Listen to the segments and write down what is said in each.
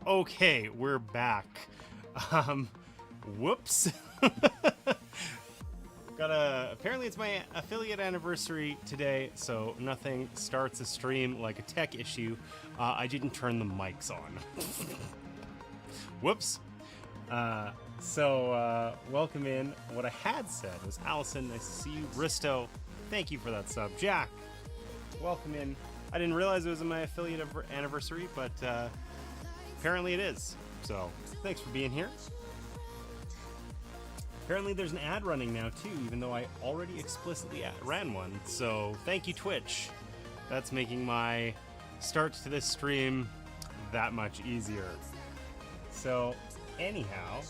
Okay, we're back. Whoops. Apparently it's my affiliate anniversary today, so nothing starts a stream like a tech issue. I didn't turn the mics on. Whoops. Welcome in. What I had said was Allison, nice to see you. Bristow, thank you for that sub. Jack, welcome in. I didn't realize it was my affiliate anniversary, but apparently it is. So, thanks for being here. Apparently there's an ad running now too, even though I already explicitly ran one. So, thank you, Twitch. That's making my start to this stream that much easier. So, anyhow,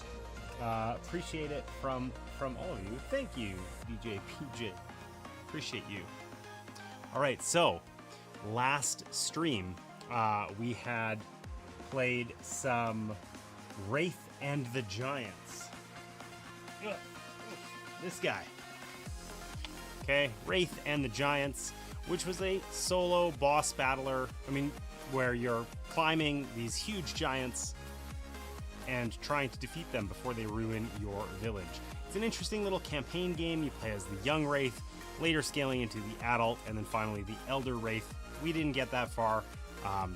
appreciate it from all of you. Thank you, DJ PJ. Appreciate you. All right, so last stream we had played some Wraith and the Giants. This guy. Okay, Wraith and the Giants, which was a solo boss battler. I mean, where you're climbing these huge giants and trying to defeat them before they ruin your village. It's an interesting little campaign game. You play as the young Wraith, later scaling into the adult, and then finally the elder Wraith. We didn't get that far.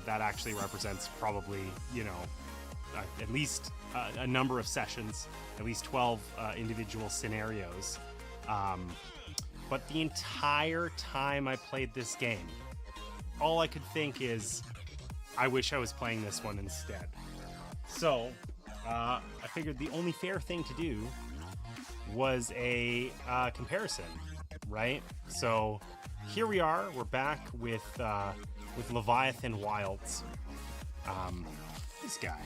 That actually represents probably, at least a number of sessions, at least 12 individual scenarios. But the entire time I played this game, all I could think is, I wish I was playing this one instead. So, I figured the only fair thing to do was a comparison, right? So here we are. We're back with Leviathan Wilds. This guy.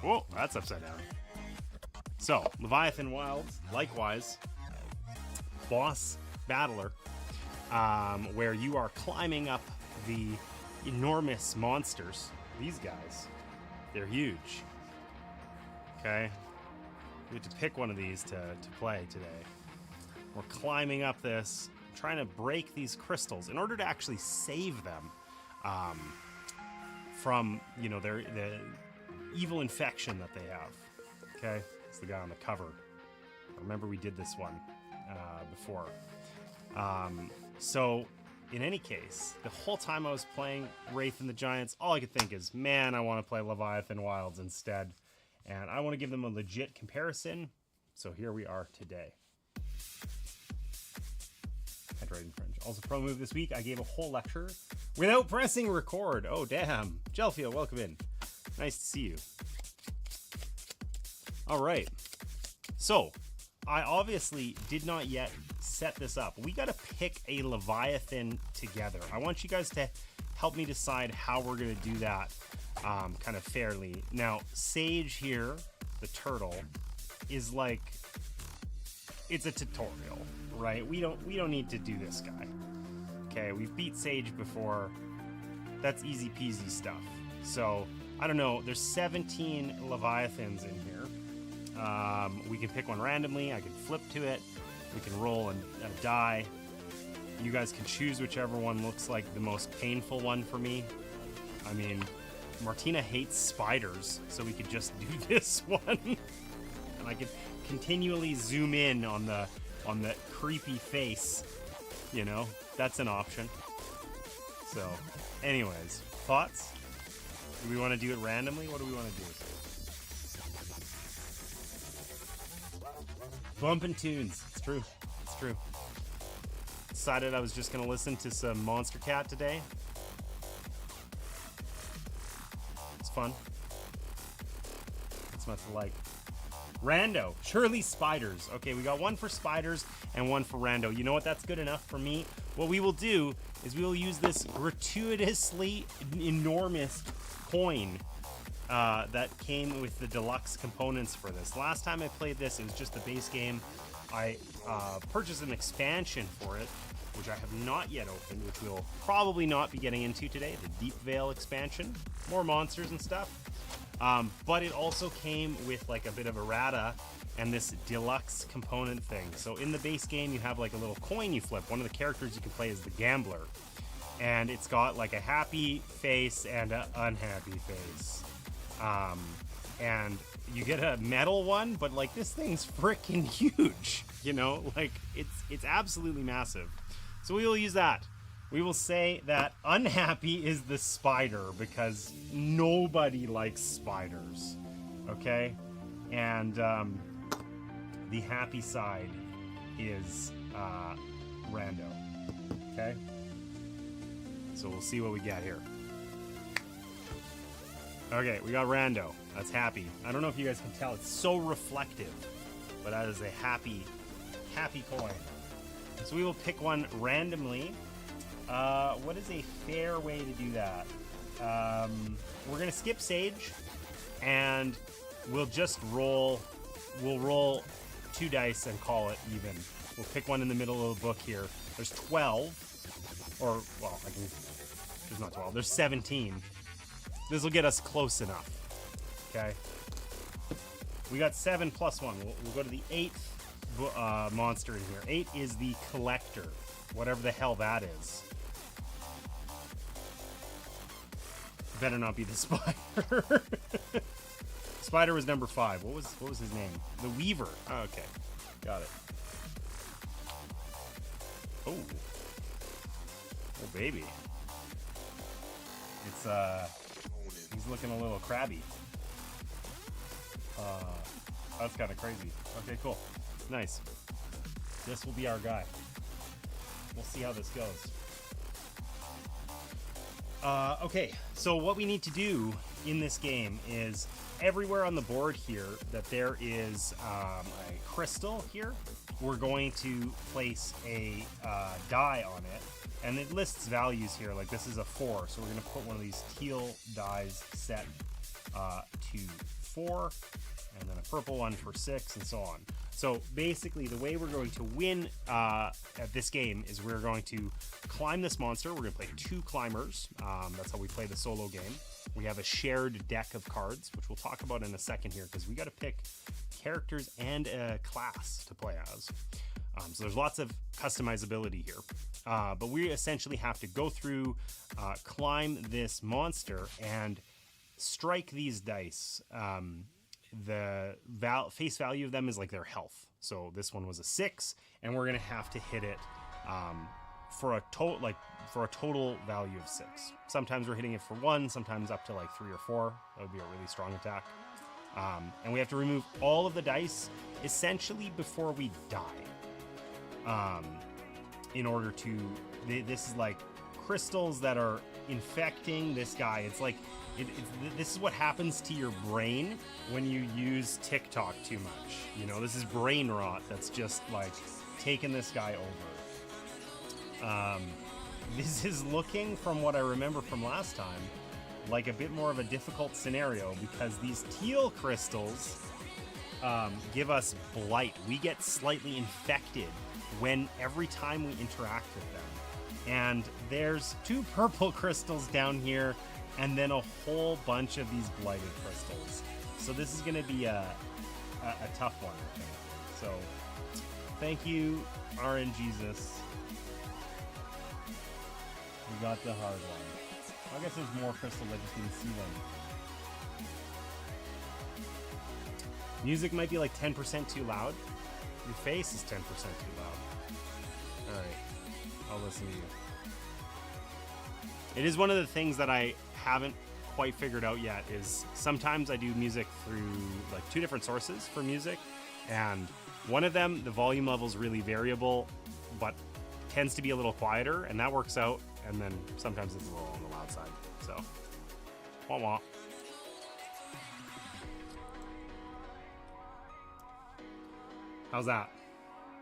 Whoa, that's upside down. So Leviathan Wilds, likewise, boss battler, where you are climbing up the enormous monsters. These guys, they're huge. Okay, we have to pick one of these to play today. We're climbing up this, trying to break these crystals in order to actually save them from, the evil infection that they have. Okay, it's the guy on the cover. Remember, we did this one before. So, in any case, the whole time I was playing Wraith and the Giants, all I could think is, man, I want to play Leviathan Wilds instead. And I want to give them a legit comparison. So here we are today. Handwriting French. Also, pro move this week, I gave a whole lecture without pressing record. Oh, damn. Gelfield, welcome in. Nice to see you. All right. So, I obviously did not yet set this up. We got to pick a Leviathan together. I want you guys to help me decide how we're going to do that kind of fairly. Now, Sage here, the turtle, is like, it's a tutorial, right? We don't need to do this guy. Okay, we've beat Sage before. That's easy peasy stuff. So, I don't know, there's 17 Leviathans in here. We can pick one randomly. I can flip to it. We can roll a die. You guys can choose whichever one looks like the most painful one for me. I mean, Martina hates spiders, so we could just do this one. And I could continually zoom in on the creepy face. That's an option. So, anyways, thoughts? Do we want to do it randomly? What do we want to do? Bumpin' tunes. It's true. It's true. Decided I was just going to listen to some Monster Cat today. It's fun. It's not to like. Rando. Surely spiders. Okay, we got one for spiders and one for rando. You know what? That's good enough for me. What we will do is we will use this gratuitously enormous coin that came with the deluxe components for this. Last time I played this, it was just the base game. I purchased an expansion for it, which I have not yet opened, which we'll probably not be getting into today, the Deep Veil expansion. More monsters and stuff. But it also came with like a bit of errata and this deluxe component thing. So in the base game, you have like a little coin you flip. One of the characters you can play is the Gambler. And it's got like a happy face and an unhappy face. And you get a metal one, but like this thing's freaking huge, you know, like it's absolutely massive. So we will use that. We will say that unhappy is the spider because nobody likes spiders, okay? And the happy side is rando, okay? So we'll see what we get here. Okay, we got rando. That's happy. I don't know if you guys can tell. It's so reflective, but that is a happy coin. So we will pick one randomly. What is a fair way to do that? We're gonna skip Sage, and we'll just roll. We'll roll 2 dice and call it even. We'll pick one in the middle of the book here. There's 12, or well, there's not 12. There's 17. This will get us close enough. Okay. We got 7 plus 1. We'll go to the 8th monster in here. 8 is the collector, whatever the hell that is. Better not be the spider. Spider was number 5. What was his name? The Weaver. Oh, okay, got it. Oh, baby. It's he's looking a little crabby. That's kind of crazy. Okay, cool. Nice. This will be our guy. We'll see how this goes. Okay, so what we need to do in this game is everywhere on the board here that there is a crystal here, we're going to place a die on it. And it lists values here, like this is a 4, so we're going to put one of these teal dies set to 4, and then a purple one for 6, and so on. So basically, the way we're going to win at this game is we're going to climb this monster. We're going to play 2 climbers. That's how we play the solo game. We have a shared deck of cards, which we'll talk about in a second here, because we got to pick characters and a class to play as. So there's lots of customizability here. But we essentially have to go through, climb this monster, and strike these dice. The face value of them is like their health. So this one was a 6, and we're gonna have to hit it for a total value of 6. Sometimes we're hitting it for 1, sometimes up to like 3 or 4. That would be a really strong attack. And we have to remove all of the dice essentially before we die. In order to, this is like crystals that are infecting this guy. It's like, this is what happens to your brain when you use TikTok too much. You know, this is brain rot that's just like taking this guy over. This is looking, from what I remember from last time, like a bit more of a difficult scenario because these teal crystals give us blight. We get slightly infected every time we interact with them. And there's 2 purple crystals down here, and then a whole bunch of these blighted crystals. So this is going to be a tough one, I think. So thank you, RNGesus. We got the hard one. I guess there's more crystals, I just didn't see them. Music might be like 10% too loud. Your face is 10% too loud. Alright, I'll listen to you. It is one of the things that I haven't quite figured out yet, is sometimes I do music through like 2 different sources for music, and one of them, the volume level is really variable, but tends to be a little quieter, and that works out, and then sometimes it's a little on the loud side. So, wah wah. How's that?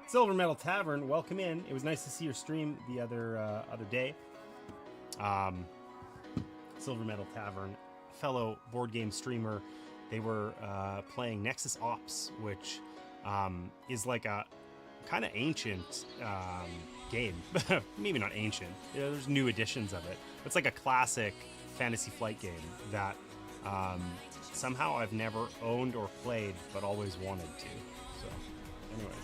Silver Metal Tavern, welcome in. It was nice to see your stream the other day. Silver Metal Tavern, fellow board game streamer, they were playing Nexus Ops, which is like a kind of ancient game. Maybe not ancient. There's new editions of it. It's like a classic Fantasy Flight game that somehow I've never owned or played, but always wanted to. So, anyways,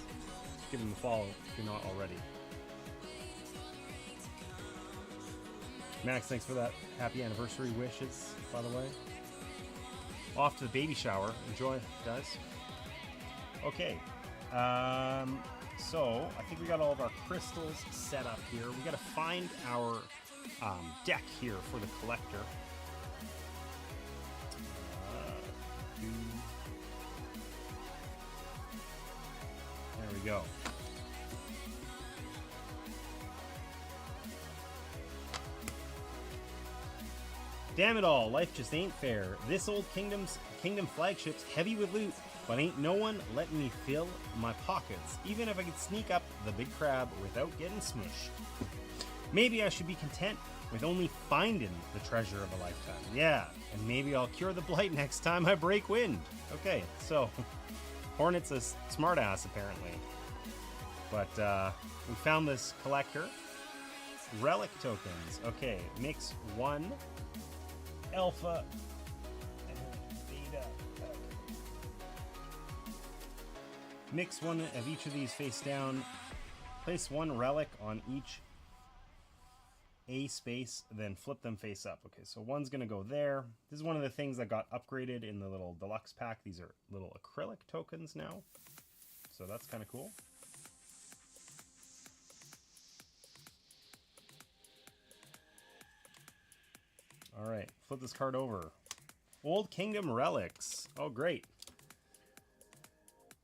give them a follow if you're not already. Max, thanks for that happy anniversary wishes, by the way. off to the baby shower. Enjoy, guys. Okay. So I think we got all of our crystals set up here. We got to find our deck here for the collector. There we go. Damn it all, life just ain't fair. This old kingdom flagship's heavy with loot, but ain't no one letting me fill my pockets, even if I could sneak up the big crab without getting smushed. Maybe I should be content with only finding the treasure of a lifetime. Yeah, and maybe I'll cure the blight next time I break wind. Okay, so Hornet's a smartass apparently. But we found this collector. Relic tokens. Okay, mix 1 alpha and beta. Mix 1 of each of these face down. Place 1 relic on each A space, then flip them face up. Okay, so 1's gonna go there. This is one of the things that got upgraded in the little deluxe pack. These are little acrylic tokens now. So that's kind of cool. All right, flip this card over. Old Kingdom relics. Oh, great.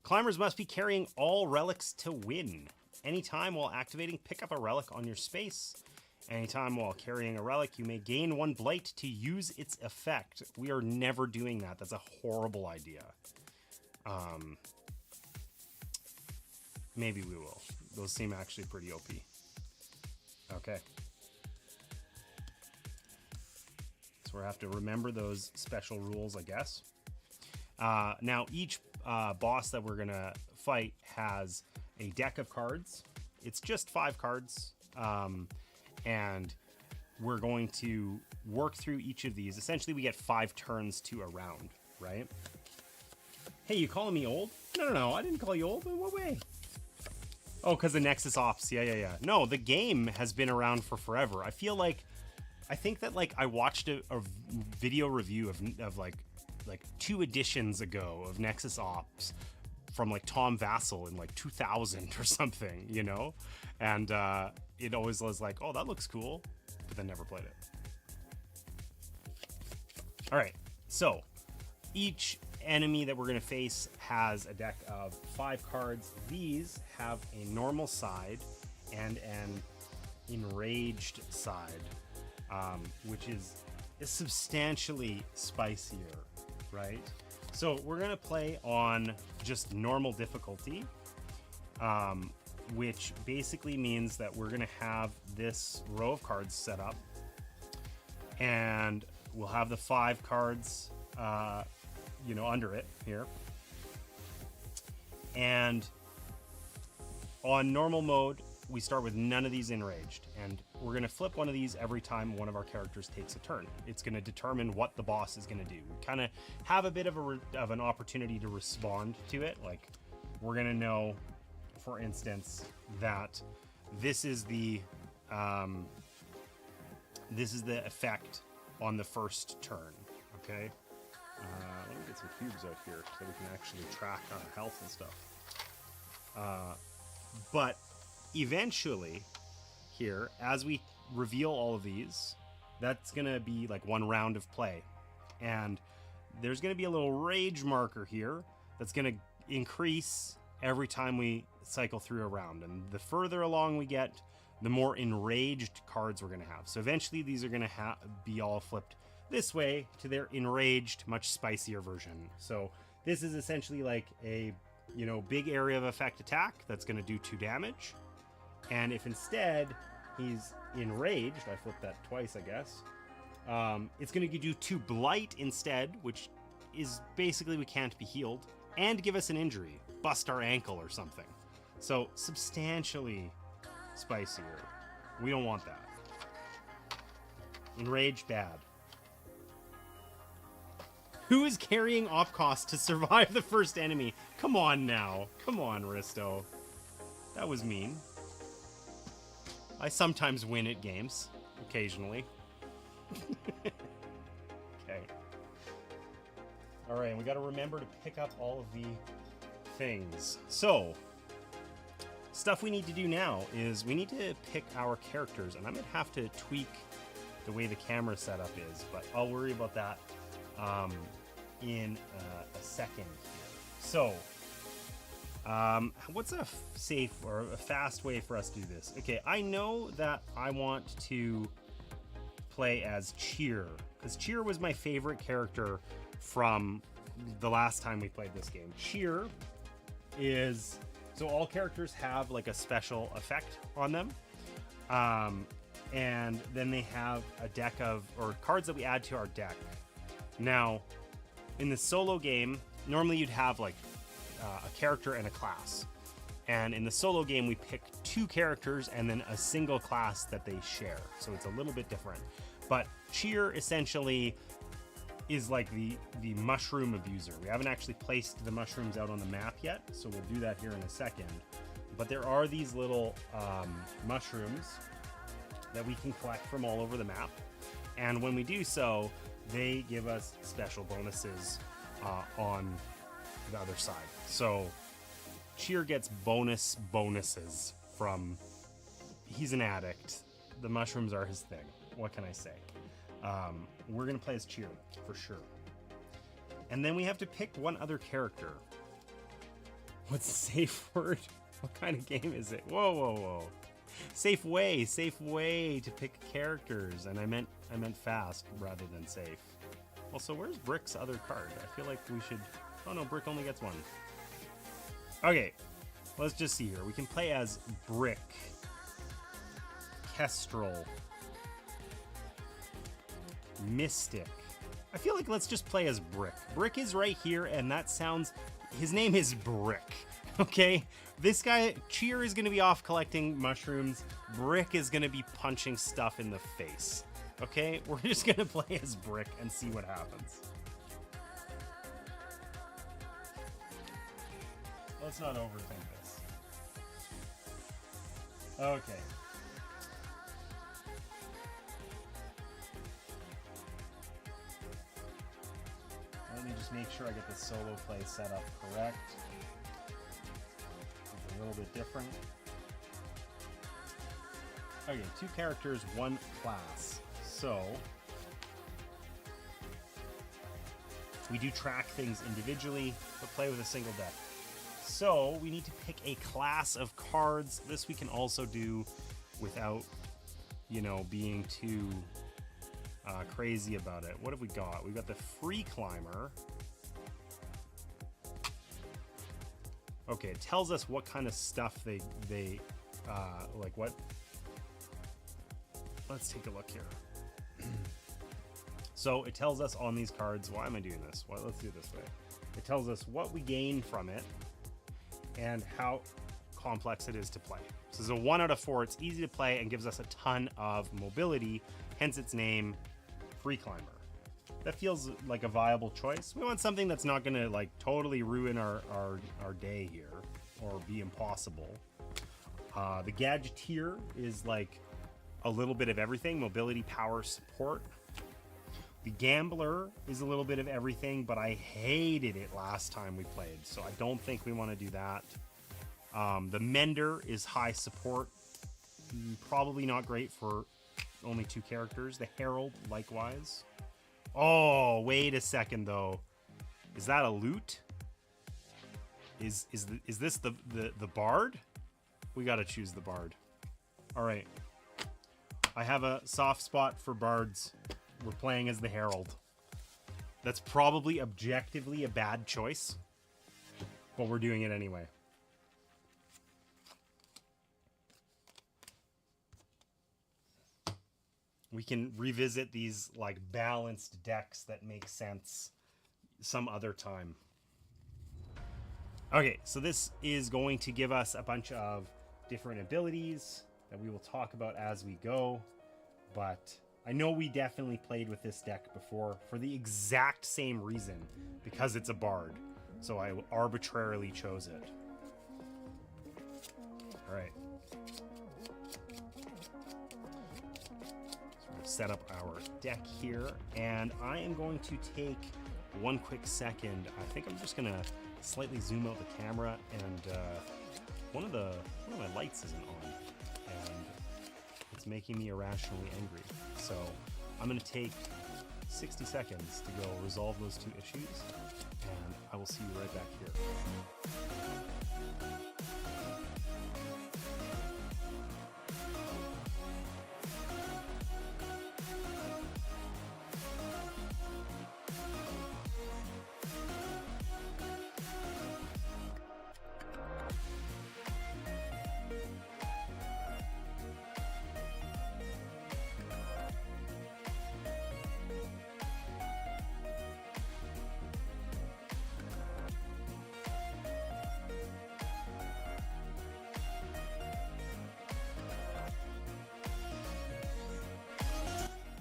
Climbers must be carrying all relics to win. Anytime while activating, pick up a relic on your space. Anytime while carrying a relic, you may gain 1 blight to use its effect. We are never doing that. That's a horrible idea. Maybe we will. Those seem actually pretty OP. Okay. So we have to remember those special rules, I guess. Now, each boss that we're going to fight has a deck of cards. It's just 5 cards. And we're going to work through each of these. Essentially, we get 5 turns to a round, right? Hey, you calling me old? No, I didn't call you old. In what way? Oh, because the Nexus Ops. Yeah. No, the game has been around for forever. I think that I watched a video review of like 2 editions ago of Nexus Ops from like Tom Vassell in like 2000 or something, you know? And it always was like, oh, that looks cool, but then never played it. All right, so each enemy that we're gonna face has a deck of 5 cards. These have a normal side and an enraged side, which is substantially spicier, right? So we're gonna play on just normal difficulty, which basically means that we're gonna have this row of cards set up, and we'll have the 5 cards, under it here. And on normal mode, we start with none of these enraged, and we're going to flip one of these every time one of our characters takes a turn. It's going to determine what the boss is going to do. We kind of have a bit of an opportunity to respond to it. Like, we're going to know, for instance, that this is the effect on the first turn. Okay, let me get some cubes out here so we can actually track our health and stuff. But eventually, here, as we reveal all of these, that's gonna be like 1 round of play, and there's gonna be a little rage marker here that's gonna increase every time we cycle through a round, and the further along we get, the more enraged cards we're gonna have. So eventually these are gonna be all flipped this way to their enraged, much spicier version. So this is essentially like a big area of effect attack that's gonna do 2 damage. And if instead he's enraged, I flipped that twice, I guess, it's going to do 2 blight instead, which is basically we can't be healed, and give us an injury, bust our ankle or something. So substantially spicier. We don't want that. Enraged, bad. Who is carrying op cost to survive the first enemy? Come on now. Come on, Risto. That was mean. I sometimes win at games, occasionally. Okay. All right, and we got to remember to pick up all of the things. So, stuff we need to do now is we need to pick our characters, and I'm going to have to tweak the way the camera setup is, but I'll worry about that in a second. So, what's a safe or a fast way for us to do this? Okay, I know that I want to play as Cheer, because Cheer was my favorite character from the last time we played this game. Cheer is, so all characters have like a special effect on them. And then they have a deck of, or cards that we add to our deck. Now, in the solo game, normally you'd have like a character and a class. And in the solo game, we pick 2 characters and then a single class that they share. So it's a little bit different. But Cheer essentially is like the mushroom abuser. We haven't actually placed the mushrooms out on the map yet, so we'll do that here in a second. But there are these little mushrooms that we can collect from all over the map. And when we do so, they give us special bonuses on the other side. So Cheer gets bonuses from, he's an addict. The mushrooms are his thing. What can I say? We're gonna play as Cheer for sure. And then we have to pick one other character. What's the safe word? What kind of game is it? Whoa, whoa, whoa. Safe way to pick characters. And I meant fast rather than safe. Also, where's Brick's other card? I feel like we should, oh no, Brick only gets one. Okay, let's just see here. We can play as Brick, Kestrel, Mystic. I feel like let's just play as Brick. Brick is right here, and that sounds, his name is Brick. Okay, this guy, Cheer, is going to be off collecting mushrooms. Brick is going to be punching stuff in the face. Okay, we're just going to play as Brick and see what happens. Let's not overthink this. Okay. Let me just make sure I get the solo play set up correct. It's a little bit different. Okay, 2 characters, 1 class. So we do track things individually, but play with a single deck. So we need to pick a class of cards. This we can also do without, you know, being too crazy about it. What have we got? We've got the Free Climber. Okay, it tells us what kind of stuff they like what. Let's take a look here. So it tells us on these cards, why am I doing this? Well, let's do it this way. It tells us what we gain from it and how complex it is to play. So this is a 1 out of 4. It's easy to play and gives us a ton of mobility, hence its name, Free Climber. That feels like a viable choice. We want something that's not gonna like totally ruin our day here or be impossible. The Gadgeteer is like a little bit of everything, mobility, power, support. The Gambler is a little bit of everything, but I hated it last time we played, so I don't think we want to do that. The Mender is high support, probably not great for only 2 characters. The Herald, likewise. Oh, wait a second though. Is that a loot? Is this the Bard? We gotta choose the Bard. All right. I have a soft spot for Bards. We're playing as the Herald. That's probably objectively a bad choice, but we're doing it anyway. We can revisit these like balanced decks that make sense some other time. Okay, so this is going to give us a bunch of different abilities that we will talk about as we go, but I know we definitely played with this deck before for the exact same reason, because it's a Bard, so I arbitrarily chose it. All right. So we're going to set up our deck here, and I am going to take one quick second, I think I'm just gonna slightly zoom out the camera, and one of my lights isn't on, and it's making me irrationally angry. So I'm gonna take 60 seconds to go resolve those two issues, and I will see you right back here.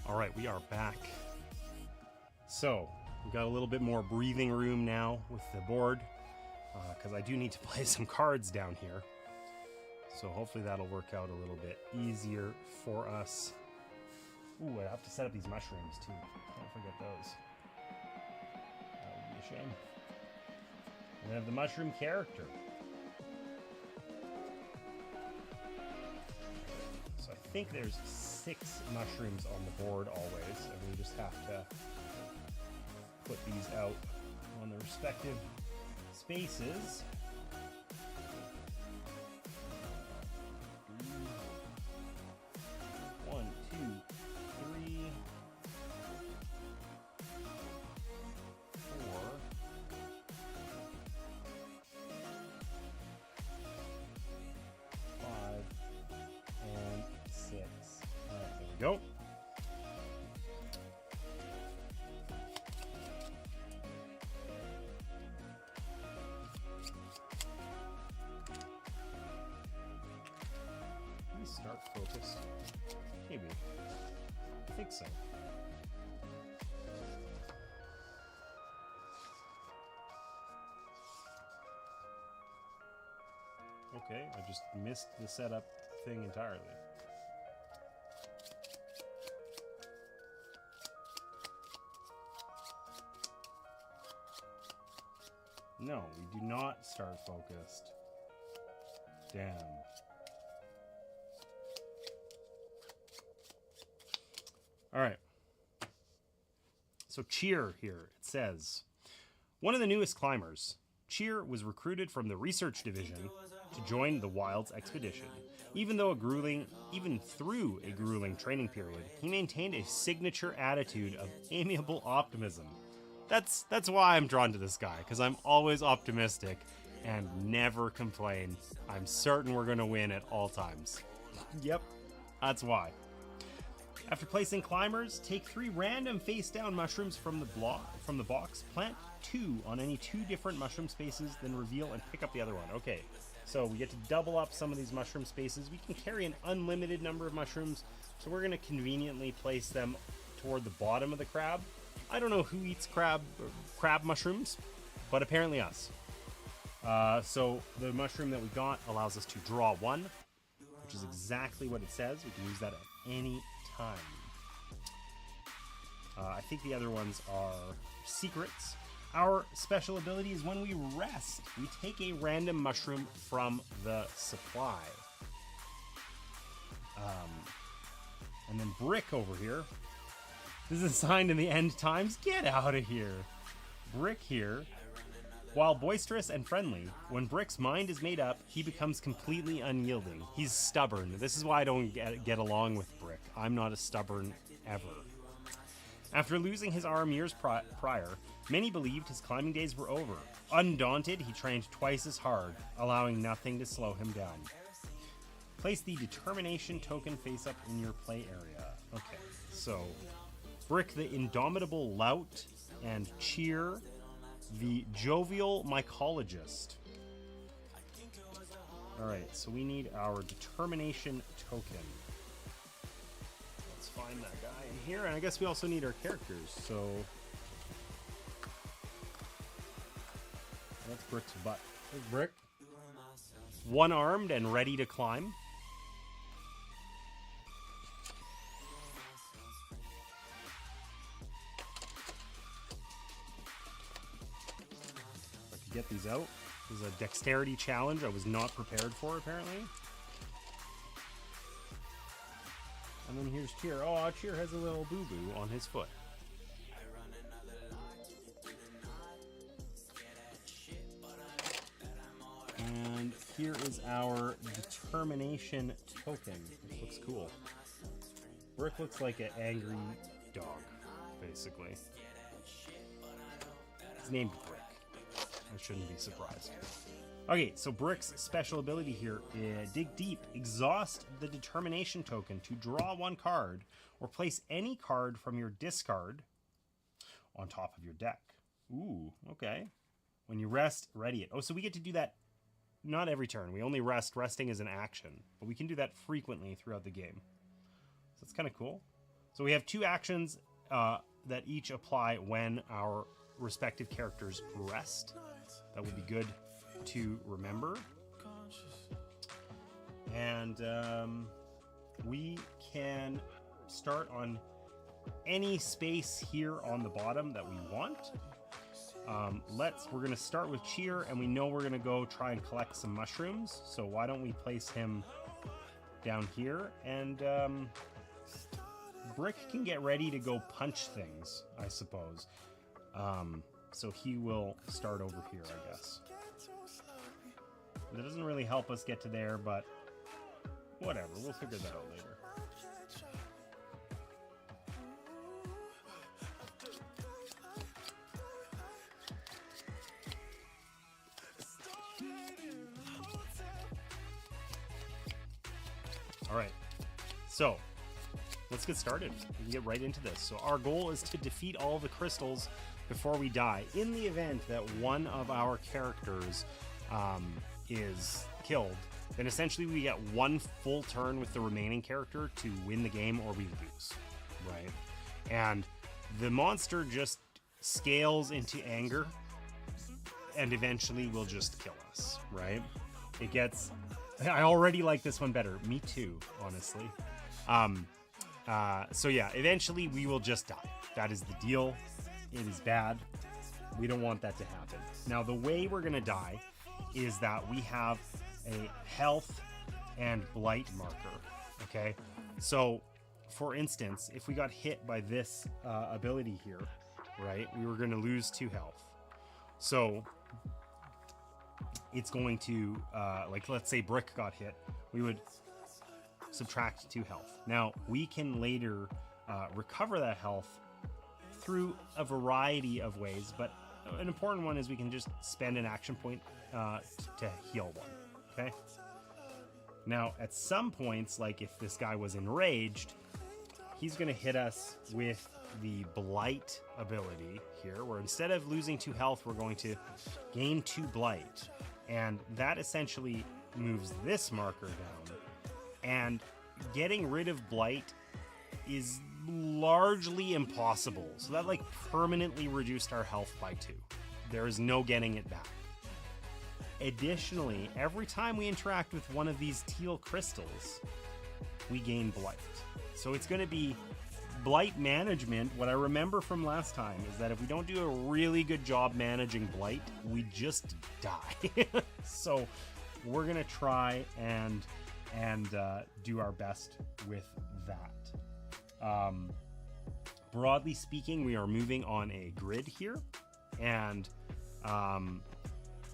All right, we are back. So we've got a little bit more breathing room now with the board, because I do need to play some cards down here. So hopefully that'll work out a little bit easier for us. Ooh, I have to set up these mushrooms too. Can't forget those. That would be a shame. And then have the mushroom character. So I think there's 6 mushrooms on the board always, and we just have to put these out on the respective spaces. 1, 2, 3, 4, 5, and 6. All right, there we go. Start focused. Maybe. I think so. Okay, I just missed the setup thing entirely. No, we do not start focused. Damn. All right. So Cheer here, it says, one of the newest climbers. Cheer was recruited from the research division to join the Wilds expedition. Even through a grueling training period, he maintained a signature attitude of amiable optimism. That's why I'm drawn to this guy, because I'm always optimistic and never complain. I'm certain we're going to win at all times. Yep, that's why. After placing climbers, take 3 random face-down mushrooms from the box, plant 2 on any 2 different mushroom spaces, then reveal and pick up the other one. Okay, so we get to double up some of these mushroom spaces. We can carry an unlimited number of mushrooms, so we're going to conveniently place them toward the bottom of the crab. I don't know who eats crab mushrooms, but apparently us. So the mushroom that we got allows us to draw 1, which is exactly what it says. We can use that at any time. I think the other ones are secrets. Our special ability is when we rest, we take a random mushroom from the supply. And then Brick over here. This is assigned in the end times. Get out of here. Brick here. While boisterous and friendly, when Brick's mind is made up, he becomes completely unyielding. He's stubborn. This is why I don't get along with Brick. I'm not a stubborn ever. After losing his arm years prior, many believed his climbing days were over. Undaunted, he trained twice as hard, allowing nothing to slow him down. Place the determination token face up in your play area. Okay, so Brick the indomitable lout, and Cheer the jovial mycologist. Alright, so we need our determination token. Let's find that guy in here, and I guess we also need our characters, so that's Brick's butt. There's Brick. One-armed and ready to climb. get these out. This is a dexterity challenge I was not prepared for, apparently. And then here's Cheer. Oh, Cheer has a little boo-boo on his foot. And here is our determination token. This looks cool. Brick looks like an angry dog, basically. He's named Brick. I shouldn't be surprised. Okay, so Brick's special ability here is Dig Deep. Exhaust the determination token to draw one card or place any card from your discard on top of your deck. Ooh, okay. When you rest, ready it. Oh, so we get to do that not every turn. We only rest. Resting is an action, but we can do that frequently throughout the game. So it's kind of cool. So we have two actions that each apply when our respective characters rest. That would be good to remember. And we can start on any space here on the bottom that we want. We're gonna start with Cheer, and we know we're gonna go try and collect some mushrooms. So why don't we place him down here, and Brick can get ready to go punch things, I suppose. So he will start over here, I guess. That doesn't really help us get to there, but whatever, we'll figure that out later. All right, so let's get started. We can get right into this. So our goal is to defeat all the crystals before we die. In the event that one of our characters is killed, then essentially we get one full turn with the remaining character to win the game, or we lose, right? And the monster just scales into anger and eventually will just kill us, right? It gets... I already like this one better. Me too, honestly. So yeah, eventually we will just die. That is the deal. It is bad. We don't want that to happen. Now, the way we're going to die is that we have a health and blight marker, okay? So, for instance, if we got hit by this ability here, right, we were going to lose 2 health. So, it's going to, like, let's say Brick got hit, we would subtract 2 health. Now, we can later recover that health through a variety of ways, but an important one is we can just spend an action point to heal one, okay? Now, at some points, like if this guy was enraged, he's going to hit us with the blight ability here, where instead of losing 2 health, we're going to gain 2 blight, and that essentially moves this marker down, and getting rid of blight is largely impossible. So that like permanently reduced our health by 2. There is no getting it back. Additionally, every time we interact with one of these teal crystals, we gain blight. So it's going to be blight management. What I remember from last time is that if we don't do a really good job managing blight, we just die. So we're going to try and do our best with that. Broadly speaking, we are moving on a grid here, and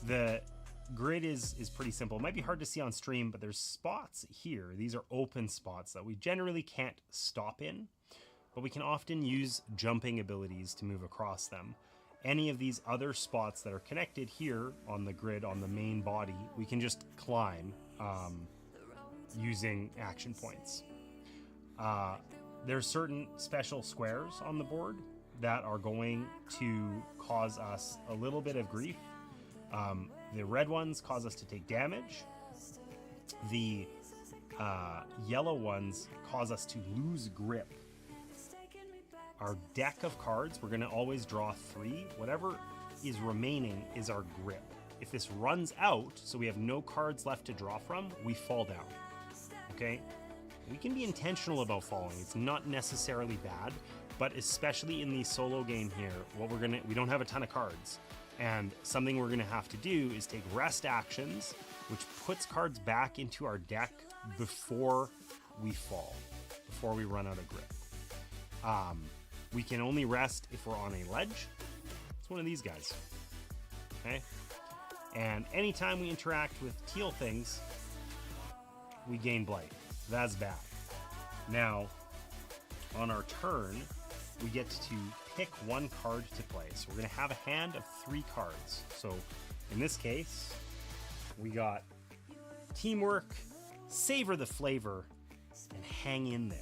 the grid is pretty simple. It might be hard to see on stream, but there's spots here. These are open spots that we generally can't stop in, but we can often use jumping abilities to move across them. Any of these other spots that are connected here on the grid, on the main body, we can just climb using action points. There's certain special squares on the board that are going to cause us a little bit of grief. The red ones cause us to take damage. The yellow ones cause us to lose grip. Our deck of cards, we're going to always draw 3. Whatever is remaining is our grip. If this runs out, so we have no cards left to draw from, we fall down. Okay? We can be intentional about falling. It's not necessarily bad, but especially in the solo game here, we don't have a ton of cards. And something we're going to have to do is take rest actions, which puts cards back into our deck before we fall, before we run out of grip. We can only rest if we're on a ledge. It's one of these guys. Okay? And anytime we interact with teal things, we gain blight. That's bad. Now, on our turn, we get to pick one card to play. So we're going to have a hand of 3 cards. So in this case, we got Teamwork, Savor the Flavor, and Hang in There.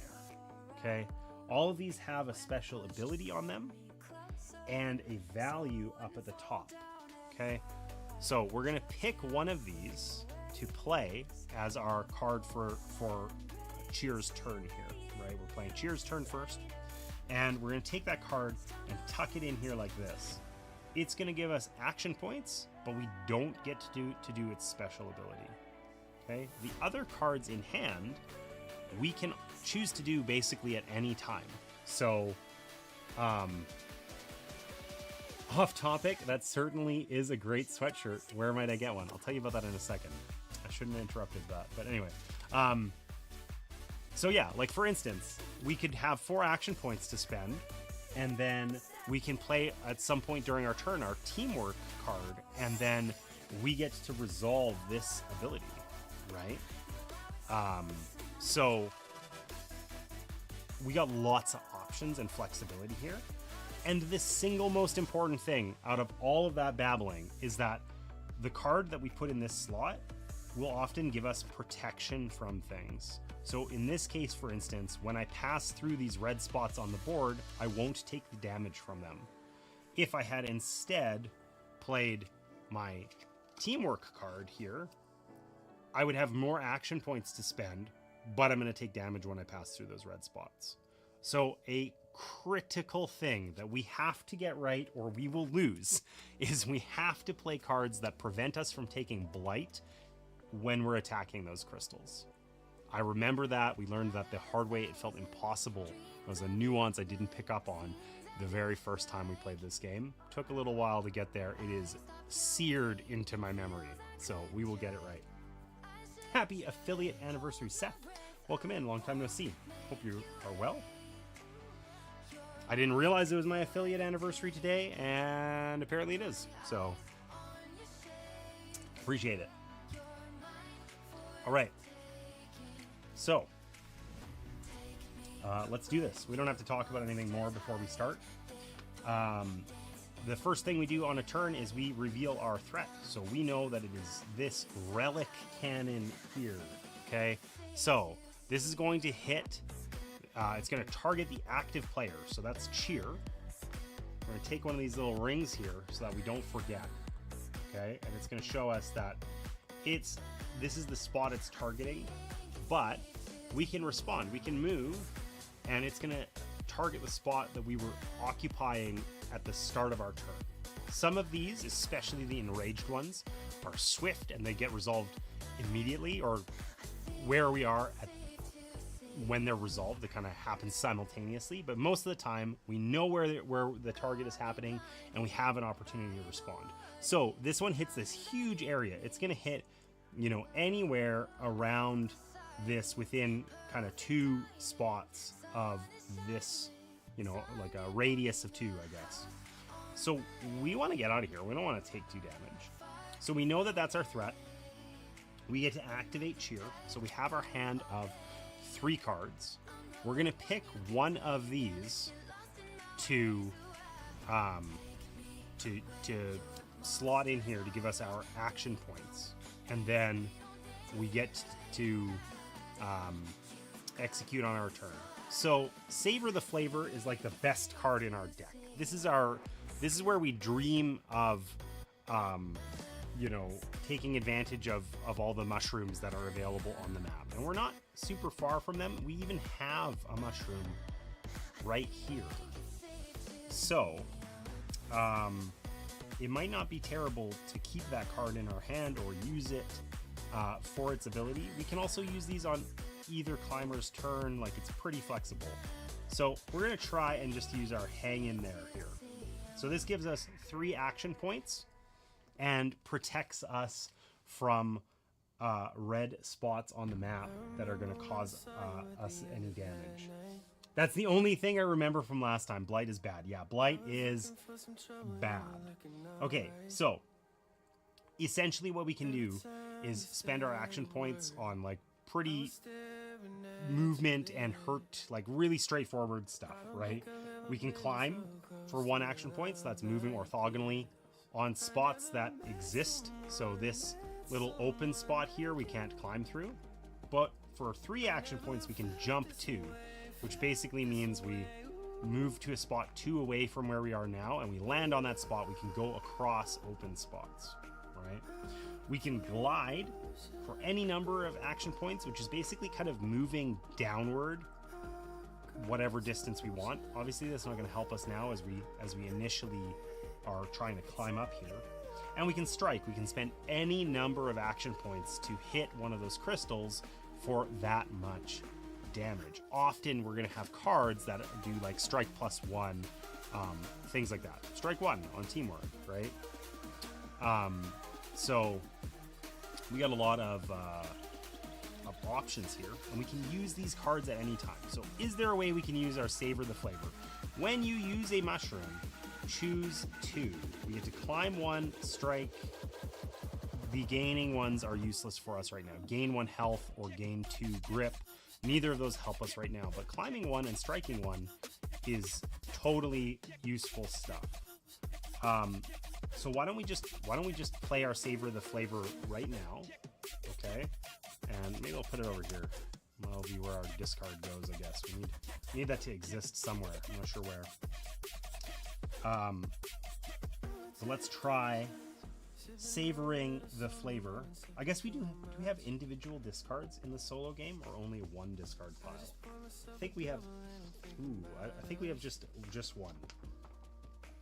Okay? All of these have a special ability on them and a value up at the top. Okay? So we're going to pick one of these to play as our card for Cheer's turn here, right? We're playing Cheer's turn first, and we're going to take that card and tuck it in here like this. It's going to give us action points, but we don't get to do its special ability. Okay? The other cards in hand, we can choose to do basically at any time. So, off topic, that certainly is a great sweatshirt. Where might I get one? I'll tell you about that in a second. I shouldn't have interrupted that, but anyway. So yeah, like for instance, we could have 4 action points to spend, and then we can play at some point during our turn our Teamwork card, and then we get to resolve this ability, right? So we got lots of options and flexibility here. And the single most important thing out of all of that babbling is that the card that we put in this slot will often give us protection from things. So in this case, for instance, when I pass through these red spots on the board, I won't take the damage from them. If I had instead played my Teamwork card here, I would have more action points to spend, but I'm going to take damage when I pass through those red spots. So a critical thing that we have to get right or we will lose is we have to play cards that prevent us from taking blight when we're attacking those crystals. I remember that. We learned that the hard way. It felt impossible. It was a nuance I didn't pick up on the very first time we played this game. Took a little while to get there. It is seared into my memory, so we will get it right. Happy affiliate anniversary, Seth. Welcome in. Long time no see. Hope you are well. I didn't realize it was my affiliate anniversary today, and apparently it is. So, appreciate it. All right. So, let's do this. We don't have to talk about anything more before we start. The first thing we do on a turn is we reveal our threat. So we know that it is this relic cannon here. Okay. So this is going to hit. It's going to target the active player. So that's Cheer. We're going to take one of these little rings here so that we don't forget. Okay. And it's going to show us that this is the spot it's targeting, but we can respond. We can move, and it's going to target the spot that we were occupying at the start of our turn. Some of these, especially the enraged ones, are swift and they get resolved immediately, or where we are at when they're resolved, they kind of happen simultaneously. But most of the time, we know where the target is happening, and we have an opportunity to respond. So this one hits this huge area. It's going to hit, anywhere around this within kind of 2 spots of this, like a radius of 2, I guess. So we want to get out of here. We don't want to take 2 damage. So we know that that's our threat. We get to activate Cheer. So we have our hand of 3 cards. We're going to pick one of these to slot in here to give us our action points. And then we get to execute on our turn. So Savor the Flavor is like the best card in our deck. This is where we dream of taking advantage of all the mushrooms that are available on the map. And we're not super far from them. We even have a mushroom right here. So it might not be terrible to keep that card in our hand or use it for its ability. We can also use these on either climber's turn. Like, it's pretty flexible. So we're going to try and just use our hang in there here. So this gives us 3 action points and protects us from red spots on the map that are going to cause us any damage. That's the only thing I remember from last time. Blight is bad. Yeah, Blight is bad. Okay, so essentially what we can do is spend our action points on like pretty movement and hurt, like really straightforward stuff, right? We can climb for 1 action point, so that's moving orthogonally on spots that exist. So this little open spot here we can't climb through, but for 3 action points we can jump 2, which basically means we move to a spot 2 away from where we are now, and we land on that spot. We can go across open spots, right? We can glide for any number of action points, which is basically kind of moving downward whatever distance we want. Obviously that's not going to help us now as we initially are trying to climb up here. And we can strike. We can spend any number of action points to hit one of those crystals for that much damage. Often we're going to have cards that do like strike +1, things like that. Strike 1 on teamwork, right? So we got a lot of options here, and we can use these cards at any time. So is there a way we can use our Savor the Flavor? When you use a mushroom, choose 2. We get to climb 1, strike. The gaining ones are useless for us right now. Gain 1 health or gain 2 grip. Neither of those help us right now, but climbing 1 and striking 1 is totally useful stuff. So why don't we just play our Savor the Flavor right now? Okay, and maybe I'll put it over here. That'll be where our discard goes, I guess. We need that to exist somewhere. I'm not sure where. So let's try savoring the flavor. I guess do we have individual discards in the solo game, or only 1 discard pile? I think we have. I think we have just 1.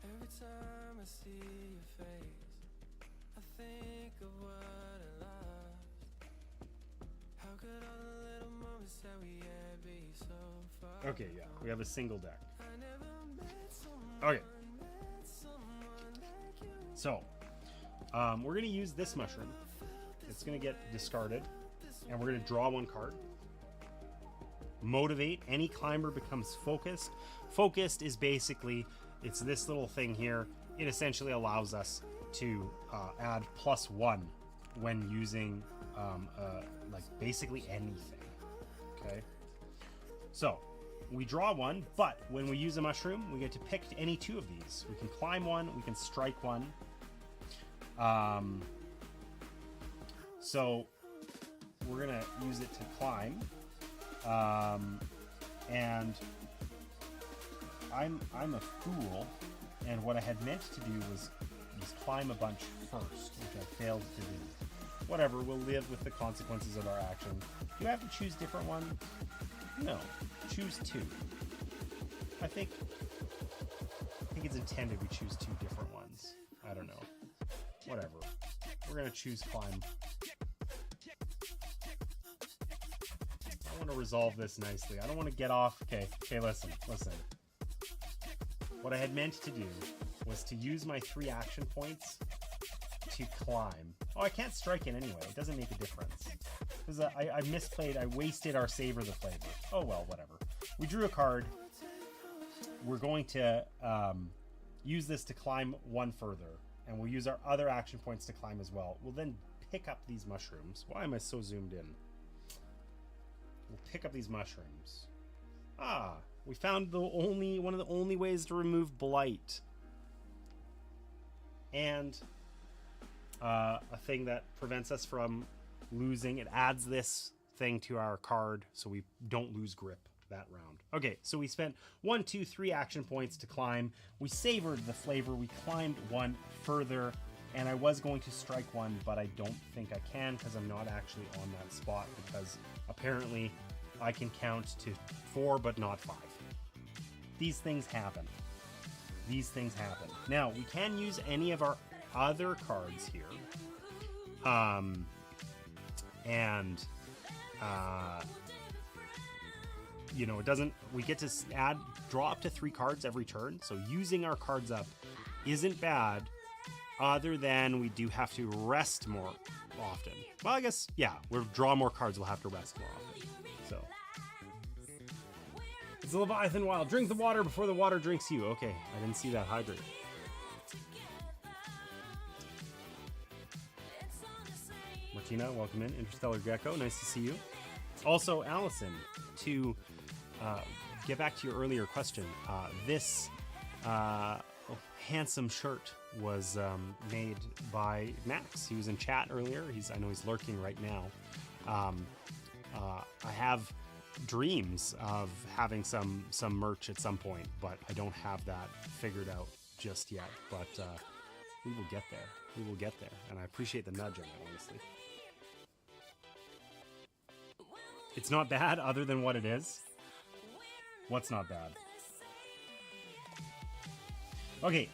Every time I see your face, I think of what I lost. How could all the little moments that we had be so far? Okay, yeah, we have a single deck. Okay. So, we're going to use this mushroom. It's going to get discarded, and we're going to draw 1 card. Motivate. Any climber becomes focused. Focused is basically, it's this little thing here. It essentially allows us to add +1 when using like basically anything. Okay. So we draw 1, but when we use a mushroom, we get to pick any 2 of these. We can climb 1, we can strike 1. So we're gonna use it to climb, and I'm a fool, and what I had meant to do was climb a bunch first, which I failed to do. Whatever, we'll live with the consequences of our action. Do I have to choose different ones? No, choose 2. I think it's intended we choose 2 different ones. I don't know. Whatever. We're gonna choose climb. I want to resolve this nicely. I don't want to get off. Okay, listen. What I had meant to do was to use my 3 action points to climb. Oh, I can't strike it anyway. It doesn't make a difference. Because I misplayed. I wasted our Savor the Flavor. Oh well, whatever. We drew a card. We're going to use this to climb 1 further. And we'll use our other action points to climb as well. We'll then pick up these mushrooms. Why am I so zoomed in? We'll pick up these mushrooms. Ah, we found one of the only ways to remove blight. And a thing that prevents us from losing. It adds this thing to our card so we don't lose grip that round. Okay, so we spent 1, 2, 3 action points to climb. We savored the flavor. We climbed 1 further, and I was going to strike 1, but I don't think I can because I'm not actually on that spot, because apparently I can count to 4 but not 5. These things happen. Now, we can use any of our other cards here. You know, it doesn't, we get to draw up to 3 cards every turn, so using our cards up isn't bad other than we do have to rest more often. Well, I guess, yeah, we'll draw more cards, we'll have to rest more often. So, it's a Leviathan Wild. Drink the water before the water drinks you. Okay, I didn't see that. Hydrate. Martina, welcome in. Interstellar Gecko, nice to see you. Also, Allison, to get back to your earlier question, this handsome shirt was made by Max. He was in chat earlier. I know he's lurking right now. I have dreams of having some merch at some point, but I don't have that figured out just yet. But we will get there. We will get there, and I appreciate the nudge on it, honestly. It's not bad other than what it is. What's not bad? Okay,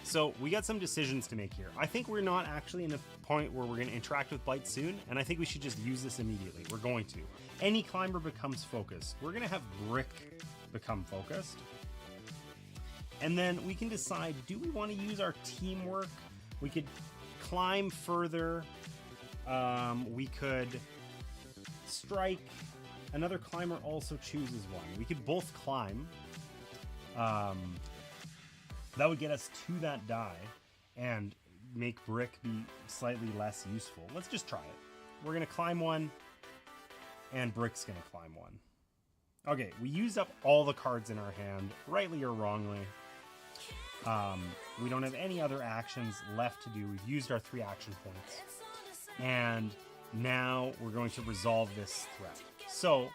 so we got some decisions to make here. I think we're not actually in a point where we're going to interact with Blight soon, and I think we should just use this immediately. We're going to. Any climber becomes focused. We're going to have Brick become focused. And then we can decide, do we want to use our teamwork? We could climb further. We could strike. Another climber also chooses one. We could both climb. That would get us to that die and make Brick be slightly less useful. Let's just try it. We're going to climb one, and Brick's going to climb one. Okay, we used up all the cards in our hand, rightly or wrongly. We don't have any other actions left to do. We've used our 3 action points. And now we're going to resolve this threat. So,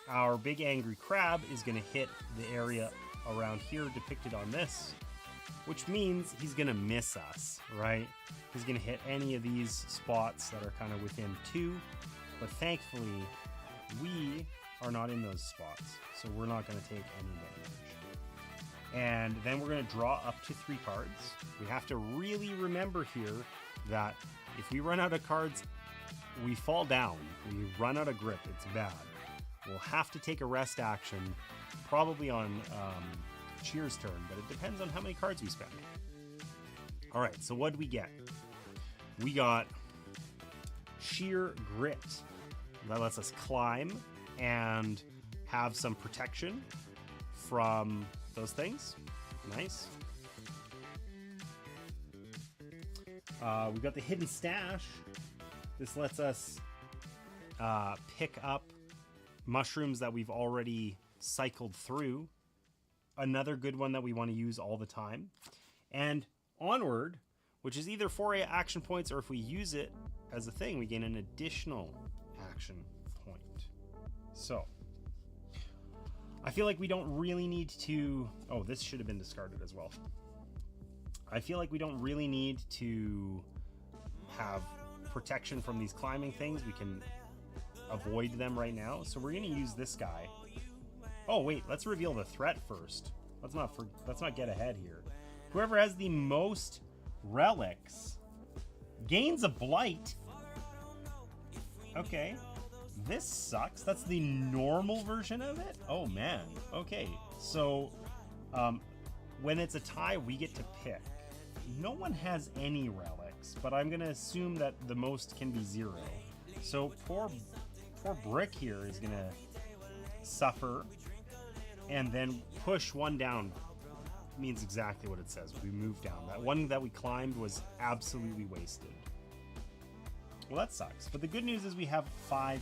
our big angry crab is going to hit the area around here depicted on this, which means he's going to miss us, right? He's going to hit any of these spots that are kind of within 2, but thankfully we are not in those spots, so we're not going to take any damage. And then we're going to draw up to 3 cards. We have to really remember here that if we run out of cards, we fall down. We run out of grip. It's bad. We'll have to take a rest action, probably on Cheer's turn, but it depends on how many cards we spend. All right, so what did we get? We got Sheer Grit. That lets us climb and have some protection from those things. Nice. We got the Hidden Stash. This lets us pick up mushrooms that we've already cycled through. Another good one that we want to use all the time. And Onward, which is either 4 action points, or if we use it as a thing, we gain an additional action point. So, I feel like we don't really need to... Oh, this should have been discarded as well. I feel like we don't really need to have protection from these climbing things. We can avoid them right now. So we're going to use this guy. Oh, wait, let's reveal the threat first. Let's not get ahead here. Whoever has the most relics gains a blight. Okay. This sucks. That's the normal version of it? Oh, man. Okay. So, when it's a tie, we get to pick. No one has any relics, but I'm going to assume that the most can be 0. So, poor Brick here is going to suffer, and then push 1 down means exactly what it says. We move down. That one that we climbed was absolutely wasted. Well, that sucks. But the good news is we have 5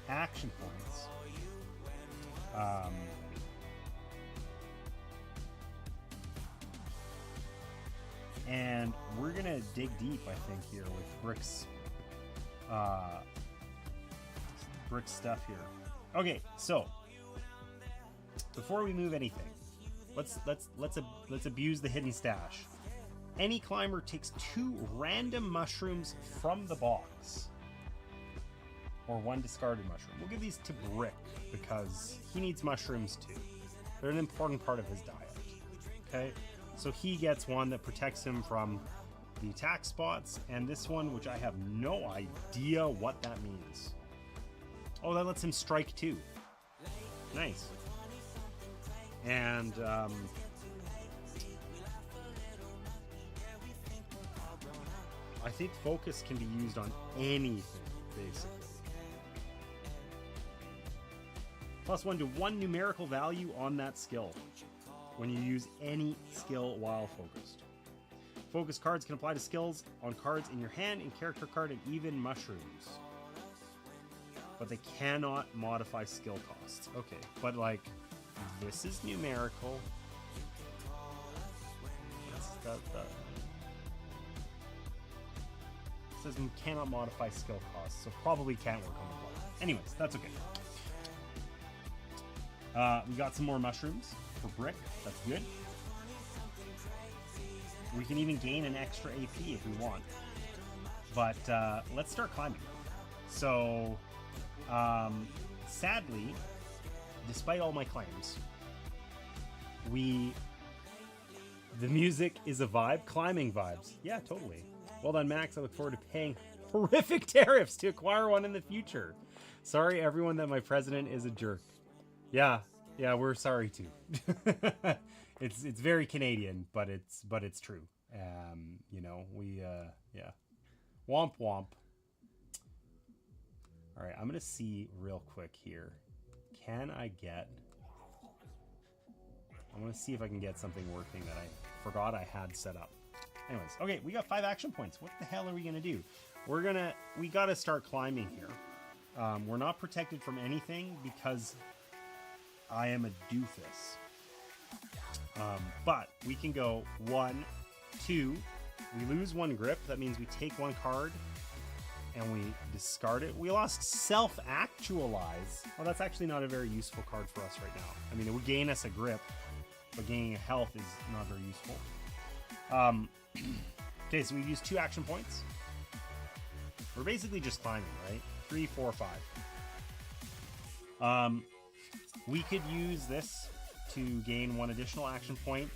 action points. And we're going to dig deep, I think, here with Brick's stuff here. Okay, so before we move anything, let's abuse the Hidden Stash. Any climber takes 2 random mushrooms from the box, or 1 discarded mushroom. We'll give these to Brick because he needs mushrooms too. They're an important part of his diet. Okay, so he gets 1 that protects him from the attack spots, and this one, which I have no idea what that means. Oh, that lets him strike too. Nice. And I think focus can be used on anything, basically. +1 to 1 numerical value on that skill when you use any skill while focused. Focus cards can apply to skills on cards in your hand, in character card, and even mushrooms. But they cannot modify skill costs. Okay, but like, this is numerical. It says you cannot modify skill costs, so probably can't work on the board. Anyways, that's okay. We got some more mushrooms for Brick. That's good. We can even gain an extra AP if we want. But let's start climbing. So, sadly, despite all my claims, the music is a vibe. Climbing vibes. Yeah, totally. Well done, Max. I look forward to paying horrific tariffs to acquire one in the future. Sorry, everyone, that my president is a jerk. Yeah, we're sorry too. It's very Canadian, but it's true. You know, yeah. Womp womp. All right, I'm gonna see real quick here. I'm gonna see if I can get something working that I forgot I had set up. Anyways, okay, we got 5 action points. What the hell are we gonna do? We gotta start climbing here. We're not protected from anything because I am a doofus. But we can go 1, 2. We lose 1 grip. That means we take 1 card and we discard it. We lost self-actualize. Well, that's actually not a very useful card for us right now. I mean, it would gain us a grip, but gaining a health is not very useful. Okay, so we've used 2 action points. We're basically just climbing, right? 3, 4, 5. We could use this to gain 1 additional action point,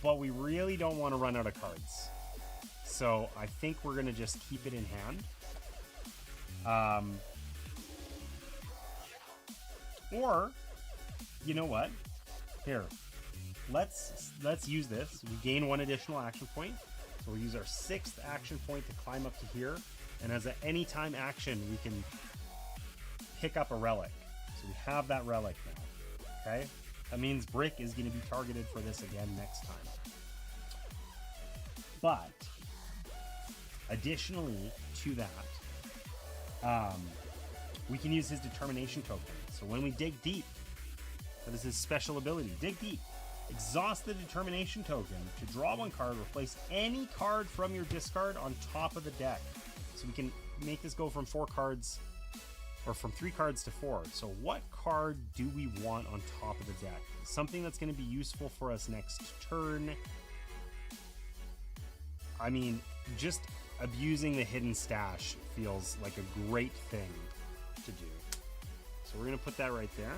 but we really don't want to run out of cards. So I think we're going to just keep it in hand. Or, you know what? Here, let's use this. We gain 1 additional action point. So we'll use our 6th action point to climb up to here. And as an anytime action, we can pick up a relic. So we have that relic now. Okay? That means Brick is going to be targeted for this again next time. But additionally to that, we can use his determination token. So when we dig deep, that is his special ability, dig deep. Exhaust the determination token to draw 1 card, replace any card from your discard on top of the deck. So we can make this go from 4 cards, or from 3 cards to 4. So what card do we want on top of the deck? Something that's going to be useful for us next turn. I mean, just abusing the hidden stash feels like a great thing to do. So we're going to put that right there.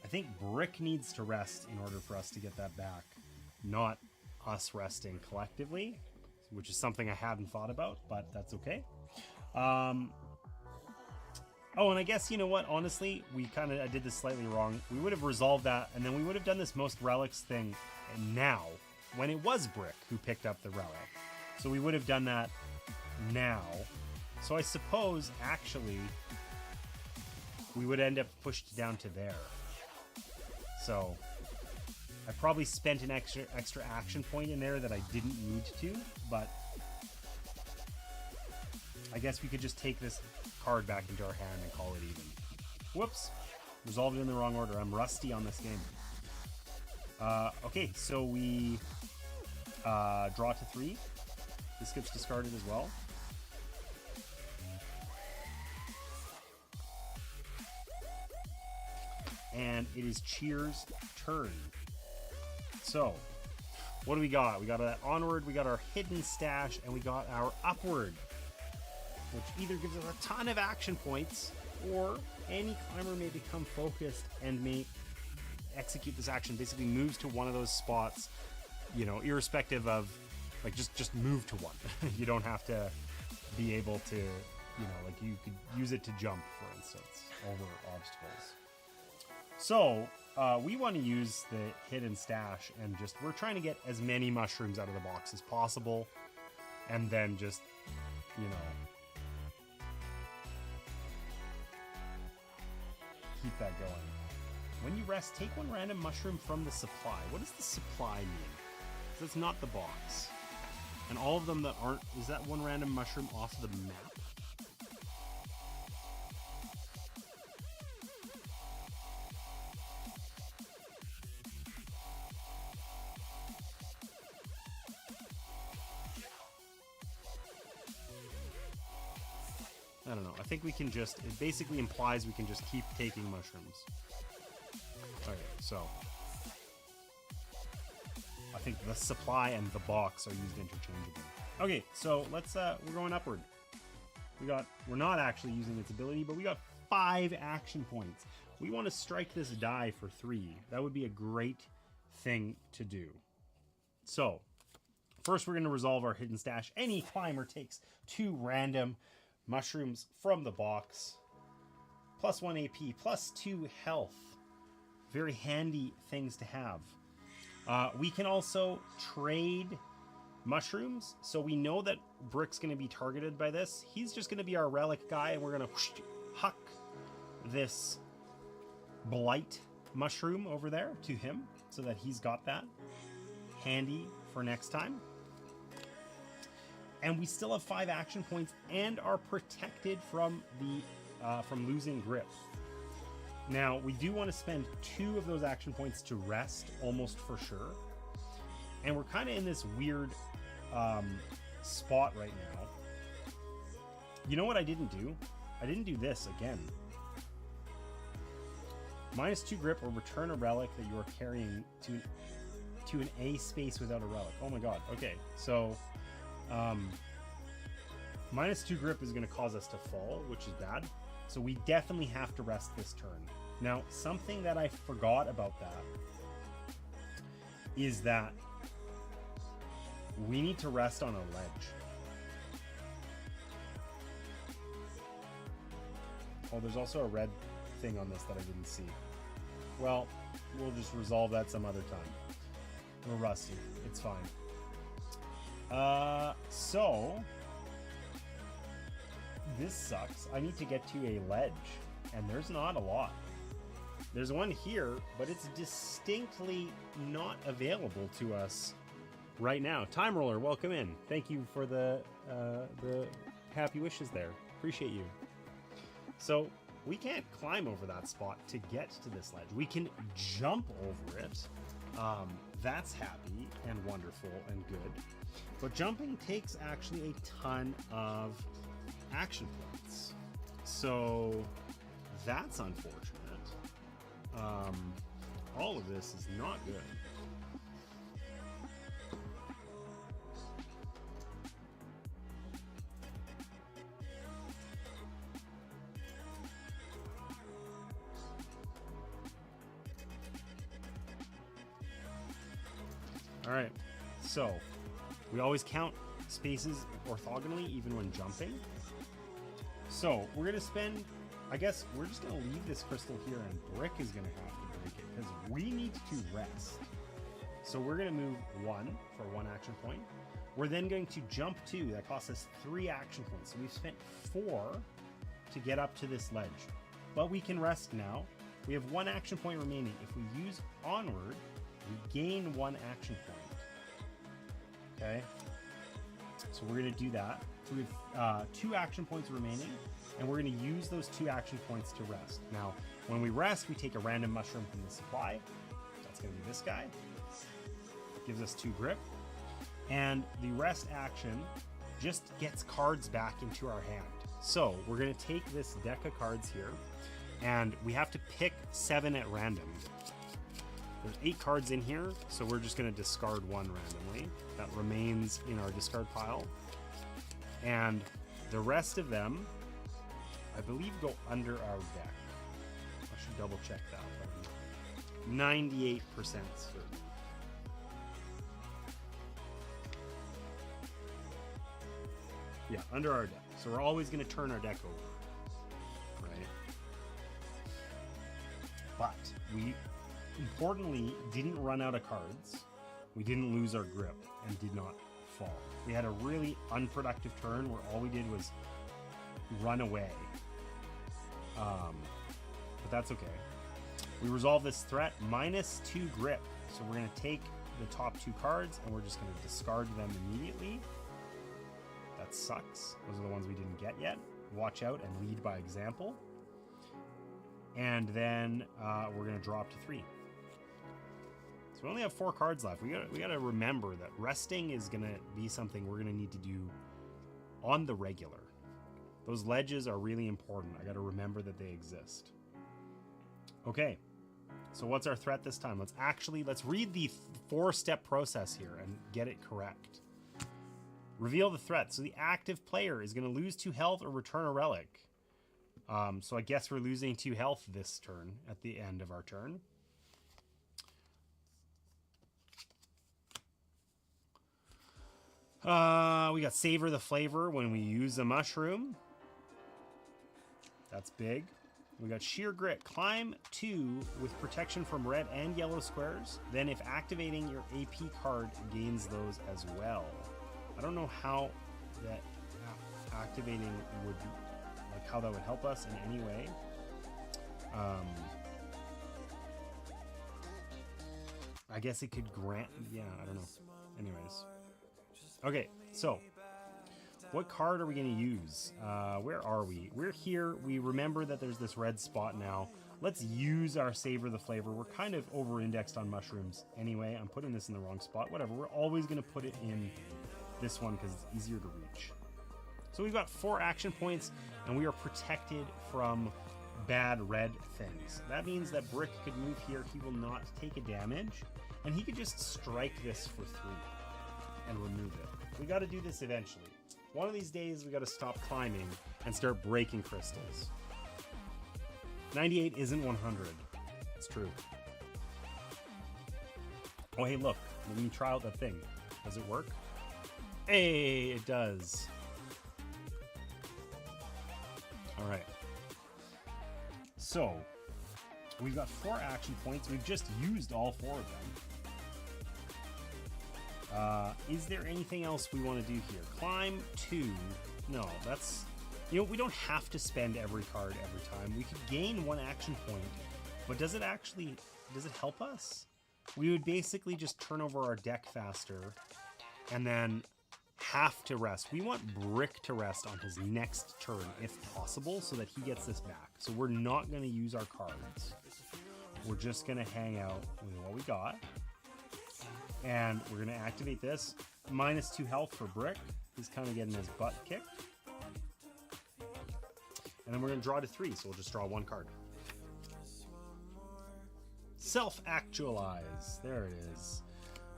I think Brick needs to rest in order for us to get that back, not us resting collectively, which is something I hadn't thought about, but that's okay. Oh, and I guess, you know what, honestly, I did this slightly wrong. We would have resolved that, and then we would have done this most relics thing now, when it was Brick who picked up the relic. So we would have done that now. So I suppose, actually, we would end up pushed down to there. So I probably spent an extra action point in there that I didn't need to, but I guess we could just take this card back into our hand and call it even. Whoops. Resolved it in the wrong order. I'm rusty on this game. Okay, so we draw to 3. This gets discarded as well. And it is Cheer's turn. So, what do we got? We got our onward, we got our hidden stash, and we got our upward, which either gives us a ton of action points, or any climber may become focused and may execute this action. Basically moves to one of those spots, you know, irrespective of, like, just move to one. You don't have to be able to, you know, like, you could use it to jump, for instance, over obstacles. So, we want to use the hidden stash and we're trying to get as many mushrooms out of the box as possible. And then just, you know, keep that going. When you rest, take one random mushroom from the supply. What does the supply mean? Because it's not the box. And all of them that aren't, is that one random mushroom off the map? I don't know. I think we can just, it basically implies we can just keep taking mushrooms. Okay, so I think the supply and the box are used interchangeably. Okay, so let's, we're going upward. We're not actually using its ability, but we got 5 action points. We want to strike this die for 3. That would be a great thing to do. So, first we're going to resolve our hidden stash. Any climber takes 2 random mushrooms from the box. Plus 1 AP, plus 2 health. Very handy things to have. We can also trade mushrooms. So we know that Brick's going to be targeted by this. He's just going to be our relic guy, and we're going to huck this blight mushroom over there to him so that he's got that handy for next time. And we still have 5 action points and are protected from the from losing grip. Now, we do want to spend 2 of those action points to rest, almost for sure. And we're kind of in this weird spot right now. You know what I didn't do? I didn't do this again. -2 grip or return a relic that you are carrying to an A space without a relic. Oh my god. Okay, so -2 grip is going to cause us to fall, which is bad. So we definitely have to rest this turn. Now, something that I forgot about that is that we need to rest on a ledge. Oh, there's also a red thing on this that I didn't see. Well, we'll just resolve that some other time. We're rusty. It's fine. So this sucks. I need to get to a ledge, and there's not a lot. There's one here, but it's distinctly not available to us right now. Time Roller, welcome in. Thank you for the happy wishes there. Appreciate you. So we can't climb over that spot to get to this ledge. We can jump over it. That's happy and wonderful and good. But jumping takes actually a ton of action points. So that's unfortunate. All of this is not good. All right, so we always count spaces orthogonally even when jumping. So we're gonna spend, I guess we're just gonna leave this crystal here, and Brick is gonna have to break it because we need to rest. So we're gonna move 1 for 1 action point. We're then going to jump 2. That costs us 3 action points. So we've spent 4 to get up to this ledge, but we can rest now. We have 1 action point remaining. If we use onward, we gain 1 action point. Okay, so we're going to do that. So we have 2 action points remaining, and we're going to use those 2 action points to rest. Now, when we rest, we take a random mushroom from the supply. That's going to be this guy. Gives us 2 grip. And the rest action just gets cards back into our hand. So we're going to take this deck of cards here, and we have to pick 7 at random. There's 8 cards in here, so we're just going to discard 1 randomly. That remains in our discard pile. And the rest of them, I believe, go under our deck. I should double check that, but I'm 98% certain. Yeah, under our deck. So we're always going to turn our deck over. Right? But we importantly, didn't run out of cards. We didn't lose our grip and did not fall. We had a really unproductive turn where all we did was run away. But that's okay. We resolve this threat -2 grip. So we're going to take the top 2 cards and we're just going to discard them immediately. That sucks. Those are the ones we didn't get yet. Watch out and lead by example. And then we're going to drop to 3. So we only have 4 cards left. We got to remember that resting is going to be something we're going to need to do on the regular. Those ledges are really important. I got to remember that they exist. Okay. So what's our threat this time? Let's read the 4-step process here and get it correct. Reveal the threat. So the active player is going to lose 2 health or return a relic. So I guess we're losing 2 health this turn at the end of our turn. We got savor the flavor when we use a mushroom. That's big. We got sheer grit. Climb 2 with protection from red and yellow squares. Then if activating, your AP card gains those as well. I don't know how that activating would, like how that would help us in any way. I guess it could grant, yeah, I don't know. Anyways. Okay, so what card are we going to use? Where are we? We're here. We remember that there's this red spot now. Let's use our savor the flavor. We're kind of over-indexed on mushrooms anyway. I'm putting this in the wrong spot. Whatever. We're always going to put it in this one because it's easier to reach. So we've got 4 action points, and we are protected from bad red things. That means that Brick could move here. He will not take a damage, and he could just strike this for 3 and remove it. We got to do this eventually. One of these days, we got to stop climbing and start breaking crystals. 98 isn't 100. It's true. Oh, hey, look. Let me try out that thing. Does it work? Hey, it does. All right. So, we've got 4 action points. We've just used all 4 of them. Is there anything else we want to do here? Climb 2. No, that's... You know, we don't have to spend every card every time. We could gain 1 action point, but does it actually... Does it help us? We would basically just turn over our deck faster and then have to rest. We want Brick to rest on his next turn, if possible, so that he gets this back. So we're not going to use our cards. We're just going to hang out with what we got. And we're going to activate this. -2 health for Brick. He's kind of getting his butt kicked. And then we're going to draw to 3, so we'll just draw 1 card. Self-actualize. There it is.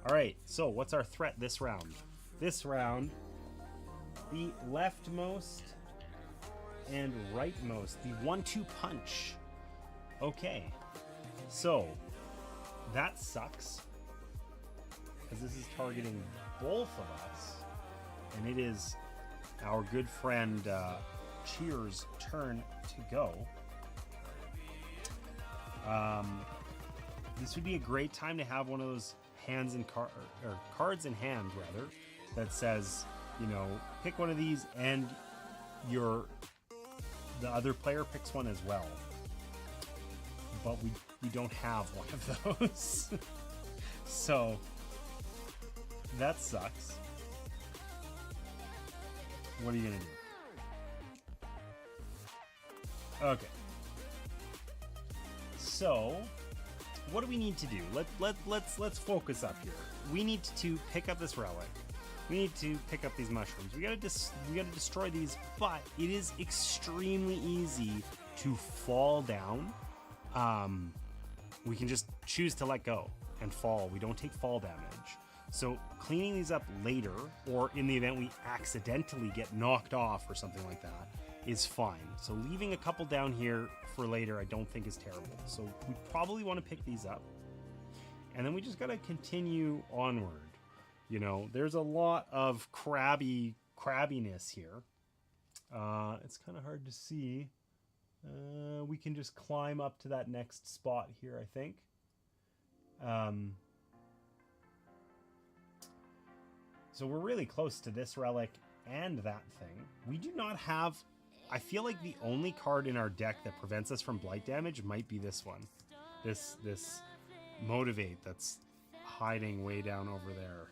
All right, so what's our threat this round? This round, the leftmost and rightmost, the 1-2 punch. Okay, so that sucks because this is targeting both of us, and it is our good friend Cheer's turn to go. This would be a great time to have one of those hands in cards in hand rather that says, you know, pick one of these and the other player picks one as well. But we don't have one of those. So that sucks. What are you gonna do? Okay. So what do we need to do? Let's focus up here. We need to pick up this relic. We need to pick up these mushrooms. We gotta destroy these, but it is extremely easy to fall down. We can just choose to let go and fall. We don't take fall damage. So cleaning these up later, or in the event we accidentally get knocked off or something like that, is fine. So leaving a couple down here for later I don't think is terrible. So we probably want to pick these up. And then we just gotta continue onward. You know, there's a lot of crabbiness here. It's kind of hard to see. We can just climb up to that next spot here, I think. So we're really close to this relic and that thing. We do not have... I feel like the only card in our deck that prevents us from blight damage might be this one. This Motivate that's hiding way down over there.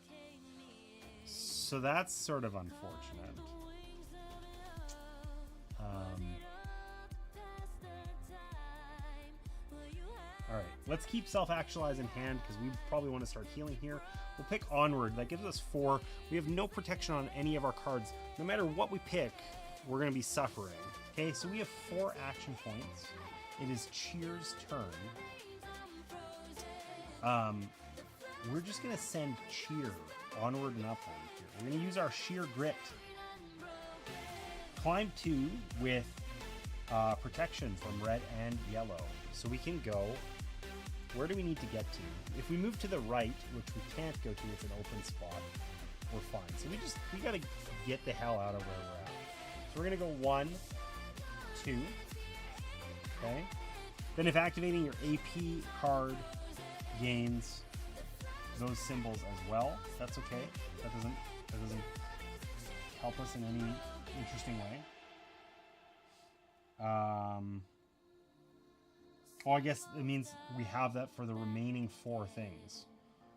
So that's sort of unfortunate. Alright, let's keep Self-Actualize in hand because we probably want to start healing here. We'll pick Onward. That gives us 4. We have no protection on any of our cards. No matter what we pick, we're going to be suffering. Okay, so we have 4 action points. It is Cheer's turn. We're just going to send Cheer onward and upward here. We're going to use our Sheer Grit. Climb 2 with protection from red and yellow. So we can go... Where do we need to get to? If we move to the right, which we can't go to, it's an open spot, we're fine. So we got to get the hell out of where we're at. So we're going to go 1, 2. Okay. Then if activating your AP card gains those symbols as well, that's okay. That doesn't help us in any interesting way. Well, I guess it means we have that for the remaining 4 things.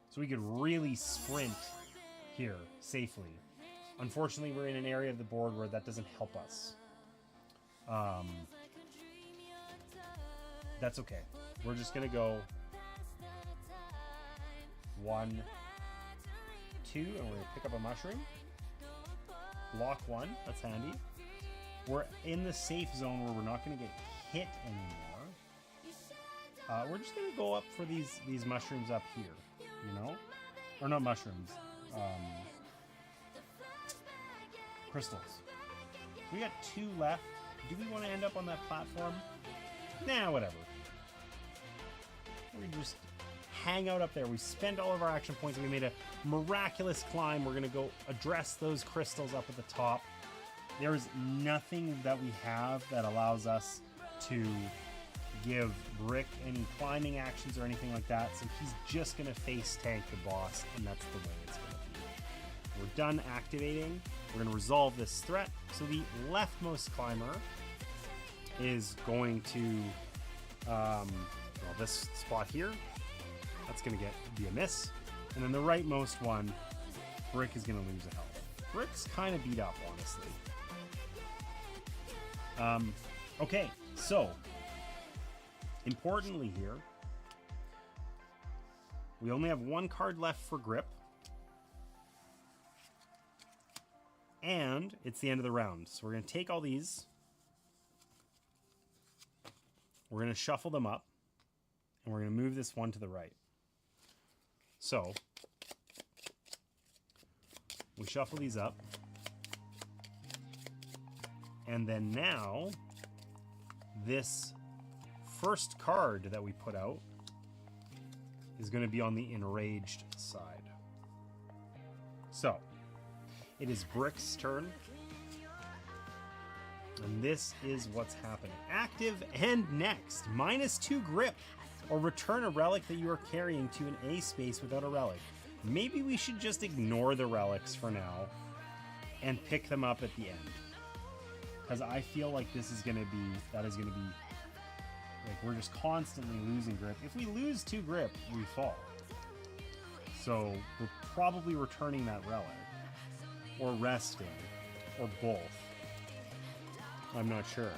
So we could really sprint here safely. Unfortunately, we're in an area of the board where that doesn't help us. That's okay. We're just going to go 1, 2, and we're going to pick up a mushroom. Block 1. That's handy. We're in the safe zone where we're not going to get hit anymore. We're just going to go up for these mushrooms up here, you know? Or not mushrooms. Crystals. We got 2 left. Do we want to end up on that platform? Nah, whatever. We just hang out up there. We spent all of our action points and we made a miraculous climb. We're going to go address those crystals up at the top. There's nothing that we have that allows us to give Brick any climbing actions or anything like that, so he's just going to face tank the boss, and that's the way it's going to be. We're done activating. We're going to resolve this threat. So the leftmost climber is going to, well, this spot here, that's going to be a miss. And then the rightmost one, Brick is going to lose a health. Brick's kind of beat up, honestly. Okay, so importantly here, we only have 1 card left for grip, and it's the end of the round. So we're going to take all these, we're going to shuffle them up, and we're going to move this one to the right. So we shuffle these up, and then now this first card that we put out is going to be on the enraged side. So it is Brick's turn, and this is what's happening. Active and next, -2 grip, or return a relic that you are carrying to an A space without a relic. Maybe we should just ignore the relics for now and pick them up at the end, because I feel like this is going to be, like, we're just constantly losing grip. If we lose 2 grip, we fall. So we're probably returning that relic, or resting, or both. I'm not sure.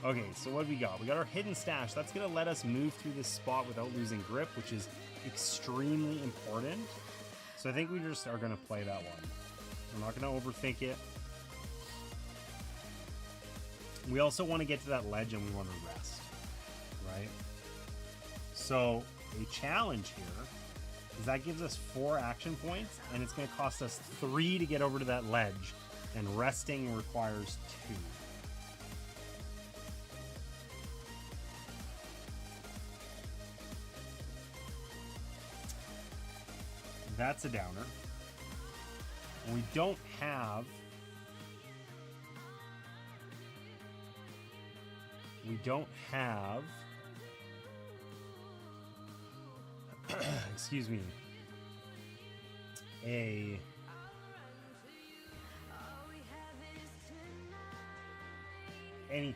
Okay, so what do we got? We got our hidden stash. That's going to let us move through this spot without losing grip, which is extremely important. So I think we just are going to play that one. We're not going to overthink it. We also want to get to that ledge and we want to rest, right? So a challenge here is that gives us 4 action points, and it's going to cost us 3 to get over to that ledge, and resting requires 2. That's a downer. We don't have... excuse me, any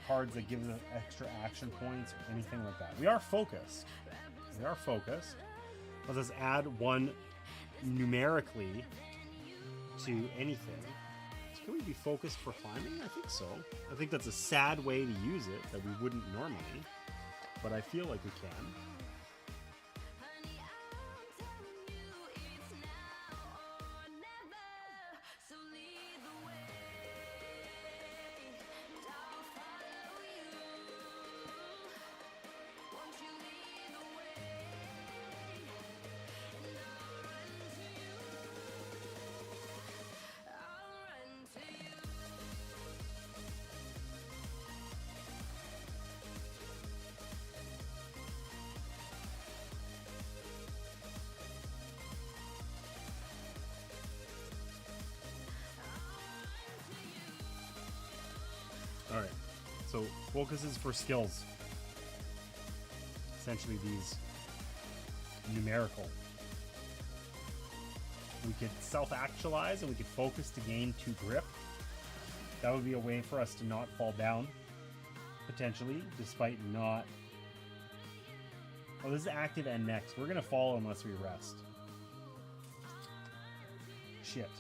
cards that give them extra action points or anything like that. We are focused. We are focused. Let us add one numerically to anything. Can we be focused for climbing? I think so. I think that's a sad way to use it that we wouldn't normally, but I feel like we can. Alright, so focus is for skills. Essentially these numerical. We could self-actualize and we could focus to gain 2 grip. That would be a way for us to not fall down, potentially, despite not... Oh, this is active and next. We're going to fall unless we rest. Shit.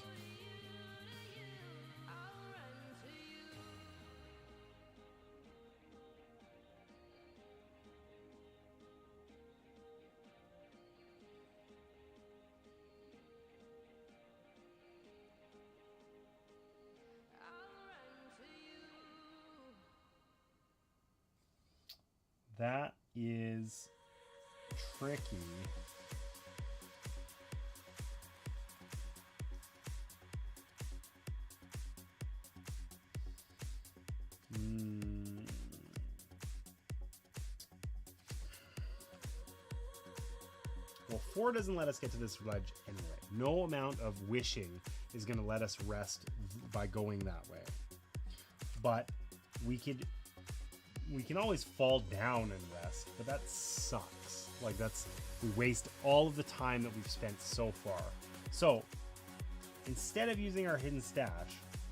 That is tricky. Well, 4 doesn't let us get to this ledge anyway. No amount of wishing is going to let us rest by going that way. But we can always fall down and rest, but that sucks. Like, we waste all of the time that we've spent so far. So instead of using our hidden stash,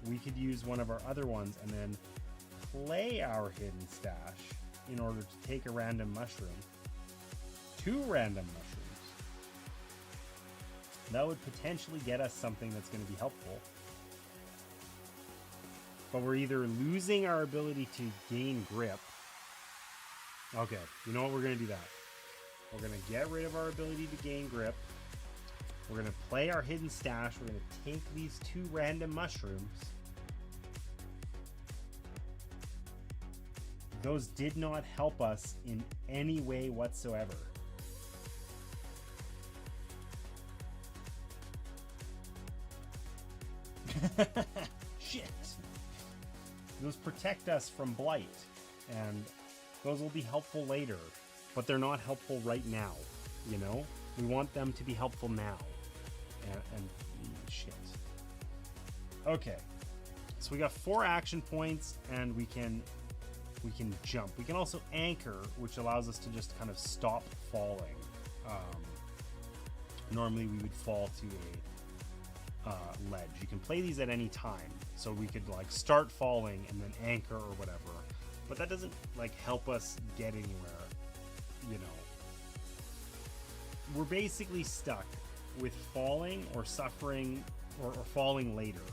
we could use one of our other ones and then play our hidden stash in order to take a random mushroom. 2 random mushrooms. That would potentially get us something that's going to be helpful. But we're either losing our ability to gain grip. Okay, you know what? We're going to do that. We're going to get rid of our ability to gain grip. We're going to play our hidden stash. We're going to take these 2 random mushrooms. Those did not help us in any way whatsoever. Shit. Those protect us from blight, and those will be helpful later, but they're not helpful right now, you know? We want them to be helpful now. And shit. Okay. So we got 4 action points, and we can jump. We can also anchor, which allows us to just kind of stop falling. Normally we would fall to a ledge. You can play these at any time, so we could like start falling and then anchor or whatever, but that doesn't like help us get anywhere, you know. We're basically stuck with falling or suffering or falling later.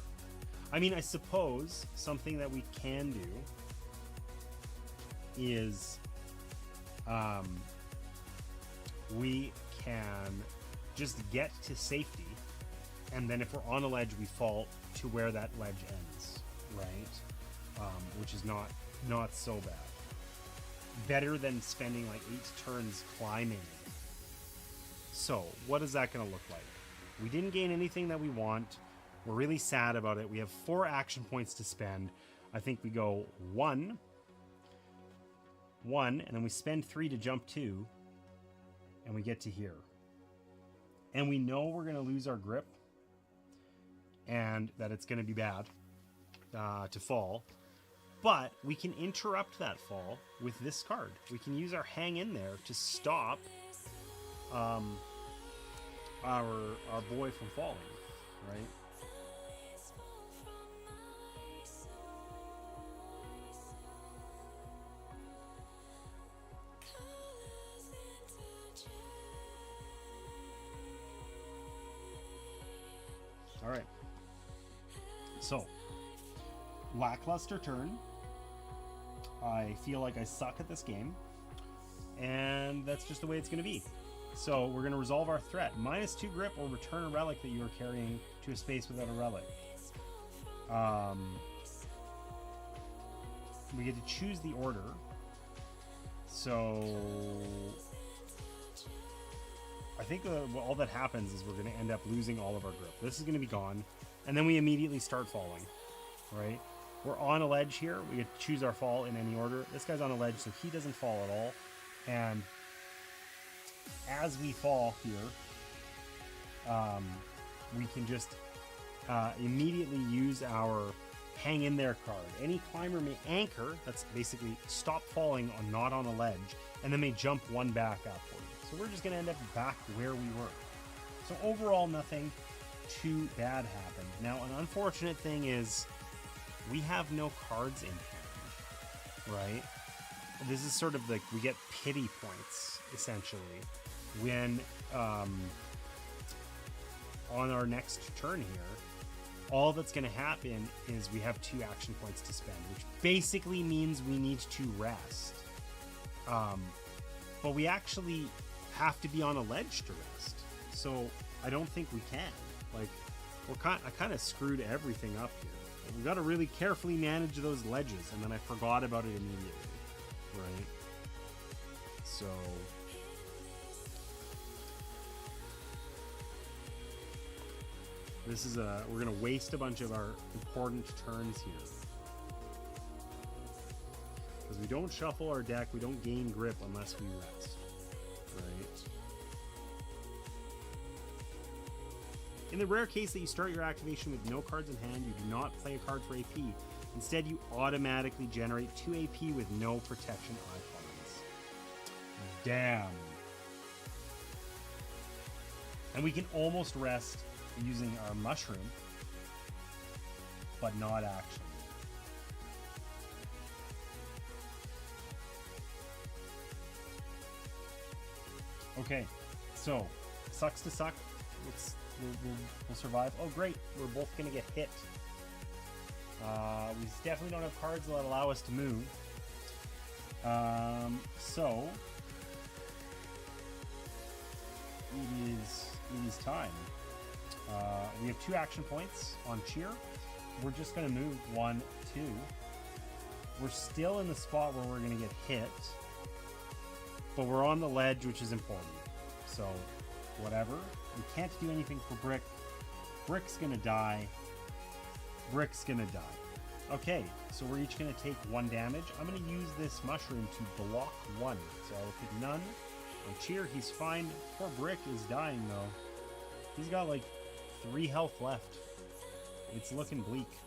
I mean, I suppose something that we can do is we can just get to safety, and then if we're on a ledge, we fall to where that ledge ends, right? Which is not so bad. Better than spending like 8 turns climbing. So, what is that going to look like? We didn't gain anything that we want. We're really sad about it. We have 4 action points to spend. I think we go 1, and then we spend 3 to jump 2, and we get to here. And we know we're going to lose our grip, and that it's going to be bad to fall. But we can interrupt that fall with this card. We can use our hang in there to stop our boy from falling, right? All right. So, lackluster turn. I feel like I suck at this game, and that's just the way it's going to be. So we're going to resolve our threat. -2 grip or return a relic that you are carrying to a space without a relic. We get to choose the order. So I think all that happens is we're going to end up losing all of our grip. This is going to be gone, and then we immediately start falling, right? We're on a ledge here. We get to choose our fall in any order. This guy's on a ledge, so he doesn't fall at all. And as we fall here, we can just immediately use our hang in there card. Any climber may anchor, that's basically stop falling on not on a ledge, and then may jump one back upward. So we're just going to end up back where we were. So overall, nothing too bad happened. Now, an unfortunate thing is we have no cards in hand, right? This is sort of like we get pity points, essentially, when on our next turn here, all that's going to happen is we have 2 action points to spend, which basically means we need to rest. But we actually have to be on a ledge to rest, so I don't think we can. Like, I kind of screwed everything up here. We got to really carefully manage those ledges, and then I forgot about it immediately, right? So this is we're gonna waste a bunch of our important turns here because we don't shuffle our deck, we don't gain grip unless we rest, right? In the rare case that you start your activation with no cards in hand, you do not play a card for AP. Instead, you automatically generate 2 AP with no protection icons. Damn. And we can almost rest using our mushroom, but not actually. Okay, so sucks to suck. We'll survive. Oh, great. We're both going to get hit. We definitely don't have cards that allow us to move. So it is time. We have 2 action points on cheer. We're just going to move 1, 2. We're still in the spot where we're going to get hit, but we're on the ledge, which is important. So whatever. We can't do anything for Brick. Brick's gonna die. Brick's gonna die. Okay, so we're each gonna take 1 damage. I'm gonna use this mushroom to block 1. So I'll take none. On cheer, he's fine. Poor Brick is dying though. He's got like 3 health left. It's looking bleak.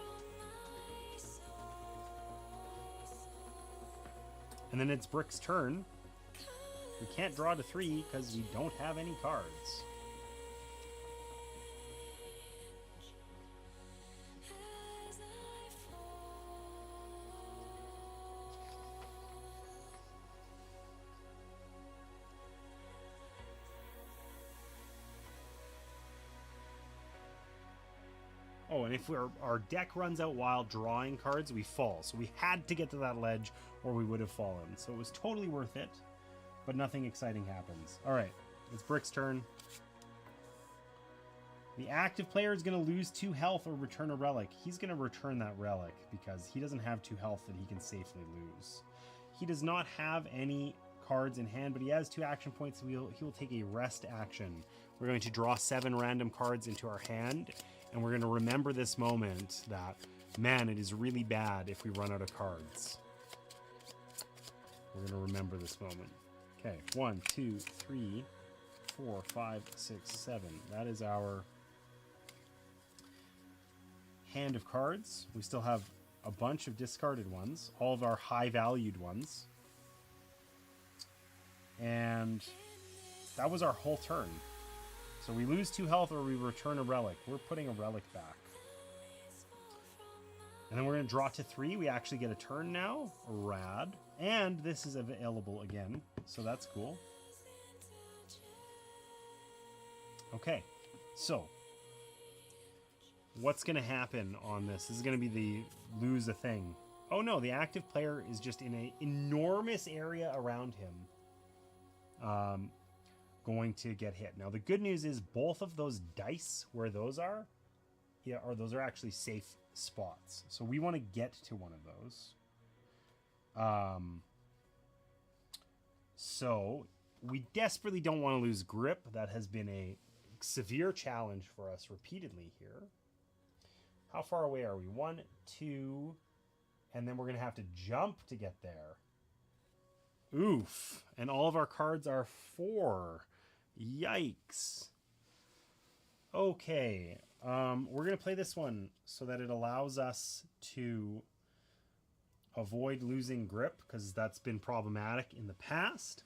And then it's Brick's turn. We can't draw to 3 because we don't have any cards. Oh, and if our deck runs out while drawing cards, we fall. So we had to get to that ledge or we would have fallen. So it was totally worth it, but nothing exciting happens. All right, it's Brick's turn. The active player is going to lose 2 health or return a relic. He's going to return that relic because he doesn't have 2 health that he can safely lose. He does not have any cards in hand, but he has 2 action points. So he will take a rest action. We're going to draw 7 random cards into our hand, and we're going to remember this moment that, man, it is really bad if we run out of cards. We're going to remember this moment. Okay, 1, 2, 3, 4, 5, 6, 7. That is our hand of cards. We still have a bunch of discarded ones, all of our high-valued ones. And that was our whole turn. So we lose 2 health or we return a relic. We're putting a relic back. And then we're going to draw to 3. We actually get a turn now. Rad. And this is available again. So that's cool. Okay. So what's going to happen on this? This is going to be the lose a thing. Oh no, the active player is just in an enormous area around him. Going to get hit. Now the good news is both of those dice where those are, those are actually safe spots. So we want to get to one of those. So we desperately don't want to lose grip. That has been a severe challenge for us repeatedly here. How far away are we? 1, 2, and then we're going to have to jump to get there. Oof. And all of our cards are 4. Yikes. Okay. We're going to play this one so that it allows us to avoid losing grip, because that's been problematic in the past.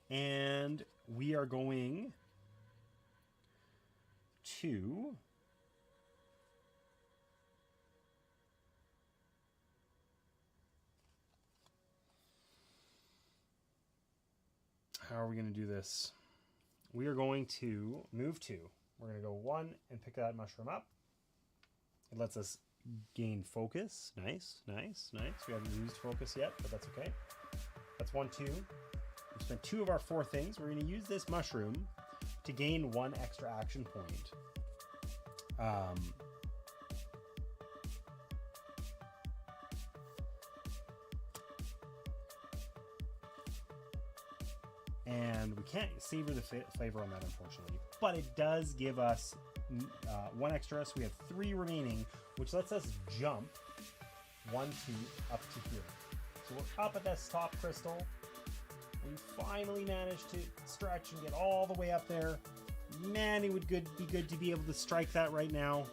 And we are going to... How are we going to do this? We are going to move 2. We're going to go 1 and pick that mushroom up. It lets us gain focus. Nice, nice, nice. We haven't used focus yet, but that's okay. That's 1, 2. We spent 2 of our 4 things. We're going to use this mushroom to gain 1 extra action point. And we can't savor the flavor on that, unfortunately. But it does give us 1 extra, so we have 3 remaining, which lets us jump 1, 2, up to here. So we're up at this top crystal. We finally managed to stretch and get all the way up there. Man, it would be good to be able to strike that right now.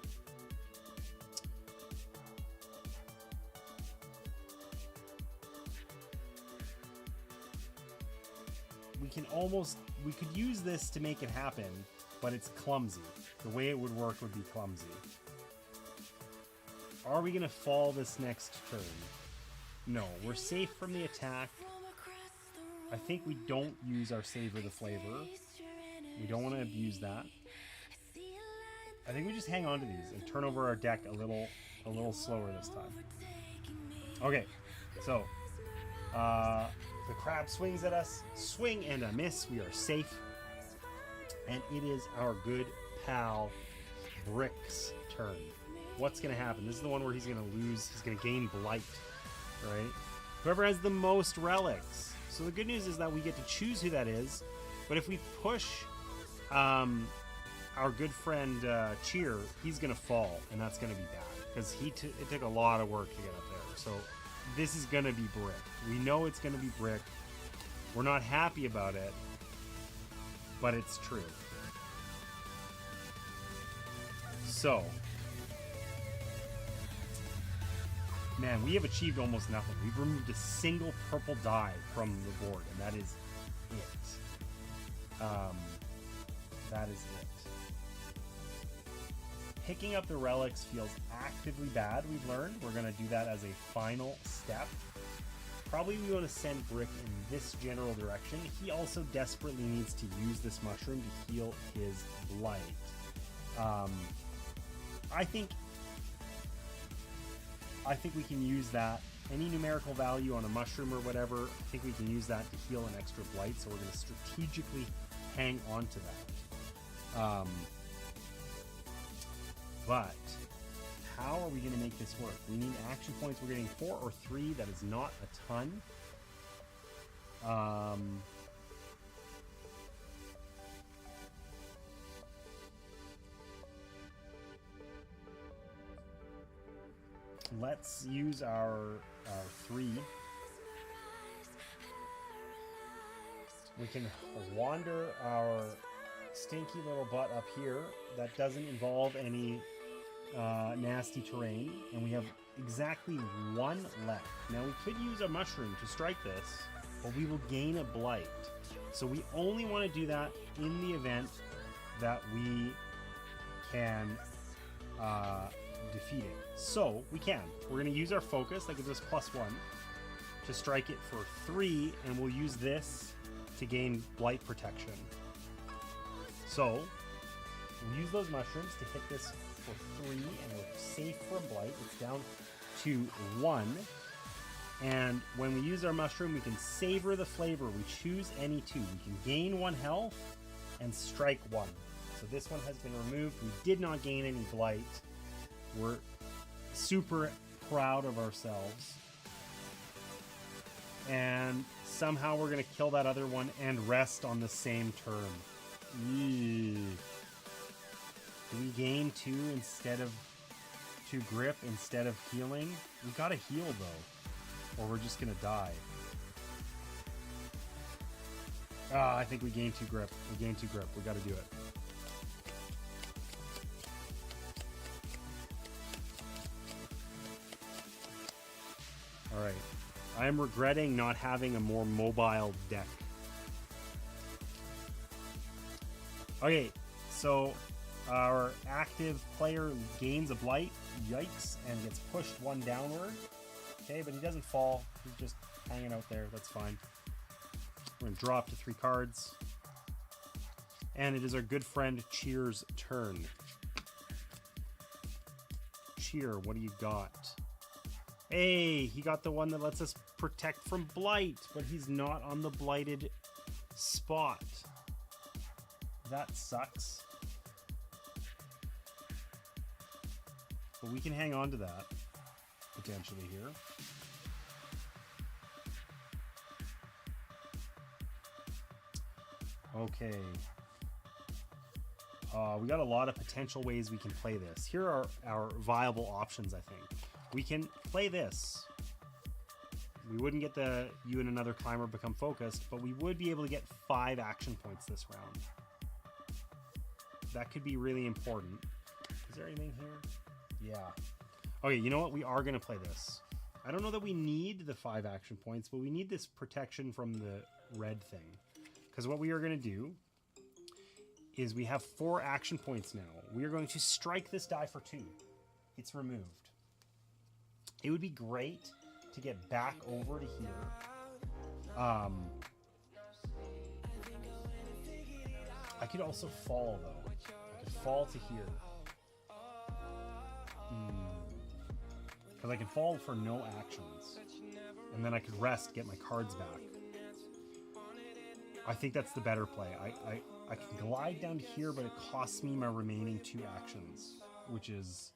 We could use this to make it happen, but it's clumsy. The way it would work would be clumsy. Are we going to fall this next turn? No, we're safe from the attack. I think we don't use our savor the flavor. We don't want to abuse that. I think we just hang on to these and turn over our deck a little slower this time. Okay, so the crab swings at us. Swing and a miss. We are safe. And it is our good pal Brick's turn. What's going to happen? This is the one where he's going to lose. He's going to gain blight, right? Whoever has the most relics. So the good news is that we get to choose who that is. But if we push our good friend Cheer, he's going to fall, and that's going to be bad because it took a lot of work to get up there. So this is going to be Brick. We know it's going to be Brick. We're not happy about it, but it's true. So, man, we have achieved almost nothing. We've removed a single purple die from the board, and that is it. That is it. Picking up the relics feels actively bad, we've learned. We're going to do that as a final step. Probably we want to send Brick in this general direction. He also desperately needs to use this mushroom to heal his blight. I think we can use that. Any numerical value on a mushroom or whatever, I think we can use that to heal an extra blight, so we're going to strategically hang on to that. But how are we going to make this work? We need action points. We're getting 4 or 3. That is not a ton. Let's use our 3. We can wander our stinky little butt up here. That doesn't involve any nasty terrain, and we have exactly 1 left. Now we could use a mushroom to strike this, but we will gain a blight. So we only want to do that in the event that we can defeat it. So we can. We're going to use our focus. That gives us +1 to strike it for 3, and we'll use this to gain blight protection. So we'll use those mushrooms to hit this for 3, and we're safe from blight. It's down to 1. And when we use our mushroom, we can savor the flavor. We choose any 2. We can gain 1 health and strike 1. So this one has been removed. We did not gain any blight. We're super proud of ourselves. And somehow we're going to kill that other one and rest on the same turn. Eee. Do we gain 2 instead of 2 grip instead of healing? We got to heal though, or we're just going to die. I think we gain 2 grip. We gain 2 grip. We got to do it. All right. I am regretting not having a more mobile deck. Okay, so our active player gains a blight, yikes, and gets pushed 1 downward. Okay, but he doesn't fall. He's just hanging out there. That's fine. We're going to draw up to 3 cards. And it is our good friend Cheer's turn. Cheer, what do you got? Hey, he got the one that lets us protect from blight, but he's not on the blighted spot. That sucks. But we can hang on to that, potentially here. Okay. We got a lot of potential ways we can play this. Here are our viable options, I think. We can play this. We wouldn't get the you and another climber become focused, but we would be able to get 5 action points this round. That could be really important. Is there anything here? Yeah. Okay, you know what? We are going to play this. I don't know that we need the 5 action points, but we need this protection from the red thing. Because what we are going to do is we have 4 action points now. We are going to strike this die for 2. It's removed. It would be great to get back over to here. I could also fall, though. I could fall to here. Because I can fall for no actions. And then I could rest, get my cards back. I think that's the better play. I can glide down to here, but it costs me my remaining 2 actions, which is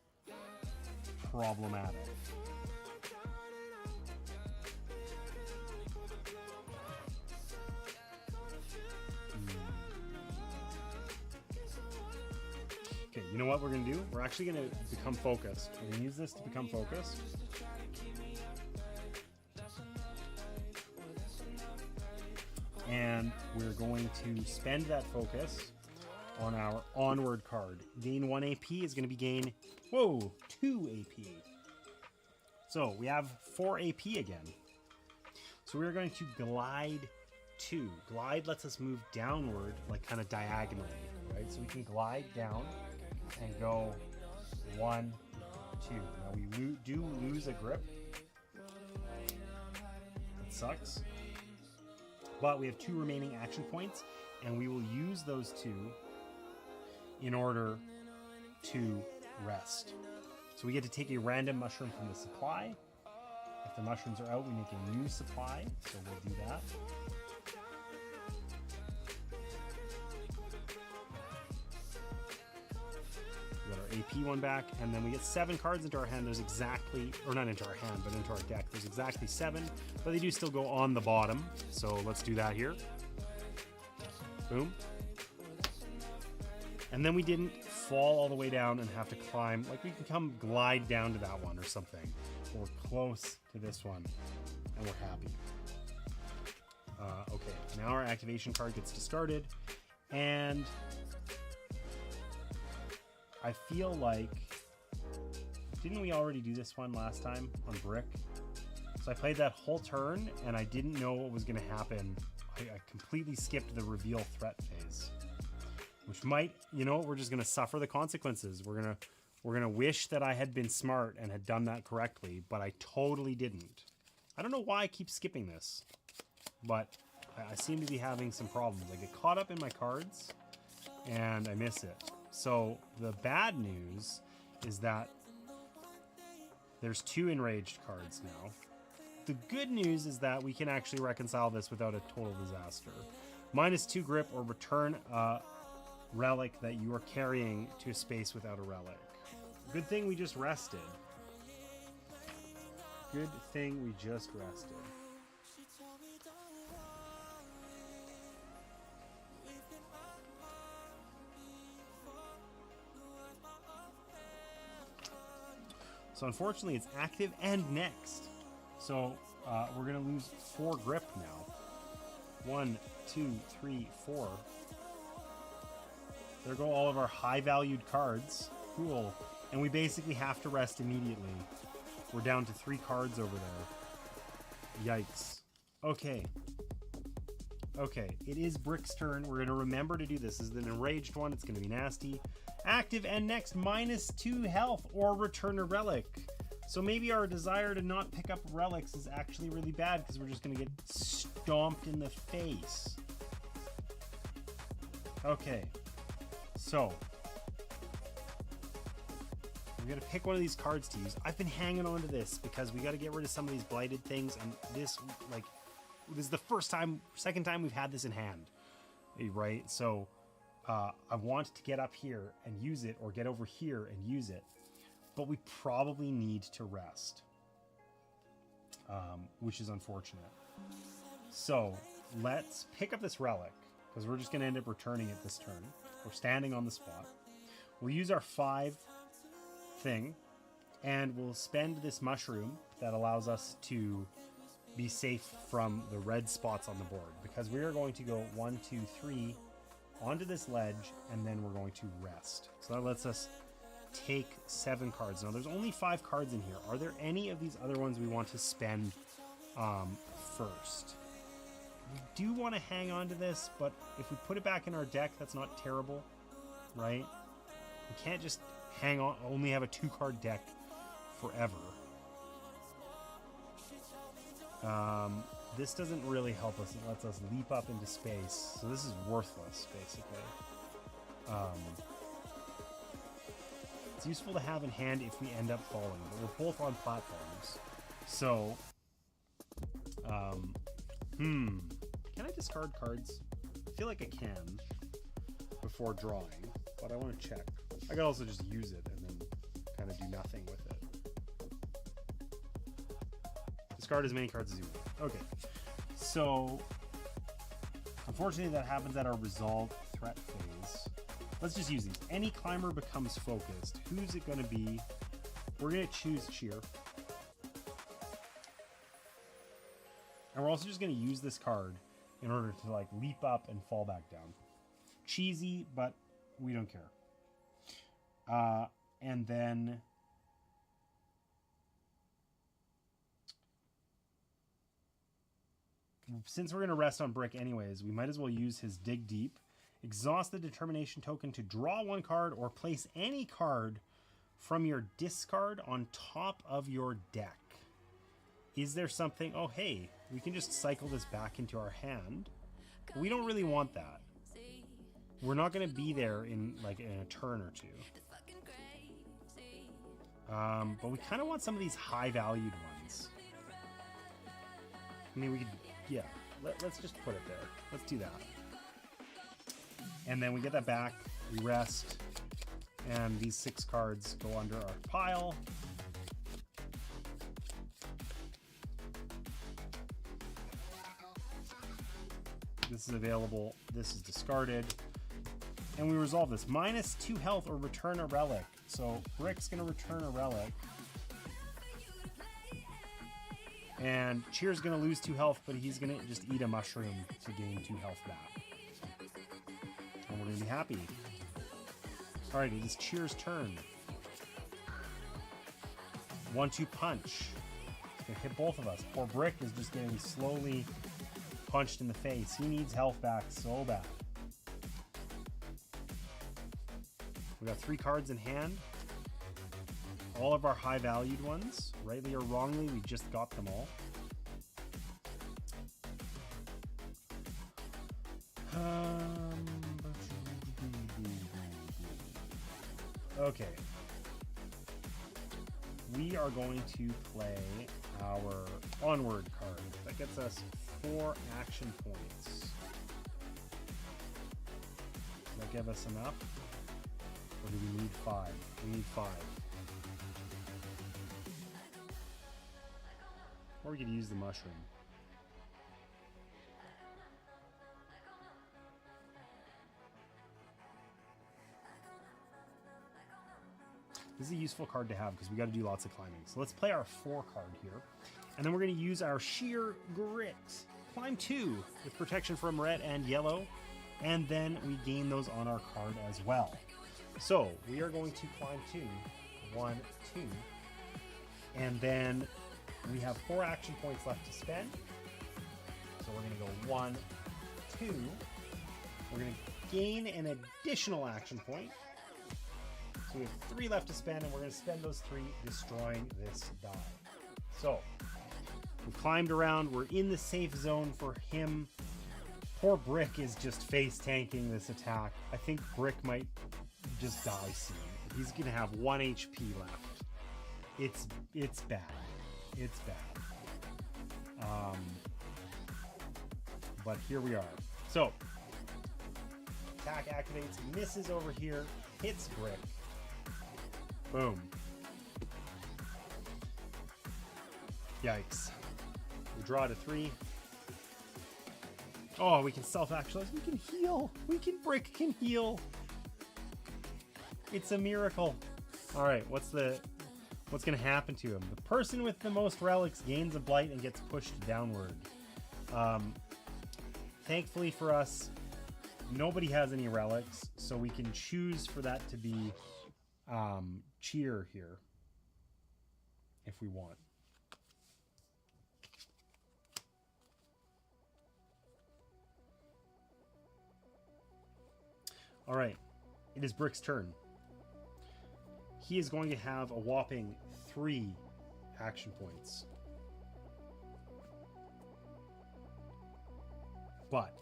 problematic. Okay, you know what we're going to do? We're actually going to become focused. We're going to use this to become focused. And we're going to spend that focus on our onward card. Gain 1 AP is going to be gain, 2 AP. So we have 4 AP again. So we're going to glide 2. Glide lets us move downward, like kind of diagonally, right? So we can glide down and go 1, 2. Now we do lose a grip. It sucks. But we have 2 remaining action points, and we will use those 2 in order to rest. So we get to take a random mushroom from the supply. If the mushrooms are out, we make a new supply, so we'll do that. We got our AP one back, and then we get 7 cards into our hand. There's exactly, or not into our hand, but into our deck. There's exactly 7, but they do still go on the bottom. So let's do that here. Boom. And then we didn't fall all the way down and have to climb. Like, we can come glide down to that one or something. We're close to this one, and we're happy. Okay, now our activation card gets discarded, and I feel like, didn't we already do this one last time on Brick? So I played that whole turn, and I didn't know what was going to happen. I completely skipped the reveal threat phase, which might, you know, we're just gonna suffer the consequences. We're gonna wish that I had been smart and had done that correctly, but I totally didn't. I don't know why I keep skipping this, but I seem to be having some problems. I get caught up in my cards and I miss it. So the bad news is that there's 2 enraged cards now. The good news is that we can actually reconcile this without a total disaster. -2 grip or return a relic that you are carrying to a space without a relic. Good thing we just rested. Good thing we just rested. So unfortunately, it's active and next. So we're going to lose 4 grip now. 1, 2, 3, 4. There go all of our high-valued cards. Cool. And we basically have to rest immediately. We're down to 3 cards over there. Yikes. Okay. Okay, it is Brick's turn. We're going to remember to do this. This is an enraged one. It's going to be nasty. Active and next, -2 health or return a relic. So maybe our desire to not pick up relics is actually really bad because we're just going to get stomped in the face. Okay. So we got to pick one of these cards to use. I've been hanging on to this because we got to get rid of some of these blighted things, and this is the second time we've had this in hand, right? So I want to get up here and use it, or get over here and use it, but we probably need to rest, which is unfortunate. So let's pick up this relic because we're just going to end up returning it this turn. We're standing on the spot. We'll use our 5 thing, and we'll spend this mushroom that allows us to be safe from the red spots on the board, because we are going to go 1, 2, 3 onto this ledge, and then we're going to rest. So that lets us take 7 cards. Now there's only 5 cards in here. Are there any of these other ones we want to spend first? We do want to hang on to this, but if we put it back in our deck, that's not terrible, right? We can't just hang on, only have a 2-card deck forever. This doesn't really help us. It lets us leap up into space. So this is worthless, basically. It's useful to have in hand if we end up falling, but we're both on platforms. So, can I discard cards? I feel like I can before drawing, but I want to check. I could also just use it and then kind of do nothing with it. Discard as many cards as you want. Okay, so unfortunately that happens at our resolve threat phase. Let's just use these. Any climber becomes focused. Who's it going to be? We're going to choose Cheer. And we're also just going to use this card in order to like leap up and fall back down. Cheesy, but we don't care. And then since we're going to rest on Brick anyways, we might as well use his Dig Deep. Exhaust the determination token to draw 1 card or place any card from your discard on top of your deck. Is there something? Oh, hey, we can just cycle this back into our hand. We don't really want that. We're not going to be there in a turn or 2. But we kind of want some of these high-valued ones. I mean, we could, yeah. Let's just put it there. Let's do that. And then we get that back. We rest. And these 6 cards go under our pile. This is available. This is discarded. And we resolve this. -2 health or return a relic. So Brick's going to return a relic. And Cheer's going to lose 2 health, but he's going to just eat a mushroom to gain 2 health back. And we're going to be happy. Alright, it is Cheer's turn. 1-2 punch. It's going to hit both of us. Poor Brick is just getting slowly punched in the face. He needs health back so bad. We got 3 cards in hand. All of our high-valued ones. Rightly or wrongly, we just got them all. Okay. We are going to play our onward card. That gets us 4 action points. Does that give us enough? Or do we need 5? We need 5. Or we could use the mushroom. This is a useful card to have because we got to do lots of climbing. So let's play our 4 card here. And then we're going to use our sheer grit. Climb 2 with protection from red and yellow. And then we gain those on our card as well. So we are going to climb 2. 1, 2. And then we have 4 action points left to spend. So we're going to go 1, 2. We're going to gain an additional action point. So we have 3 left to spend, and we're going to spend those 3 destroying this die. So we climbed around. We're in the safe zone for him. Poor Brick is just face tanking this attack. I think Brick might just die soon. He's going to have 1 HP left. It's bad. It's bad. But here we are. So attack activates, misses over here, hits Brick. Boom. Yikes. We draw to 3. Oh, we can self-actualize. We can heal. Brick can heal. It's a miracle. All right, what's going to happen to him? The person with the most relics gains a blight and gets pushed downward. Thankfully for us, nobody has any relics, so we can choose for that to be cheer here if we want. All right, it is Brick's turn. He is going to have a whopping 3 action points. But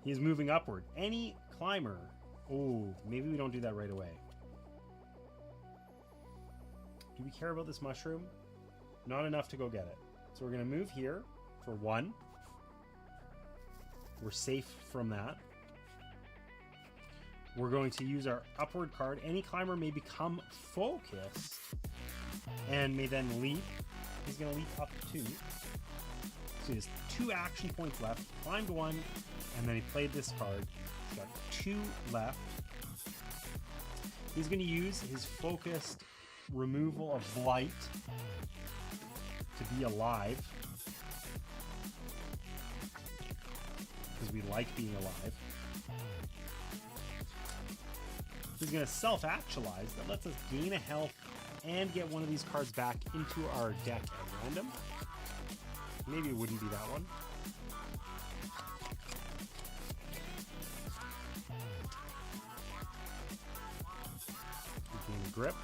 he is moving upward. Any climber. Oh, maybe we don't do that right away. Do we care about this mushroom? Not enough to go get it. So we're going to move here for 1. We're safe from that. We're going to use our upward card. Any climber may become focused and may then leap. He's going to leap up 2. So he has 2 action points left. Climbed 1, and then he played this card. He's got 2 left. He's going to use his focused removal of blight to be alive. Because we like being alive. He's going to self-actualize. That lets us gain a health and get one of these cards back into our deck at random. Maybe it wouldn't be that one. Gain a grip.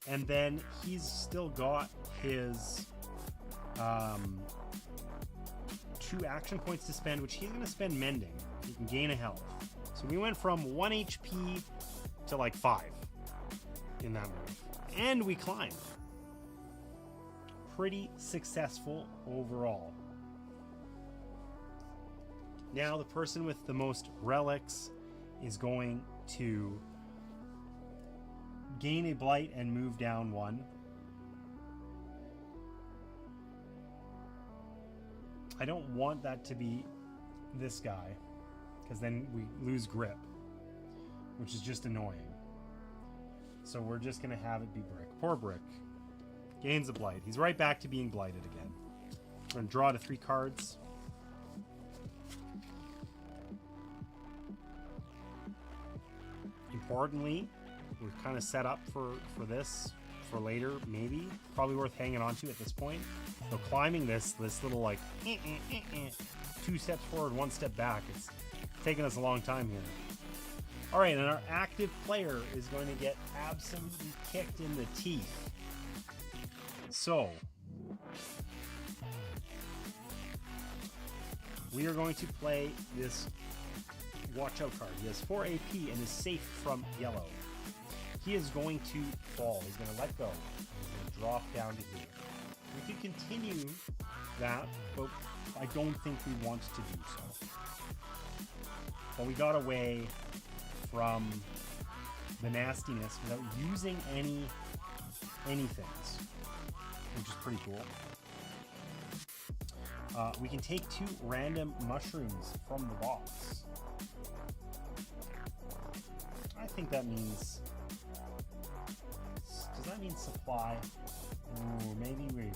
And then he's still got his 2 action points to spend, which he's going to spend mending. He can gain a health. So we went from 1 HP to like 5 in that move. And we climbed. Pretty successful overall. Now the person with the most relics is going to gain a blight and move down 1. I don't want that to be this guy, because then we lose grip, which is just annoying. So we're just going to have it be Brick. Poor Brick. Gains a blight. He's right back to being blighted again. We're going to draw to 3 cards. Importantly, we're kind of set up for this for later, maybe. Probably worth hanging on to at this point. So climbing this little like 2 steps forward, 1 step back. It's taken us a long time here. All right, and our active player is going to get absolutely kicked in the teeth. So we are going to play this watch out card. He has 4 AP and is safe from yellow. He is going to fall. He's going to let go. He's going to drop down to here. We could continue that, but I don't think we want to do so. But we got away from the nastiness without using any things, which is pretty cool. We can take 2 random mushrooms from the box. I think that means... Does that mean supply? Ooh, maybe we're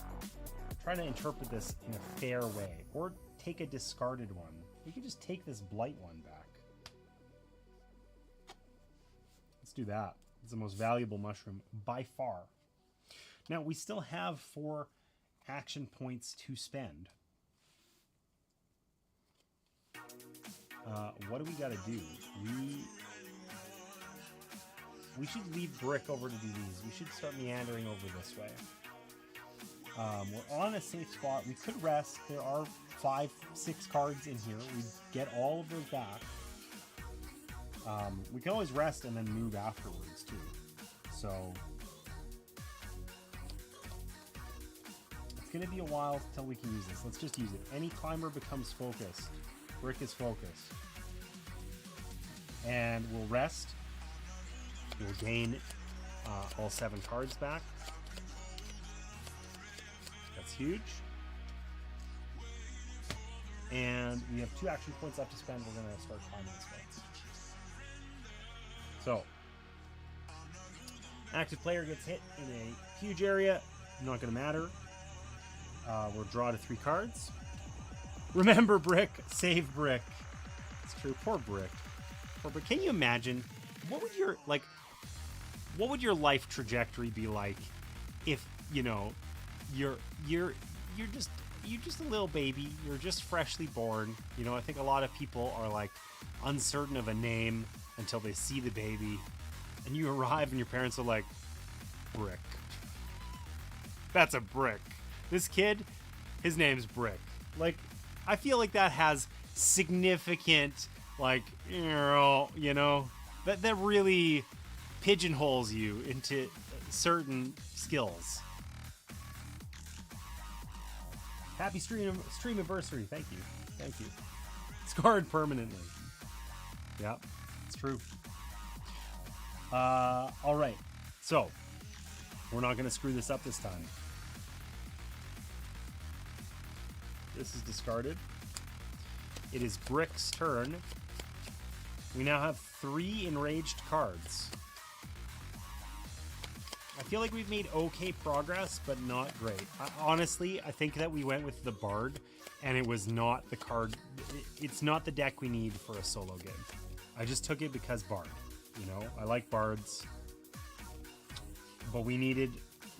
trying to interpret this in a fair way. Or take a discarded one. We could just take this blight one back. Let's do that. It's the most valuable mushroom by far. Now, we still have 4 action points to spend. What do we got to do? We should leave Brick over to do these. We should start meandering over this way. We're on a safe spot. We could rest. There are 5, 6 cards in here. We get all of those back. We can always rest and then move afterwards too. So it's going to be a while until we can use this. Let's just use it. Any climber becomes focused. Brick is focused. And we'll rest. We'll gain all 7 cards back. That's huge. And we have 2 action points left to spend. We're going to start climbing this way. So, active player gets hit in a huge area. Not going to matter. We'll draw to 3 cards. Remember Brick, save Brick. It's true. Poor Brick. Poor Brick. Can you imagine what would your life trajectory be like if, you know, you're just a little baby, you're just freshly born. You know, I think a lot of people are like uncertain of a name until they see the baby, and you arrive and your parents are like, Brick. That's a Brick. This kid, his name's Brick. Like, I feel like that has significant, like, you know, that really pigeonholes you into certain skills. Happy stream anniversary. Thank you. Thank you. Scarred permanently. Yep, it's true. All right. So, we're not going to screw this up this time. This is discarded. It is Brick's turn. We now have 3 enraged cards. I feel like we've made okay progress, but not great. Honestly, I think that we went with the Bard, and it was not the card. It's not the deck we need for a solo game. I just took it because Bard. You know, I like Bards. But we needed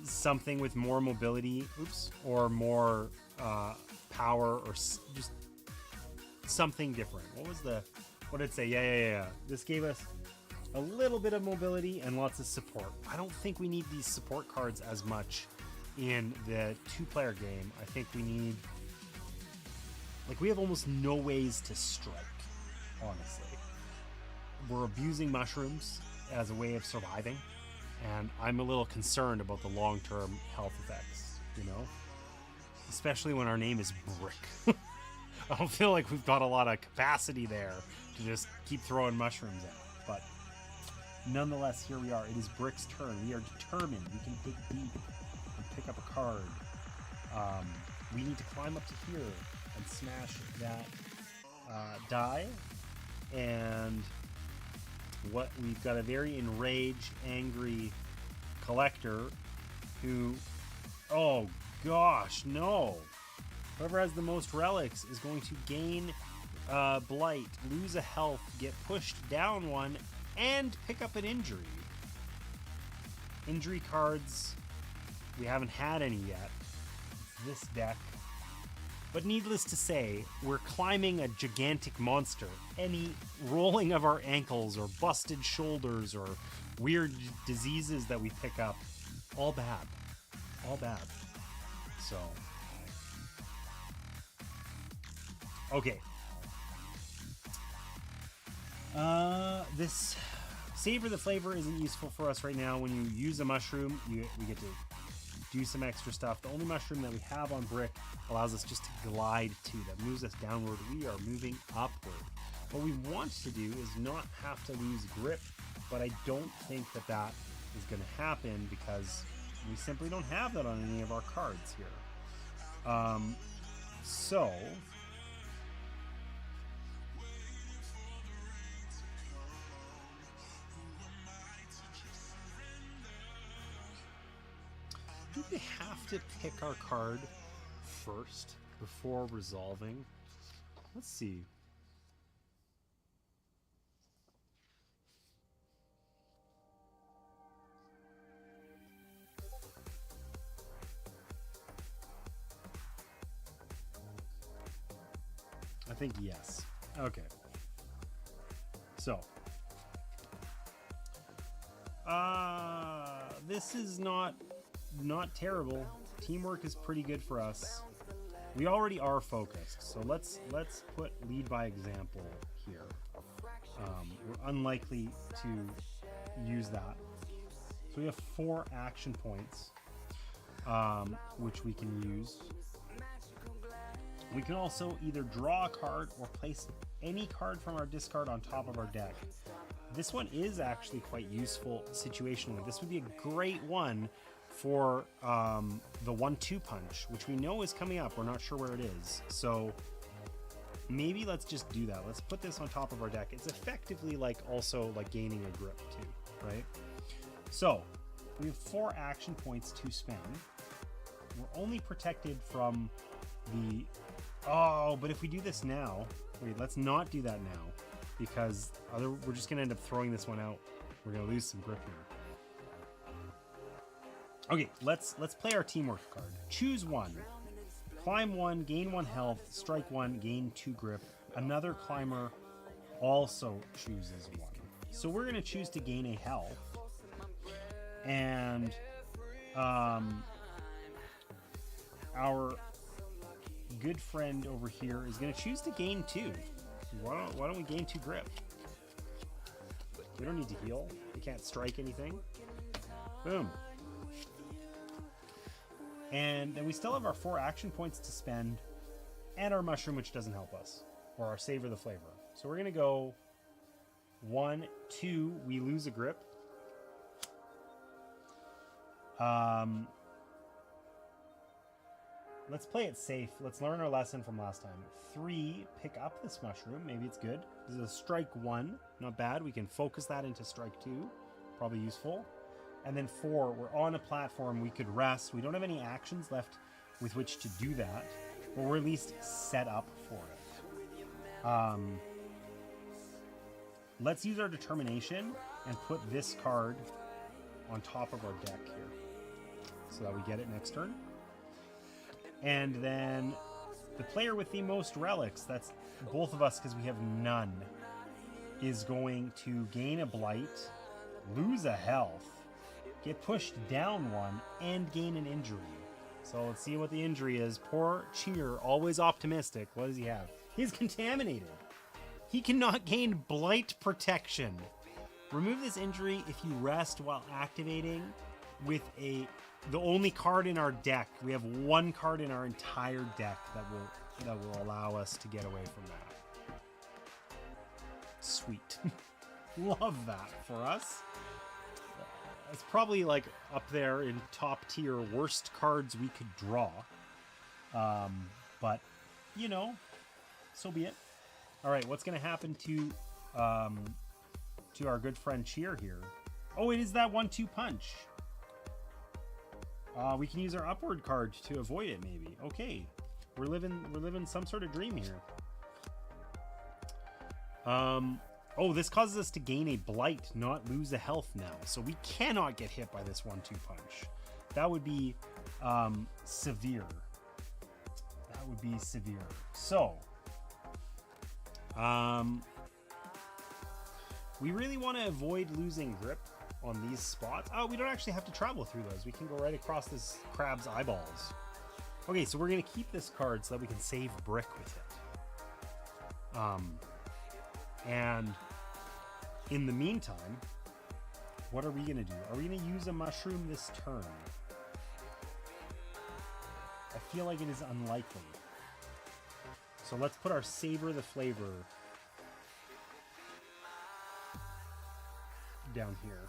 something with more mobility, or more power, or just something different. What did it say? Yeah. This gave us a little bit of mobility and lots of support. I don't think we need these support cards as much in the 2-player game. I think we need... Like, we have almost no ways to strike, honestly. We're abusing mushrooms as a way of surviving, and I'm a little concerned about the long-term health effects, you know? Especially when our name is Brick. I don't feel like we've got a lot of capacity there to just keep throwing mushrooms at. But nonetheless, here we are. It is Brick's turn. We are determined. We can dig deep and pick up a card. We need to climb up to here and smash that die. And what we've got a very enraged, angry collector who... Oh, gosh, no. Whoever has the most relics is going to gain blight, lose a health, get pushed down 1, and pick up an injury. Injury cards We haven't had any yet. It's this deck. But needless to say, we're climbing a gigantic monster. Any rolling of our ankles or busted shoulders or weird diseases that we pick up, all bad. All bad. So. Okay. This savor the flavor isn't useful for us right now. When you use a mushroom, we get to do some extra stuff. The only mushroom that we have on brick allows us just to glide to, that moves us downward. We are moving upward. What we want to do is not have to lose grip, but I don't think that that is going to happen because we simply don't have that on any of our cards here. So do we have to pick our card first before resolving? Let's see. I think yes. Okay. So. This is not terrible. Teamwork is pretty good for us. We already are focused, so let's put lead by example here. We're unlikely to use that. So we have 4 action points, which we can use. We can also either draw a card or place any card from our discard on top of our deck. This one is actually quite useful situationally. This would be a great one for the 1-2 punch, which we know is coming up. We're not sure where it is. So maybe let's just do that. Let's put this on top of our deck. It's effectively like also like gaining a grip too, right? So we have 4 action points to spend. We're only protected from the... Oh, but if we do this now... Wait, let's not do that now. Because we're just going to end up throwing this one out. We're going to lose some grip here. Okay, let's play our teamwork card. Choose 1. Climb 1, gain 1 health, strike 1, gain 2 grip. Another climber also chooses 1. So we're going to choose to gain a health. And our good friend over here is going to choose to gain 2. Why don't we gain 2 grip? We don't need to heal. We can't strike anything. Boom. And then we still have our 4 action points to spend and our mushroom, which doesn't help us, or our savor the flavor. So we're going to go 1, 2, we lose a grip. Let's play it safe. Let's learn our lesson from last time. 3, pick up this mushroom. Maybe it's good. This is a strike 1. Not bad. We can focus that into strike 2. Probably useful. And then 4, we're on a platform. We could rest. We don't have any actions left with which to do that. But we're at least set up for it. Let's use our determination and put this card on top of our deck here so that we get it next turn. And then the player with the most relics, that's both of us because we have none, is going to gain a blight, lose a health, get pushed down 1, and gain an injury. So let's see what the injury is. Poor Cheer, always optimistic. What does he have? He's contaminated. He cannot gain blight protection. Remove this injury if you rest while activating with the only card in our deck. We have 1 card in our entire deck that will allow us to get away from that. Sweet. Love that for us. It's probably like up there in top tier worst cards we could draw. But you know, so be it. All right, what's going to happen to our good friend Cheer here? Oh, it is that 1-2 punch. We can use our upward card to avoid it, maybe. Okay, we're living some sort of dream here. Oh, this causes us to gain a blight, not lose a health now. So we cannot get hit by this 1-2 punch. That would be severe. That would be severe. So, we really want to avoid losing grip on these spots. Oh, we don't actually have to travel through those. We can go right across this crab's eyeballs. Okay, so we're going to keep this card so that we can save brick with it. And in the meantime, what are we going to do? Are we going to use a mushroom this turn? I feel like it is unlikely. So let's put our Savor the Flavor down here.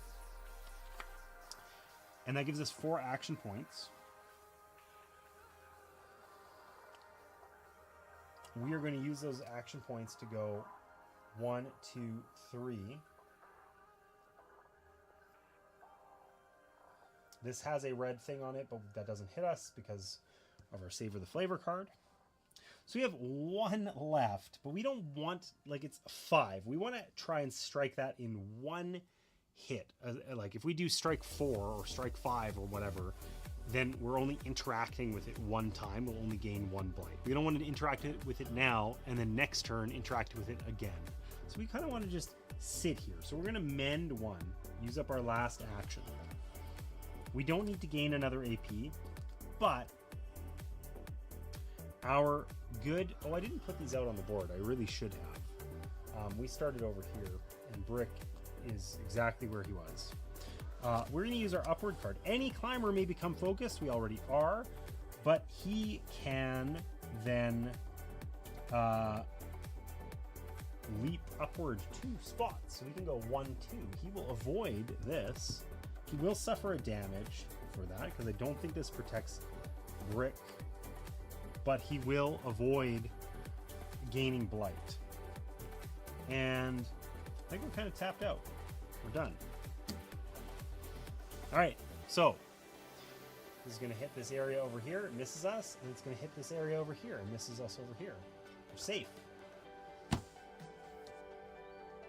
And that gives us 4 action points. We are going to use those action points to go 1, 2, 3. This has a red thing on it, but that doesn't hit us because of our Savor the Flavor card. So we have 1 left, but we don't want, like, it's 5. We want to try and strike that in 1 hit. Like, if we do strike 4 or strike 5 or whatever, then we're only interacting with it 1 time. We'll only gain 1 blight. We don't want to interact with it now, and then next turn interact with it again. So we kind of want to just sit here. So we're going to mend 1, use up our last action. We don't need to gain another AP, but our good... Oh, I didn't put these out on the board. I really should have. We started over here, and Brick is exactly where he was. We're going to use our upward card. Any climber may become focused. We already are, but he can then leap upward 2 spots. So we can go 1, 2. He will avoid this. He will suffer a damage for that because I don't think this protects Brick, but he will avoid gaining blight. And I think we're kind of tapped out. We're done. All right, so this is going to hit this area over here, it misses us, and it's going to hit this area over here and misses us over here. We're safe. I'm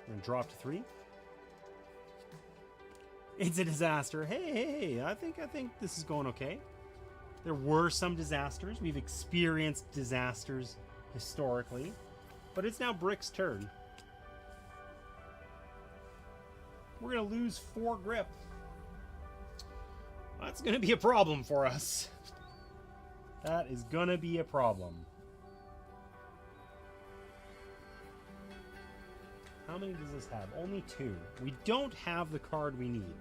going to drop to 3. It's a disaster. Hey, I think this is going okay. There were some disasters. We've experienced disasters historically, but it's now Brick's turn. We're going to lose 4 grip. That's going to be a problem for us. That is going to be a problem. How many does this have? Only 2. We don't have the card we need.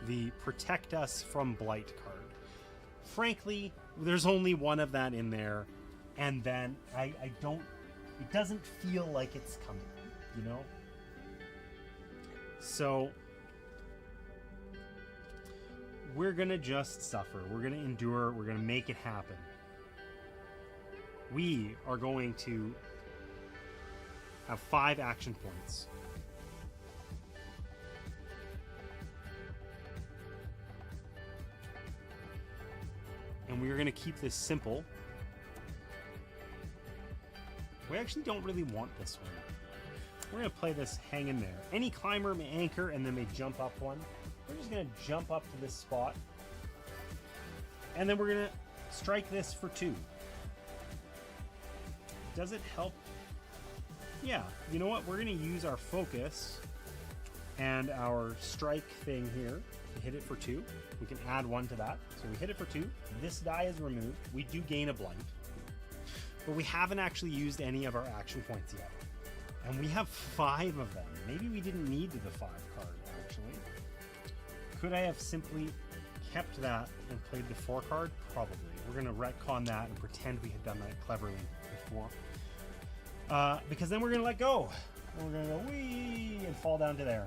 The Protect Us from Blight card. Frankly, there's only 1 of that in there. And then I don't... It doesn't feel like it's coming, you know? So... we're going to just suffer. We're going to endure. We're going to make it happen. We are going to have 5 action points. And we are going to keep this simple. We actually don't really want this one. We're going to play this hang in there. Any climber may anchor and then may jump up 1. We're just going to jump up to this spot. And then we're going to strike this for 2. Does it help? Yeah. You know what? We're going to use our focus and our strike thing here to hit it for 2. We can add 1 to that. So we hit it for 2. This die is removed. We do gain a blight. But we haven't actually used any of our action points yet. And we have 5 of them. Maybe we didn't need the 5 card, actually. Could I have simply kept that and played the 4 card? Probably. We're going to retcon that and pretend we had done that cleverly before. Because then we're going to let go. And we're going to go wee and fall down to there.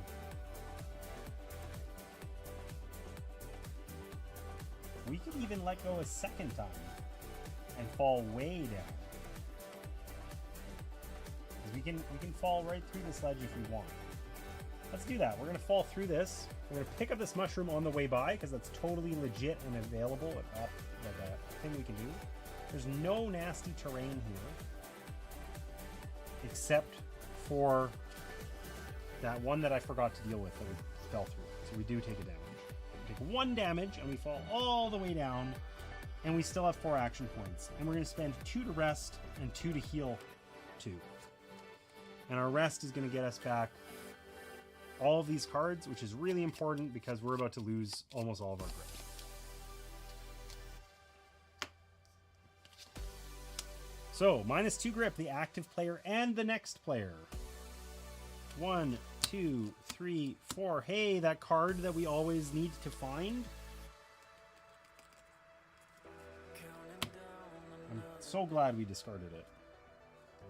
We could even let go a second time and fall way down. We can fall right through this ledge if we want. Let's do that. We're going to fall through this. We're going to pick up this mushroom on the way by because that's totally legit and available. Like a thing we can do. There's no nasty terrain here except for that one that I forgot to deal with that we fell through. So we do take a damage. take 1 damage, and we fall all the way down, and we still have 4 action points. And we're going to spend 2 to rest and 2 to heal 2. And our rest is going to get us back all of these cards, which is really important because we're about to lose almost all of our grip. So, -2 grip, the active player and the next player. 1, 2, 3, 4. Hey, that card that we always need to find. I'm so glad we discarded it.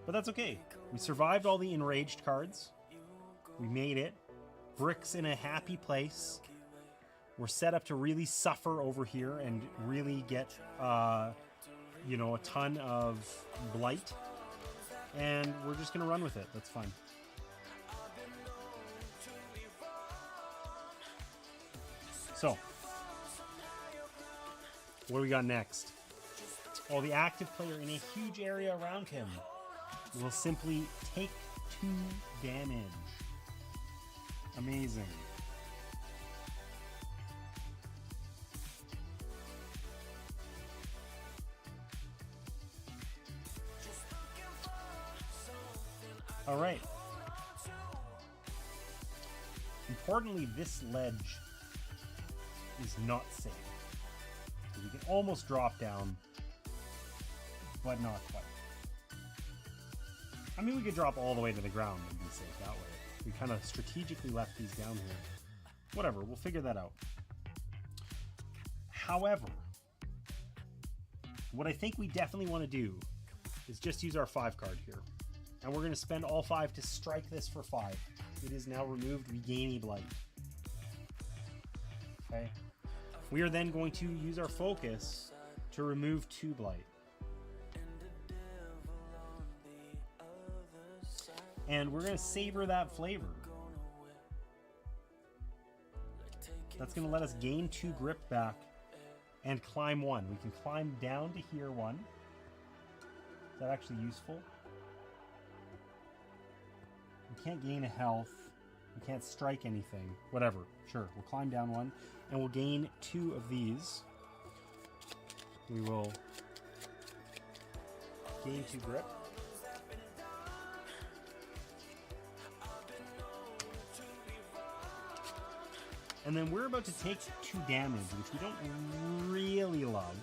But that's okay. We survived all the enraged cards. We made it. Brick's in a happy place. We're set up to really suffer over here and really get, you know, a ton of blight. And we're just going to run with it. That's fine. So, what do we got next? Well, the active player in a huge area around him will simply take 2 damage. Amazing. All right. Importantly, this ledge is not safe. So we can almost drop down, but not quite. I mean, we could drop all the way to the ground and be safe that way. We kind of strategically left these down here. Whatever, we'll figure that out. However, what I think we definitely want to do is just use our 5 card here. And we're going to spend all 5 to strike this for 5. It is now removed. We gain a blight. Okay. We are then going to use our focus to remove 2 blight. And we're going to savor that flavor. That's going to let us gain 2 grip back and climb 1. We can climb down to here 1. Is that actually useful? We can't gain a health. We can't strike anything. Whatever. Sure. We'll climb down 1. And we'll gain 2 of these. We will gain 2 grip. And then we're about to take 2 damage, which we don't really love.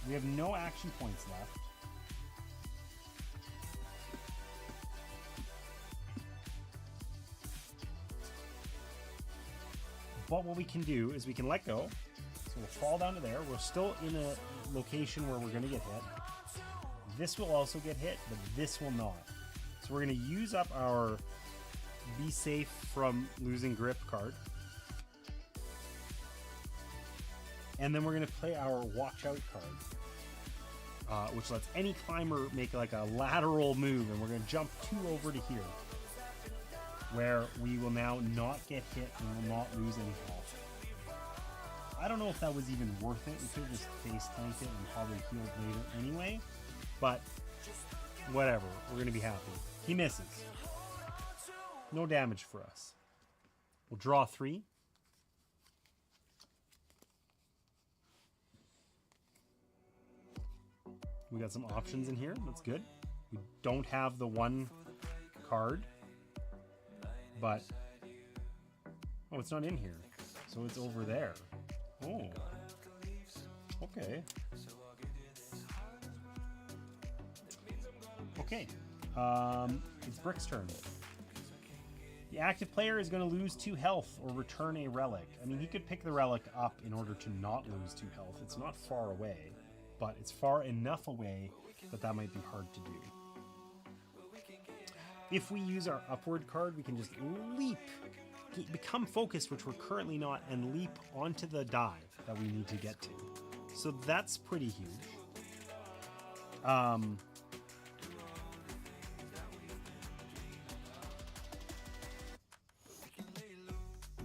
We have no action points left. But what we can do is we can let go. So we'll fall down to there. We're still in a location where we're going to get hit. This will also get hit, but this will not. So we're going to use up our Be Safe from Losing Grip card. And then we're going to play our Watch Out card, which lets any climber make like a lateral move. And we're going to jump 2 over to here, where we will now not get hit and will not lose any health. I don't know if that was even worth it. We could have just face tanked it and probably healed later anyway. But whatever, we're going to be happy. He misses. No damage for us. We'll draw 3. We got some options in here. That's good. We don't have the 1 card. But, oh, it's not in here. So it's over there. Oh. Okay. Okay, it's Brick's turn. The active player is going to lose 2 health or return a relic. I mean, he could pick the relic up in order to not lose 2 health. It's not far away, but it's far enough away that that might be hard to do. If we use our upward card, we can just leap, become focused, which we're currently not, and leap onto the dive that we need to get to. So that's pretty huge.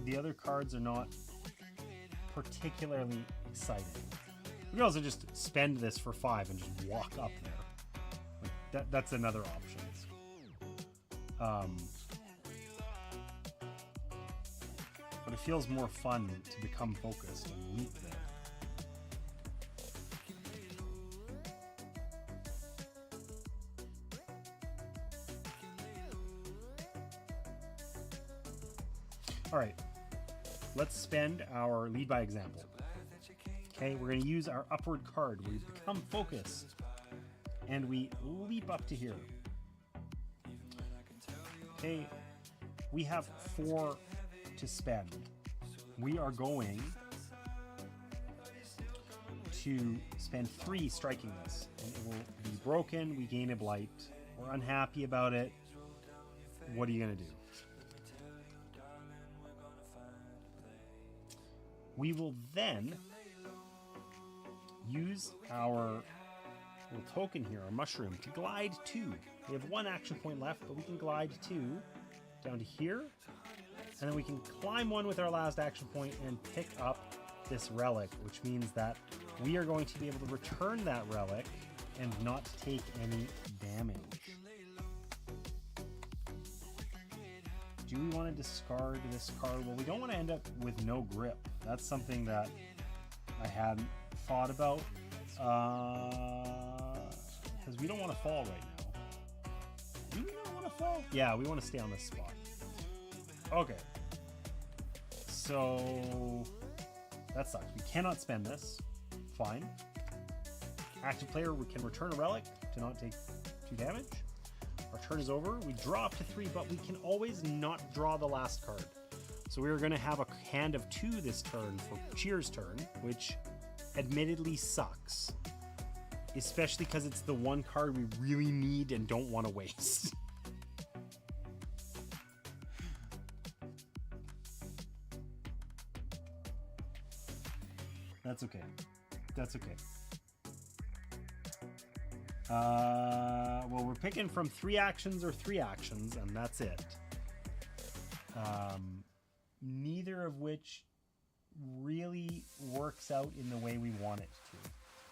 The other cards are not particularly exciting. We can also just spend this for 5 and just walk up there. Like that's another option. But it feels more fun to become focused and leap there. All right, let's spend our lead by example. Okay, we're going to use our upward card where we become focused and we leap up to here. Okay, we have 4 to spend. We are going to spend 3 striking this, and it will be broken. We gain a blight. We're unhappy about it. What are you going to do? We will then use our little token here, our mushroom, to glide 2. We have 1 action point left, but we can glide 2 down to here. And then we can climb 1 with our last action point and pick up this relic, which means that we are going to be able to return that relic and not take any damage. Do we want to discard this card? Well, we don't want to end up with no grip. That's something that I hadn't thought about, because we don't want to fall right now. Do we not want to fall? Yeah, we want to stay on this spot. Okay. So that sucks. We cannot spend this. Fine. Active player, we can return a relic to not take 2 damage. Our turn is over. We draw up to 3, but we can always not draw the last card. So we're going to have a hand of 2 this turn for Cheer's turn, which admittedly sucks. Especially because it's the one card we really need and don't want to waste. That's okay. That's okay. Well, we're picking from 3 actions or 3 actions, and that's it. Neither of which really works out in the way we want it to.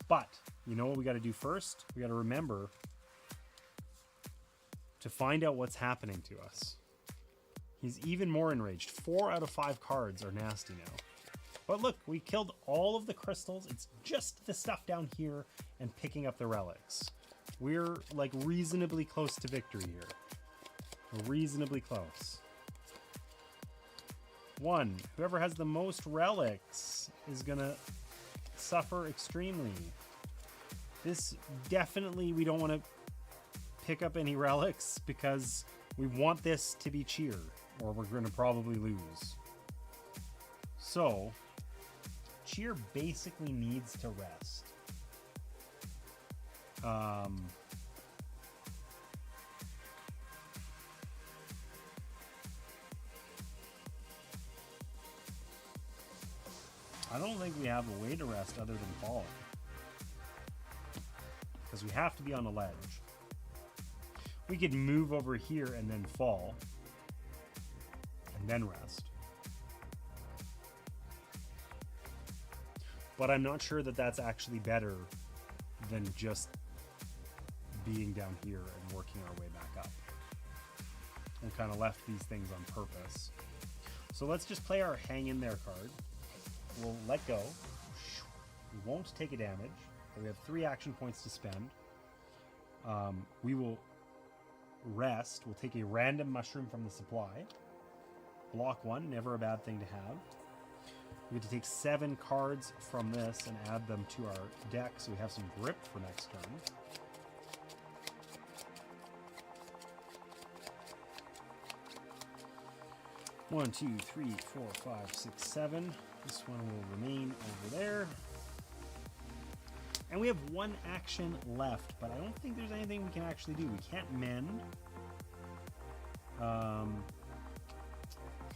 But, you know what we got to do first? We got to remember to find out what's happening to us. He's even more enraged. 4 out of 5 cards are nasty now. But look, we killed all of the crystals. It's just the stuff down here and picking up the relics. We're like reasonably close to victory here. We're reasonably close. 1. Whoever has the most relics is gonna suffer extremely. This definitely, we don't want to pick up any relics because we want this to be Cheer, or we're gonna probably lose. So Cheer basically needs to rest. I don't think we have a way to rest other than falling. Because we have to be on a ledge. We could move over here and then fall. And then rest. But I'm not sure that that's actually better than just being down here and working our way back up. We kind of left these things on purpose. So let's just play our hang in there card. We'll let go. We won't take a damage. We have 3 action points to spend. We will rest. We'll take a random mushroom from the supply. Block 1, never a bad thing to have. We get to take 7 cards from this and add them to our deck so we have some grip for next turn. One, 2, 3, 4, 5, 6, 7. This one will remain over there. And we have 1 action left, but I don't think there's anything we can actually do. We can't mend.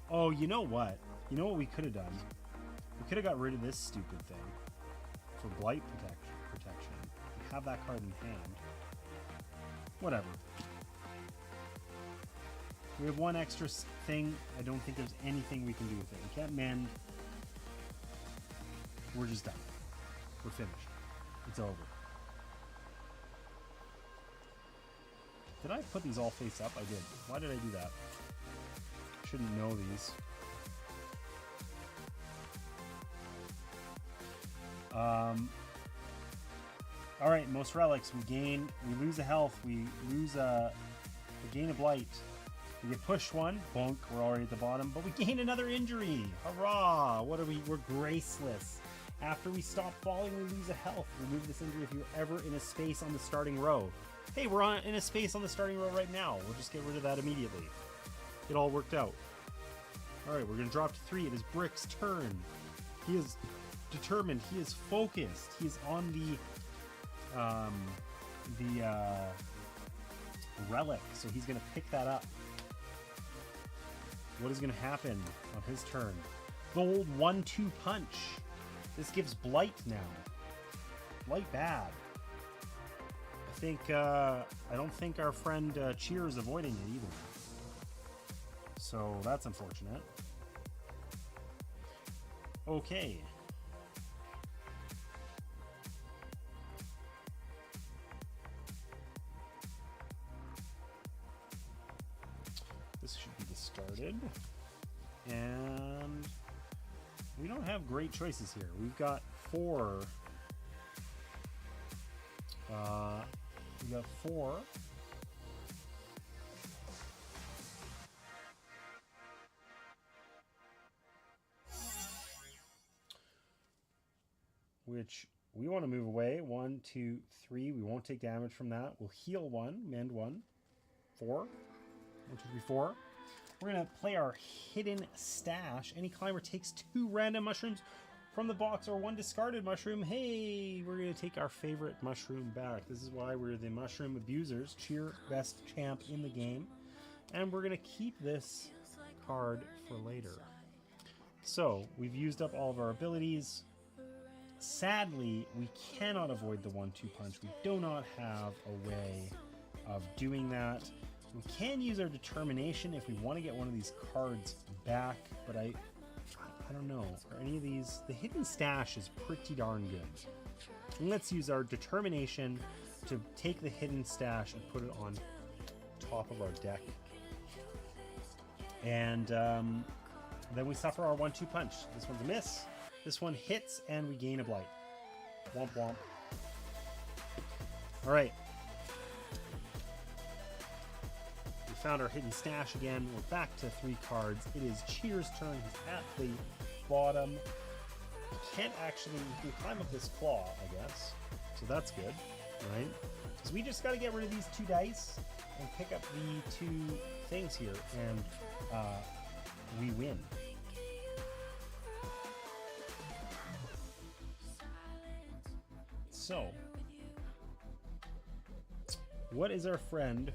Oh, you know what? You know what we could have done? We could have got rid of this stupid thing for blight protection. We have that card in hand. Whatever. We have 1 extra thing. I don't think there's anything we can do with it. We can't mend. We're just done. We're finished. It's over. Did I put these all face up? I did. Why did I do that? Shouldn't know these. All right, most relics. We lose a health. We gain a blight. We get pushed one. Bonk. We're already at the bottom, but we gain another injury. Hurrah! What are we? We're graceless. After we stop falling, we lose a health. Remove this injury if you're ever in a space on the starting row. Hey, we're in a space on the starting row right now. We'll just get rid of that immediately. It all worked out. All right, we're going to drop to 3. It is Brick's turn. He is determined. He is focused. He is on the relic, so he's going to pick that up. What is going to happen on his turn? Gold 1-2 punch. This gives blight now. Blight bad. I don't think our friend Cheer is avoiding it either. So that's unfortunate. Okay. This should be discarded. And we don't have great choices here. We've got 4. We got 4. Which we want to move away. 1, 2, 3. We won't take damage from that. We'll heal 1, mend 1. 4. 1, 2, 3, 4. We're going to play our hidden stash. Any climber takes 2 random mushrooms from the box or 1 discarded mushroom. Hey, we're going to take our favorite mushroom back. This is why we're the mushroom abusers. Cheer, best champ in the game. And we're going to keep this card for later. So, we've used up all of our abilities. Sadly, we cannot avoid the 1-2 punch. We do not have a way of doing that. We can use our determination if we want to get one of these cards back, but I don't know. Are any of these? The hidden stash is pretty darn good. And let's use our determination to take the hidden stash and put it on top of our deck. And then we suffer our 1-2 punch. This one's a miss. This one hits, and we gain a blight. Womp womp. All right. We found our hidden stash again. We're back to 3 cards. It is Cheer's turn. He's at the bottom. He can't actually... He can climb up this claw, I guess. So that's good, right? Because we just got to get rid of these 2 dice and pick up the 2 things here, and we win. So, what is our friend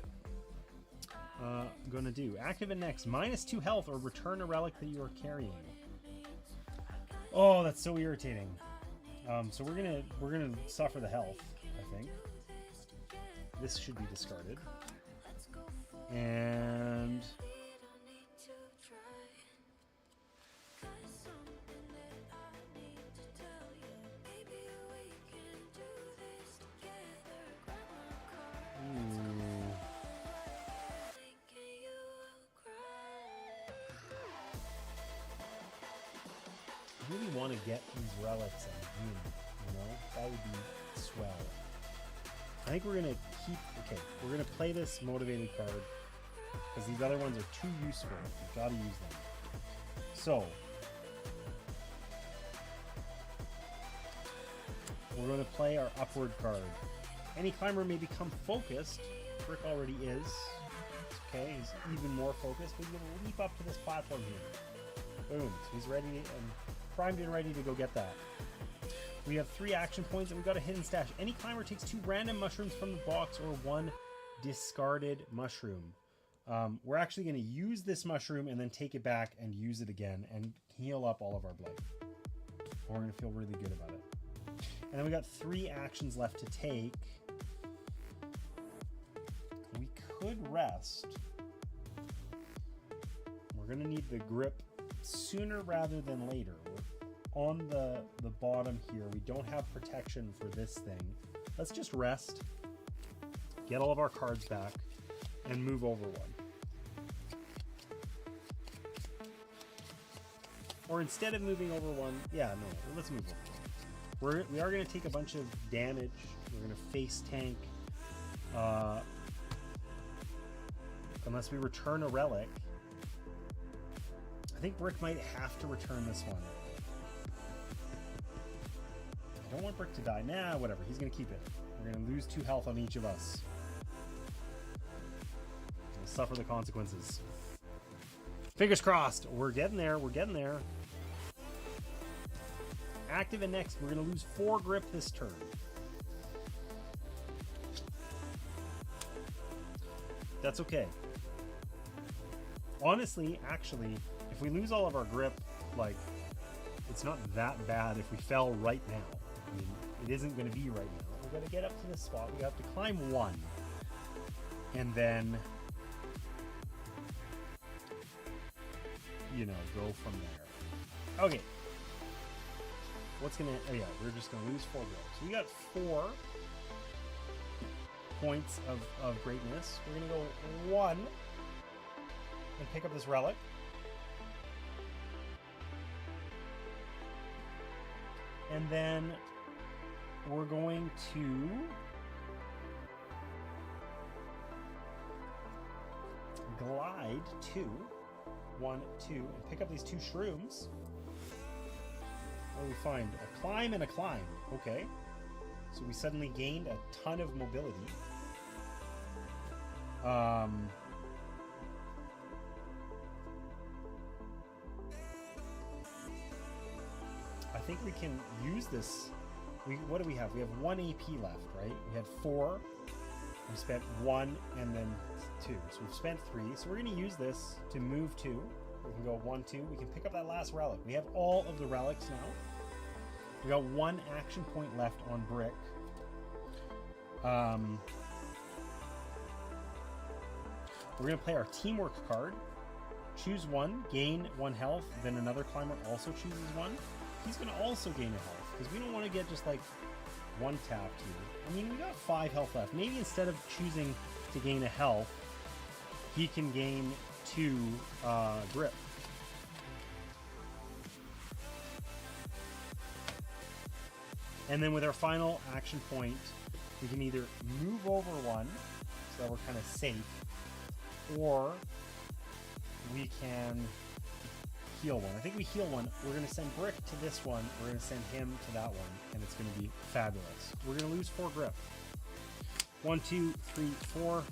going to do? Active and next, -2 health or return a relic that you are carrying. Oh, that's so irritating. So we're gonna suffer the health, I think. This should be discarded. And I really want to get these relics and win, you know? That would be swell. I think we're going to we're going to play this motivated card because these other ones are too useful. We've got to use them. So, we're going to play our upward card. Any climber may become focused. Brick already is. Okay, he's even more focused, but he's going to leap up to this platform here. Boom. So he's ready and primed and ready to go get that. We have 3 action points, and we've got a hidden stash. Any climber takes 2 random mushrooms from the box or 1 discarded mushroom. We're actually going to use this mushroom and then take it back and use it again and heal up all of our blight. We're going to feel really good about it. And then we got 3 actions left to take. We could rest. We're going to need the grip sooner rather than later. We're on the bottom here. We don't have protection for this thing. Let's just rest. Get all of our cards back. and move over one. Or instead of moving over one, yeah, no, let's move over one. We are going to take a bunch of damage. We're going to face tank. Unless we return a relic. I think Brick might have to return this one. I don't want Brick to die. Nah, whatever. He's going to keep it. We're going to lose 2 health on each of us. We'll suffer the consequences. Fingers crossed. We're getting there. We're getting there. Active and next. We're going to lose 4 grip this turn. That's okay. Honestly, actually, if we lose all of our grip, like, it's not that bad if we fell right now. I mean, it isn't going to be right now. We're going to get up to this spot. We have to climb 1. And then, you know, go from there. Okay. What's going to... Oh, yeah, we're just going to lose 4 grip. So we got 4 points of greatness. We're going to go 1 and pick up this relic. And then we're going to glide 2, 1, 2, and pick up these 2 shrooms. What do we find? A climb and a climb. Okay. So we suddenly gained a ton of mobility. I think we can use this. What do we have? We have 1 AP left, right? We had 4. We spent 1 and then 2. So we've spent 3. So we're going to use this to move 2. We can go 1, 2. We can pick up that last relic. We have all of the relics now. We got 1 action point left on Brick. We're going to play our teamwork card. Choose 1, gain 1 health. Then another climber also chooses 1. He's going to also gain a health, because we don't want to get just like 1 tapped here. I mean, we got 5 health left. Maybe instead of choosing to gain a health, he can gain 2 grip. And then with our final action point, we can either move over 1, so that we're kind of safe, or we can heal 1. I think we heal 1. We're going to send Brick to this one. We're going to send him to that one, and it's going to be fabulous. We're going to lose 4 grip. 1, 2, 3, 4.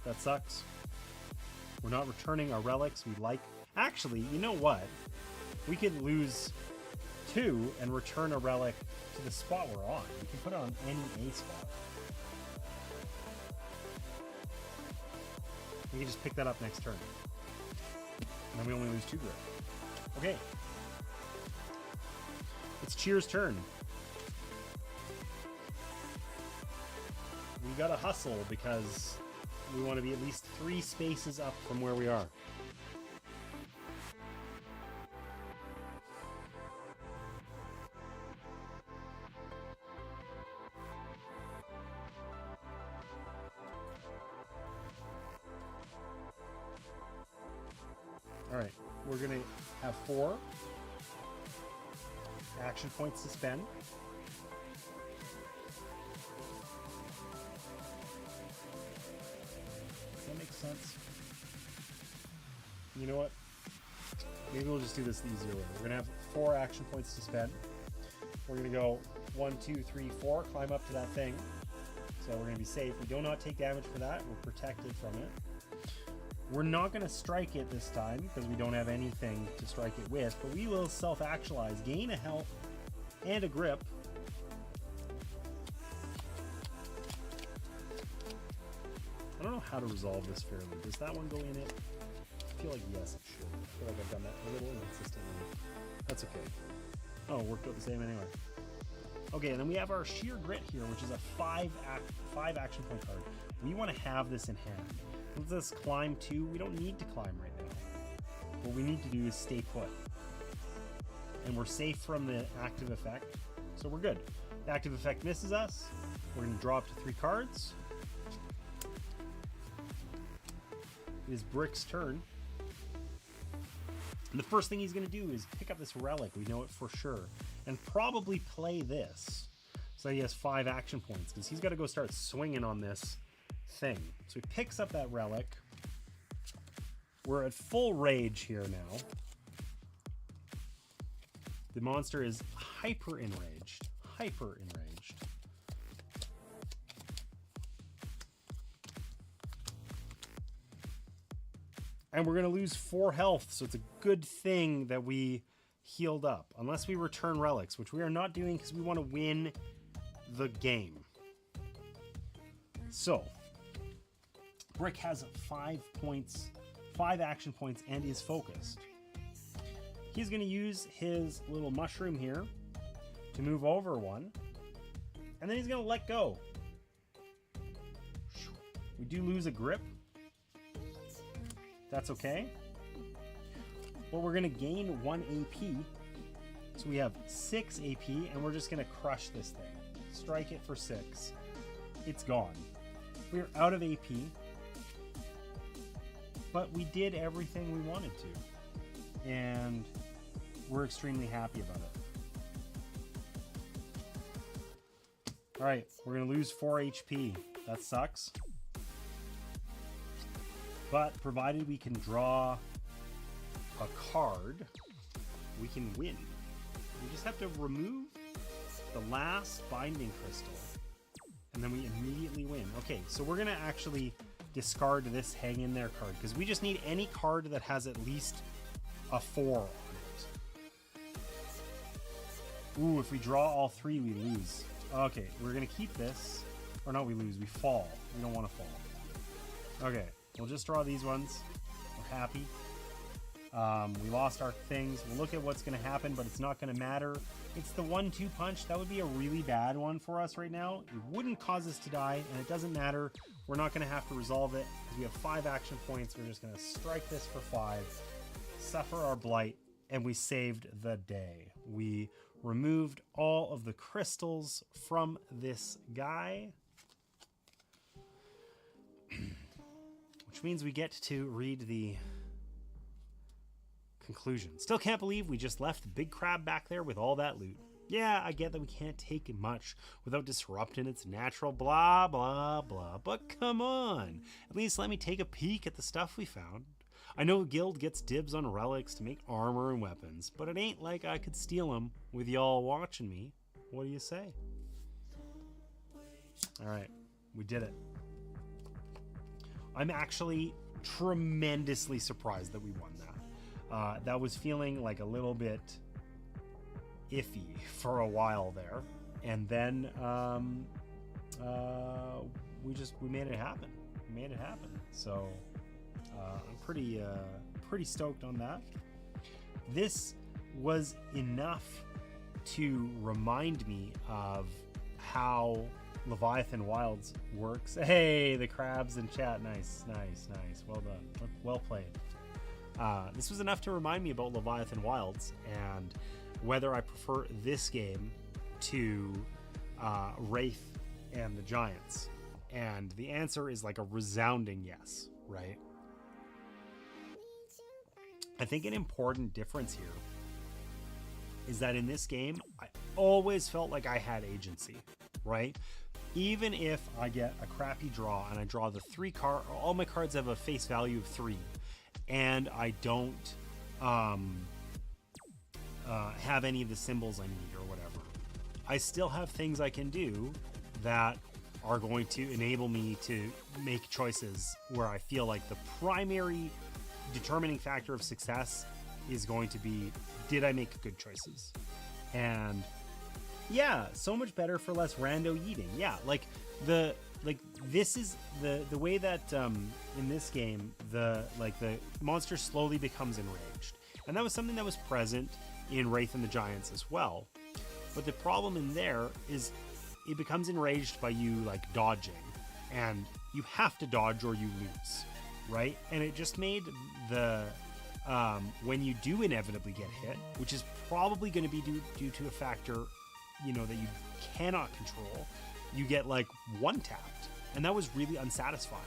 That sucks. We're not returning our relics. We like... Actually, you know what? We could lose 2 and return a relic to the spot we're on. We can put it on any A spot. We can just pick that up next turn. And then we only lose 2 grip. Okay. It's Cheer's turn. We gotta hustle because we want to be at least 3 spaces up from where we are. Alright, we're going to have 4 action points to spend. Does that make sense? You know what? Maybe we'll just do this the easier way. We're going to have 4 action points to spend. We're going to go 1, 2, 3, 4, climb up to that thing. So we're going to be safe. We do not take damage for that. We're protected from it. We're not going to strike it this time because we don't have anything to strike it with, but we will self-actualize, gain a health and a grip. I don't know how to resolve this fairly. Does that one go in it? I feel like yes, it should. I feel like I've done that a little inconsistently. That's okay. Oh, it worked out the same anyway. Okay, and then we have our sheer grit here, which is a 5 action point card. We want to have this in hand. Let's climb 2. We don't need to climb right now. What we need to do is stay put. And we're safe from the active effect. So we're good. The active effect misses us. We're going to draw up to 3 cards. it is Brick's turn. And the first thing he's going to do is pick up this relic, we know it for sure, and probably play this. So he has 5 action points, because he's got to go start swinging on this thing. So he picks up that relic. We're at full rage here now. The monster is hyper enraged. Hyper enraged. And we're going to lose 4 health, so it's a good thing that we healed up. Unless we return relics, which we are not doing because we want to win the game. So, Brick has 5 points, 5 action points, and is focused. He's going to use his little mushroom here to move over 1. And then he's going to let go. We do lose a grip. That's okay. But we're going to gain 1 AP. So we have 6 AP, and we're just going to crush this thing. Strike it for 6. It's gone. We're out of AP. But we did everything we wanted to. And we're extremely happy about it. Alright, we're going to lose 4 HP. That sucks. But provided we can draw a card, we can win. We just have to remove the last binding crystal, and then we immediately win. Okay, so we're going to actually discard this hang in there card, because we just need any card that has at least a 4 on it. Ooh, if we draw all 3, we lose. Okay, we're going to keep this. Or no, we lose. We fall. We don't want to fall. Okay. We'll just draw these ones. We're happy. We lost our things. We'll look at what's going to happen, but it's not going to matter. It's the 1-2 punch. That would be a really bad one for us right now. It wouldn't cause us to die, and it doesn't matter. We're not going to have to resolve it. We have 5 action points. We're just going to strike this for 5, suffer our blight, and we saved the day. We removed all of the crystals from this guy. Which means we get to read the conclusion. Still can't believe we just left the big crab back there with all that loot. Yeah, I get that we can't take much without disrupting its natural blah, blah, blah. But come on. At least let me take a peek at the stuff we found. I know the guild gets dibs on relics to make armor and weapons, but it ain't like I could steal them with y'all watching me. What do you say? Alright, we did it. I'm actually tremendously surprised that we won that. That was feeling like a little bit iffy for a while there, and then we made it happen. We made it happen. So I'm pretty stoked on that. This was enough to remind me of how Leviathan Wilds works. Hey, the crabs in chat. Nice. Well done. Well played. This was enough to remind me about Leviathan Wilds and whether I prefer this game to Wraith and the Giants. And the answer is like a resounding yes, right? I think an important difference here is that in this game, I always felt like I had agency, right? Even if I get a crappy draw and I draw the 3 card, all my cards have a face value of 3, and I don't have any of the symbols I need or whatever, I still have things I can do that are going to enable me to make choices where I feel like the primary determining factor of success is going to be, did I make good choices? And yeah, so much better for less rando eating. Yeah, this is the way that in this game the monster slowly becomes enraged, and that was something that was present in Wraith and the Giants as well. But the problem in there is it becomes enraged by you like dodging, and you have to dodge or you lose, right? And it just made the when you do inevitably get hit, which is probably going to be due to a factor, you know, that you cannot control, you get like one tapped, and that was really unsatisfying.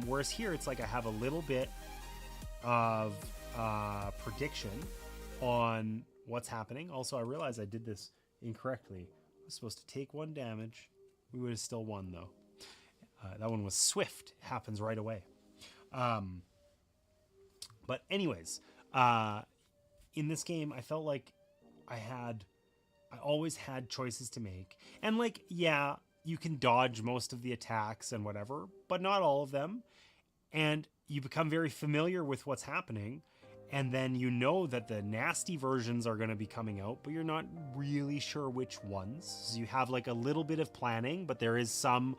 Whereas here, it's like I have a little bit of prediction on what's happening. Also, I realize I did this incorrectly. I was supposed to take 1 damage. We would have still won, though. That one was swift. Happens right away. But anyways, in this game, I felt like I always had choices to make. And like, yeah, you can dodge most of the attacks and whatever, but not all of them. And you become very familiar with what's happening. And then you know that the nasty versions are going to be coming out, but you're not really sure which ones. So you have like a little bit of planning, but there is some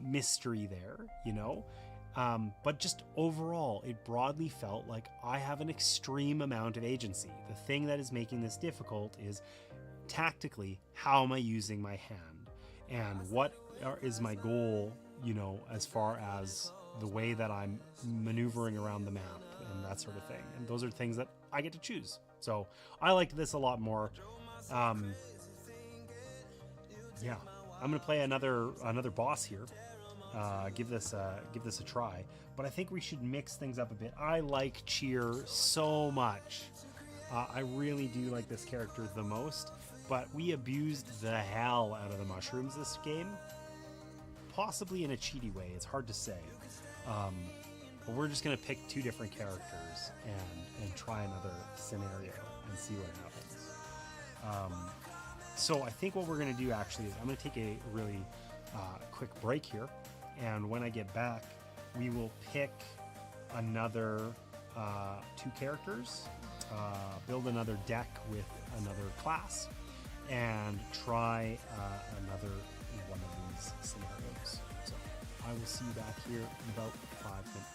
mystery there, you know? But just overall, it broadly felt like I have an extreme amount of agency. The thing that is making this difficult is tactically, how am I using my hand? And what is my goal, you know, as far as the way that I'm maneuvering around the map and that sort of thing. And those are things that I get to choose. So I liked this a lot more. Yeah, I'm gonna play another boss here. Give this a try. But I think we should mix things up a bit. I like Cheer so much. I really do like this character the most. But we abused the hell out of the mushrooms this game. Possibly in a cheaty way. It's hard to say. But we're just going to pick 2 different characters and try another scenario and see what happens. So I think what we're going to do actually is I'm going to take a really quick break here. And when I get back, we will pick another 2 characters, build another deck with another class, and try another one of these scenarios. So I will see you back here in about 5 minutes.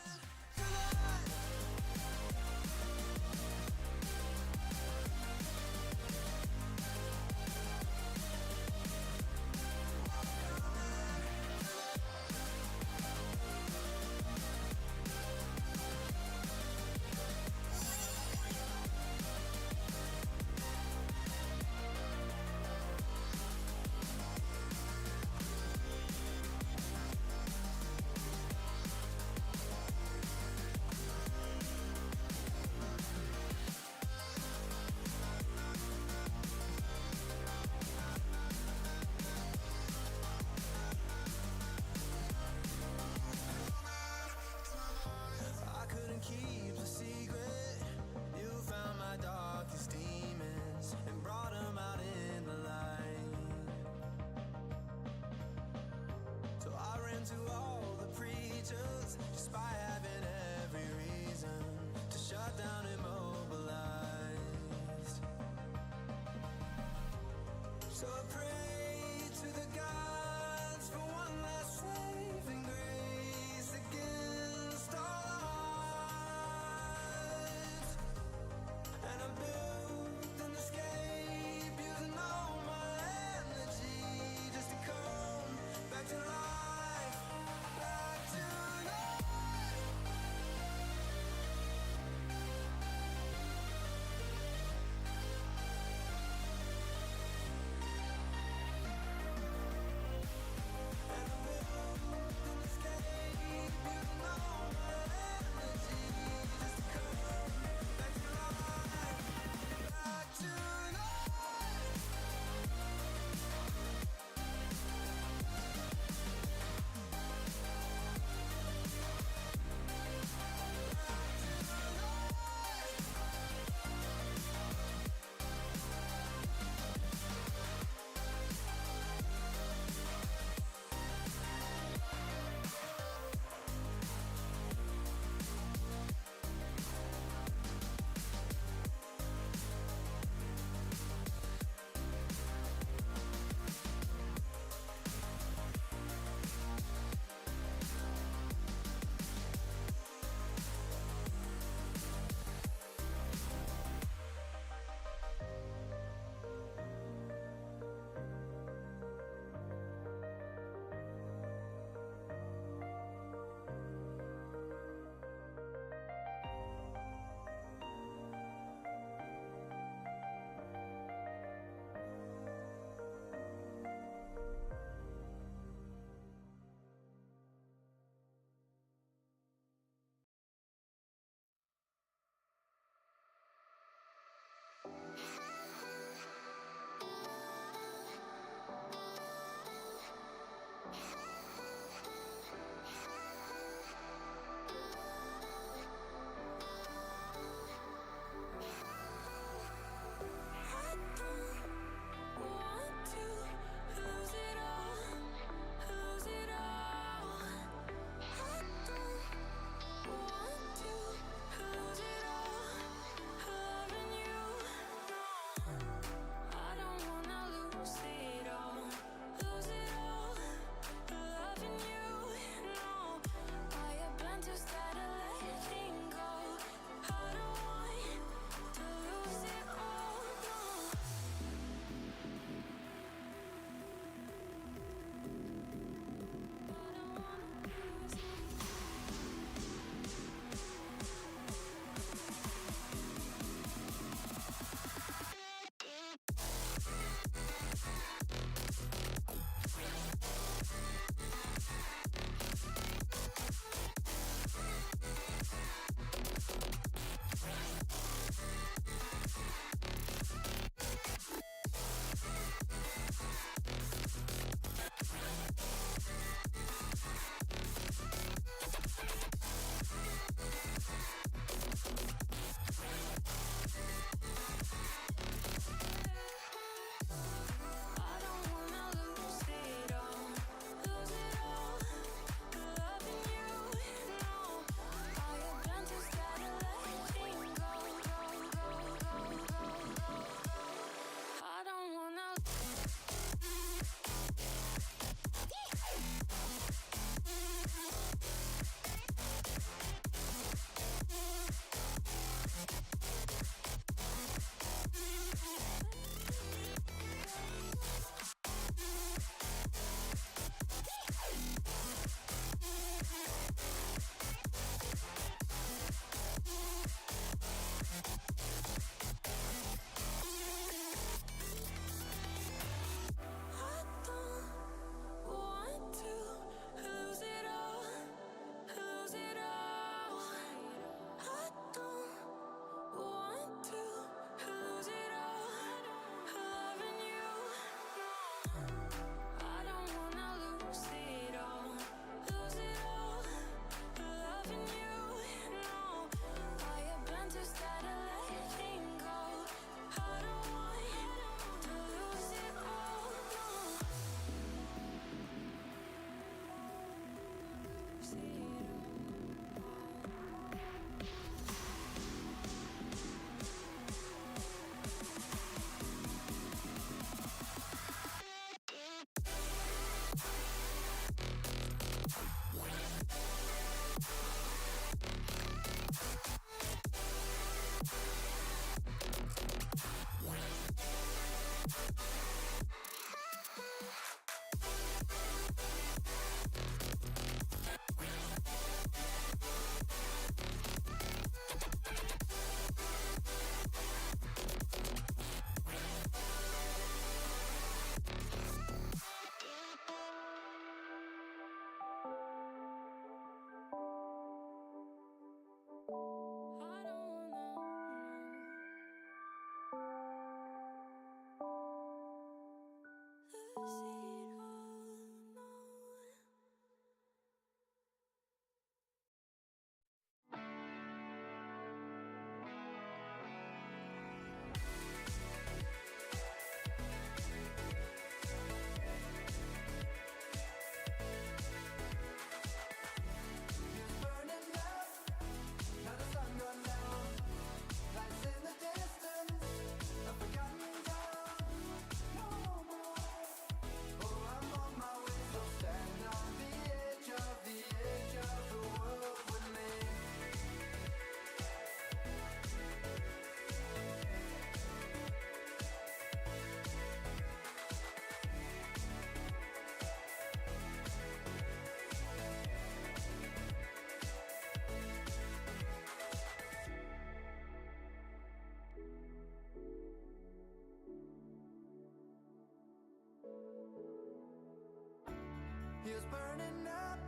He was burning up,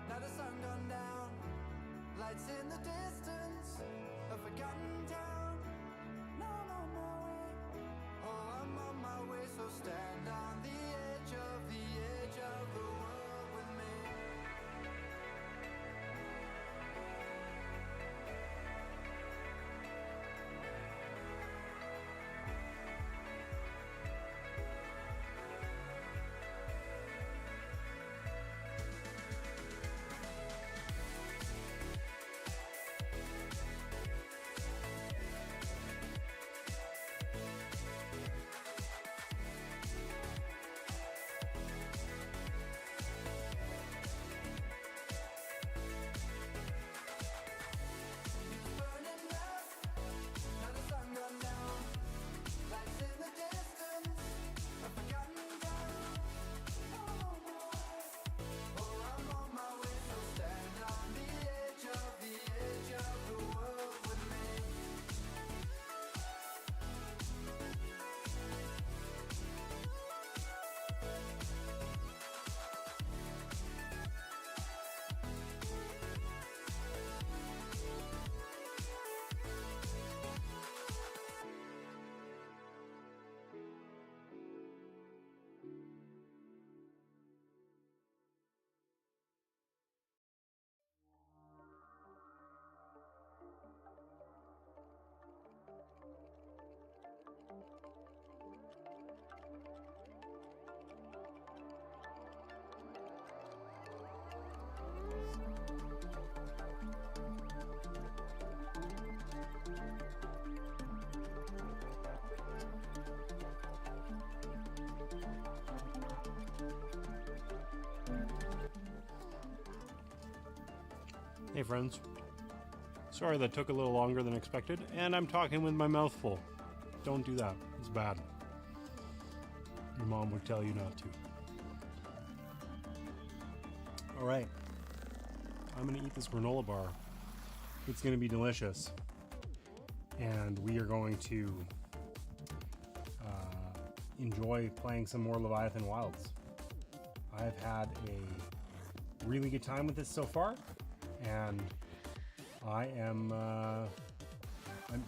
now the sun gone down. Lights in the distance, a forgotten town. Now I'm on my way, oh I'm on my way. So stand on the edge of the world with me. Hey friends, sorry that took a little longer than expected, and I'm talking with my mouth full. Don't do that, it's bad. Your mom would tell you not to. Alright, I'm gonna eat this granola bar. It's gonna be delicious. And we are going to enjoy playing some more Leviathan Wilds. I've had a really good time with this so far, and I'm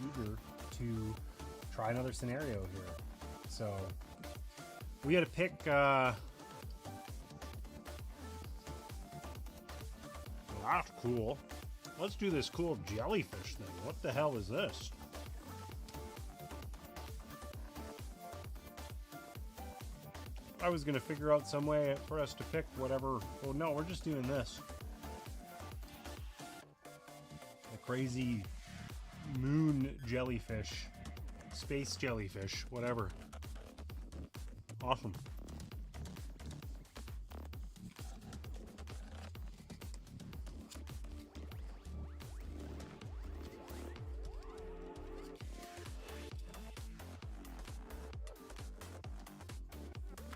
eager to try another scenario here. So we got to pick. That's cool. Let's do this cool jellyfish thing. What the hell is this? I was gonna figure out some way for us to pick whatever. Oh no, we're just doing this. crazy moon jellyfish, space jellyfish, whatever. Awesome.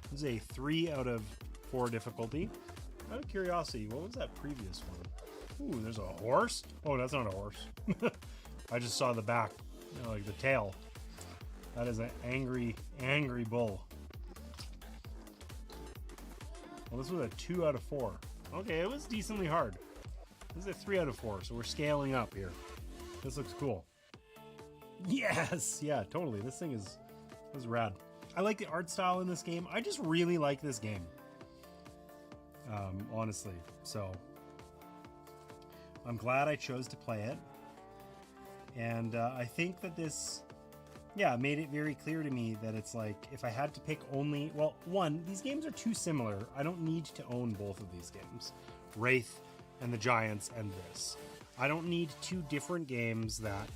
This is a 3 out of 4 difficulty. Out of curiosity, what was that previous one? Ooh, there's a horse? Oh, that's not a horse. I just saw the back, you know, like the tail. That is an angry, angry bull. Well, this was a 2 out of 4. Okay, it was decently hard. This is a 3 out of 4, so we're scaling up here. This looks cool. Yes! Yeah, totally. This thing is rad. I like the art style in this game. I just really like this game. Honestly. So, I'm glad I chose to play it. And I think that this, yeah, made it very clear to me that it's like, if I had to pick only, well, one, these games are too similar. I don't need to own both of these games. Wraith and the Giants and this. I don't need 2 different games that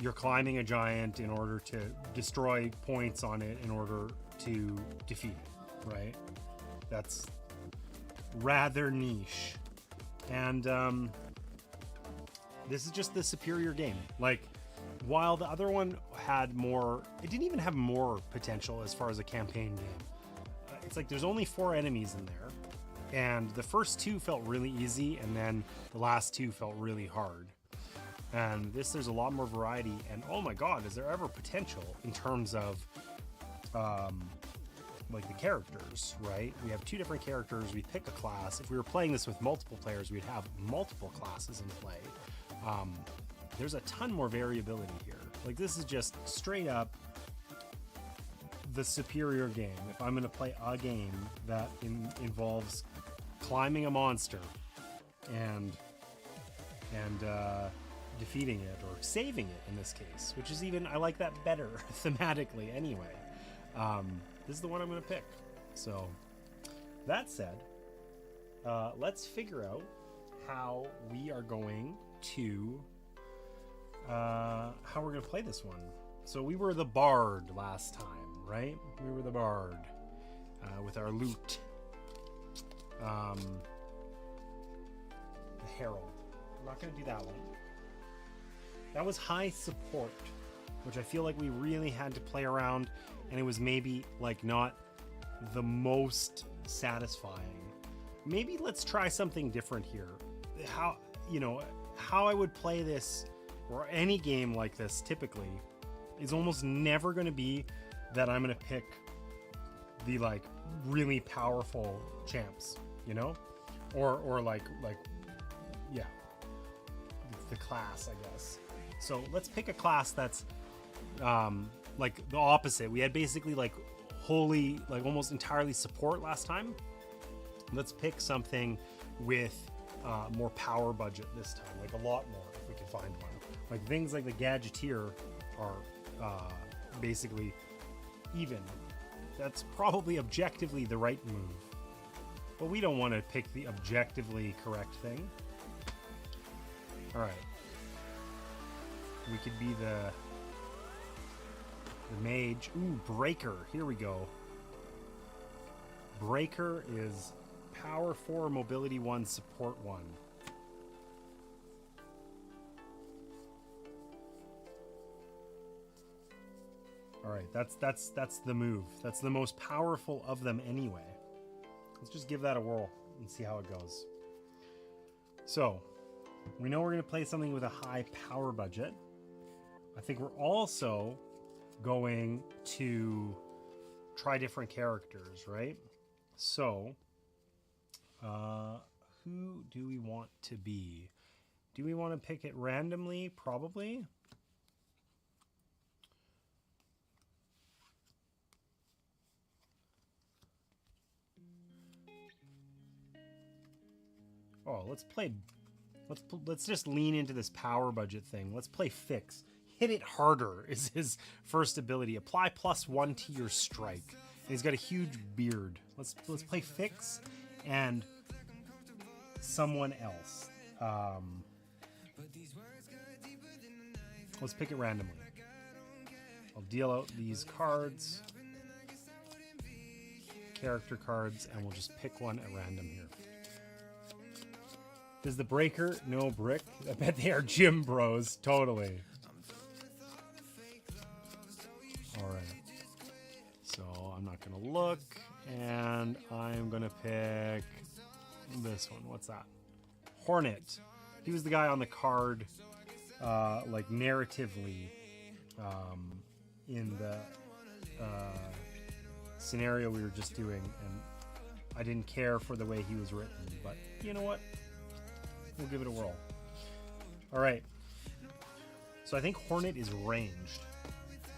you're climbing a giant in order to destroy points on it in order to defeat it, right? That's rather niche. And this is just the superior game. Like, while the other one had more, it didn't even have more potential as far as a campaign game. It's like there's only 4 enemies in there, and the first 2 felt really easy, and then the last 2 felt really hard. And this, there's a lot more variety, and oh my god, is there ever potential in terms of like the characters, right? We have 2 different characters, we pick a class. If we were playing this with multiple players, we'd have multiple classes in play. There's a ton more variability here. Like, this is just straight up the superior game. If I'm going to play a game that involves climbing a monster and defeating it, or saving it in this case, which is even, I like that better thematically anyway. This is the one I'm going to pick. So, that said, let's figure out how we are going to play this one. So we were the bard last time, right? We were the bard with our lute. The herald. I'm not going to do that one. That was high support, which I feel like we really had to play around, and it was maybe like not the most satisfying. Maybe let's try something different here. How I would play this, or any game like this typically, is almost never going to be that I'm going to pick the like really powerful champs, you know, or like yeah, the class, I guess. So let's pick a class that's like the opposite. We had basically like wholly, like almost entirely support last time. Let's pick something with more power budget this time, like a lot more if we can find one. Like things like the Gadgeteer are basically even. That's probably objectively the right move, but we don't want to pick the objectively correct thing. All right, we could be the mage. Ooh, Breaker. Here we go. Breaker is power 4, mobility 1, support 1. All right, that's the move. That's the most powerful of them anyway. Let's just give that a whirl and see how it goes. So, we know we're going to play something with a high power budget. I think we're also going to try different characters, right? So, who do we want to be? Do we want to pick it randomly? Probably. Oh, let's just lean into this power budget thing. Let's play Fix. Hit it harder is his first ability. Apply +1 to your strike. And he's got a huge beard. Let's play Fix and someone else. Let's pick it randomly. I'll deal out these cards, character cards, and we'll just pick one at random here. Does the breaker know brick? I bet they are gym bros, totally. All right. So I'm not gonna look, and I'm gonna pick this one. What's that? Hornet. He was the guy on the card, like narratively, in the scenario we were just doing, and I didn't care for the way he was written, but you know what? We'll give it a whirl. All right. So I think Hornet is ranged,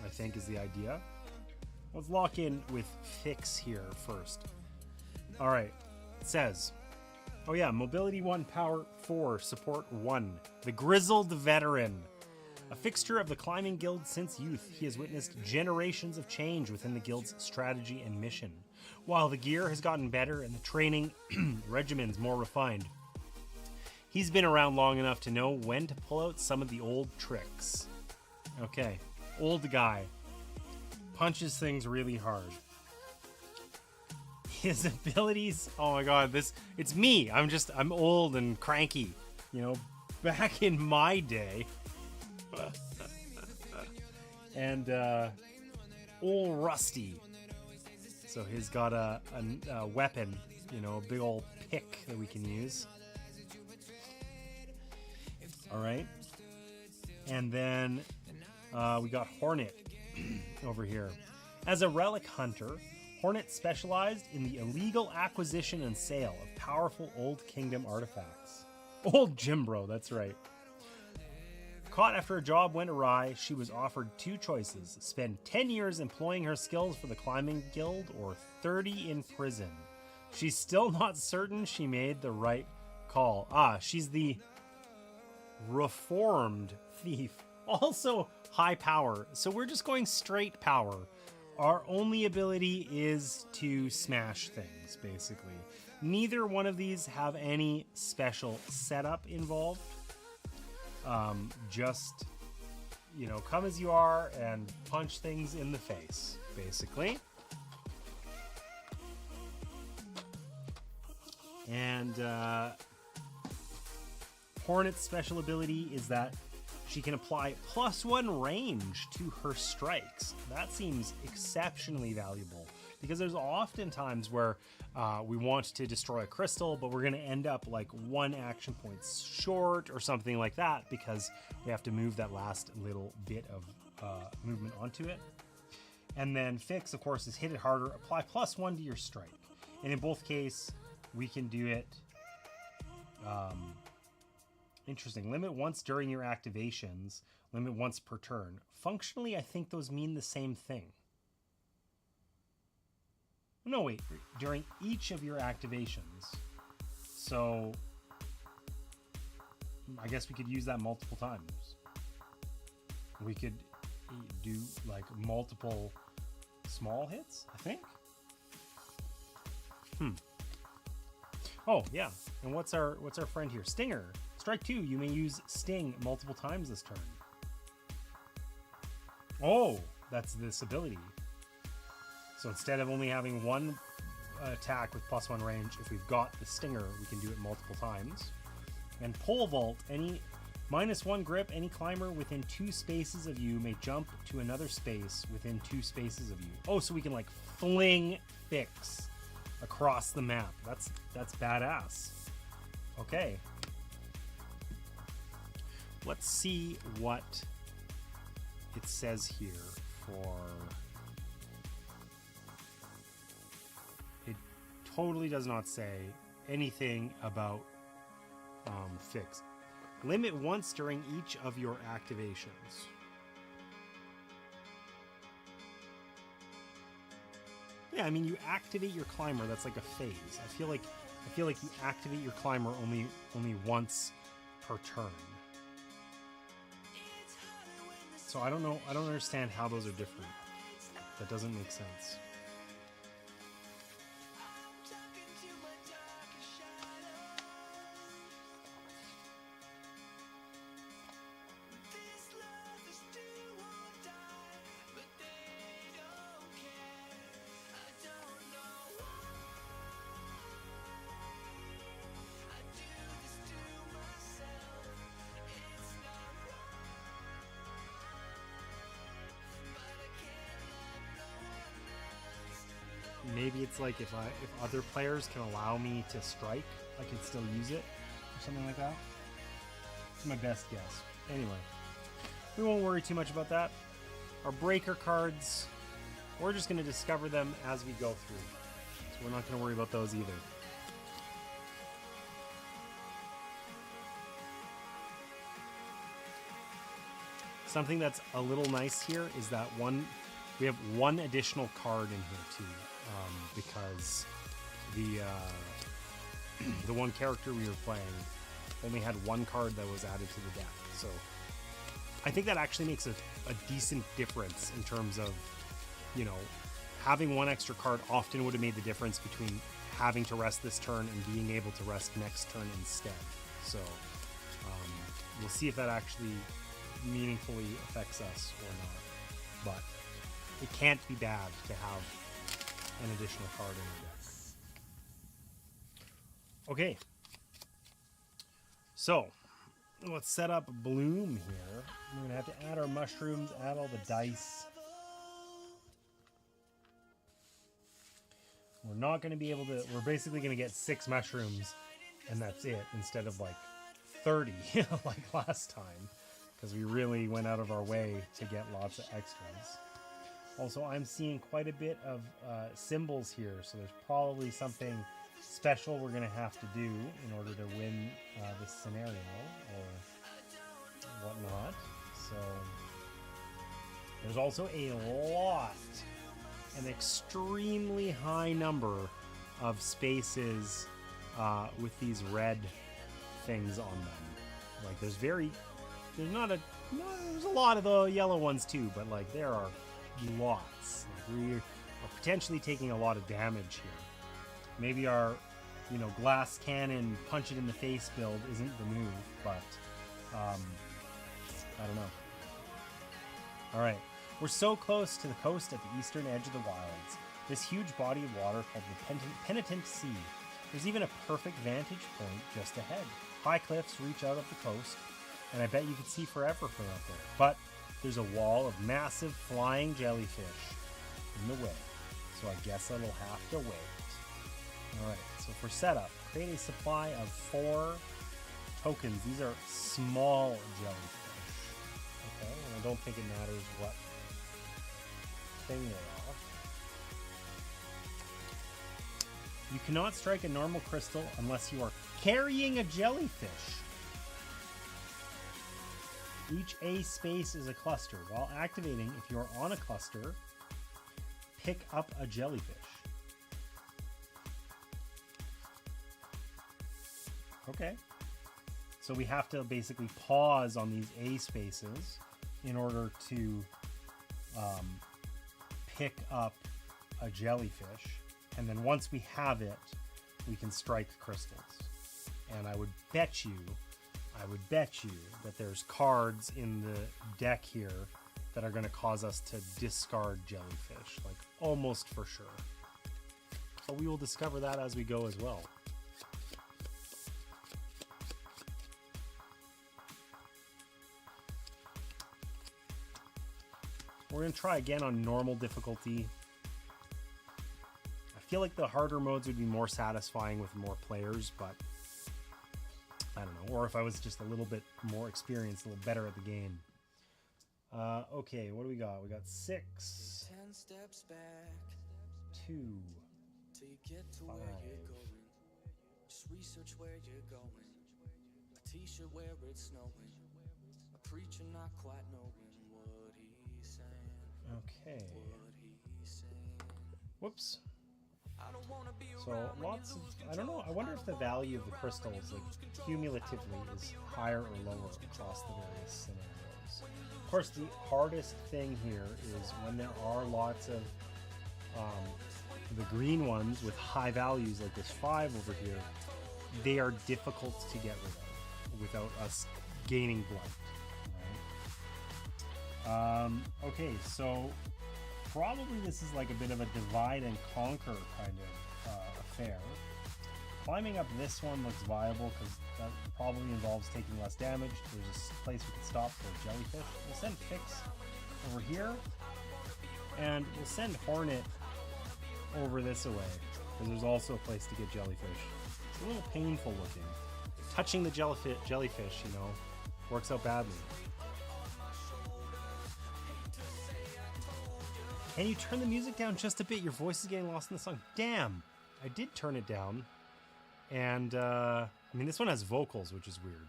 I think is the idea. Let's lock in with Fix here first. All right. It says, oh yeah, mobility 1, power 4, support 1. The Grizzled Veteran. A fixture of the climbing guild since youth, he has witnessed generations of change within the guild's strategy and mission. While the gear has gotten better and the training regimens more refined, he's been around long enough to know when to pull out some of the old tricks. Okay, old guy. Punches things really hard. His abilities, oh my god, it's me. I'm old and cranky. You know, back in my day. And old rusty. So he's got a weapon, you know, a big old pick that we can use. All right. And then we got Hornet over here. As a relic hunter, Hornet specialized in the illegal acquisition and sale of powerful Old Kingdom artifacts. Old Jim Bro, that's right. Caught after a job went awry, she was offered 2 choices. Spend 10 years employing her skills for the climbing guild or 30 in prison. She's still not certain she made the right call. She's the reformed thief. Also high power. So we're just going straight power. Our only ability is to smash things, basically. Neither one of these have any special setup involved. Just, you know, come as you are and punch things in the face, basically. And Hornet's special ability is that she can apply +1 range to her strikes. That seems exceptionally valuable because there's often times where we want to destroy a crystal, but we're going to end up like 1 action point short or something like that because we have to move that last little bit of movement onto it. And then Fix, of course, is hit it harder, apply +1 to your strike. And in both cases, we can do it... interesting. Limit once during your activations. Limit once per turn. Functionally, I think those mean the same thing. No, wait. During each of your activations. So, I guess we could use that multiple times. We could do, like, multiple small hits, I think. Oh, yeah. And what's our friend here? Stinger. Strike 2, you may use Sting multiple times this turn. Oh, that's this ability. So instead of only having 1 attack with +1 range, if we've got the Stinger, we can do it multiple times. And Pole Vault, any -1 grip, any climber within 2 spaces of you may jump to another space within 2 spaces of you. Oh, so we can like fling Fix across the map. That's badass. Okay. Let's see what it says here for... It totally does not say anything about Fix. Limit once during each of your activations. Yeah, I mean, you activate your climber. That's like a phase. I feel like you activate your climber only once per turn. So I don't know. I don't understand how those are different. That doesn't make sense. maybe it's like if other players can allow me to strike, I can still use it or something like that. It's my best guess. Anyway, we won't worry too much about that. Our breaker cards, we're just going to discover them as we go through. So we're not going to worry about those either. Something that's a little nice here is that we have one additional card in here too, because the one character we were playing only had one card that was added to the deck. So I think that actually makes a decent difference in terms of, you know, having one extra card often would have made the difference between having to rest this turn and being able to rest next turn instead. So we'll see if that actually meaningfully affects us or not. But it can't be bad to have an additional card in the deck. Okay. So let's set up Bloom here. We're going to have to add our mushrooms, add all the dice. We're not going to be able to... We're basically going to get 6 mushrooms, and that's it, instead of like 30 like last time, because we really went out of our way to get lots of extras. Also, I'm seeing quite a bit of symbols here, so there's probably something special we're going to have to do in order to win this scenario or whatnot. So there's also an extremely high number of spaces with these red things on them. Like there's a lot of the yellow ones too, but like there are lots. Like we are potentially taking a lot of damage here. Maybe our, you know, glass cannon punch it in the face build isn't the move, but I don't know. All right, we're so close to the coast at the eastern edge of the wilds. This huge body of water called the Penitent Sea. There's even a perfect vantage point just ahead. High cliffs reach out of the coast, and I bet you could see forever from out there. But there's a wall of massive flying jellyfish in the way, so I guess I'll have to wait. Alright, so for setup, create a supply of 4 tokens. These are small jellyfish. Okay, and I don't think it matters what thing they are. You cannot strike a normal crystal unless you are carrying a jellyfish. Each A space is a cluster. While activating, if you are on a cluster, pick up a jellyfish. Okay. So we have to basically pause on these A spaces in order to pick up a jellyfish. And then once we have it, we can strike crystals. And I would bet you that there's cards in the deck here that are going to cause us to discard jellyfish, like almost for sure. But we will discover that as we go as well. We're going to try again on normal difficulty. I feel like the harder modes would be more satisfying with more players, but I don't know. Or if I was just a little bit more experienced, a little better at the game. Okay, what do we got? We got 6, 10 steps back 2, till you get to 5. where you're going. Just research where you're going. A t-shirt where it's snowing. A preacher not quite knowing what he's saying. Okay. What he's saying. Whoops. I don't wanna be So around when lots you of, lose I don't know, I wonder if the value of the crystals, like cumulatively, is higher or lower across the various scenarios. Of course, the hardest thing here is when there are lots of the green ones with high values, like this 5 over here. They are difficult to get rid of without us gaining blight. Right? Okay, so probably this is like a bit of a divide and conquer kind of affair. Climbing up this one looks viable because that probably involves taking less damage. There's a place we can stop for a jellyfish. We'll send Pix over here, and we'll send Hornet over this away, because there's also a place to get jellyfish. It's a little painful looking. Touching the jellyfish, you know, works out badly. Can you turn the music down just a bit? Your voice is getting lost in the song. Damn, I did turn it down. And, I mean, this one has vocals, which is weird.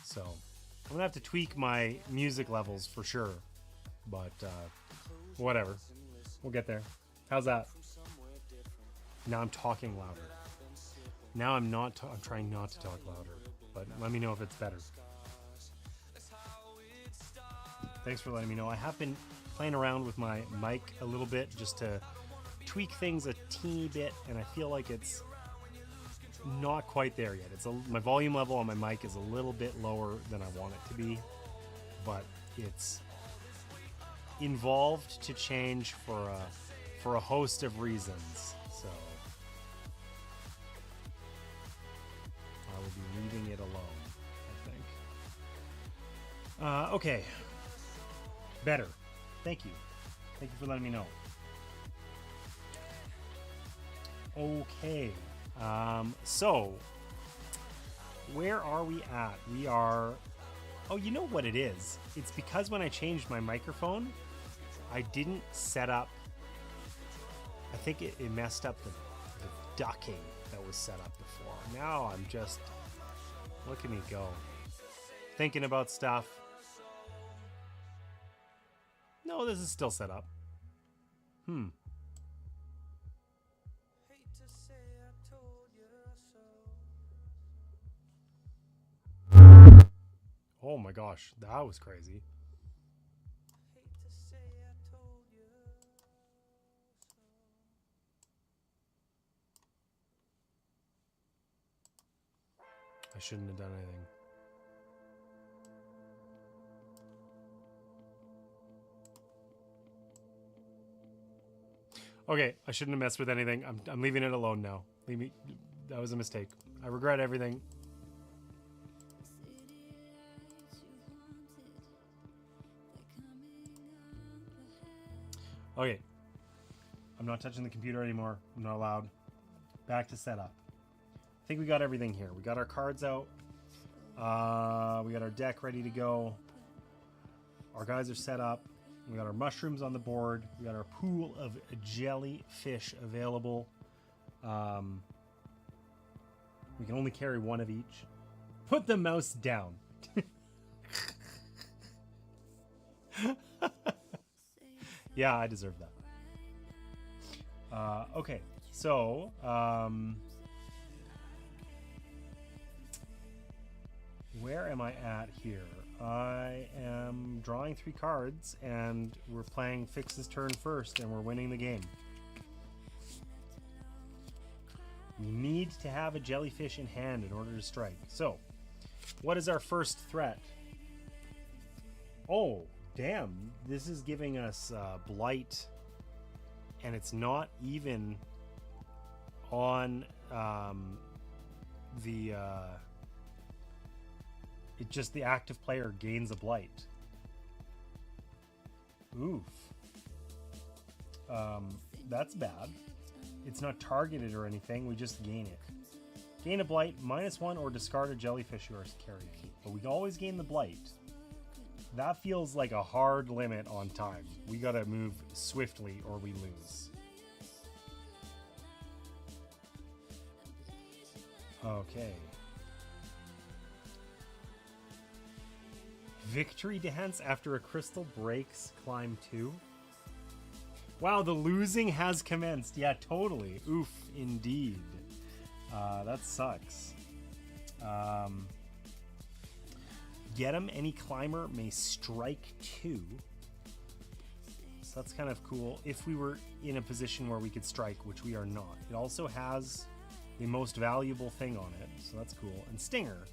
So, I'm gonna have to tweak my music levels for sure. But, whatever. We'll get there. How's that? Now I'm talking louder. Now I'm not, I'm trying not to talk louder. But let me know if it's better. Thanks for letting me know. I have been playing around with my mic a little bit just to tweak things a teeny bit, and I feel like it's not quite there yet. My volume level on my mic is a little bit lower than I want it to be, but it's involved to change for a host of reasons. So I will be leaving it alone, I think. Okay. Better. Thank you. Thank you for letting me know. Okay. So, where are we at? We are... Oh, you know what it is? It's because when I changed my microphone, I didn't set up... I think it messed up the ducking that was set up before. Now I'm just... Look at me go. Thinking about stuff. No, this is still set up. Oh my gosh, that was crazy. I shouldn't have done anything. Okay, I shouldn't have messed with anything. I'm leaving it alone now. Leave me. That was a mistake. I regret everything. Okay. I'm not touching the computer anymore. I'm not allowed. Back to setup. I think we got everything here. We got our cards out. We got our deck ready to go. Our guys are set up. We got our mushrooms on the board. We got our pool of jellyfish available. We can only carry one of each. Put the mouse down. Yeah, I deserve that. Okay, so where am I at here? I am drawing 3 cards, and we're playing Fix's turn first, and we're winning the game. We need to have a jellyfish in hand in order to strike. So, what is our first threat? Oh, damn. This is giving us blight, and it's not even on it's just the active player gains a blight. Oof. That's bad. It's not targeted or anything, we just gain it. Gain a blight, -1, or discard a jellyfish you are carrying. But we always gain the blight. That feels like a hard limit on time. We gotta move swiftly or we lose. Okay. Victory dance after a crystal breaks, climb 2. Wow, the losing has commenced. Yeah, totally. Oof, indeed. That sucks. Get 'em. Any climber may strike 2. So that's kind of cool. If we were in a position where we could strike, which we are not. It also has the most valuable thing on it, so that's cool. And Stinger,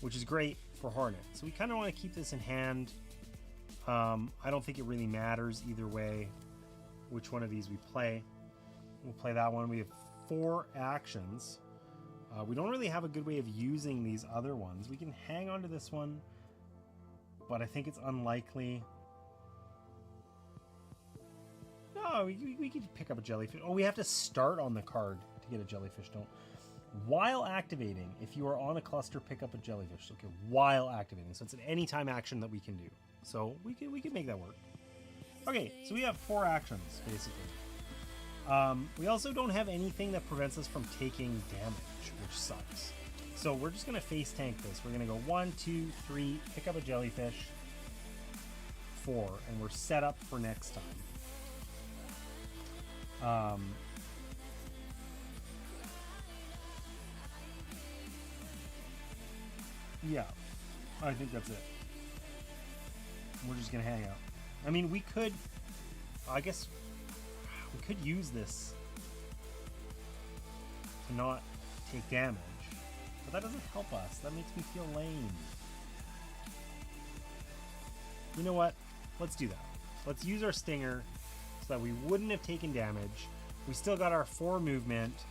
which is great for Hornet. So we kind of want to keep this in hand. I don't think it really matters either way which one of these we play. We'll play that one. We have 4 actions. We don't really have a good way of using these other ones. We can hang on to this one, but I think it's unlikely. No, Oh, we could pick up a jellyfish. Oh, we have to start on the card to get a jellyfish, don't. While activating, if you are on a cluster, pick up a jellyfish. Okay, while activating. So it's an anytime action that we can do. So we can make that work. Okay, so we have 4 actions, basically. We also don't have anything that prevents us from taking damage, which sucks. So we're just going to face tank this. We're going to go 1, 2, 3, pick up a jellyfish, 4, and we're set up for next time. Yeah, I think that's it. We're just going to hang out. I mean, we could, I guess, we could use this to not take damage, but that doesn't help us. That makes me feel lame. You know what? Let's do that. Let's use our stinger so that we wouldn't have taken damage. We still got our 4 movement,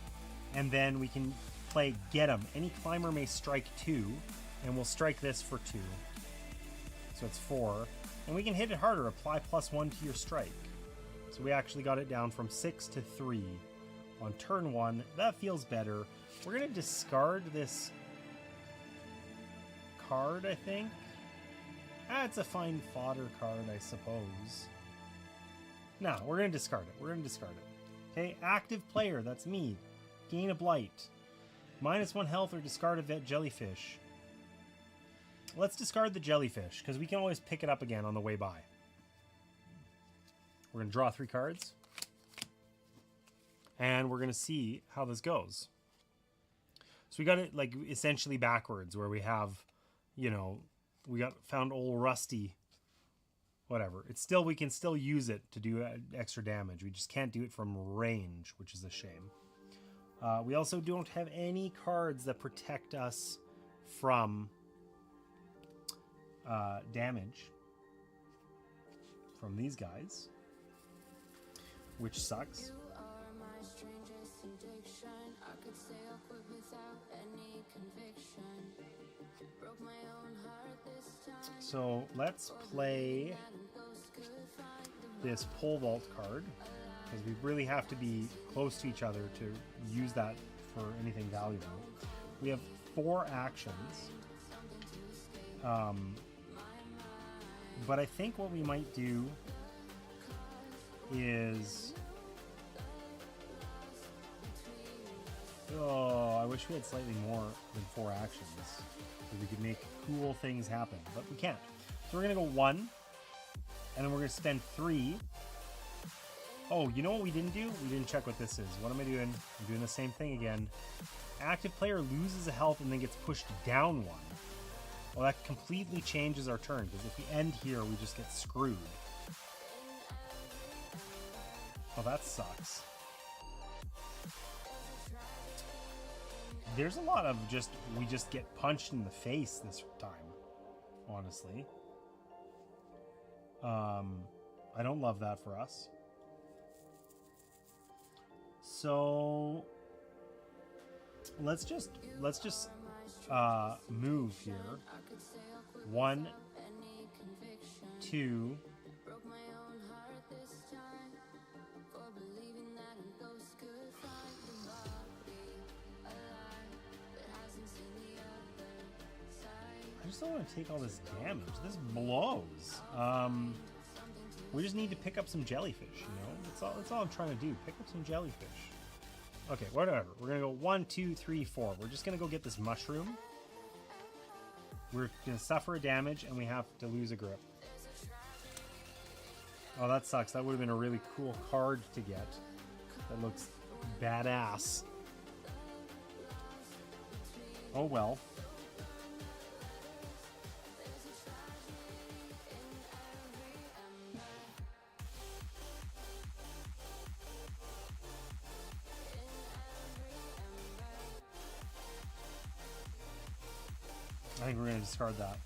and then we can play get 'em. Any climber may strike 2, and we'll strike this for 2. So it's 4. And we can hit it harder. Apply +1 to your strike. So we actually got it down from 6 to 3 on turn 1. That feels better. We're going to discard this card, I think. It's a fine fodder card, I suppose. No, we're going to discard it. We're going to discard it. Okay, active player, that's me. Gain a blight. -1 health or discard a vet jellyfish. Let's discard the jellyfish, because we can always pick it up again on the way by. We're going to draw 3 cards. And we're going to see how this goes. So we got it like essentially backwards, where we have, you know, we found old Rusty, whatever. It's still, we can still use it to do extra damage. We just can't do it from range, which is a shame. We also don't have any cards that protect us from damage from these guys, which sucks. So let's play this pole vault card, because we really have to be close to each other to use that for anything valuable. We have 4 actions. But I think what we might do is... Oh, I wish we had slightly more than 4 actions, so we could make cool things happen, but we can't. So we're going to go 1, and then we're going to spend 3. Oh, you know what we didn't do? We didn't check what this is. What am I doing? I'm doing the same thing again. Active player loses a health and then gets pushed down 1. Well, that completely changes our turn, because if we end here, we just get screwed. Oh, that sucks. There's a lot of we just get punched in the face this time, honestly. I don't love that for us. So let's just move here. 1, 2. I just don't want to take all this damage. This blows. We just need to pick up some jellyfish, you know? That's all I'm trying to do. Pick up some jellyfish. Okay, whatever. We're going to go 1, 2, 3, 4. We're just going to go get this mushroom. We're going to suffer a damage, and we have to lose a grip. Oh, that sucks. That would have been a really cool card to get. That looks badass. Oh, well. I think we're going to discard that.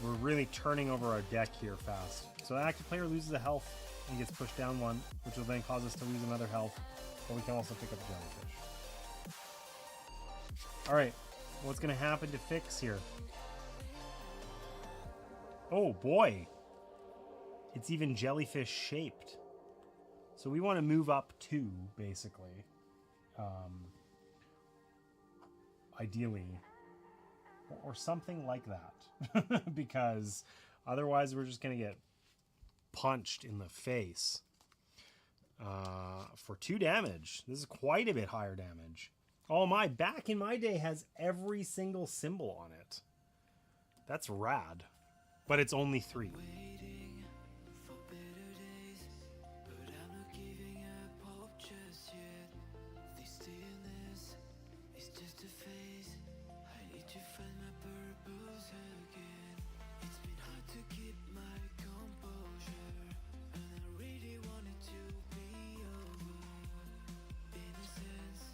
We're really turning over our deck here fast. So the active player loses a health and gets pushed down 1, which will then cause us to lose another health. But we can also pick up a jellyfish. Alright, what's going to happen to fix here? Oh boy! It's even jellyfish shaped. So we want to move up 2, basically. Ideally. Or something like that. Because otherwise we're just going to get punched in the face. For 2 damage. This is quite a bit higher damage. Oh my, back in my day has every single symbol on it. That's rad. But it's only 3.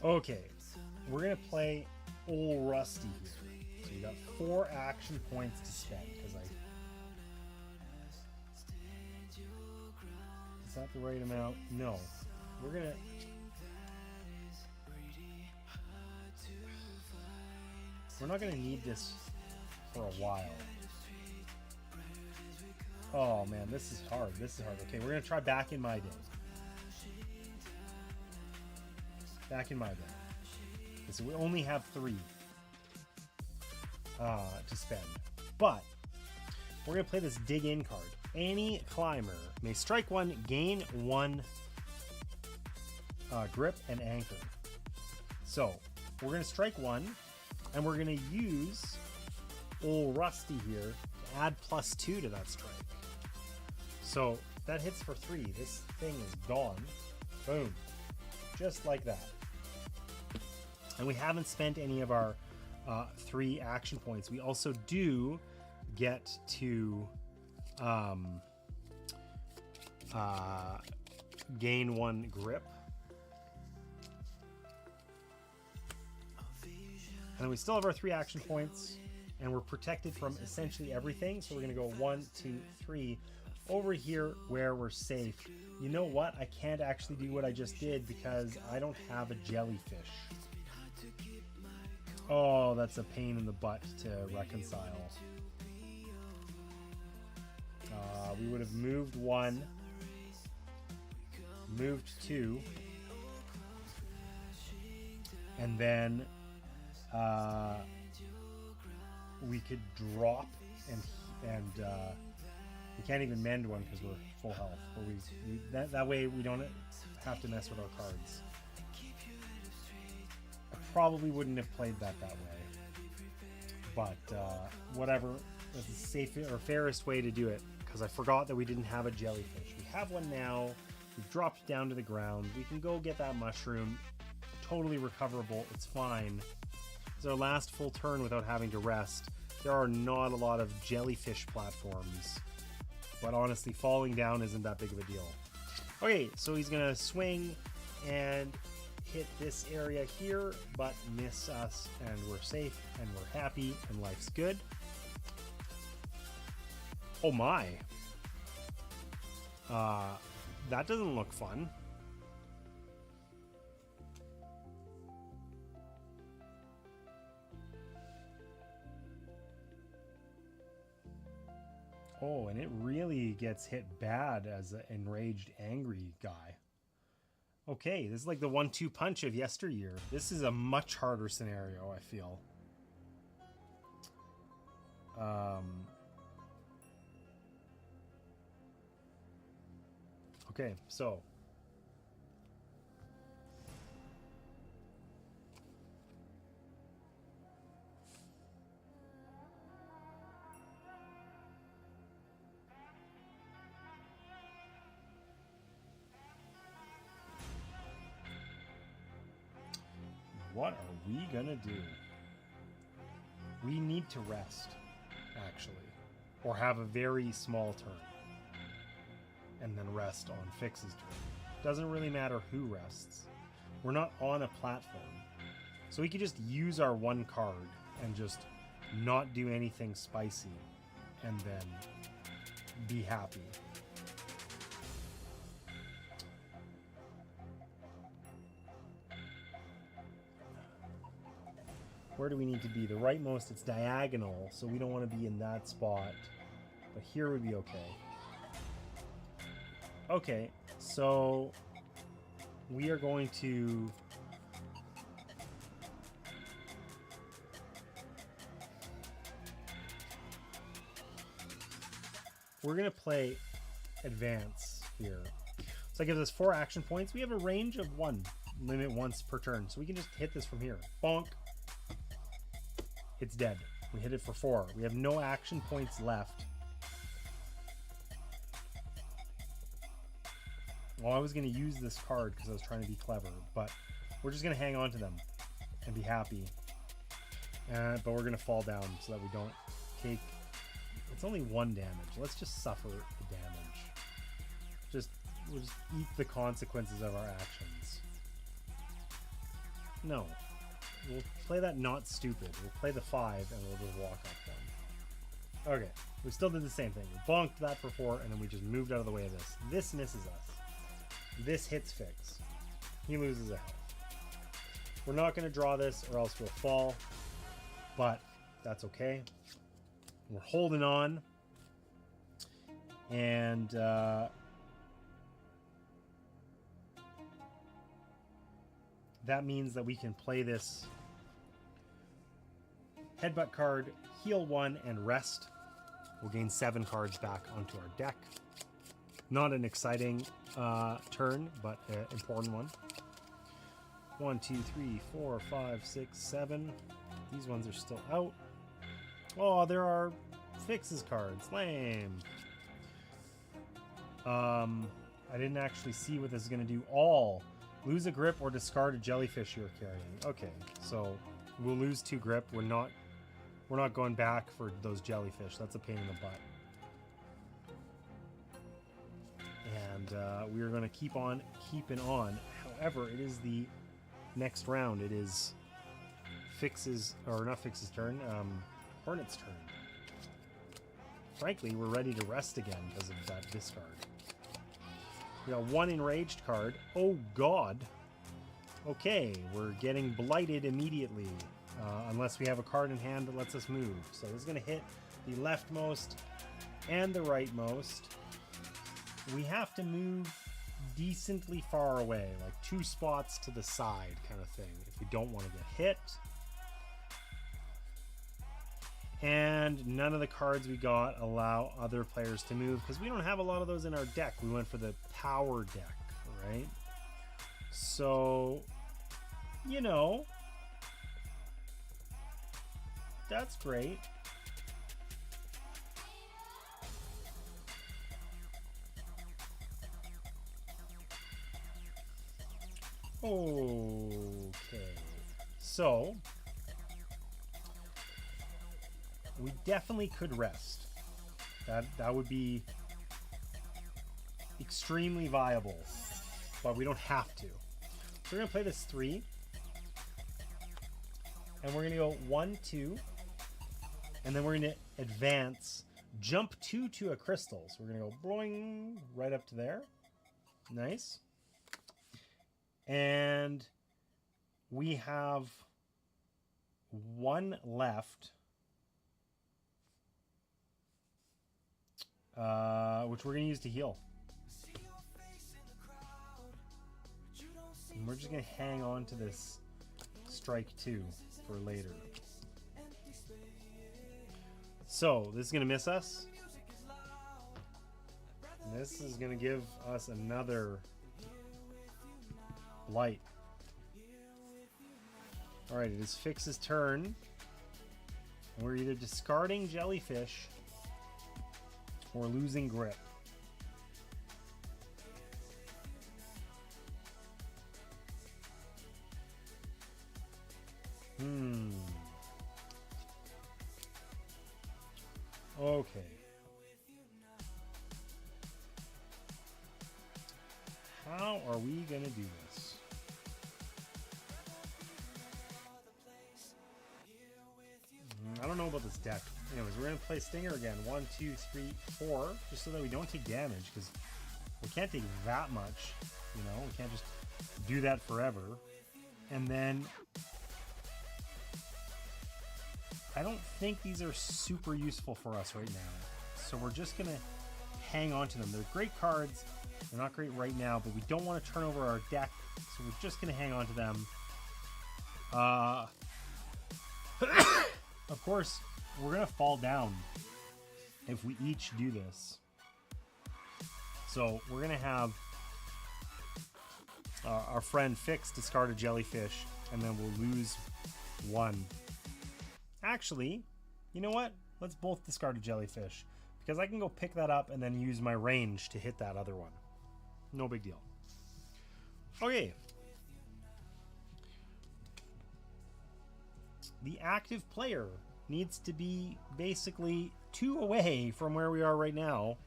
Okay, we're going to play Old Rusty here. So you got 4 action points to spend, because is that the right amount? No. We're going to... We're not going to need this for a while. Oh man, this is hard. This is hard. Okay, we're going to try Back in My Day. Back in My Day. Okay, so we only have 3 to spend. But we're going to play this Dig In card. Any climber may strike 1, gain 1 grip and anchor. So we're going to strike 1, and we're going to use Old Rusty here to add +2 to that strike. So that hits for 3. This thing is gone. Boom. Just like that. And we haven't spent any of our 3 action points. We also do get to gain 1 grip. And then we still have our 3 action points, and we're protected from essentially everything. So we're going to go 1, 2, 3 over here where we're safe. You know what? I can't actually do what I just did because I don't have a jellyfish. Oh, that's a pain in the butt to reconcile. We would have moved 1, moved 2, and then we could drop and we can't even mend one because we're full health. But that way we don't have to mess with our cards. I probably wouldn't have played that way, but whatever. That's the safest or fairest way to do it, because I forgot that we didn't have a jellyfish. We have one now. We've dropped down to the ground. We can go get that mushroom. Totally recoverable. It's fine. It's our last full turn without having to rest. There are not a lot of jellyfish platforms, but honestly, falling down isn't that big of a deal. Okay, so he's gonna swing and hit this area here, but miss us, and we're safe, and we're happy, and life's good. Oh my. That doesn't look fun. Oh, and it really gets hit bad as an enraged, angry guy. Okay, this is like the 1-2 punch of yesteryear. This is a much harder scenario, I feel. Okay, so what are we gonna do? We need to rest, actually, or have a very small turn, and then rest on Fix's turn. Doesn't really matter who rests. We're not on a platform, so we could just use our 1 card and just not do anything spicy, and then be happy. Where do we need to be? The rightmost, it's diagonal, so we don't want to be in that spot. But here would be okay. Okay, so we are going to play advance here. So that gives us 4 action points. We have a range of 1, limit once per turn. So we can just hit this from here. Bonk. It's dead. We hit it for 4. We have no action points left. Well, I was going to use this card because I was trying to be clever, but we're just going to hang on to them and be happy. But we're going to fall down so that we don't take... It's only 1 damage. Let's just suffer the damage. We'll just eat the consequences of our actions. No. We'll play that not stupid. We'll play the 5 and we'll just walk up them. Okay. We still did the same thing. We bonked that for 4 and then we just moved out of the way of this. This misses us. This hits Fix. He loses a health. We're not going to draw this or else we'll fall. But that's okay. We're holding on. And that means that we can play this headbutt card, heal 1, and rest. We'll gain 7 cards back onto our deck. Not an exciting turn, but an important one. 1, 2, 3, 4, 5, 6, 7. These ones are still out. Oh, there are Fixes cards. Lame. I didn't actually see what this is going to do. All. Lose a grip or discard a jellyfish you're carrying. Okay, so we'll lose 2 grip. We're not going back for those jellyfish. That's a pain in the butt. And we are going to keep on keeping on. However, it is the next round. It is Fixes, or not Fixes' turn, Hornet's turn. Frankly, we're ready to rest again because of that discard. We got 1 enraged card. Oh god. Okay, we're getting blighted immediately. Unless we have a card in hand that lets us move. So this is going to hit the leftmost and the rightmost. We have to move decently far away, like 2 spots to the side kind of thing, if we don't want to get hit. And none of the cards we got allow other players to move because we don't have a lot of those in our deck. We went for the power deck, right? So, you know, that's great. Okay, so we definitely could rest. That would be extremely viable, but we don't have to. So we're gonna play this 3, and we're gonna go 1, 2, and then we're gonna advance, jump 2 to a crystal. So we're gonna go boing right up to there. Nice. And we have 1 left, which we're going to use to heal. And we're just going to hang on to this strike 2 for later. So this is going to miss us. And this is going to give us another blight. Alright, it is Fix's turn. And we're either discarding jellyfish or losing grip. Okay. How are we gonna do this? I don't know about this deck. Anyways, we're gonna play Stinger again. 1, 2, 3, 4, just so that we don't take damage, because we can't take that much. You know, we can't just do that forever. And then I don't think these are super useful for us right now. So we're just gonna hang on to them. They're great cards, They're not great right now, but we don't want to turn over our deck, so we're just going to hang on to them. Of course, we're going to fall down if we each do this. So we're going to have our friend Fix discard a jellyfish, and then we'll lose one. Actually, you know what? Let's both discard a jellyfish, because I can go pick that up and then use my range to hit that other one. No big deal. Okay. The active player needs to be basically 2 away from where we are right now,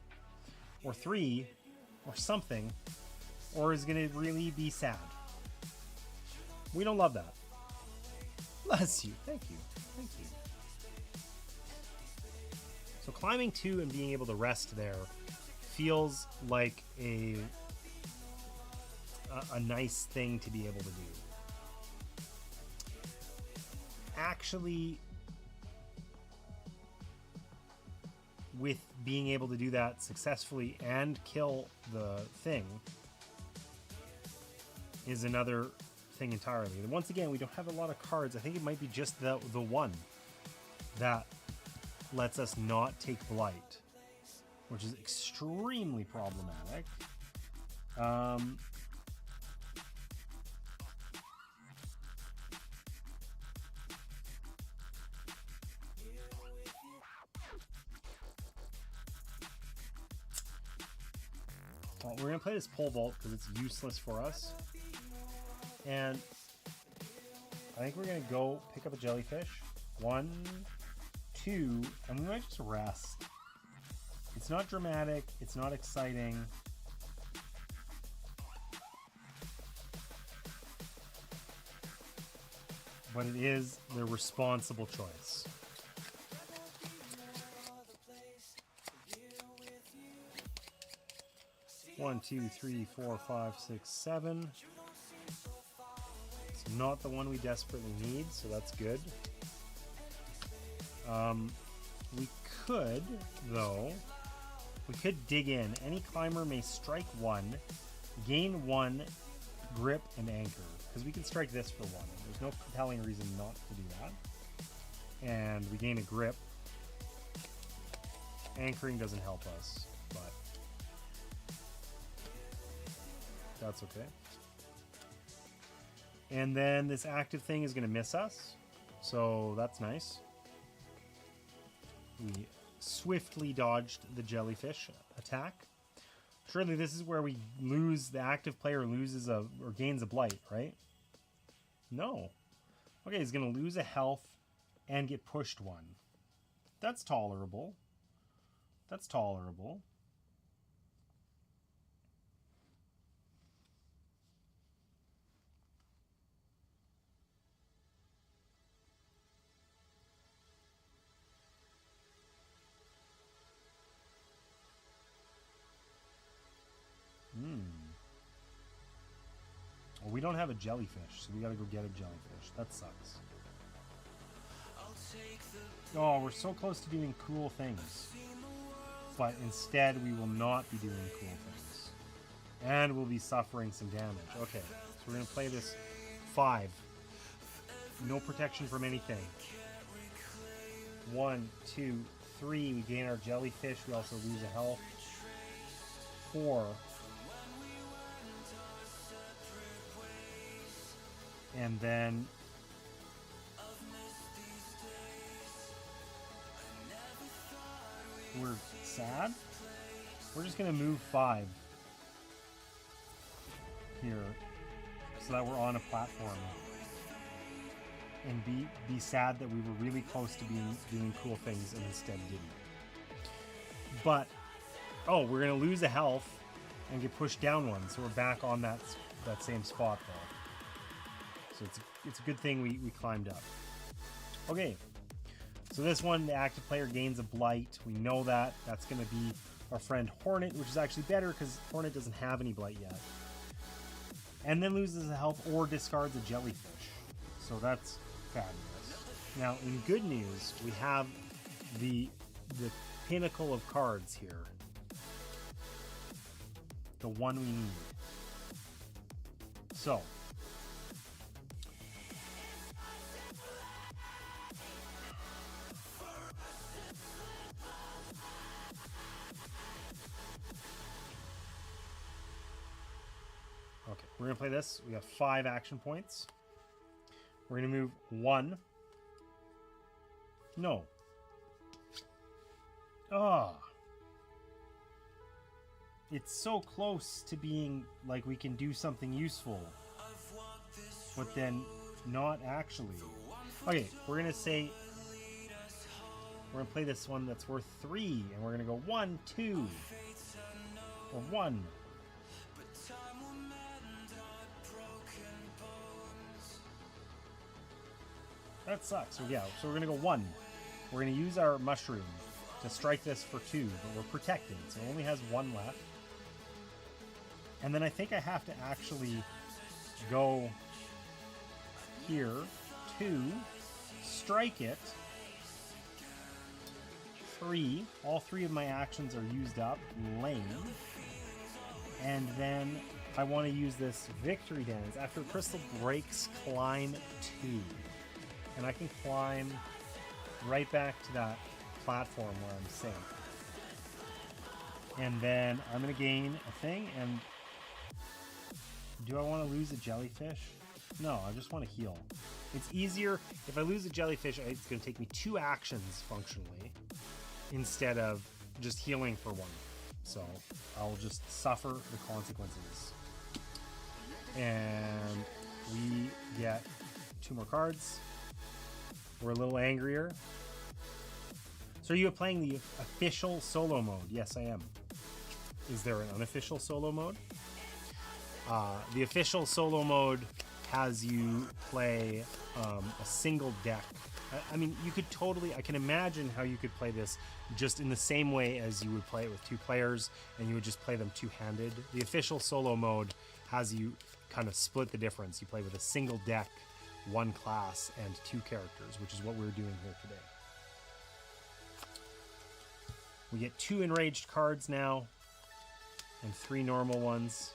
or 3, or something, or is going to really be sad. We don't love that. Bless you. Thank you. Thank you. So climbing 2 and being able to rest there feels like a nice thing to be able to do. Actually, with being able to do that successfully and kill the thing is another thing entirely. And once again, we don't have a lot of cards. I think it might be just the one that lets us not take blight, which is extremely problematic. Well, we're going to play this pole vault because it's useless for us. And I think we're going to go pick up a jellyfish. 1, 2, and we might just rest. It's not dramatic. It's not exciting. But it is the responsible choice. One, 2, 3, 4, 5, 6, 7. It's not the one we desperately need, so that's good. We could, though, we could dig in. Any climber may strike 1, gain 1, grip, and anchor. Because we can strike this for 1. There's no compelling reason not to do that. And we gain a grip. Anchoring doesn't help us, but that's okay. And then this active thing is going to miss us, so that's nice. We swiftly dodged the jellyfish attack. Surely this is where we lose, the active player loses or gains a blight, right? No. Okay, he's going to lose a health and get pushed 1. That's tolerable. That's tolerable. Well, we don't have a jellyfish, so we gotta go get a jellyfish. That sucks. Oh, we're so close to doing cool things. But instead, we will not be doing cool things. And we'll be suffering some damage. Okay, so we're gonna play this 5. No protection from anything. 1, 2, 3. We gain our jellyfish. We also lose a health. 4. And then we're sad. We're just going to move 5 here so that we're on a platform and be sad that we were really close to doing cool things and instead didn't. But oh, we're going to lose a health and get pushed down 1, so we're back on that same spot there. So it's a good thing we climbed up. Okay, so this one, the active player gains a blight. We know that. That's going to be our friend Hornet, which is actually better because Hornet doesn't have any blight yet. And then loses a health or discards a jellyfish. So that's fabulous. Now, in good news, we have the pinnacle of cards here. the one we need. So. Okay, we're going to play this. We have 5 action points. We're going to move 1. No. Ah. It's so close to being like we can do something useful, but then not actually. Okay, we're going to say, we're going to play this one that's worth 3, and we're going to go 1, 2, or 1. That sucks. So yeah, so we're going to go 1. We're going to use our mushroom to strike this for 2, but we're protected, so it only has 1 left. And then I think I have to actually go here, 2, strike it, 3. All 3 of my actions are used up, lame. And then I want to use this victory dance. After crystal breaks, climb 2. And I can climb right back to that platform where I'm safe. And then I'm going to gain a thing, and do I want to lose a jellyfish? No, I just want to heal. It's easier, if I lose a jellyfish, it's going to take me 2 actions functionally, instead of just healing for 1. So I'll just suffer the consequences. And we get 2 more cards. We're a little angrier. So are you playing the official solo mode? Yes, I am. Is there an unofficial solo mode? The official solo mode has you play a single deck. I mean, you could totally, I can imagine how you could play this just in the same way as you would play it with 2 players, and you would just play them 2-handed. The official solo mode has you kind of split the difference. You play with a single deck, 1 class, and 2 characters, which is what we're doing here today. We get 2 enraged cards now, and 3 normal ones.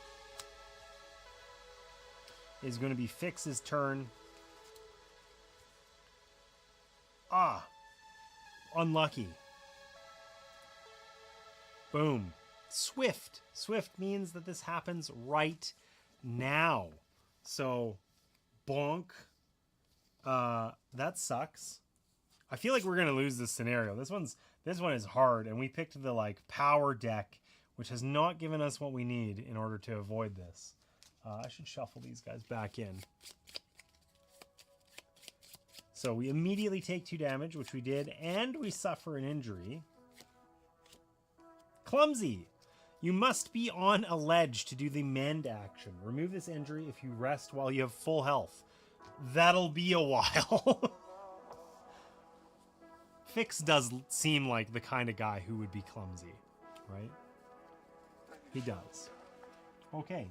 Is going to be Fix's turn. Ah! Unlucky. Boom. Swift. Swift means that this happens right now. So, bonk. That sucks. I feel like we're going to lose this scenario. This one is hard, and we picked the like power deck, which has not given us what we need in order to avoid this. I should shuffle these guys back in. So we immediately take 2 damage, which we did, and we suffer an injury. Clumsy. You must be on a ledge to do the mend action. Remove this injury if you rest while you have full health. That'll be a while. Fix does seem like the kind of guy who would be clumsy, right? He does. Okay.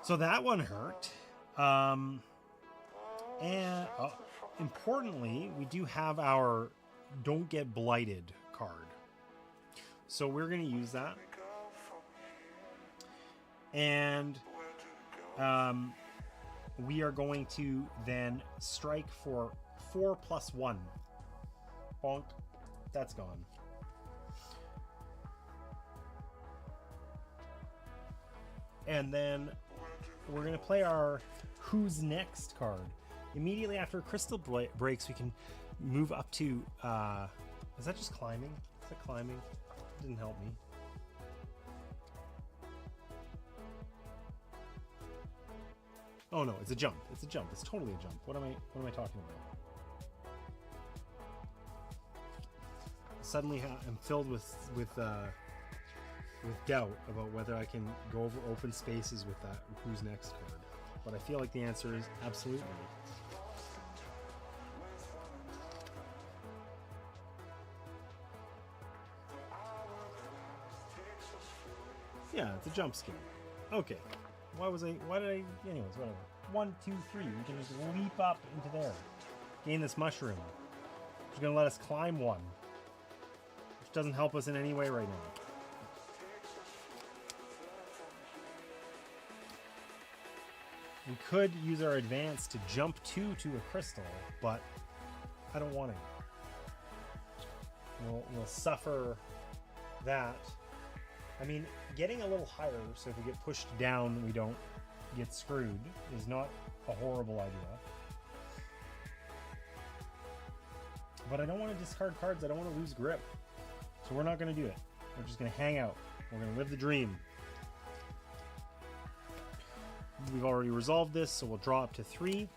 So that one hurt. And importantly, we do have our Don't Get Blighted card. So we're going to use that. And we are going to then strike for 4+1. Bonk. That's gone. And then we're going to play our Who's Next card. Immediately after crystal breaks, we can move up to... is that just climbing? Is that climbing? It didn't help me. Oh no, it's a jump. It's a jump. It's totally a jump. What am I talking about? Suddenly I'm filled with doubt about whether I can go over open spaces with that Who's Next card. But I feel like the answer is absolutely. Yeah, it's a jump skill. Okay. Why did I... Anyways, whatever. 1, 2, 3. We can just leap up into there. Gain this mushroom. Which is going to let us climb 1. Which doesn't help us in any way right now. We could use our advance to jump to a crystal, but I don't want to. We'll suffer that. I mean, getting a little higher so if we get pushed down we don't get screwed is not a horrible idea. But I don't want to discard cards. I don't want to lose grip. So we're not going to do it. We're just going to hang out. We're going to live the dream. We've already resolved this, so we'll draw up to 3.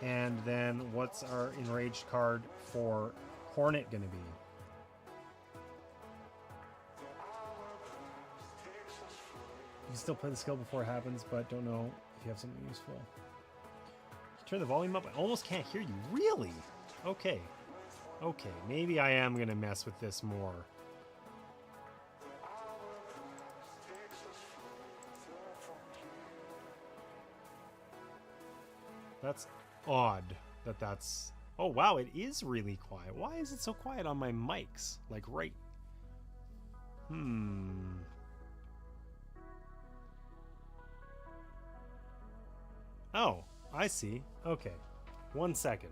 And then what's our enraged card for Hornet going to be? You can still play the skill before it happens, but don't know if you have something useful. Turn the volume up. I almost can't hear you. Really? Okay. Okay, maybe I am going to mess with this more. That's odd that that's... Oh, wow, it is really quiet. Why is it so quiet on my mics? Like, right... Oh, I see. Okay. 1 second.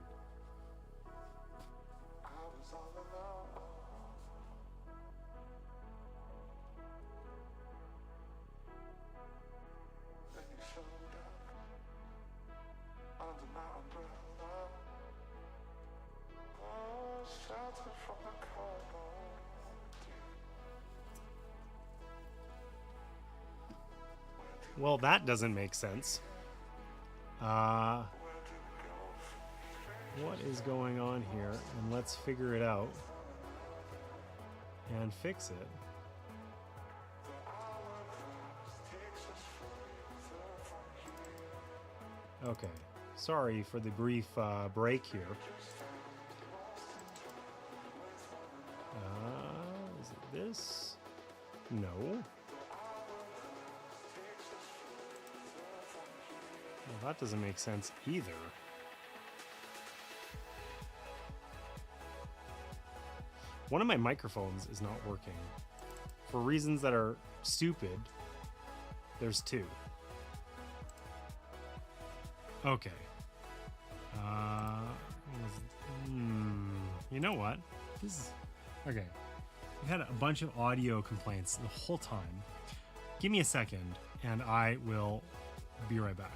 Well, that doesn't make sense. What is going on here? And let's figure it out and fix it. Okay. Sorry for the brief break here. Is it this? No. Well, that doesn't make sense either. One of my microphones is not working. For reasons that are stupid, there's 2. Okay. You know what? This is... Okay. We've had a bunch of audio complaints the whole time. Give me a second, and I will be right back.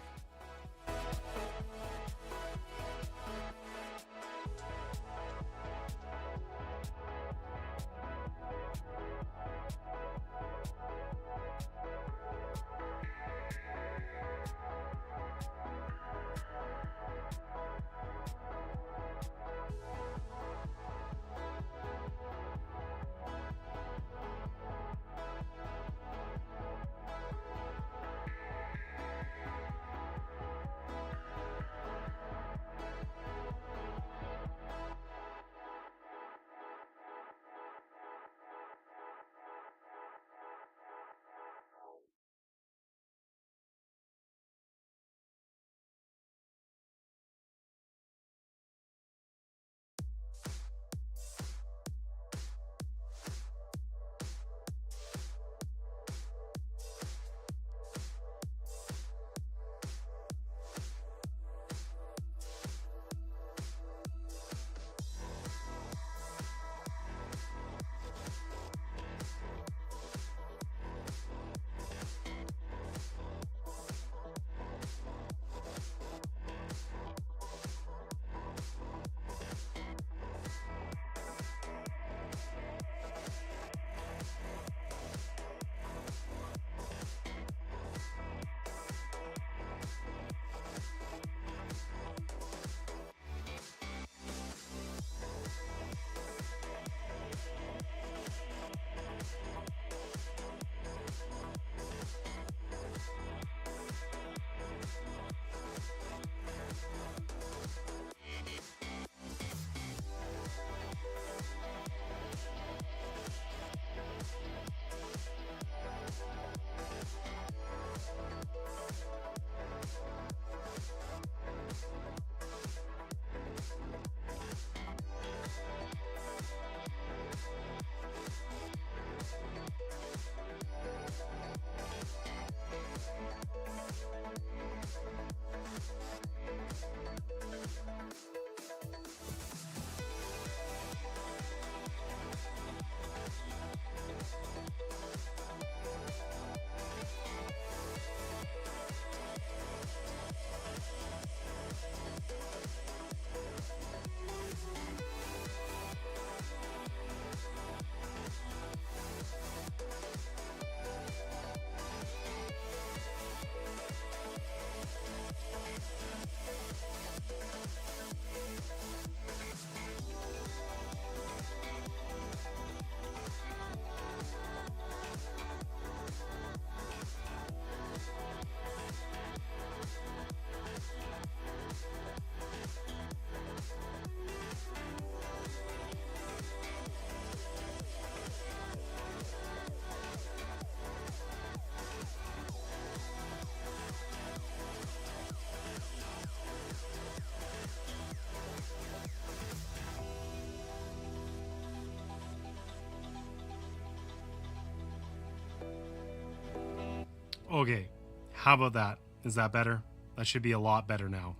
Okay, how about that? Is that better? That should be a lot better now.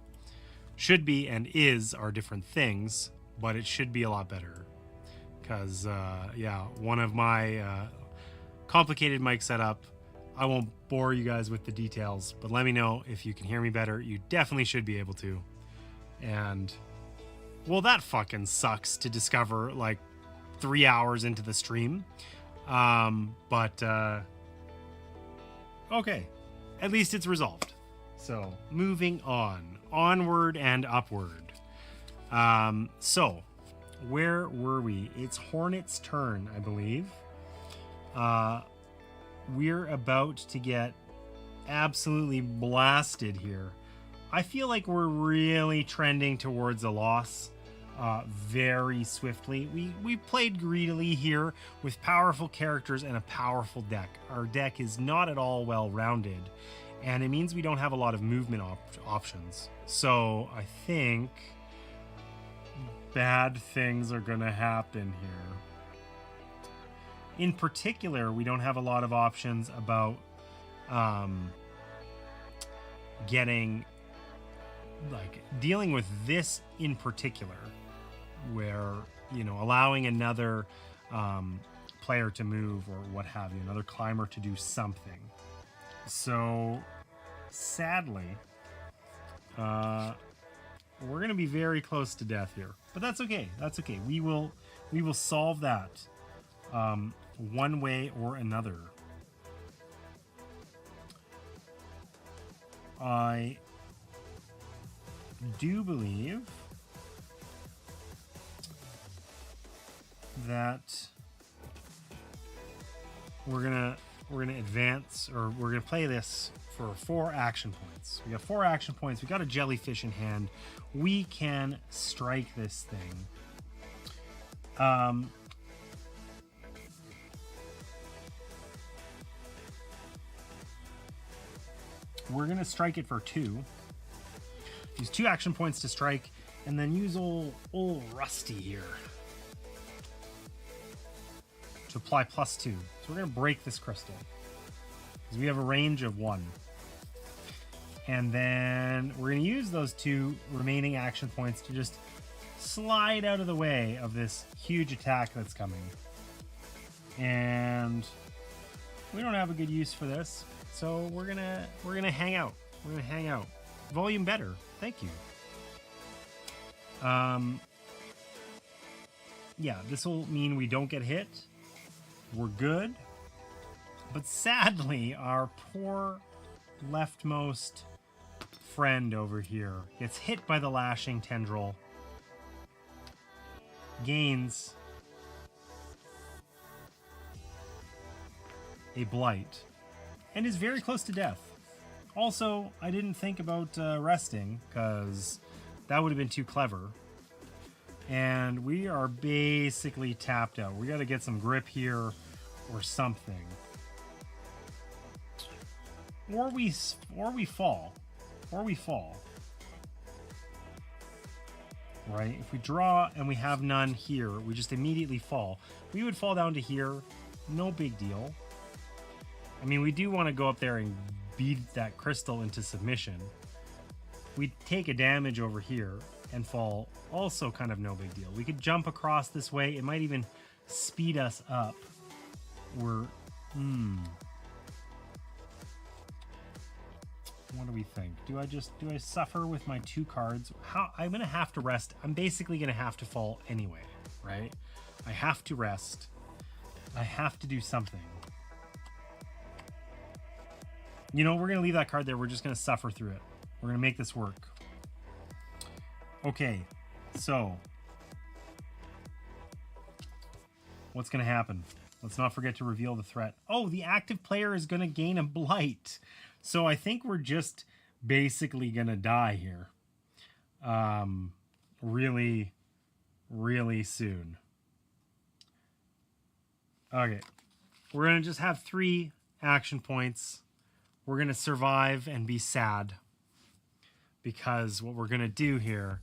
Should be and is are different things, but it should be a lot better. Because, yeah, one of my complicated mic setup. I won't bore you guys with the details, but let me know if you can hear me better. You definitely should be able to. And, well, that fucking sucks to discover like 3 hours into the stream. But okay, at least it's resolved. So moving on, onward and upward. So where were we? It's Hornet's turn, I believe. We're about to get absolutely blasted here. I feel like we're really trending towards a loss very swiftly. We played greedily here with powerful characters and a powerful deck. Our deck is not at all well-rounded, and it means we don't have a lot of movement options. So I think bad things are gonna happen here. In particular, we don't have a lot of options about dealing with this in particular, where, you know, allowing another player to move or what have you, another climber to do something. So sadly, we're gonna be very close to death here, but that's okay. That's okay. We will solve that one way or another. I do believe that we're gonna advance, or we're gonna play this for 4 action points. We got 4 action points. We got a jellyfish in hand. We can strike this thing. We're gonna strike it for 2. Use 2 action points to strike, and then use old Rusty here to apply +2. So we're gonna break this crystal because we have a range of 1. And then we're gonna use those 2 remaining action points to just slide out of the way of this huge attack that's coming. And we don't have a good use for this, so we're gonna hang out. We're gonna hang out. Volume better. Thank you. Yeah, this will mean we don't get hit. We're good. But sadly, our poor leftmost friend over here gets hit by the lashing tendril, gains a blight, and is very close to death. Also, I didn't think about resting, because that would have been too clever. And we are basically tapped out. We got to get some grip here or something. Or we fall. Or we fall. Right? If we draw and we have none here, we just immediately fall. We would fall down to here. No big deal. I mean, we do want to go up there and beat that crystal into submission. We take a damage over here and fall, also kind of no big deal. We could jump across this way. It might even speed us up. We're what do we think? Do I suffer with my 2 cards? I'm gonna have to rest. I'm basically gonna have to fall anyway, right? I have to rest. I have to do something. You know, we're gonna leave that card there. We're just gonna suffer through it. We're gonna make this work. Okay, so what's gonna happen? Let's not forget to reveal the threat. Oh, the active player is gonna gain a blight. So I think we're just basically gonna die here. Really, really soon. Okay, we're gonna just have 3 action points. We're gonna survive and be sad, because what we're gonna do here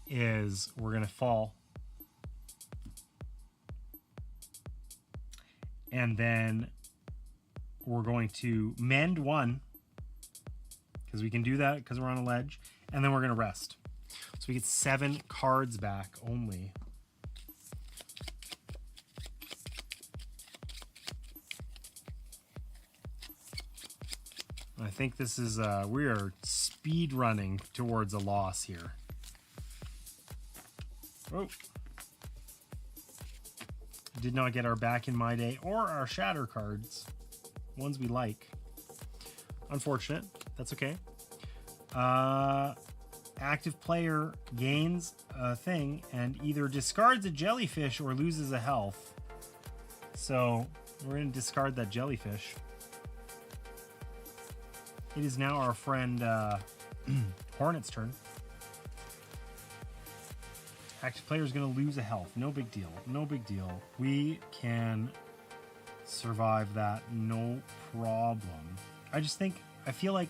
is we're gonna fall, and then we're going to mend 1, because we can do that because we're on a ledge, and then we're going to rest. So we get 7 cards back only. I think this is, we are speed running towards a loss here. Oh. Did not get our Back in My Day or our Shatter cards. Ones we like. Unfortunate. That's okay. Active player gains a thing and either discards a jellyfish or loses a health. So we're going to discard that jellyfish. It is now our friend Hornet's turn. Active player is going to lose a health. No big deal. No big deal. We can survive that. No problem. I feel like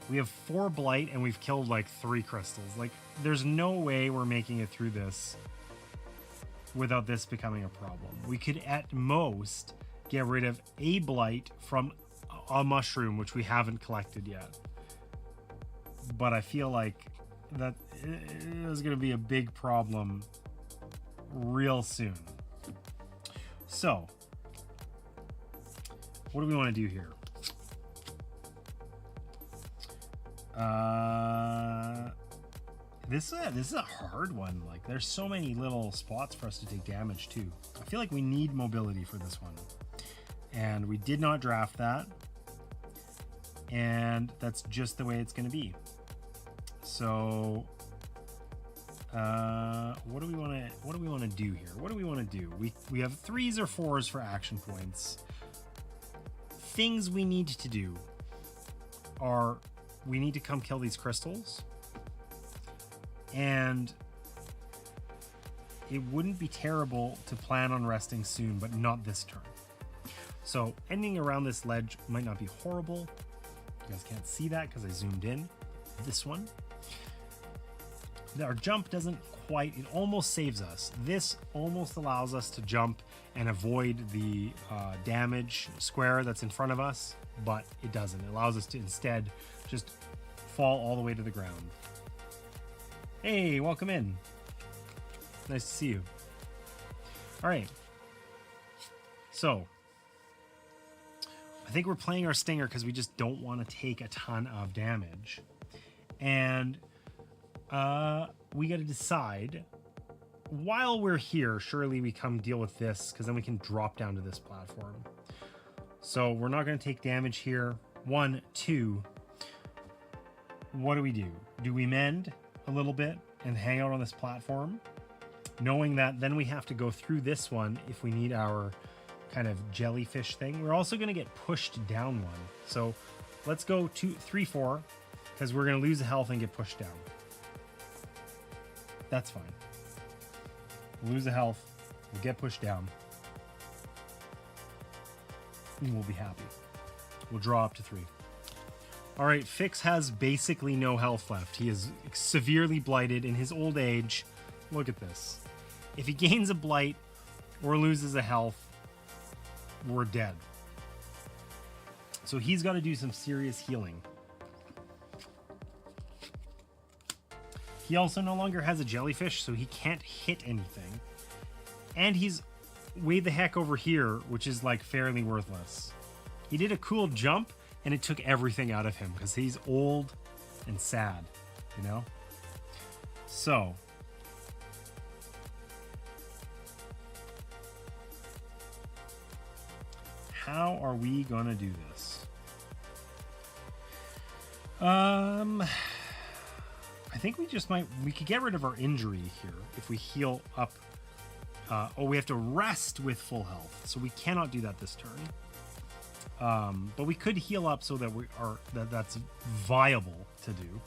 we have 4 blight and we've killed like 3 crystals. Like, there's no way we're making it through this without this becoming a problem. We could at most get rid of a blight from a mushroom, which we haven't collected yet. But I feel like that is going to be a big problem real soon. So, what do we want to do here? This is a hard one. Like, there's so many little spots for us to take damage too. I feel like we need mobility for this one, and we did not draft that, and that's just the way it's going to be. So, what do we want to do here? What do we want to do? We have 3s or 4s for action points. Things we need to do are, we need to come kill these crystals, and it wouldn't be terrible to plan on resting soon, but not this turn. So ending around this ledge might not be horrible. You guys can't see that because I zoomed in. This one, our jump doesn't quite, it almost saves us. This almost allows us to jump and avoid the damage square that's in front of us, but it doesn't. It allows us to instead just fall all the way to the ground. Hey, welcome in. Nice to see you. All right. So, I think we're playing our stinger because we just don't want to take a ton of damage. And we got to decide, while we're here, surely we come deal with this, because then we can drop down to this platform. So we're not going to take damage here. 1, 2. What do? Do we mend a little bit and hang out on this platform, knowing that then we have to go through this one if we need our kind of jellyfish thing? We're also going to get pushed down 1. So let's go 2, 3, 4, because we're going to lose the health and get pushed down. That's fine. We'll lose the health, we'll get pushed down, and we'll be happy. We'll draw up to 3. All right, Fix has basically no health left. He is severely blighted in his old age. Look at this. If he gains a blight or loses a health, we're dead. So he's got to do some serious healing. He also no longer has a jellyfish, so he can't hit anything. And he's way the heck over here, which is like fairly worthless. He did a cool jump, and it took everything out of him because he's old and sad, you know? So, how are we gonna do this? I think we could get rid of our injury here if we heal up. We have to rest with full health, so we cannot do that this turn. But we could heal up so that that's viable to do,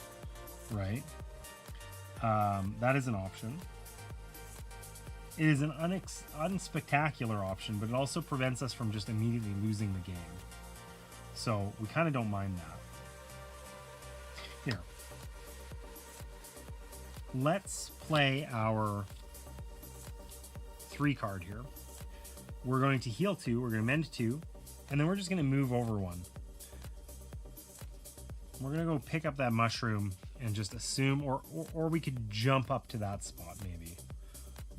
right? That is an option. It is an unspectacular option, but it also prevents us from just immediately losing the game. So we kind of don't mind that. Here. Let's play our 3 card here. We're going to heal 2. We're going to mend 2. And then we're just going to move over one. We're going to go pick up that mushroom and just assume, or we could jump up to that spot maybe.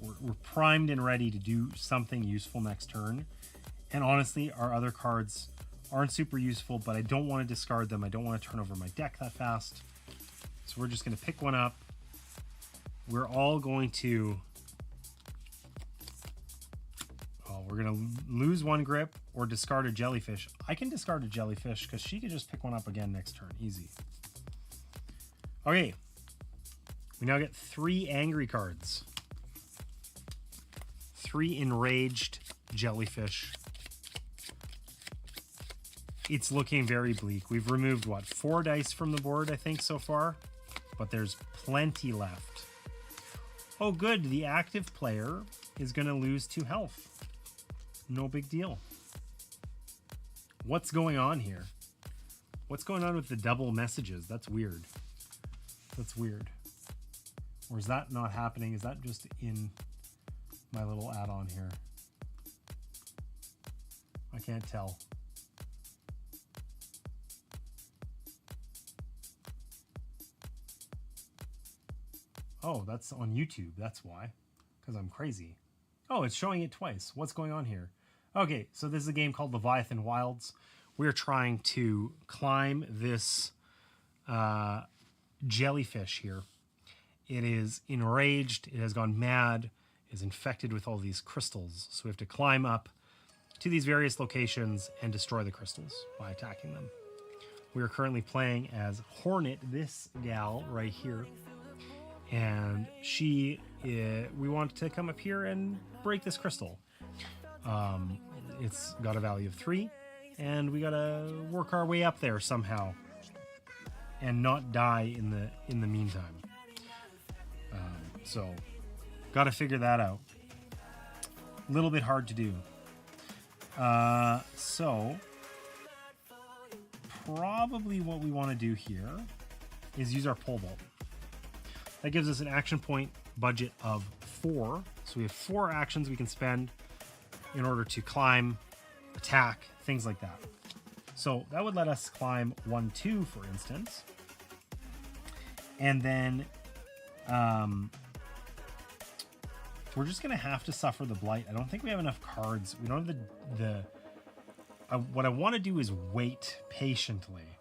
We're primed and ready to do something useful next turn. And honestly, our other cards aren't super useful, but I don't want to discard them. I don't want to turn over my deck that fast. So we're just going to pick one up. We're all going to... Oh, we're going to lose one grip or discard a jellyfish. I can discard a jellyfish because she could just pick one up again next turn. Easy. Okay. We now get 3 angry cards. 3 enraged jellyfish. It's looking very bleak. We've removed, what, 4 dice from the board, I think, so far? But there's plenty left. Oh, good. The active player is going to lose 2 health. No big deal. What's going on here? What's going on with the double messages? That's weird. That's weird. Or is that not happening? Is that just in my little add-on here? I can't tell. Oh, that's on YouTube. That's why. Because I'm crazy. Oh, it's showing it twice. What's going on here? Okay, so this is a game called Leviathan Wilds. We're trying to climb this jellyfish here. It is enraged. It has gone mad. It is infected with all these crystals. So we have to climb up to these various locations and destroy the crystals by attacking them. We are currently playing as Hornet, this gal right here. And she, we want to come up here and break this crystal. It's got a value of 3, and we gotta work our way up there somehow, and not die in the meantime. So, gotta figure that out. A little bit hard to do. So, probably what we want to do here is use our pole vault. That gives us an action point budget of 4. So we have 4 actions we can spend in order to climb, attack, things like that. So that would let us climb 1, 2, for instance. And then we're just going to have to suffer the blight. I don't think we have enough cards. We don't have what I want to do is wait patiently.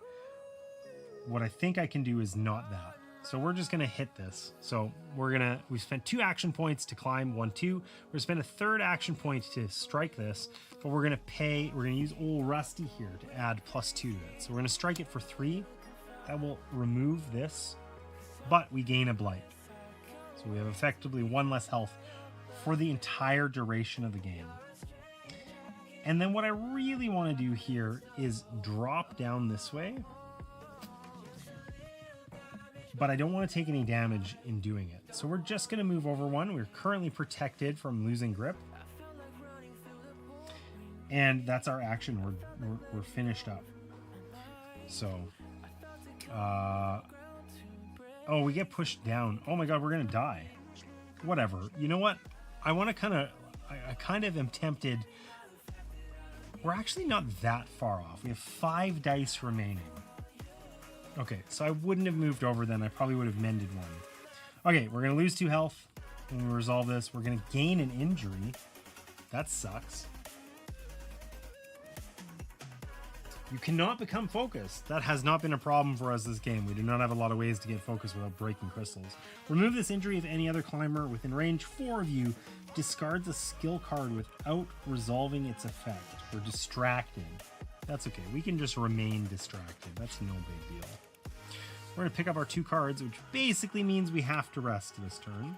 What I think I can do is not that. So we're just going to hit this. So we've spent 2 action points to climb 1, 2. We're going to spend a 3rd action point to strike this, but we're going to use old Rusty here to add +2 to it. So we're going to strike it for 3. That will remove this, but we gain a blight. So we have effectively 1 less health for the entire duration of the game. And then what I really want to do here is drop down this way. But I don't want to take any damage in doing it. So we're just going to move over 1. We're currently protected from losing grip. And that's our action. We're finished up. So, oh, we get pushed down. Oh my god, we're going to die. Whatever. You know what? I want to I kind of am tempted. We're actually not that far off. We have 5 dice remaining. Okay, so I wouldn't have moved over then. I probably would have mended 1. Okay, we're going to lose 2 health when we resolve this. We're going to gain an injury. That sucks. You cannot become focused. That has not been a problem for us this game. We do not have a lot of ways to get focused without breaking crystals. Remove this injury if any other climber within range 4 of you discards a skill card without resolving its effect. We're distracted. That's okay. We can just remain distracted. That's no big deal. We're going to pick up our 2 cards, which basically means we have to rest this turn.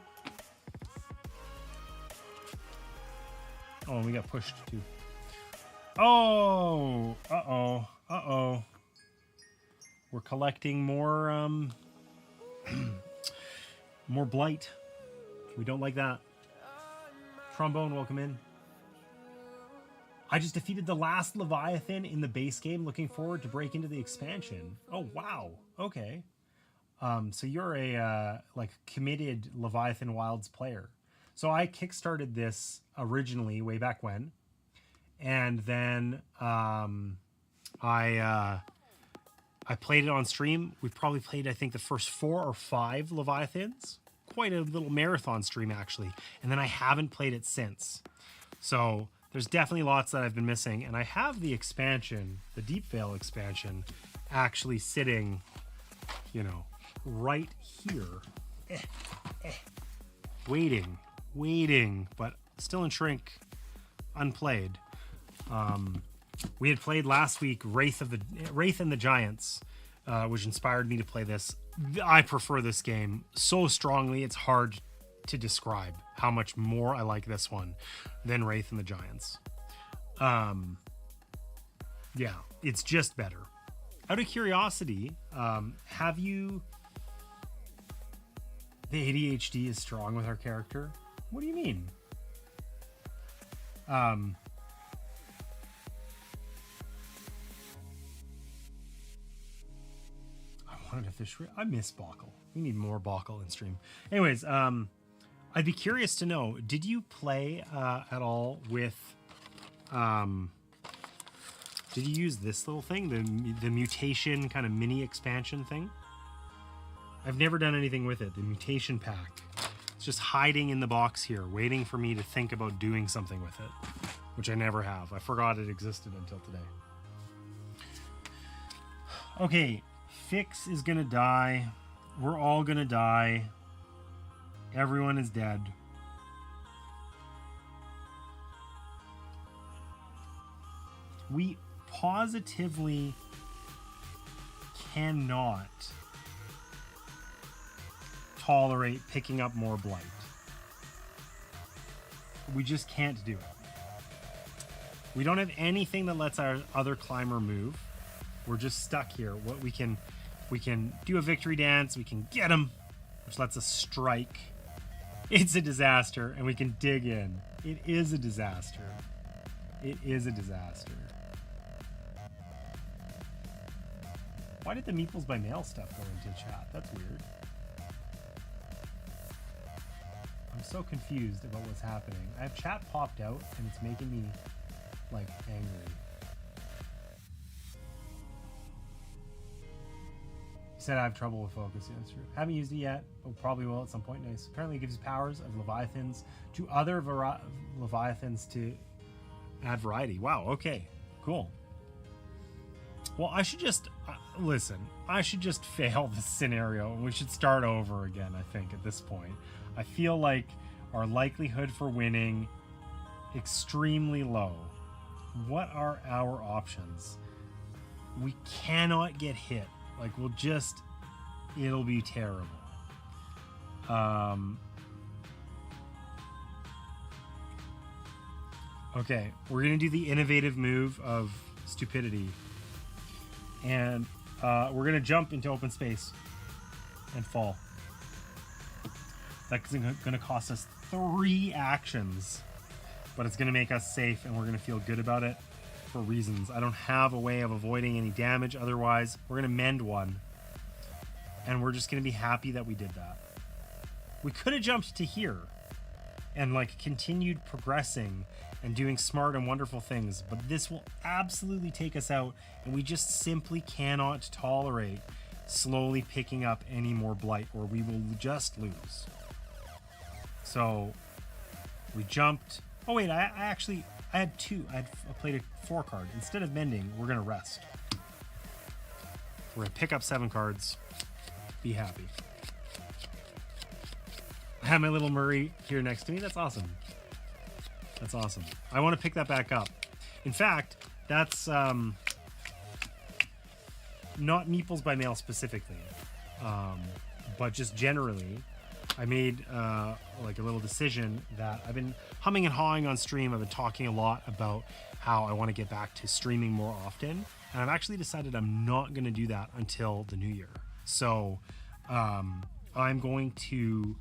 Oh, and we got pushed too. Oh! Uh-oh. Uh-oh. We're collecting more, more blight. We don't like that. Trombone, welcome in. I just defeated the last Leviathan in the base game. Looking forward to break into the expansion. Oh, wow. Okay. So you're a like committed Leviathan Wilds player. So I kickstarted this originally way back when, and then I played it on stream. We've probably played, I think, the first 4 or 5 Leviathans. Quite a little marathon stream, actually. And then I haven't played it since. So there's definitely lots that I've been missing. And I have the expansion, the Deep Veil expansion, actually sitting, you know, right here. Waiting, but still in shrink, unplayed. We had played last week Wraith and the Giants, which inspired me to play this. I prefer this game so strongly, it's hard to describe how much more I like this one than Wraith and the Giants. Yeah, it's just better. Out of curiosity, have you... The ADHD is strong with our character? What do you mean? I wanted to fish. I miss Bokkel. We need more Bokkel in stream. Anyways, I'd be curious to know, did you play at all with... did you use this little thing? The mutation kind of mini expansion thing? I've never done anything with it. The mutation pack. It's just hiding in the box here, waiting for me to think about doing something with it, which I never have. I forgot it existed until today. Okay, Fix is gonna die. We're all gonna die. Everyone is dead. We positively cannot tolerate picking up more blight. We just can't do it. We don't have anything that lets our other climber move. We're just stuck here. What we can do a victory dance, we can get him, which lets us strike. It's a disaster, and we can dig in. It is a disaster. It is a disaster. Why did the Meeples by Mail stuff go into chat? That's weird. I'm so confused about what's happening. I have chat popped out, and it's making me, like, angry. You said I have trouble with focus. Yeah, that's true. Haven't used it yet, but probably will at some point. Nice. Apparently it gives powers of Leviathans to other Leviathans to add variety. Wow, okay. Cool. Well, I should just... listen, I should just fail this scenario, and we should start over again, I think, at this point. I feel like our likelihood for winning extremely low. What are our options? We cannot get hit. Like, we'll just... It'll be terrible. Okay, we're going to do the innovative move of stupidity. And we're going to jump into open space and fall. That's going to cost us 3 actions, but it's going to make us safe, and we're going to feel good about it for reasons. I don't have a way of avoiding any damage otherwise. We're going to mend one, and we're just going to be happy that we did that. We could have jumped to here and like continued progressing and doing smart and wonderful things, but this will absolutely take us out, and we just simply cannot tolerate slowly picking up any more blight, or we will just lose. So we jumped. Oh wait, I had 2. I played a 4 card. Instead of mending, we're gonna rest. We're gonna pick up 7 cards. Be happy. I have my little Murray here next to me. That's awesome. That's awesome. I want to pick that back up. In fact, that's not Meeples by Mail specifically, but just generally, I made like a little decision that I've been humming and hawing on stream. I've been talking a lot about how I want to get back to streaming more often, and I've actually decided I'm not going to do that until the new year. So I'm going to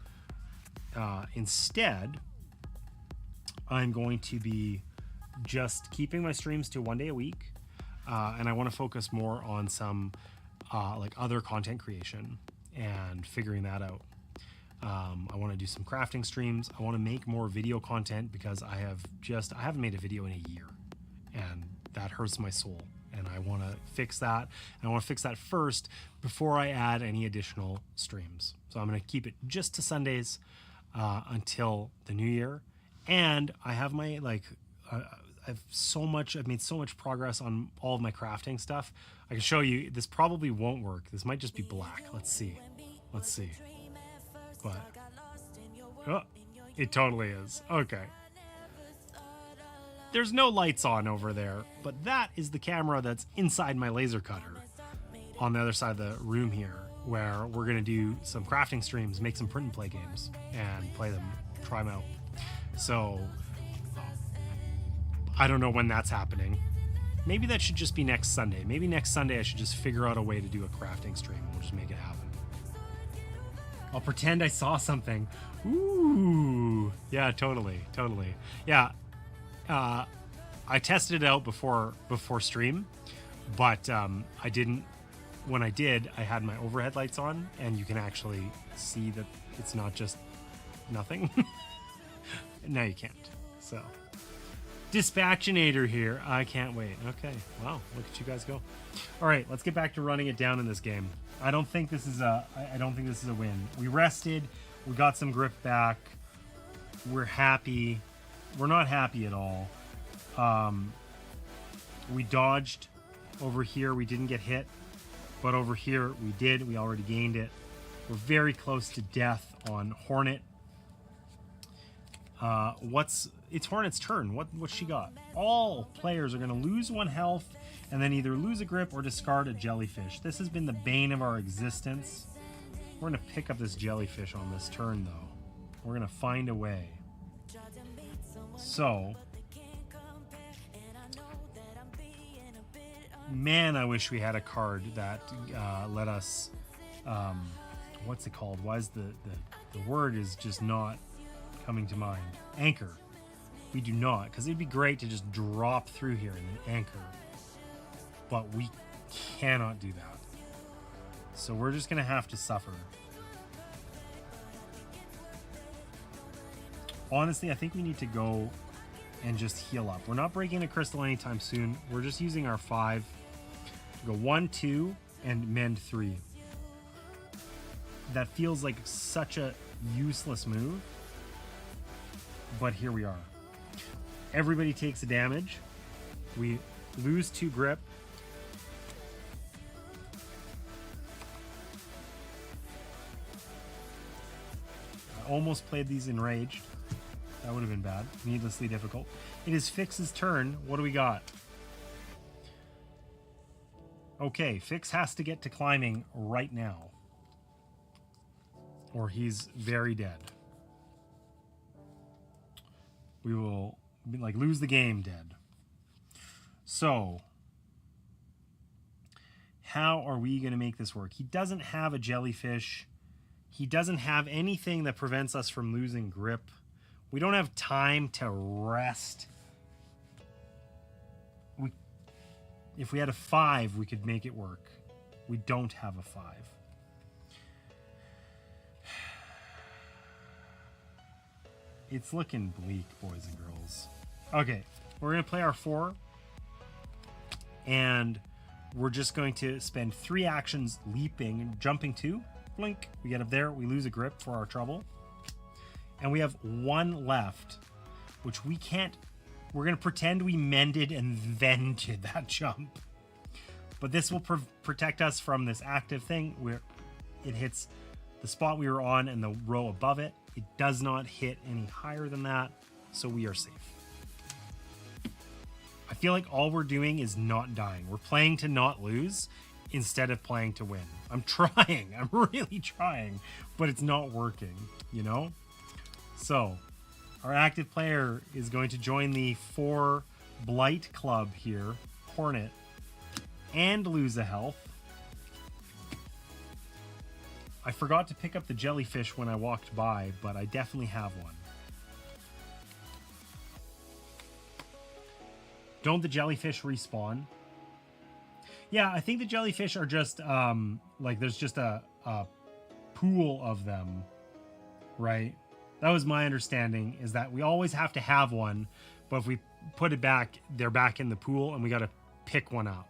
instead, I'm going to be just keeping my streams to 1 day a week, and I want to focus more on some like other content creation and figuring that out. I want to do some crafting streams. I want to make more video content because I haven't made a video in a year. and that hurts my soul. And I want to fix that. And I want to fix that first before I add any additional streams. So I'm going to keep it just to Sundays until the new year. And I have my I've made so much progress on all of my crafting stuff. I can show you. This probably won't work. This might just be black. Let's see. But oh, it totally is. Okay. There's no lights on over there, but that is the camera that's inside my laser cutter on the other side of the room here, where we're going to do some crafting streams, make some print and play games, and play them, try them out. So I don't know when that's happening. Maybe that should just be next Sunday. Maybe next Sunday I should just figure out a way to do a crafting stream and we'll just make it happen. I'll pretend I saw something. Ooh. Yeah, totally. Yeah. I tested it out before stream, but I didn't. When I did, I had my overhead lights on, and you can actually see that it's not just nothing. No, you can't. So, Dispatchinator here. I can't wait. Okay. Wow. Look at you guys go. All right. Let's get back to running it down in this game. I don't think this is a win. We rested. We got some grip back. We're happy. We're not happy at all. We dodged over here. We didn't get hit, but over here we did. We already gained it. We're very close to death on Hornet. It's Hornet's turn. What's she got? All players are going to lose 1 health and then either lose a grip or discard a jellyfish. This has been the bane of our existence. We're going to pick up this jellyfish on this turn, though. We're going to find a way. So, man, I wish we had a card that let us, what's it called? Why is the word is just not coming to mind? Anchor. We do not, because it'd be great to just drop through here and then anchor. But we cannot do that. So we're just going to have to suffer. Honestly, I think we need to go and just heal up. We're not breaking a crystal anytime soon. We're just using our 5. Go 1, 2, and mend 3. That feels like such a useless move. But here we are. Everybody takes a damage. We lose 2 grip. I almost played these enraged. That would have been bad. Needlessly difficult. It is Fix's turn. What do we got? Okay, Fix has to get to climbing right now. Or he's very dead. We will lose the game dead. So, how are we going to make this work? He doesn't have a jellyfish. He doesn't have anything that prevents us from losing grip. We don't have time to rest. If we had a 5, we could make it work. We don't have a 5. It's looking bleak, boys and girls. Okay, we're going to play our 4. And we're just going to spend 3 actions leaping, jumping 2. Blink. We get up there. We lose a grip for our trouble. And we have 1 left, which we can't. We're going to pretend we mended and then did that jump. But this will protect us from this active thing where it hits the spot we were on and the row above it. It does not hit any higher than that, so we are safe. I feel like all we're doing is not dying. We're playing to not lose instead of playing to win. I'm trying. I'm really trying, but it's not working, you know? So, our active player is going to join the 4 Blight Club here, Hornet, and lose a health. I forgot to pick up the jellyfish when I walked by, but I definitely have one. Don't the jellyfish respawn? Yeah, I think the jellyfish are just, there's just a pool of them, right? That was my understanding, is that we always have to have one, But if we put it back, they're back in the pool, and we got to pick one up.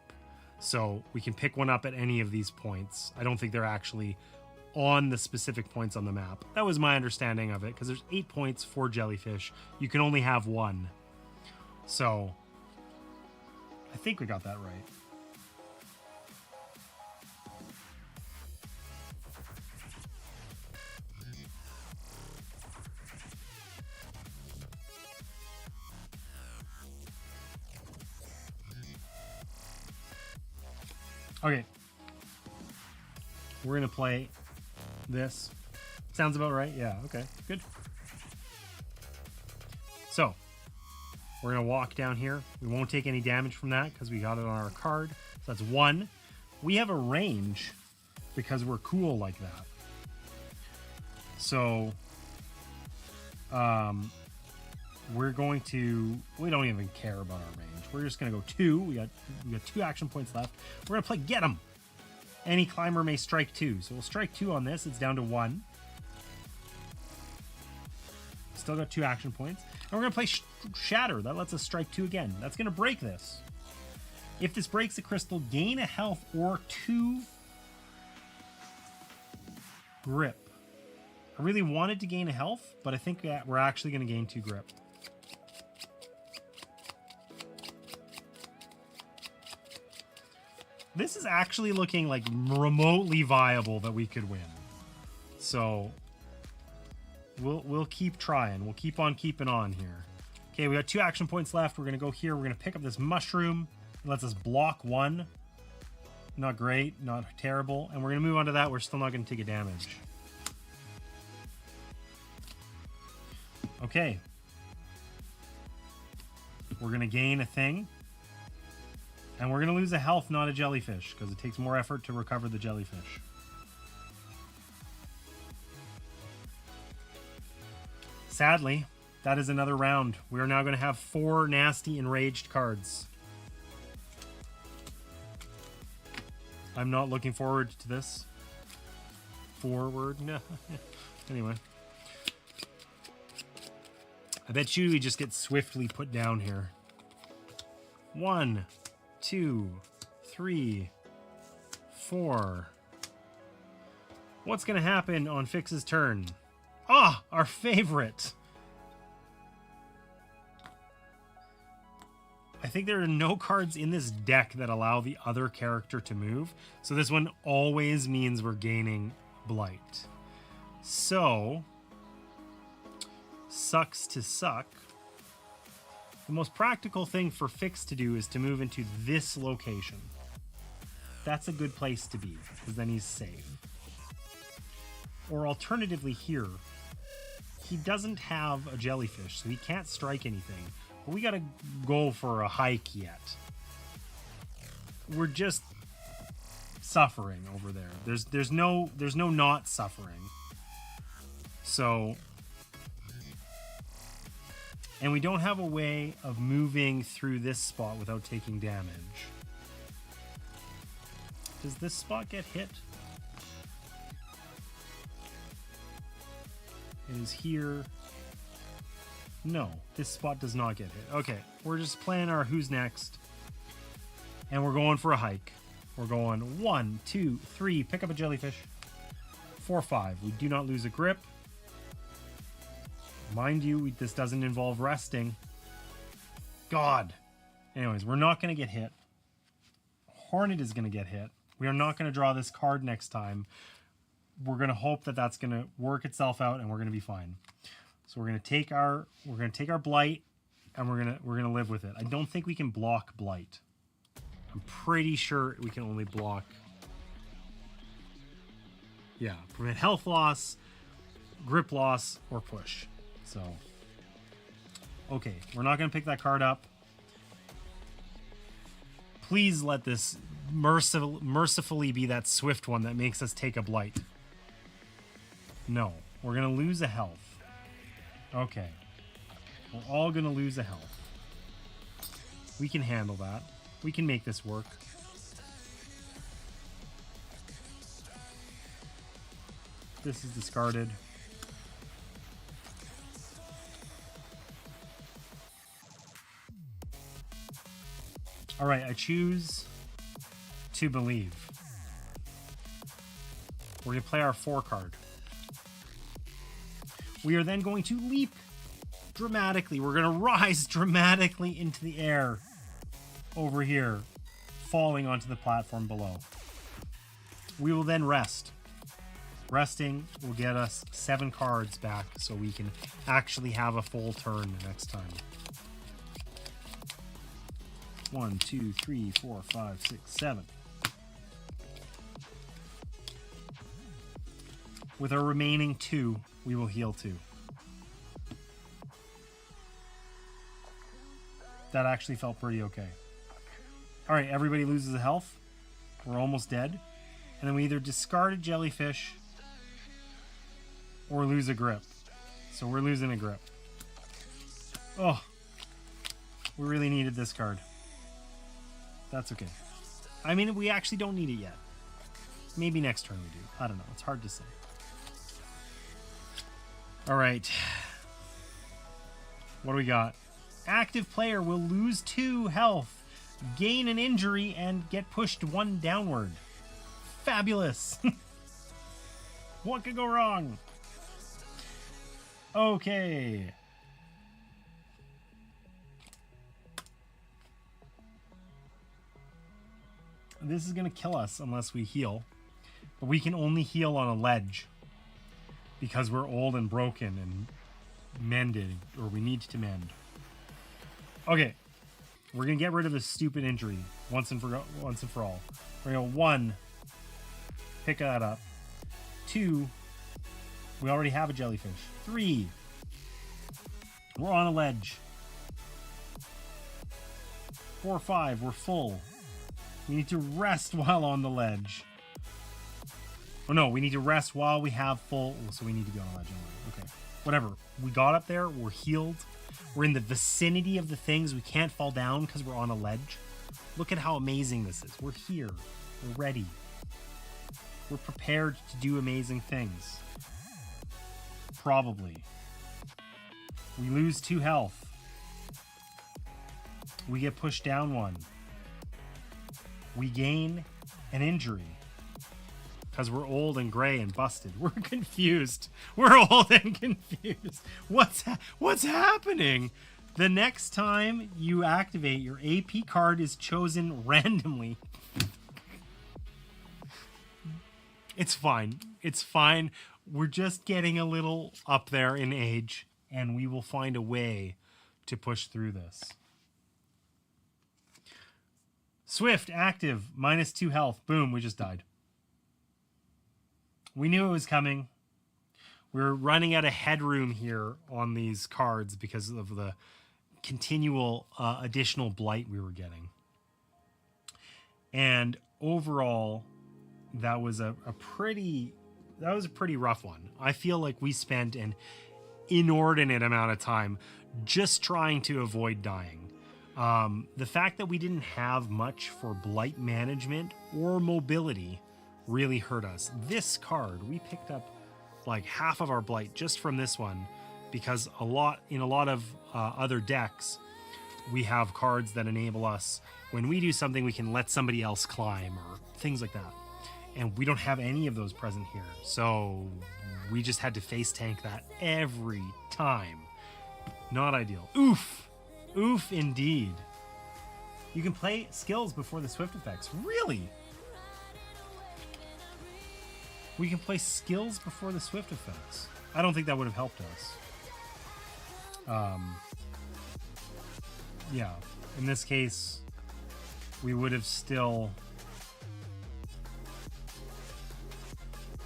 So we can pick one up at any of these points. I don't think they're actually on the specific points on the map. That was my understanding of it, because there's 8 points for jellyfish. You can only have one. So I think we got that right. Okay. We're going to play this. Sounds about right? Yeah, okay. Good. So, we're going to walk down here. We won't take any damage from that because we got it on our card. So that's 1. We have a range because we're cool like that. So, we're going to... We don't even care about our range. We're just going to go 2. We got 2 action points left. We're going to play Get 'em. Any climber may strike 2. So we'll strike 2 on this. It's down to 1. Still got 2 action points. And we're going to play Shatter. That lets us strike 2 again. That's going to break this. If this breaks a crystal, gain a health or 2 grip. I really wanted to gain a health, but I think we're actually going to gain 2 grip. This is actually looking like remotely viable that we could win. So we'll keep trying. We'll keep on keeping on here. Okay, we got 2 action points left. We're going to go here. We're going to pick up this mushroom. It lets us block 1. Not great, not terrible. And we're going to move on to that. We're still not going to take a damage. Okay. We're going to gain a thing. And we're going to lose a health, not a jellyfish, because it takes more effort to recover the jellyfish. Sadly, that is another round. We are now going to have 4 nasty enraged cards. I'm not looking forward to this. Forward? No. Anyway. I bet you we just get swiftly put down here. 1, 2, 3, 4. What's going to happen on Fix's turn? Ah, our favorite. I think there are no cards in this deck that allow the other character to move. So this one always means we're gaining blight. So, sucks to suck. The most practical thing for Fix to do is to move into this location. That's a good place to be, because then he's safe. Or alternatively here, he doesn't have a jellyfish, so he can't strike anything. But we gotta go for a hike yet. We're just suffering over there. There's no not suffering. So, and we don't have a way of moving through this spot without taking damage. Does this spot get hit? It is here. No, this spot does not get hit. Okay, we're just playing our who's next. And we're going for a hike. We're going 1, 2, 3, pick up a jellyfish. 4, 5. We do not lose a grip. Mind you, this doesn't involve resting. God. Anyways, we're not going to get hit. Hornet is going to get hit. We are not going to draw this card next time. We're going to hope that that's going to work itself out and we're going to be fine. So we're going to take our blight and we're going to live with it. I don't think we can block blight. I'm pretty sure we can only block. Yeah, prevent health loss, grip loss, or push. So, okay, we're not going to pick that card up. Please let this mercifully be that swift one that makes us take a blight. No, we're going to lose a health. Okay, we're all going to lose a health. We can handle that. We can make this work. This is discarded. All right, I choose to believe. We're going to play our 4 card. We are then going to leap dramatically. We're going to rise dramatically into the air over here, falling onto the platform below. We will then rest. Resting will get us 7 cards back so we can actually have a full turn the next time. 1, 2, 3, 4, 5, 6, 7. With our remaining 2, we will heal 2. That actually felt pretty okay. Alright, everybody loses a health. We're almost dead. And then we either discard a jellyfish or lose a grip. So we're losing a grip. Oh, we really needed this card. That's okay. I mean, we actually don't need it yet. Maybe next turn we do. I don't know. It's hard to say. All right. What do we got? Active player will lose 2 health, gain an injury, and get pushed 1 downward. Fabulous. What could go wrong? Okay. This is going to kill us unless we heal. But we can only heal on a ledge. Because we're old and broken and mended. Or we need to mend. Okay. We're going to get rid of this stupid injury. Once and for all. We're going to 1. Pick that up. 2. We already have a jellyfish. 3. We're on a ledge. 4, 5. We're full. We need to rest while on the ledge. Oh no, we need to rest while we have full... So we need to be on a ledge anyway. Okay. Whatever. We got up there. We're healed. We're in the vicinity of the things. We can't fall down because we're on a ledge. Look at how amazing this is. We're here. We're ready. We're prepared to do amazing things. Probably. We lose 2 health. We get pushed down 1. We gain an injury. Because we're old and gray and busted. We're confused. We're old and confused. What's happening? The next time you activate, your AP card is chosen randomly. It's fine. It's fine. We're just getting a little up there in age, and we will find a way to push through this. Swift, active, -2 health. Boom, we just died. We knew it was coming. We were running out of headroom here on these cards because of the continual additional blight we were getting. And overall, that was a pretty rough one. I feel like we spent an inordinate amount of time just trying to avoid dying. The fact that we didn't have much for blight management or mobility really hurt us. This card, we picked up like half of our blight just from this one, because in a lot of other decks, we have cards that enable us, when we do something, we can let somebody else climb or things like that. And we don't have any of those present here. So we just had to face tank that every time. Not ideal. Oof. Oof indeed. You can play skills before the swift effects. Really? We can play skills before the swift effects. I don't think that would have helped us. Yeah. In this case, we would have still...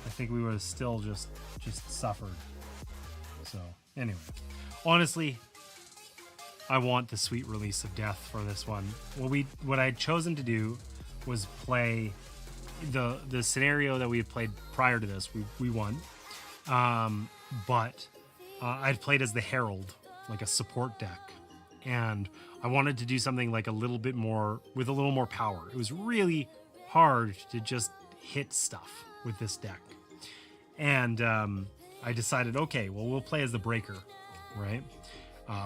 I think we would have still just suffered. So, anyway. Honestly, I want the sweet release of death for this one. What I had chosen to do was play the scenario that we had played prior to this. We won. But I'd played as the Herald, like a support deck. And I wanted to do something like a little bit more, with a little more power. It was really hard to just hit stuff with this deck. And I decided, okay, well, we'll play as the Breaker, right?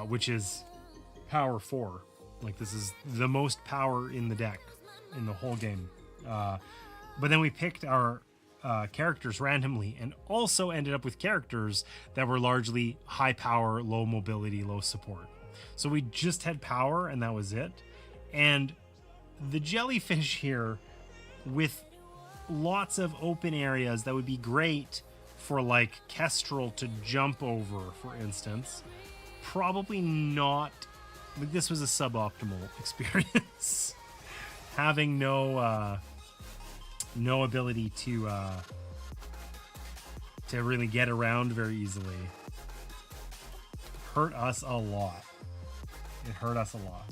Which is power 4. Like, this is the most power in the deck in the whole game. But then we picked our characters randomly and also ended up with characters that were largely high power, low mobility, low support. So we just had power and that was it. And the jellyfish here, with lots of open areas that would be great for like Kestrel to jump over, for instance, probably not. Like, this was a suboptimal experience. Having no ability to really get around very easily hurt us a lot. It hurt us a lot.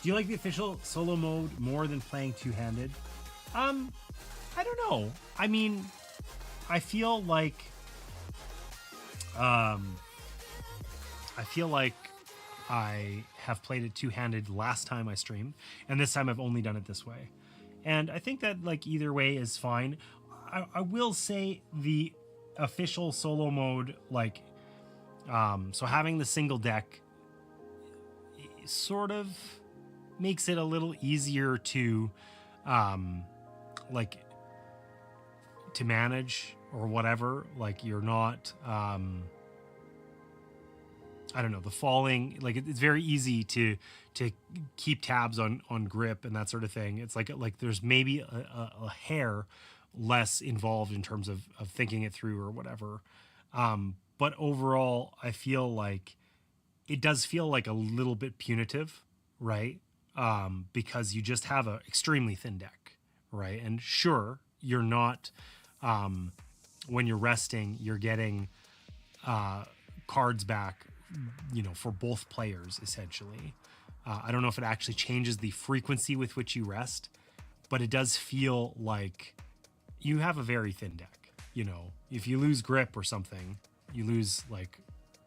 Do you like the official solo mode more than playing two-handed? I don't know. I mean, I feel like I have played it two-handed last time I streamed, and this time I've only done it this way. And I think that like either way is fine. I will say the official solo mode, like, so having the single deck sort of makes it a little easier to like to manage or whatever. Like, you're not I don't know, the falling, like it's very easy to keep tabs on grip and that sort of thing. It's like there's maybe a hair less involved in terms of thinking it through or whatever. But overall, I feel like it does feel like a little bit punitive, right? Because you just have an extremely thin deck, right? And sure, you're not, when you're resting, you're getting cards back, you know, for both players, essentially. I don't know if it actually changes the frequency with which you rest, but it does feel like you have a very thin deck. You know, if you lose grip or something, you lose, like,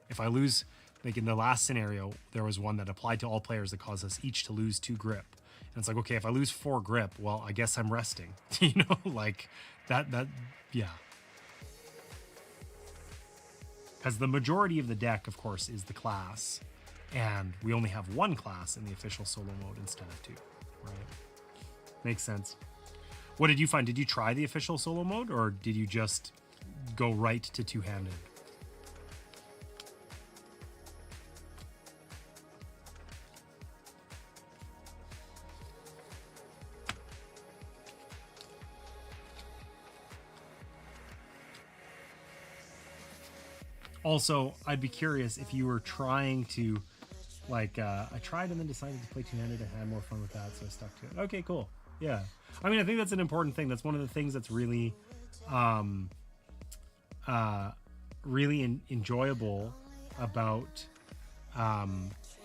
if I lose, like in the last scenario, there was one that applied to all players that caused us each to lose 2 grip. And it's like, okay, if I lose 4 grip, well, I guess I'm resting, you know, like that, yeah. Because the majority of the deck, of course, is the class, and we only have 1 class in the official solo mode instead of 2, right? Makes sense. What did you find? Did you try the official solo mode, or did you just go right to two-handed? Also, I'd be curious if you were trying to, like, I tried and then decided to play two-handed and had more fun with that, so I stuck to it. Okay, cool. Yeah. I mean, I think that's an important thing. That's one of the things that's really, really enjoyable about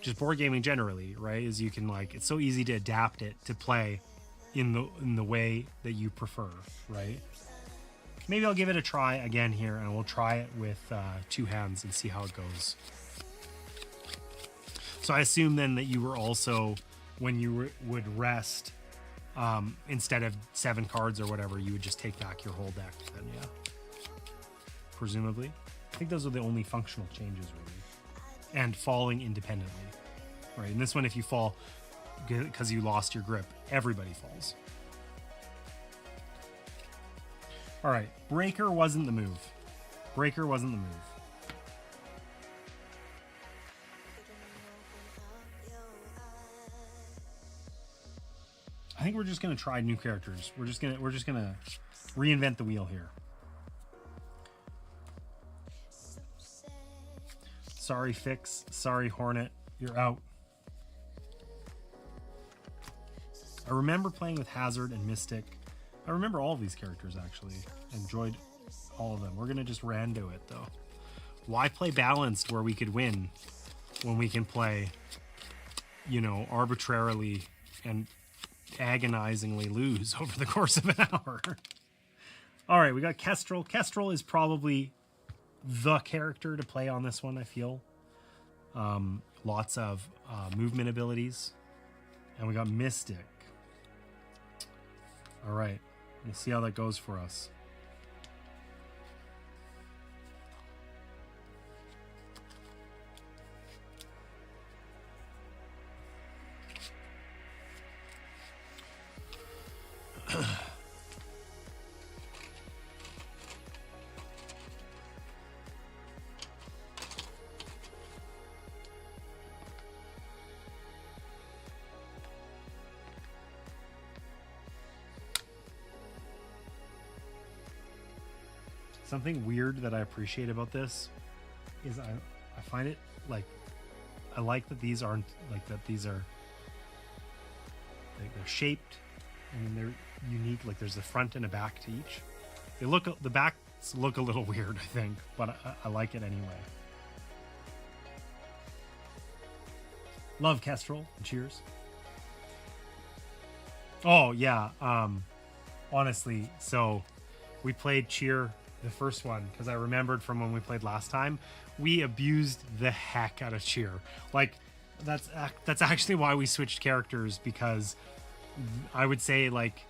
just board gaming generally, right? Is you can, like, it's so easy to adapt it to play in the way that you prefer, right? Maybe I'll give it a try again here, and we'll try it with 2 hands and see how it goes. So I assume then that you were also, when you would rest, instead of 7 cards or whatever, you would just take back your whole deck then, yeah? Presumably. I think those are the only functional changes, really. And falling independently, right? In this one, if you fall because you lost your grip, everybody falls. All right, Breaker wasn't the move. Breaker wasn't the move. I think we're just gonna try new characters. We're just gonna reinvent the wheel here. Sorry, Fix. Sorry, Hornet. You're out. I remember playing with Hazard and Mystic. I remember all of these characters, actually. Enjoyed all of them. We're going to just rando it, though. Why play balanced where we could win when we can play, you know, arbitrarily and agonizingly lose over the course of an hour? All right, we got Kestrel. Kestrel is probably the character to play on this one, I feel. Lots of movement abilities. And we got Mystic. All right. We'll see how that goes for us. Something weird that I appreciate about this is I find it like, I like that these aren't like that. These are like they're shaped and they're unique. Like there's a front and a back to each. They look, the backs look a little weird, I think, but I like it anyway. Love Kestrel. Cheers. Oh yeah. Honestly, so we played Cheer, the first one, because I remembered from when we played last time. We abused the heck out of Cheer. Like that's actually why we switched characters, because I would say like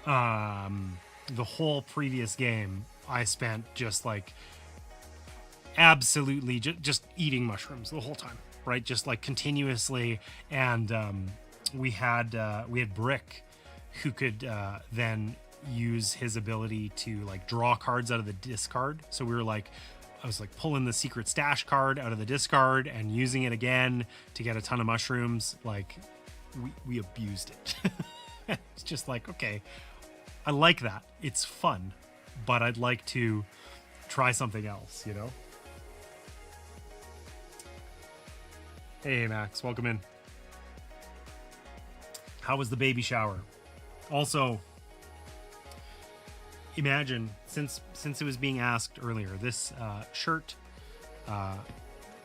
the whole previous game I spent just like absolutely just eating mushrooms the whole time, right? Just like continuously. And we had Brick, who could then use his ability to like draw cards out of the discard. So we were like, I was like pulling the secret stash card out of the discard and using it again to get a ton of mushrooms. Like we abused it. It's just like, okay, I like that. It's fun, but I'd like to try something else, you know? Hey, Max, welcome in. How was the baby shower? Also, imagine, since it was being asked earlier, this shirt,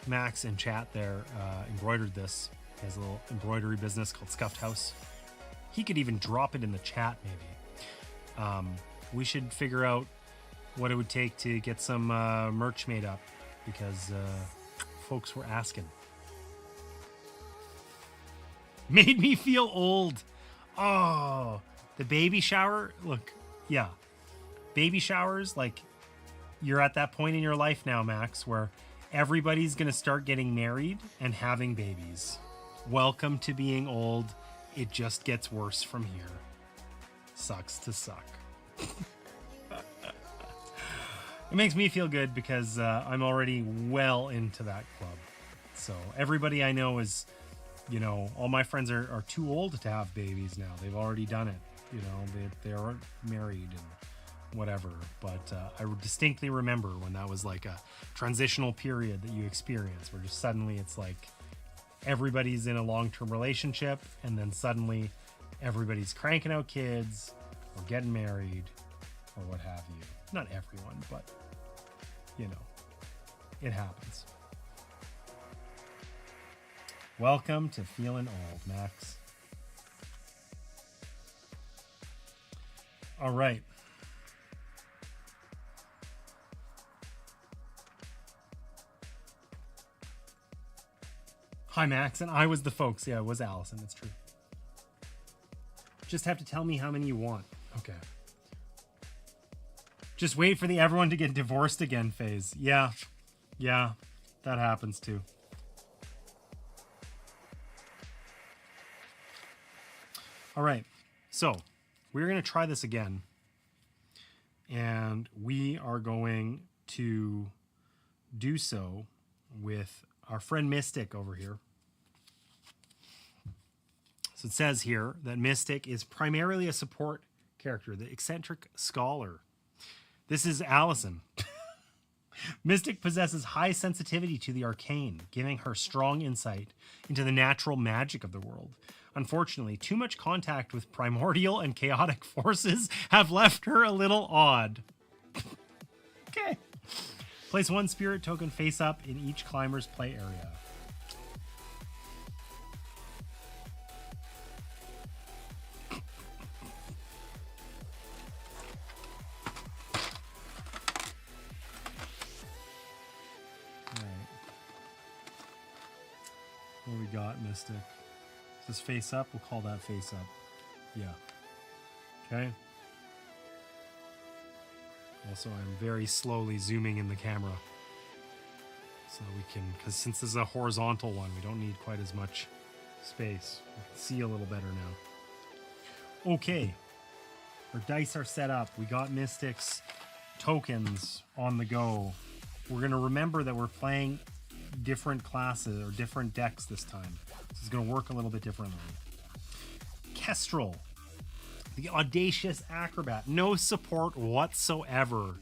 Max in chat there embroidered this. He has a little embroidery business called Scuffed House. He could even drop it in the chat, maybe. We should figure out what it would take to get some merch made up, because folks were asking. Made me feel old. Oh, the baby shower. Look, yeah. Baby showers, like, you're at that point in your life now, Max, where everybody's going to start getting married and having babies. Welcome to being old. It just gets worse from here. Sucks to suck. It makes me feel good because I'm already well into that club. So everybody I know is, you know, all my friends are too old to have babies now. They've already done it. You know, they aren't married and whatever. But I distinctly remember when that was like a transitional period that you experience, where just suddenly it's like everybody's in a long-term relationship, and then suddenly everybody's cranking out kids or getting married or what have you. Not everyone, but, you know, it happens. Welcome to feeling old, Max. All right. Hi, Max, and I was the folks. Yeah, it was Allison. It's true. Just have to tell me how many you want. Okay. Just wait for the everyone to get divorced again phase. Yeah. Yeah, that happens too. All right. So we're going to try this again. And we are going to do so with our friend Mystic over here. So it says here that Mystic is primarily a support character, the eccentric scholar. This is Allison. Mystic possesses high sensitivity to the arcane, giving her strong insight into the natural magic of the world. Unfortunately, too much contact with primordial and chaotic forces have left her a little odd. Okay. Place one spirit token face up in each climber's play area. What we got, Mystic? Is this face up? We'll call that face up. Yeah. Okay. Also, I'm very slowly zooming in the camera. So we can, because since this is a horizontal one, we don't need quite as much space. We can see a little better now. Okay. Our dice are set up. We got Mystic's tokens on the go. We're going to remember that we're playing different classes or different decks this time. This is going to work a little bit differently. Kestrel, the audacious acrobat, no support whatsoever.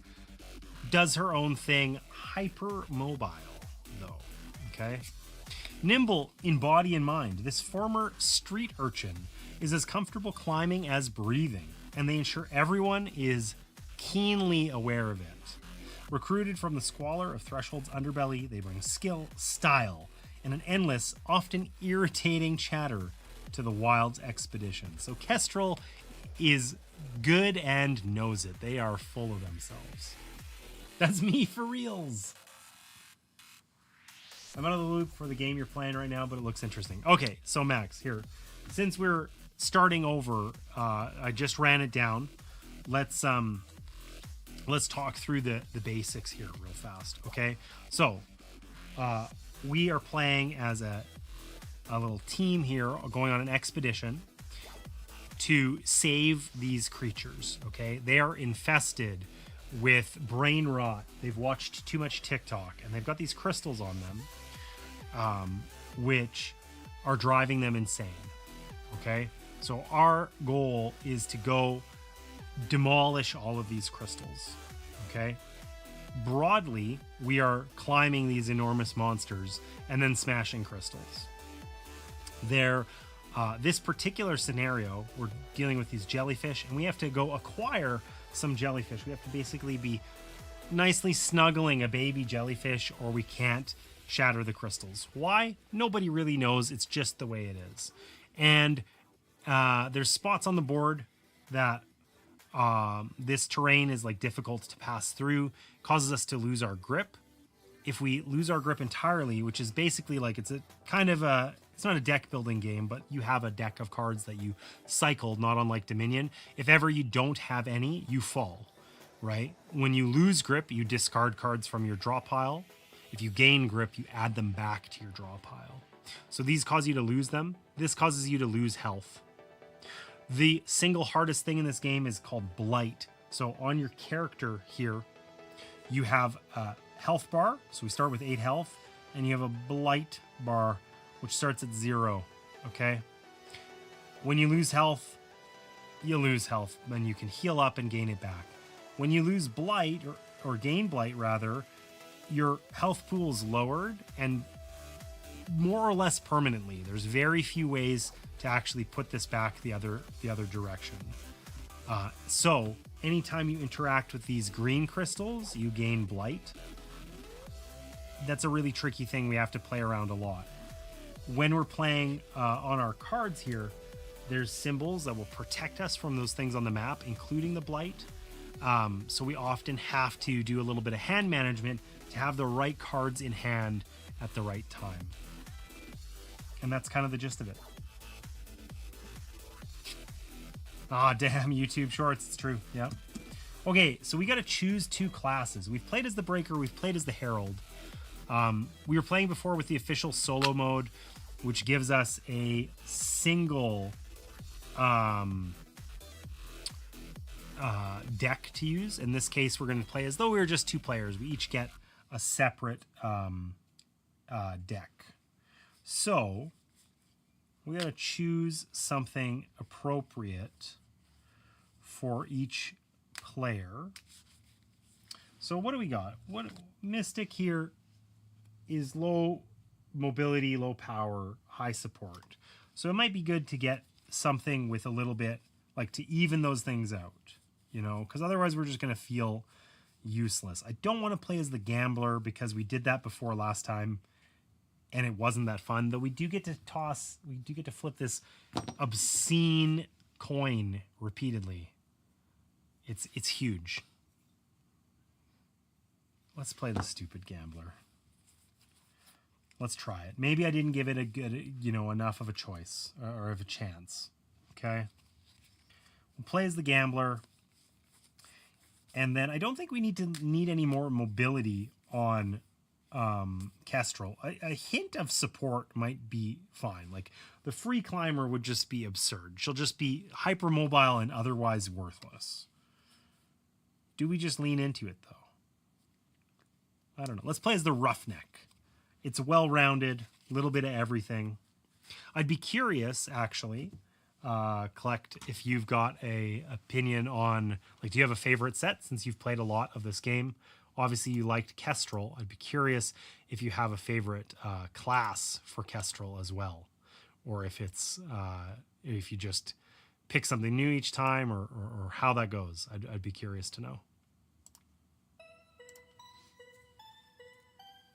does her own thing, hyper mobile, though. Okay? Nimble in body and mind, this former street urchin is as comfortable climbing as breathing, and they ensure everyone is keenly aware of it. Recruited from the squalor of Threshold's underbelly, they bring skill, style, and an endless, often irritating chatter to the Wilds expedition. So Kestrel is good and knows it. They are full of themselves. That's me for reals. I'm out of the loop for the game you're playing right now, but it looks interesting. Okay, so Max, here. Since we're starting over, I just ran it down. Let's talk through the basics here real fast, okay? So, we are playing as a little team here, going on an expedition to save these creatures, okay? They are infested with brain rot. They've watched too much TikTok, and they've got these crystals on them, which are driving them insane, okay? So our goal is to go demolish all of these crystals, okay? Broadly, we are climbing these enormous monsters and then smashing crystals. This particular scenario, we're dealing with these jellyfish, and we have to go acquire some jellyfish. We have to basically be nicely snuggling a baby jellyfish, or we can't shatter the crystals. Why? Nobody really knows. It's just the way it is. And there's spots on the board that this terrain is like difficult to pass through, causes us to lose our grip. If we lose our grip entirely, which is basically like it's not a deck building game, but you have a deck of cards that you cycle, not unlike Dominion. If ever you don't have any, you fall, right? When you lose grip, you discard cards from your draw pile. If you gain grip, you add them back to your draw pile. So these cause you to lose them. This causes you to lose health. The single hardest thing in this game is called blight. So on your character here, you have a health bar. So we start with 8 health, and you have a blight bar, which starts at 0, okay? When you lose health, you lose health. Then you can heal up and gain it back. When you lose blight, or gain blight rather, your health pool is lowered, and more or less permanently. There's very few ways to actually put this back the other direction. So anytime you interact with these green crystals, you gain blight. That's a really tricky thing we have to play around a lot. When we're playing on our cards here, there's symbols that will protect us from those things on the map, including the blight. So we often have to do a little bit of hand management to have the right cards in hand at the right time. And that's kind of the gist of it. Ah, damn, YouTube Shorts, it's true, yeah. Okay, so we got to choose 2 classes. We've played as the Breaker, we've played as the Herald. We were playing before with the official solo mode, which gives us a single deck to use. In this case, we're going to play as though we were just 2 players. We each get a separate deck. So we got to choose something appropriate for each player. So what do we got? What Mystic here is low mobility, low power, high support. So it might be good to get something with a little bit, like to even those things out, you know, because otherwise we're just going to feel useless. I don't want to play as the Gambler because we did that before last time and it wasn't that fun, though we do get to flip this obscene coin repeatedly. It's huge. Let's play the stupid Gambler. Let's try it. Maybe I didn't give it a good, enough of a choice or of a chance. Okay. We'll play as the Gambler. And then I don't think we need any more mobility on Kestrel. A hint of support might be fine. Like the free climber would just be absurd. She'll just be hypermobile and otherwise worthless. Do we just lean into it though? I don't know. Let's play as the Roughneck. It's well-rounded, a little bit of everything. I'd be curious, actually, Collect, if you've got a opinion on, like, do you have a favorite set since you've played a lot of this game obviously you liked Kestrel. I'd be curious if you have a favorite class for Kestrel as well, or if it's if you just pick something new each time, or how that goes. I'd be curious to know.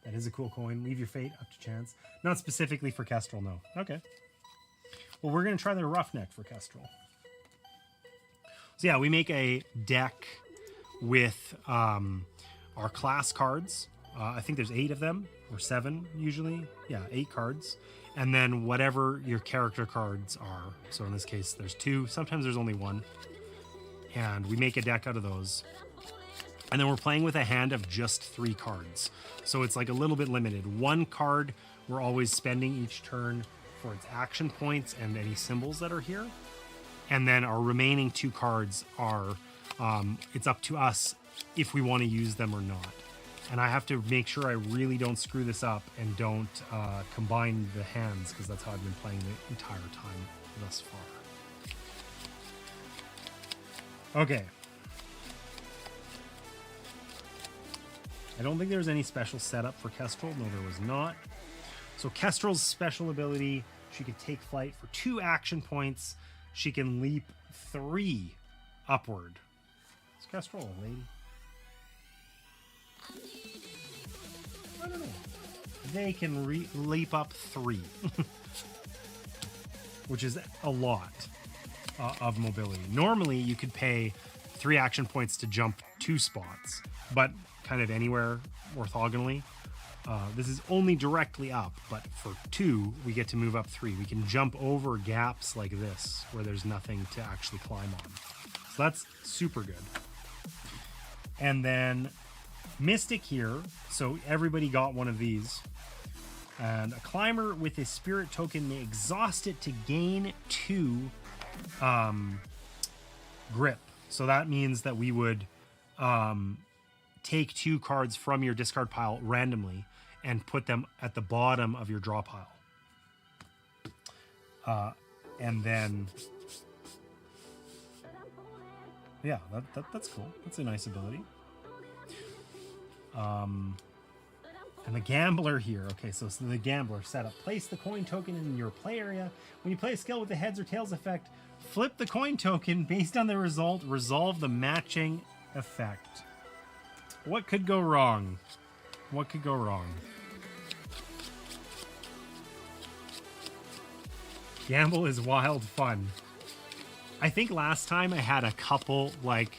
That is a cool coin. Leave your fate up to chance. Not specifically for Kestrel, no. Okay. Well, we're going to try the Roughneck for Kestrel. So yeah, we make a deck with our class cards. I think there's 8 of them, or 7 usually. Yeah, 8 cards. And then whatever your character cards are. So in this case, there's 2. Sometimes there's only 1. And we make a deck out of those. And then we're playing with a hand of just 3 cards. So it's like a little bit limited. 1 card we're always spending each turn for its action points and any symbols that are here. And then our remaining 2 cards are, it's up to us if we want to use them or not. And I have to make sure I really don't screw this up and don't combine the hands, because that's how I've been playing the entire time thus far. Okay. I don't think there's any special setup for Kestrel. No, there was not. So Kestrel's special ability, she can take flight for 2 action points. She can leap 3 upward. Is Kestrel a lady? I don't know. They can leap up 3. Which is a lot of mobility. Normally, you could pay 3 action points to jump 2 spots. But kind of anywhere orthogonally. This is only directly up, but for 2, we get to move up 3. We can jump over gaps like this, where there's nothing to actually climb on. So that's super good. And then Mystic here, so everybody got one of these. And a climber with a spirit token may exhaust it to gain 2 grip. So that means that we would take 2 cards from your discard pile randomly and put them at the bottom of your draw pile. And then, yeah, that's cool. That's a nice ability. And the Gambler here. Okay, so the Gambler setup. Place the coin token in your play area. When you play a skill with the heads or tails effect, flip the coin token based on the result. Resolve the matching effect. What could go wrong? What could go wrong? Gamble is wild fun. I think last time I had a couple, like,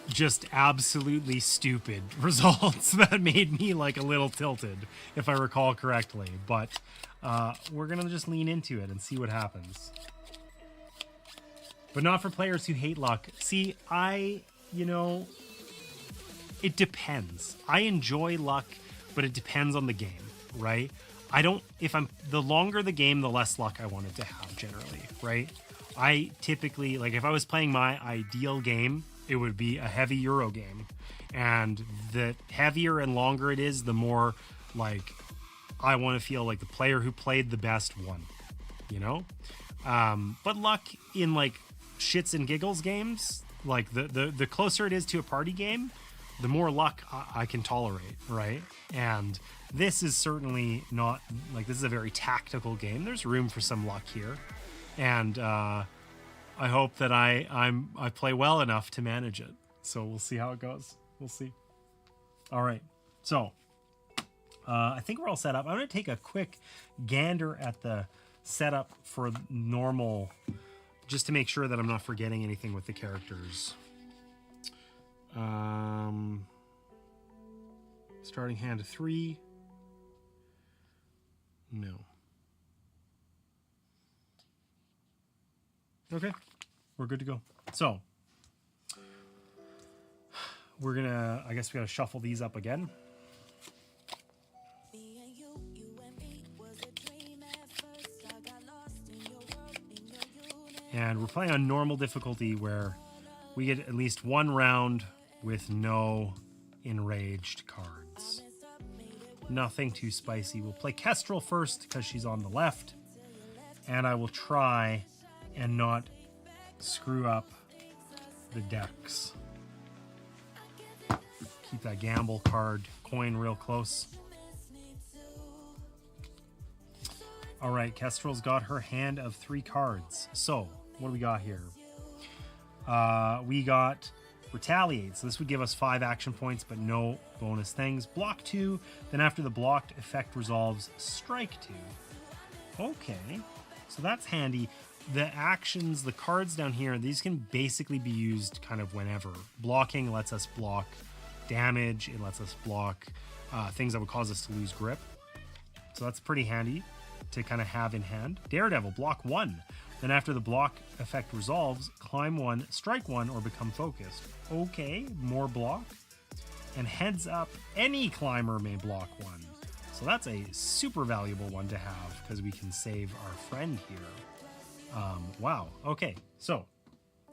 just absolutely stupid results that made me, like, a little tilted, if I recall correctly. But we're going to just lean into it and see what happens. But not for players who hate luck. See, you know, it depends. I enjoy luck, but it depends on the game, right? The longer the game, the less luck I wanted to have generally, right? I typically, like, if I was playing my ideal game, it would be a heavy Euro game. And the heavier and longer it is, the more, like, I want to feel like the player who played the best won, you know? But luck in, like, shits and giggles games, like, the closer it is to a party game, the more luck I can tolerate, right? And this is certainly not, like, this is a very tactical game. There's room for some luck here. And I hope that I play well enough to manage it. So we'll see how it goes. We'll see. All right. So I think we're all set up. I'm going to take a quick gander at the setup for normal, just to make sure that I'm not forgetting anything with the characters. Starting hand of 3. No. Okay, we're good to go. So we're gonna, I guess we gotta shuffle these up again. And we're playing on normal difficulty, where we get at least 1 round with no enraged cards. Nothing too spicy. We'll play Kestrel first because she's on the left. And I will try and not screw up the decks. Keep that gamble card coin real close. All right, Kestrel's got her hand of 3 cards. So, what do we got here? We got Retaliate. So this would give us 5 action points, but no bonus things. Block 2. Then after the blocked effect resolves, strike 2. Okay, so that's handy. The actions, the cards down here, these can basically be used kind of whenever. Blocking lets us block damage. It lets us block things that would cause us to lose grip. So that's pretty handy to kind of have in hand. Daredevil, block 1. Then after the block effect resolves, climb 1, strike 1, or become focused. Okay, more block. And heads up, any climber may block 1. So that's a super valuable one to have because we can save our friend here. Wow. Okay, so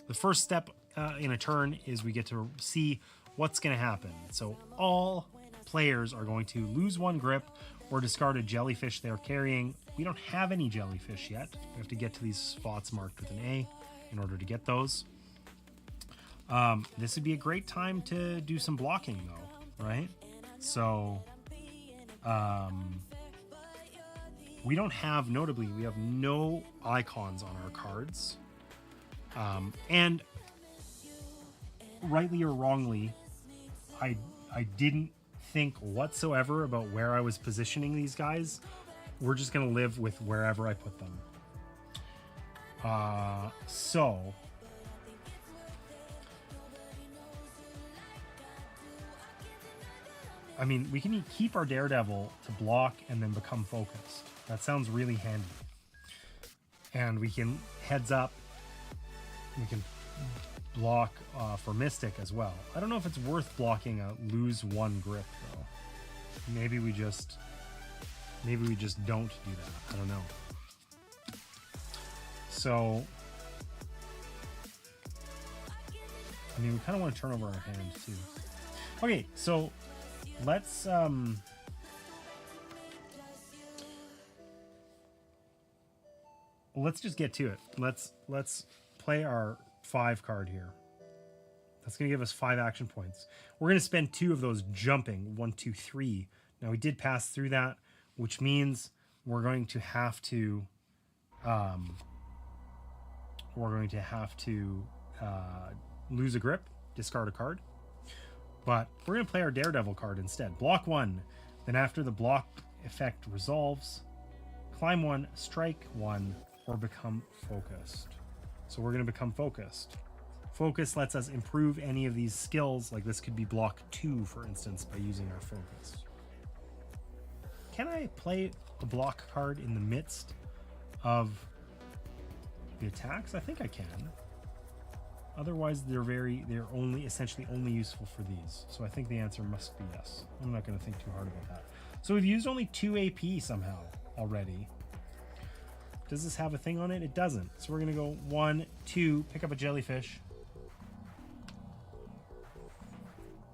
the first step in a turn is we get to see what's going to happen. So all players are going to lose 1 grip or discard a jellyfish they're carrying. We don't have any jellyfish yet. We have to get to these spots marked with an A in order to get those. This would be a great time to do some blocking though, right? So we don't have, notably, we have no icons on our cards. And rightly or wrongly, I didn't think whatsoever about where I was positioning these guys. We're just going to live with wherever I put them. So I mean, we can keep our Daredevil to block and then become focused. That sounds really handy. And we can heads up. We can block for Mystic as well. I don't know if it's worth blocking a lose 1 grip though. Maybe we just don't do that. I don't know. So I mean, we kind of want to turn over our hand too. Okay, so let's just get to it. Let's play our 5 card here. That's going to give us 5 action points. We're going to spend 2 of those jumping. 1, 2, 3. Now we did pass through that, which means we're going to have to lose a grip, discard a card. But we're going to play our Daredevil card instead. Block 1. Then after the block effect resolves, climb 1, strike 1, or become focused. So we're going to become focused. Focus lets us improve any of these skills. Like this could be block 2, for instance, by using our focus. Can I play a block card in the midst of the attacks? I think I can. Otherwise, they're essentially only useful for these. So I think the answer must be yes. I'm not going to think too hard about that. So we've used only 2 AP somehow already. Does this have a thing on it? It doesn't. So we're going to go 1, 2, pick up a jellyfish.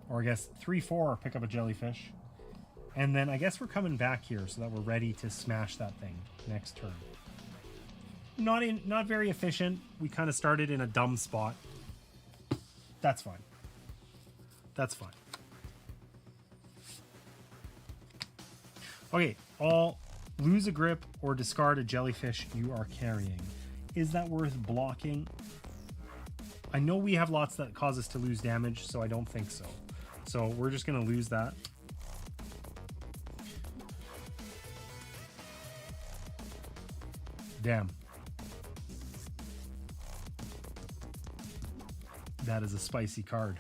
Or I guess 3, 4, pick up a jellyfish. And then I guess we're coming back here so that we're ready to smash that thing next turn. Not very efficient. We kind of started in a dumb spot. That's fine. That's fine. Okay, all lose a grip or discard a jellyfish you are carrying. Is that worth blocking? I know we have lots that cause us to lose damage, so I don't think so. So we're just going to lose that. Damn. That is a spicy card.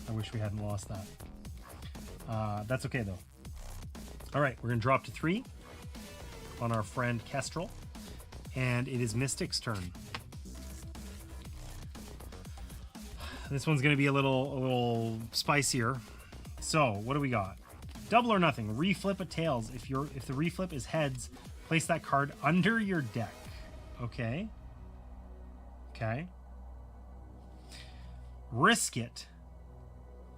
I wish we hadn't lost that. That's okay though. All right, we're gonna drop to 3 on our friend Kestrel, and it is Mystic's turn. This one's gonna be a little spicier. So what do we got? Double or nothing. Reflip a tails. If the reflip is heads, place that card under your deck. Okay. Okay. Risk it.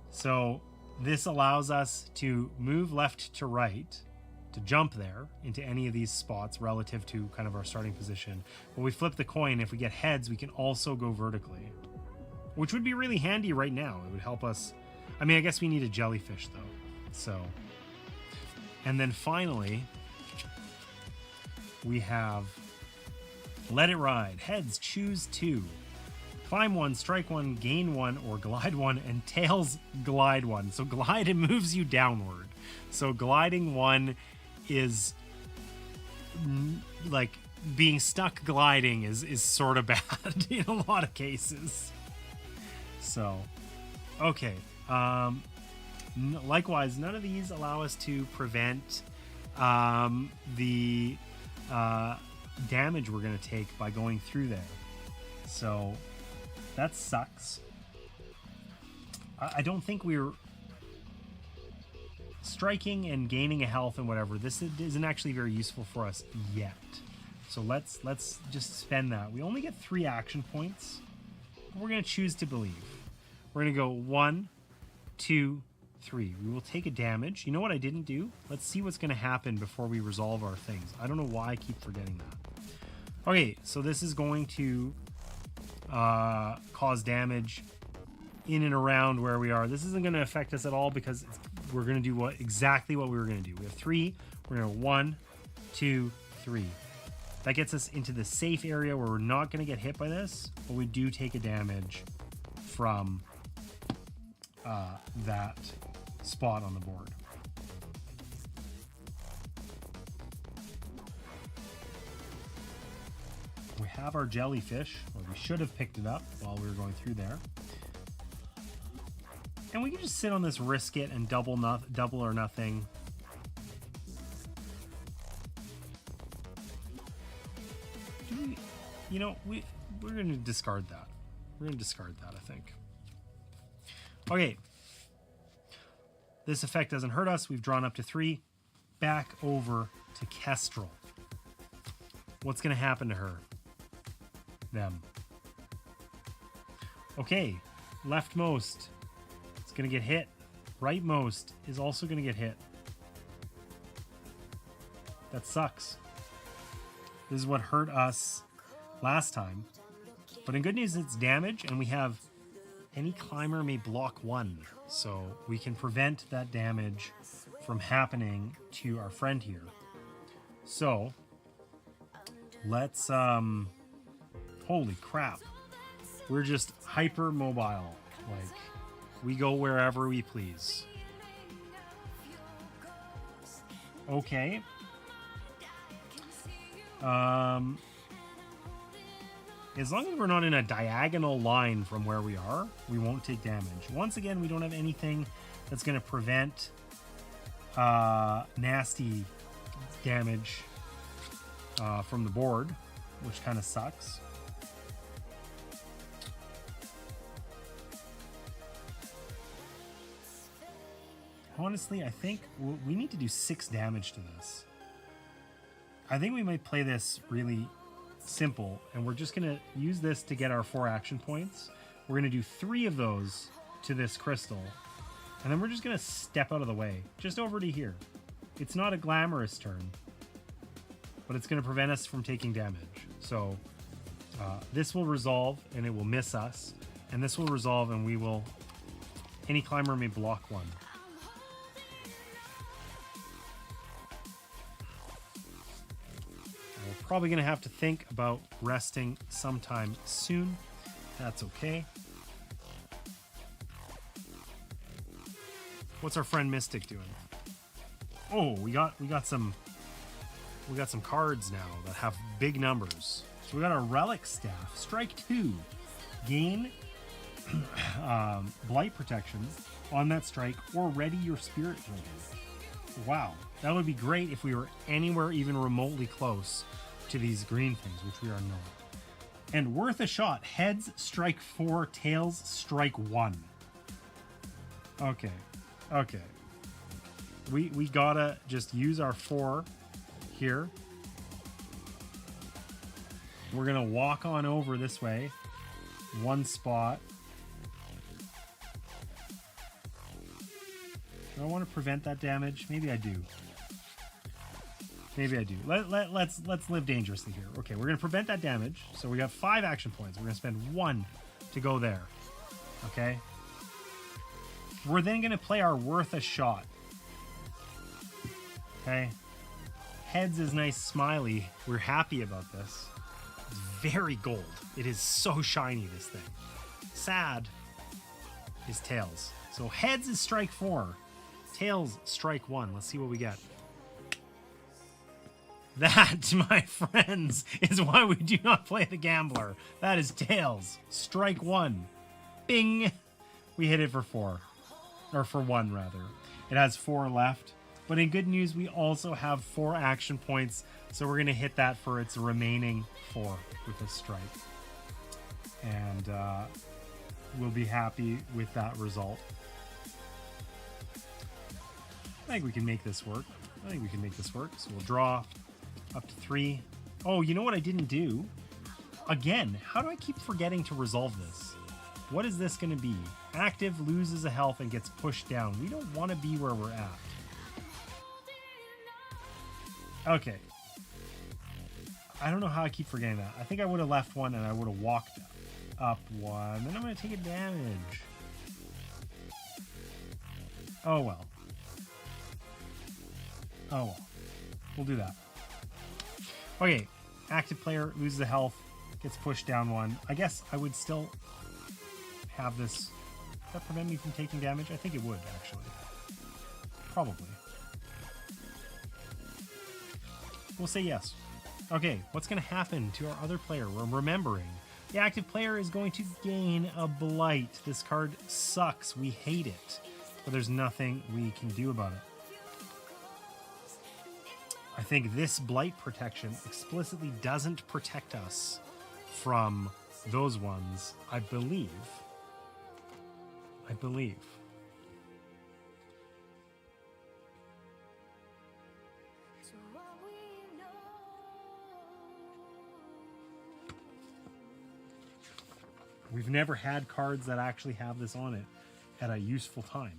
So this allows us to move left to right, to jump there into any of these spots relative to kind of our starting position. When we flip the coin, if we get heads, we can also go vertically, which would be really handy right now. It would help us. I mean, I guess we need a jellyfish though. So, and then finally, we have Let It Ride. Heads, choose 2. Climb 1, strike 1, gain 1, or glide 1, and tails, glide 1. So glide, it moves you downward. So gliding 1 is like being stuck gliding is sort of bad in a lot of cases. So, okay. Likewise, none of these allow us to prevent the damage we're going to take by going through there. So that sucks. I don't think we're striking and gaining a health and whatever. This isn't actually very useful for us yet. So let's just spend that. We only get 3 action points. We're going to choose to believe. We're going to go 1, 2, 3. We will take a damage. You know what I didn't do? Let's see what's going to happen before we resolve our things. I don't know why I keep forgetting that. Okay, so this is going to cause damage in and around where we are. This isn't going to affect us at all because we're going to do exactly what we were going to do. We have 3. We're going to 1, 2, 3. That gets us into the safe area where we're not going to get hit by this, but we do take a damage from that spot on the board. We have our jellyfish, or we should have picked it up while we were going through there. And we can just sit on this, risk it, and double or nothing. You know, we're going to discard that. We're going to discard that, I think. Okay. This effect doesn't hurt us. We've drawn up to 3. Back over to Kestrel. What's going to happen to her? Them. Okay. Leftmost. It's going to get hit. Rightmost is also going to get hit. That sucks. This is what hurt us last time. But in good news, it's damage, and we have any climber may block 1. So we can prevent that damage from happening to our friend here. So let's holy crap. We're just hyper mobile. Like, we go wherever we please. Okay. As long as we're not in a diagonal line from where we are, we won't take damage. Once again, we don't have anything that's going to prevent nasty damage from the board, which kind of sucks. Honestly, I think we need to do 6 damage to this. I think we might play this really simple, and we're just going to use this to get our 4 action points. We're going to do 3 of those to this crystal, and then we're just going to step out of the way, just over to here. It's not a glamorous turn, but it's going to prevent us from taking damage. So this will resolve, and it will miss us, and this will resolve, and we will... Any climber may block 1. Probably going to have to think about resting sometime soon. That's okay. What's our friend Mystic doing? Oh, we got some cards now that have big numbers. So we got our relic staff. Strike 2. Gain blight protection on that strike, or ready your spirit token. Wow, that would be great if we were anywhere even remotely close to these green things, which we are not. And worth a shot. Heads, strike 4. Tails, strike 1. Okay. We gotta just use our 4 here. We're gonna walk on over this way. 1 spot. Do I want to prevent that damage? Maybe I do. Let's live dangerously here. Okay, we're going to prevent that damage. So we got 5 action points. We're going to spend 1 to go there. Okay? we're then going to play our worth a shot. Okay. Heads is nice smiley. We're happy about this. It's very gold. It is so shiny, this thing. Sad is tails. So heads is strike 4. Tails strike 1. Let's see what we get. That, my friends, is why we do not play the gambler. That is tails. Strike 1. Bing. We hit it for 4. Or for 1, rather. It has 4 left. But in good news, we also have 4 action points, so we're going to hit that for its remaining 4 with a strike. And we'll be happy with that result. I think we can make this work. So we'll draw up to 3. Oh, you know what I didn't do? Again, how do I keep forgetting to resolve this? What is this going to be? Active loses a health and gets pushed down. We don't want to be where we're at. Okay. I don't know how I keep forgetting that. I think I would have left 1 and I would have walked up 1. Then I'm going to take a damage. Oh well. Oh well. We'll do that. Okay. Active player loses a health, gets pushed down 1. I guess I would still have this. Does that prevent me from taking damage? I think it would, actually. Probably. We'll say yes. Okay, what's going to happen to our other player? We're remembering. The active player is going to gain a blight. This card sucks. We hate it. But there's nothing we can do about it. I think this blight protection explicitly doesn't protect us from those ones, I believe. We've never had cards that actually have this on it at a useful time.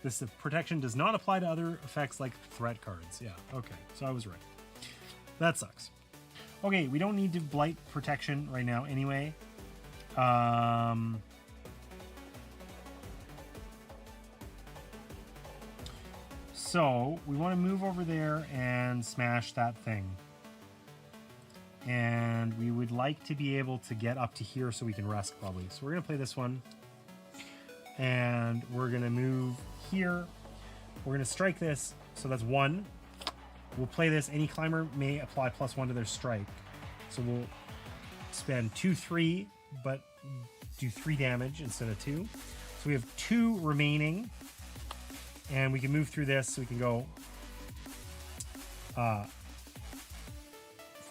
This protection does not apply to other effects like threat cards. Yeah, okay, so I was right. That sucks. Okay, we don't need to blight protection right now anyway. So we want to move over there and smash that thing. And we would like to be able to get up to here so we can rest probably. So we're going to play this one. And we're going to move here. We're going to strike this. So that's 1. We'll play this. Any climber may apply +1 to their strike. So we'll spend 2, 3, but do 3 damage instead of 2. So we have 2 remaining. And we can move through this, so we can go 4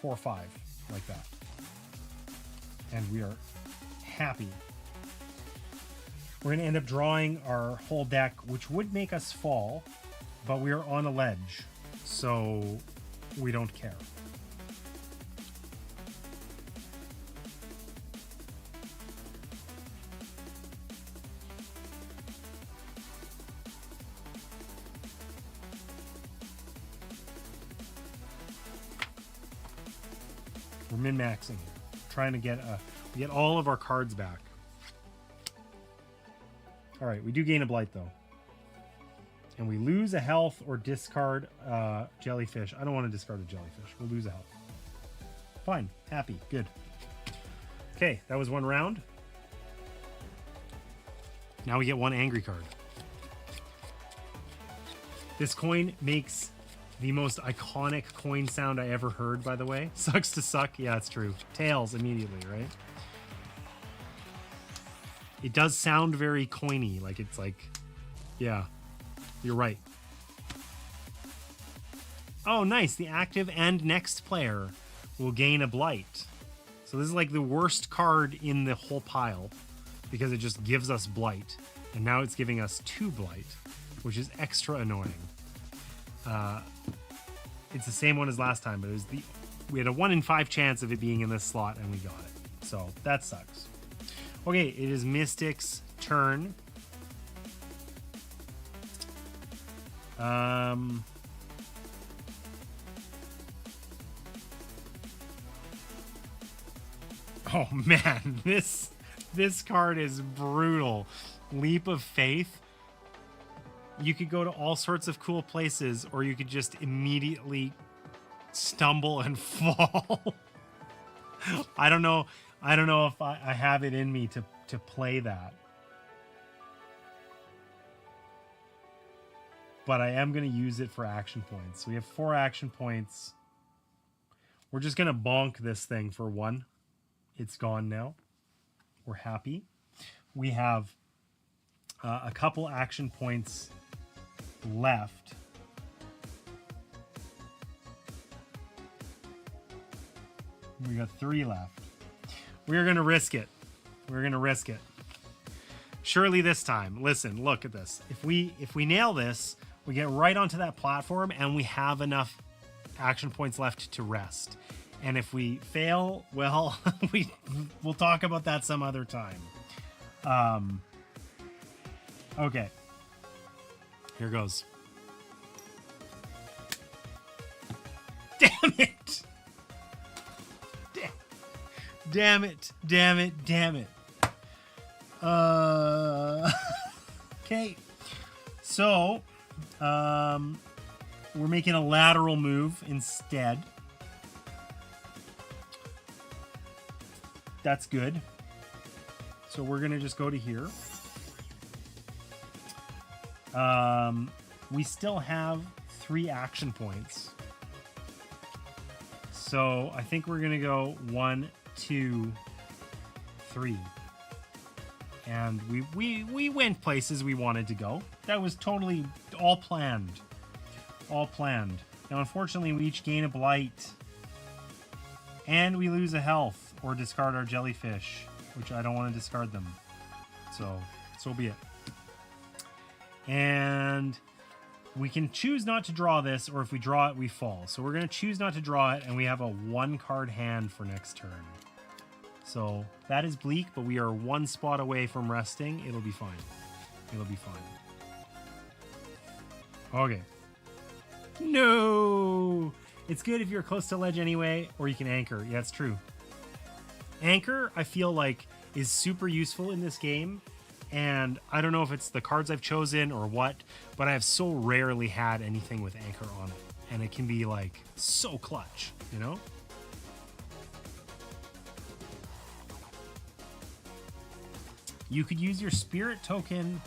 or 5, like that. And we are happy. We're going to end up drawing our whole deck, which would make us fall, but we are on a ledge, so we don't care. We're min-maxing here, trying to get all of our cards back. All right, we do gain a blight though, and we lose a health or discard jellyfish. I don't want to discard a jellyfish. We'll lose a health. Fine, happy, good. Okay, that was 1 round. Now we get 1 angry card. This coin makes the most iconic coin sound I ever heard, by the way. Sucks to suck. Yeah, it's true. Tails immediately, right? It does sound very coiny. Like, it's like, yeah, you're right. Oh, nice. The active and next player will gain a blight. So this is like the worst card in the whole pile because it just gives us blight. And now it's giving us 2 blight, which is extra annoying. It's the same one as last time, but we had a 1 in 5 chance of it being in this slot, and we got it. So that sucks. Okay, it is Mystic's turn. Oh man, this card is brutal. Leap of Faith. You could go to all sorts of cool places, or you could just immediately stumble and fall. I don't know if I have it in me to play that. But I am going to use it for action points. So we have 4 action points. We're just going to bonk this thing for 1. It's gone now. We're happy. We have a couple action points left. We got 3 left. We're going to risk it. We're going to risk it. Surely this time. Listen, look at this. If we nail this, we get right onto that platform and we have enough action points left to rest. And if we fail, well, we'll talk about that some other time. Okay. Here goes. Damn it! Damn it, damn it, damn it. Okay. So, we're making a lateral move instead. That's good. So we're going to just go to here. We still have 3 action points. So I think we're going to go 1, 2, 3. And we went places we wanted to go. That was totally all planned. All planned. Now, unfortunately, we each gain a blight. And we lose a health or discard our jellyfish, which I don't want to discard them. So be it. And we can choose not to draw this, or if we draw it, we fall. So we're going to choose not to draw it, and we have a 1-card hand for next turn. So that is bleak, but we are 1 spot away from resting. It'll be fine. It'll be fine. Okay. No! It's good if you're close to ledge anyway, or you can anchor. Yeah, it's true. Anchor, I feel like, is super useful in this game. And I don't know if it's the cards I've chosen or what, but I have so rarely had anything with anchor on it. And it can be, like, so clutch, you know? You could use your spirit token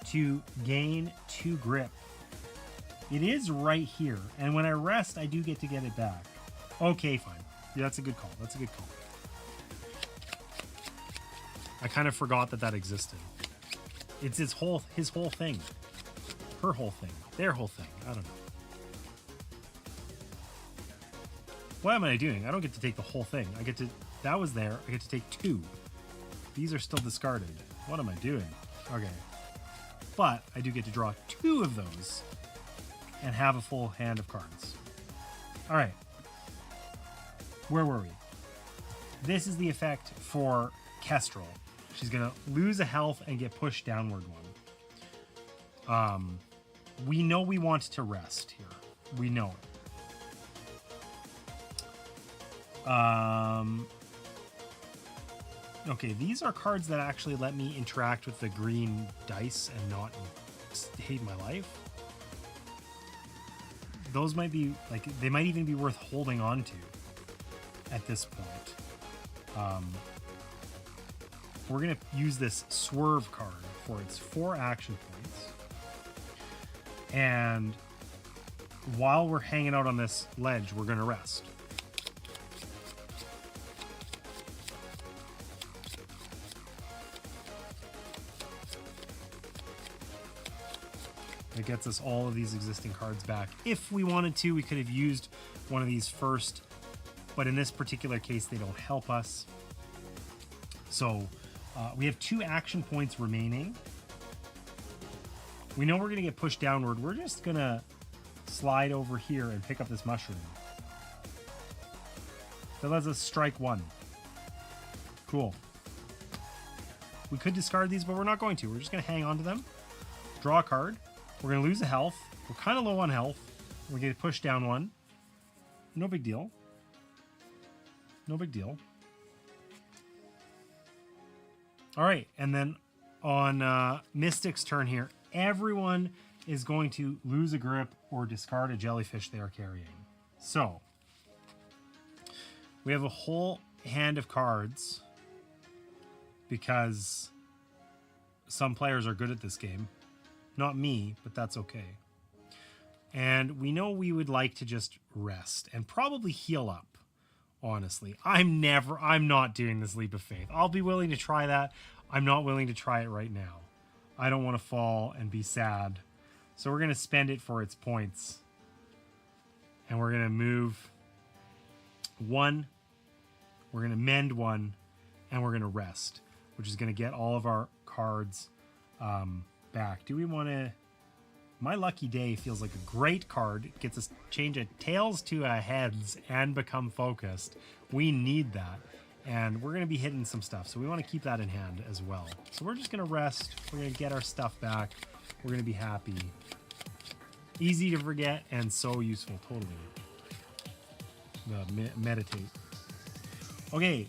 to gain 2 grip. It is right here. And when I rest, I do get to get it back. Okay, fine. Yeah, that's a good call. That's a good call. I kind of forgot that existed. It's his whole thing. Her whole thing. Their whole thing. I don't know. What am I doing? I don't get to take the whole thing. I get to... That was there. I get to take 2. These are still discarded. What am I doing? Okay. But I do get to draw 2 of those and have a full hand of cards. All right. Where were we? This is the effect for Kestrel. She's going to lose a health and get pushed downward 1. We know we want to rest here. We know it. Okay, these are cards that actually let me interact with the green dice and not hate my life. Those might be, like, they might even be worth holding on to at this point. We're going to use this swerve card for its 4 action points. And while we're hanging out on this ledge, we're going to rest. It gets us all of these existing cards back. If we wanted to, we could have used one of these first, but in this particular case, they don't help us. So we have 2 action points remaining. We know we're going to get pushed downward. We're just going to slide over here and pick up this mushroom. That lets us strike 1. Cool. We could discard these, but we're not going to. We're just going to hang on to them. Draw a card. We're going to lose a health. We're kind of low on health. We get pushed down one. No big deal. No big deal. All right, and then on Mystic's turn here, everyone is going to lose a grip or discard a jellyfish they are carrying. So, we have a whole hand of cards because some players are good at this game. Not me, but that's okay. And we know we would like to just rest and probably heal up. Honestly, I'm not doing this leap of faith. I'll be willing to try that. I'm not willing to try it right now. I don't want to fall and be sad. So we're going to spend it for its points. And we're going to move one. We're going to mend one. And we're going to rest, which is going to get all of our cards back. Do we want to... My Lucky Day feels like a great card. It gets us change a tails to a heads and become focused. We need that. And we're going to be hitting some stuff. So we want to keep that in hand as well. So we're just going to rest. We're going to get our stuff back. We're going to be happy. Easy to forget and so useful. Totally. Meditate. Okay.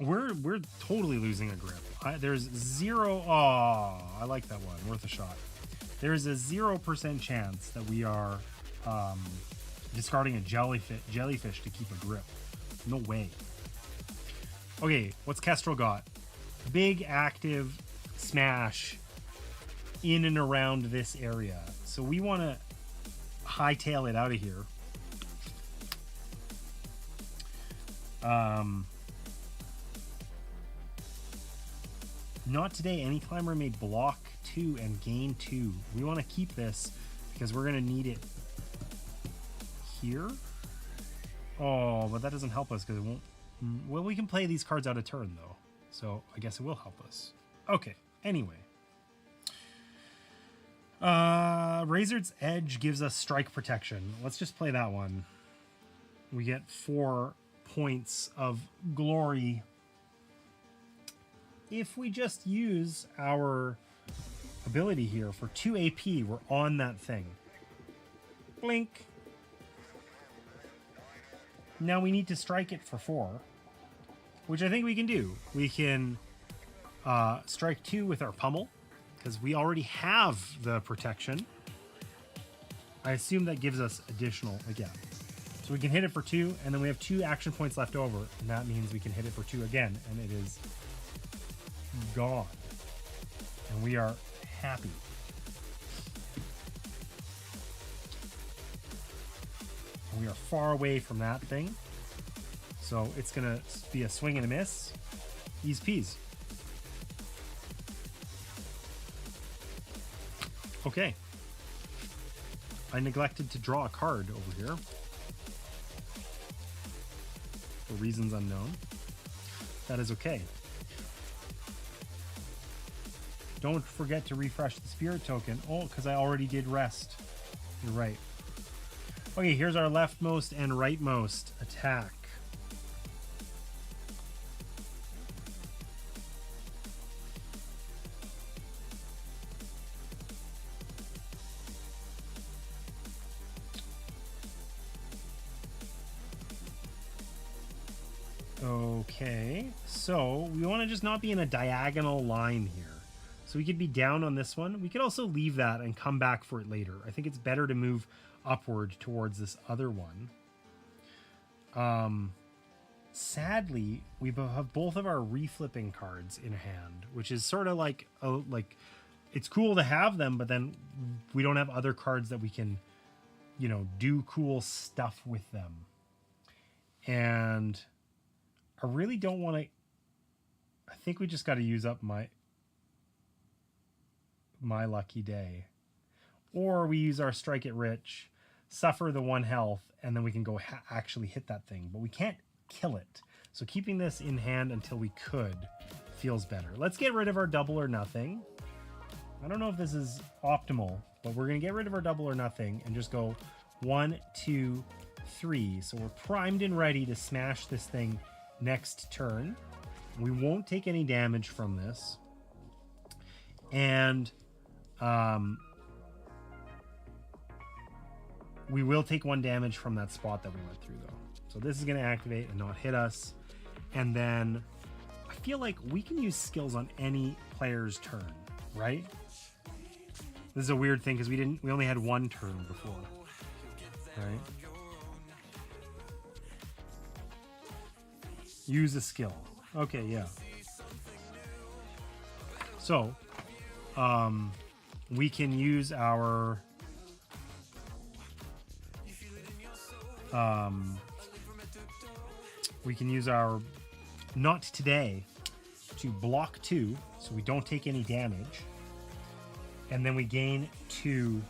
We're totally losing a grip. There's zero. Oh, I like that one. Worth a shot. There's a 0% chance that we are discarding a jellyfish to keep a grip. No way. Okay, what's Kestrel got? Big active smash in and around this area. So we want to hightail it out of here. Not today. Any climber may block 2 and gain 2. We want to keep this because we're going to need it here. Oh, but that doesn't help us because it won't... Well, we can play these cards out of turn, though. So I guess it will help us. Okay, anyway. Razor's Edge gives us strike protection. Let's just play that one. We get 4 points of glory if we just use our ability here for 2 AP. We're on that thing. Blink. Now we need to strike it for 4, which I think we can do. We can strike 2 with our pummel because we already have the protection. I assume that gives us additional again. So we can hit it for 2, and then we have 2 action points left over, and that means we can hit it for 2 again, and it is gone. And we are happy. And we are far away from that thing. So it's going to be a swing and a miss. Ease peas. Okay. I neglected to draw a card over here. For reasons unknown. That is okay. Don't forget to refresh the spirit token. Oh, because I already did rest. You're right. Okay, here's our leftmost and rightmost attack. Okay, so we want to just not be in a diagonal line here. So we could be down on this one. We could also leave that and come back for it later. I think it's better to move upward towards this other one. Sadly, we have both of our reflipping cards in hand, which is sort of like it's cool to have them, but then we don't have other cards that we can, you know, do cool stuff with them. And I really don't want to... I think we just got to use up my lucky day. Or we use our strike it rich, suffer the 1 health, and then we can go actually hit that thing. But we can't kill it. So keeping this in hand until we could feels better. Let's get rid of our double or nothing. I don't know if this is optimal, but we're going to get rid of our double or nothing and just go 1, 2, 3. So we're primed and ready to smash this thing next turn. We won't take any damage from this. And We will take 1 damage from that spot that we went through, though. So this is going to activate and not hit us. And then I feel like we can use skills on any player's turn, right? This is a weird thing because we only had 1 turn before, right? Use a skill. Okay, yeah. So, we can use our not today to block 2, so we don't take any damage, and then we gain 2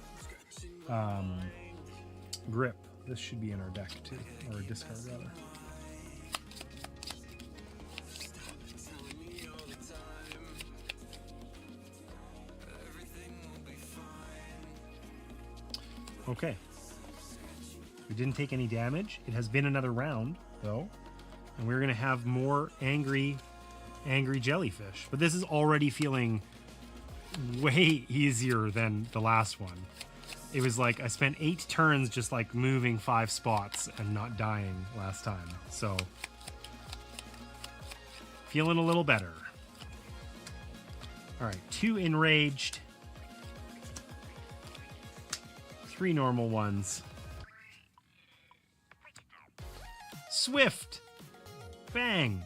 grip. This should be in our deck too, or a discard rather. Okay. We didn't take any damage. It has been another round, though. And we're going to have more angry jellyfish. But this is already feeling way easier than the last one. It was like I spent 8 turns just like moving 5 spots and not dying last time. So, feeling a little better. All right, 2 enraged. 3 normal ones. Swift! Bang!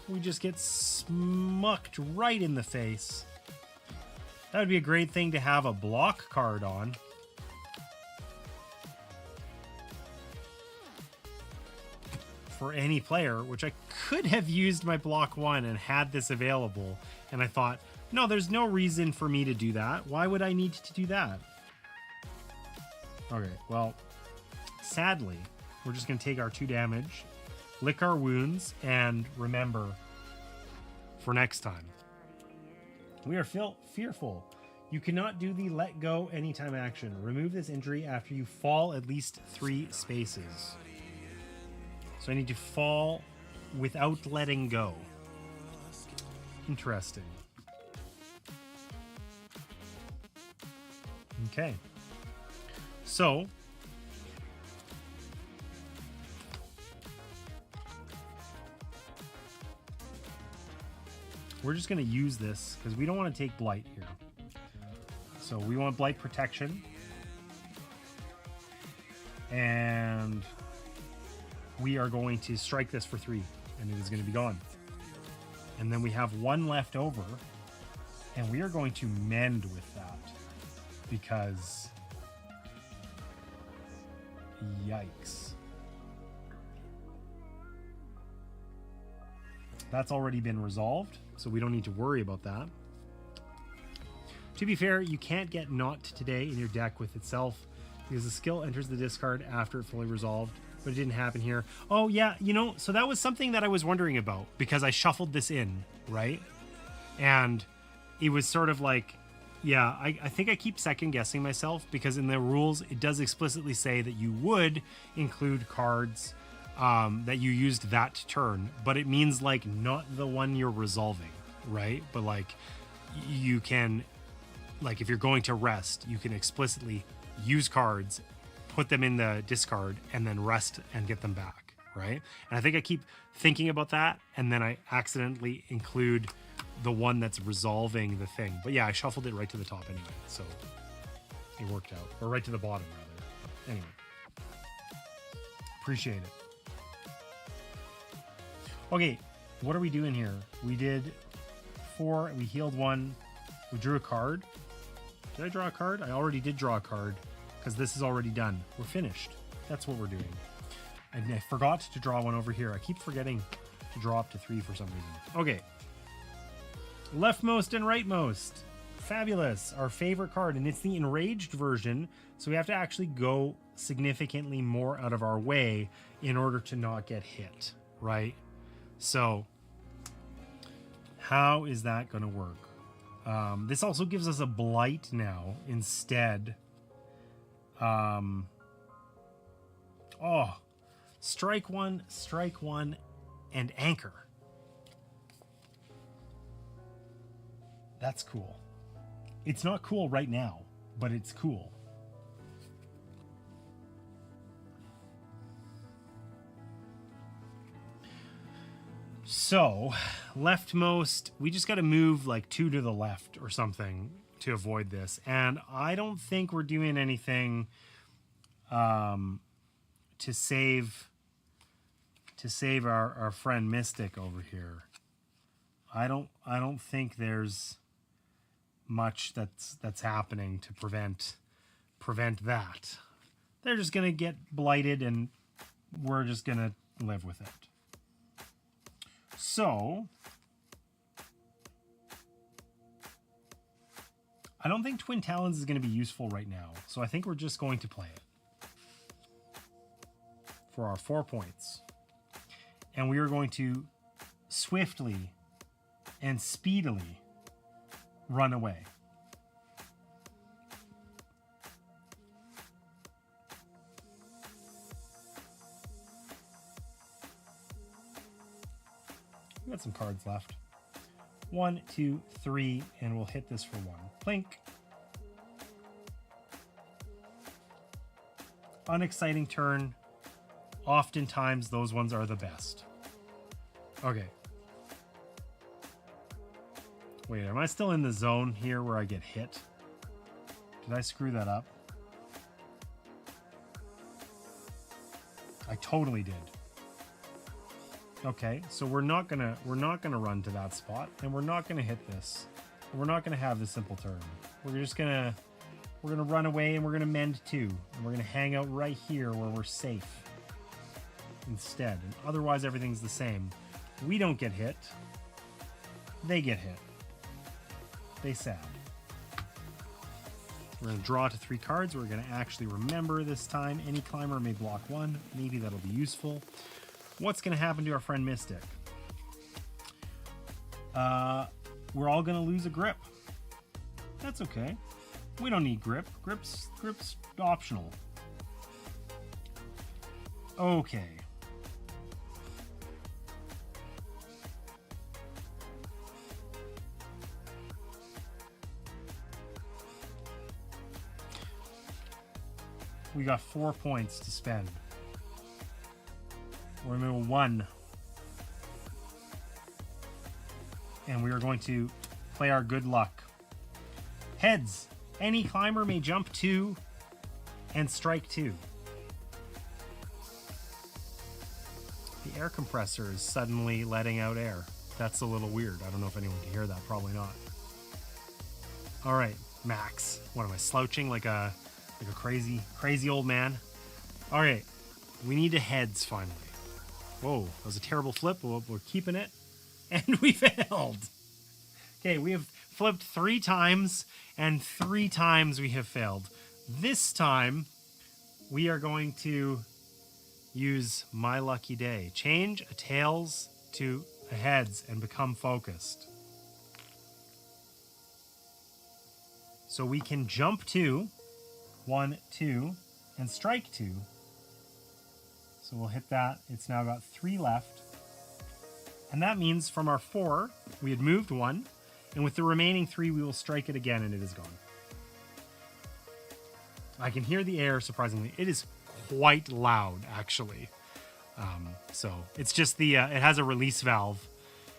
We just get smucked right in the face. That would be a great thing to have a block card on. For any player, which I could have used my block 1 and had this available. And I thought, no, there's no reason for me to do that. Why would I need to do that? Okay, well, sadly, we're just going to take our 2 damage, lick our wounds, and remember for next time. We are fearful. You cannot do the let go anytime action. Remove this injury after you fall at least 3 spaces. So I need to fall without letting go. Interesting. Okay. So, we're just going to use this because we don't want to take blight here. So we want blight protection. And we are going to strike this for 3 and it is going to be gone. And then we have 1 left over and we are going to mend with that because yikes. That's already been resolved, so we don't need to worry about that. To be fair, you can't get not today in your deck with itself because the skill enters the discard after it fully resolved, but it didn't happen here. Oh yeah, you know, so that was something that I was wondering about because I shuffled this in, right? And it was sort of like, yeah, I think I keep second guessing myself because in the rules, it does explicitly say that you would include cards that you used that turn, but it means like not the one you're resolving, right? But like you can, like if you're going to rest, you can explicitly use cards, put them in the discard, and then rest and get them back, right? And I think I keep thinking about that, and then I accidentally include the one that's resolving the thing. But yeah, I shuffled it right to the top anyway, so it worked out. Or right to the bottom, rather. Anyway. Appreciate it. Okay, what are we doing here? We did 4, we healed 1, we drew a card. Did I draw a card? I already did draw a card, because this is already done. We're finished. That's what we're doing. And I forgot to draw one over here. I keep forgetting to draw up to 3 for some reason. Okay. Leftmost and rightmost. Fabulous. Our favorite card. And it's the enraged version. So we have to actually go significantly more out of our way in order to not get hit. Right? So how is that going to work? This also gives us a blight now instead. Strike one, and anchor. That's cool. It's not cool right now, but it's cool. So, leftmost, we just got to move like 2 to the left or something to avoid this. And I don't think we're doing anything to save our friend Mystic over here. I don't think there's much that's happening to prevent that. They're just gonna get blighted, and we're just gonna live with it. So I don't think Twin Talons is going to be useful right now. So I think we're just going to play it for our 4 points. And we are going to swiftly and speedily run away. We got some cards left. 1, 2, 3, and we'll hit this for 1. Plink. Unexciting turn. Oftentimes, those ones are the best. Okay. Wait, am I still in the zone here where I get hit? Did I screw that up? I totally did. Okay, so we're not gonna run to that spot, and we're not gonna hit this. And we're not gonna have the simple turn. We're gonna run away, and we're gonna mend 2, and we're gonna hang out right here where we're safe instead. And otherwise, everything's the same. We don't get hit. They get hit. They sad. We're gonna draw to 3 cards. We're gonna actually remember this time. Any climber may block 1. Maybe that'll be useful. What's going to happen to our friend Mystic? We're all going to lose a grip. That's okay. We don't need grip. Grip's optional. Okay. We got 4 points to spend. We're going to move 1. And we are going to play our good luck. Heads. Any climber may jump 2 and strike 2. The air compressor is suddenly letting out air. That's a little weird. I don't know if anyone can hear that. Probably not. All right, Max. What am I, slouching like a crazy old man? All right, we need to heads finally. Whoa, that was a terrible flip. We're keeping it. And we failed. Okay, we have flipped 3 times, and 3 times we have failed. This time, we are going to use My Lucky Day. Change a tails to a heads and become focused. So we can jump 2, 1, 2, and strike 2. So we'll hit that. It's now got 3 left. And that means from our 4, we had moved 1. And with the remaining 3, we will strike it again, and it is gone. I can hear the air, surprisingly. It is quite loud, actually. So it's just it has a release valve,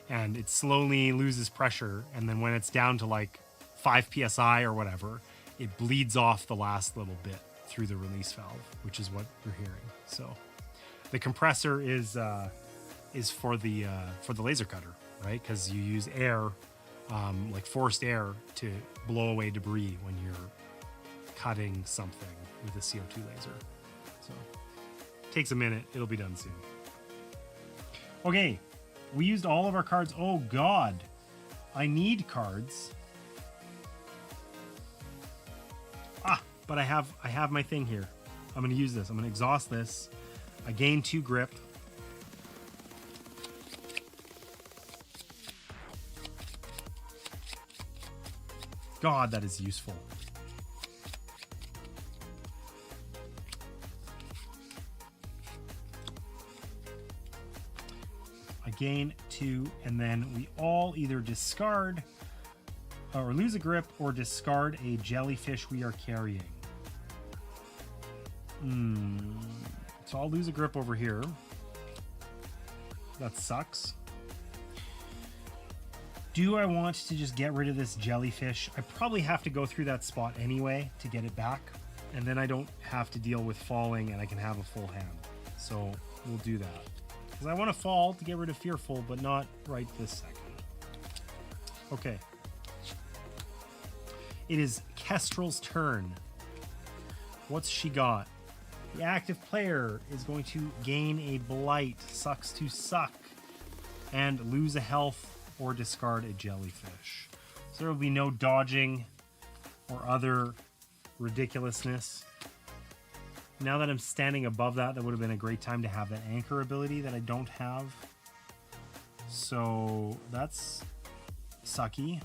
and it slowly loses pressure. And then when it's down to like 5 PSI or whatever, it bleeds off the last little bit through the release valve, which is what you're hearing. So the compressor is for the laser cutter, right? Because you use air, like forced air, to blow away debris when you're cutting something with a CO2 laser. So it takes a minute. It'll be done soon. Okay, we used all of our cards. Oh God, I need cards. But I have my thing here. I'm going to use this. I'm going to exhaust this. I gain 2 grip. God, that is useful. I gain 2, and then we all either discard or lose a grip or discard a jellyfish we are carrying. So I'll lose a grip over here. That sucks. Do I want to just get rid of this jellyfish? I probably have to go through that spot anyway to get it back. And then I don't have to deal with falling and I can have a full hand. So we'll do that. Because I want to fall to get rid of Fearful, but not right this second. Okay. It is Kestrel's turn. What's she got? The active player is going to gain a blight, sucks to suck, and lose a health or discard a jellyfish. So there will be no dodging or other ridiculousness. Now that I'm standing above that, that would have been a great time to have that anchor ability that I don't have. So that's sucky.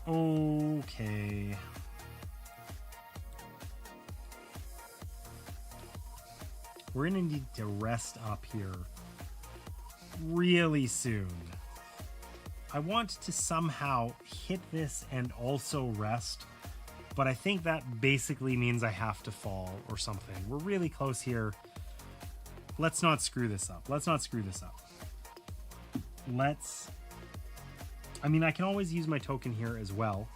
Okay. We're gonna need to rest up here really soon. I want to somehow hit this and also rest, but I think that basically means I have to fall or something. We're really close here. Let's not screw this up. Let's not screw this up. I mean, I can always use my token here as well.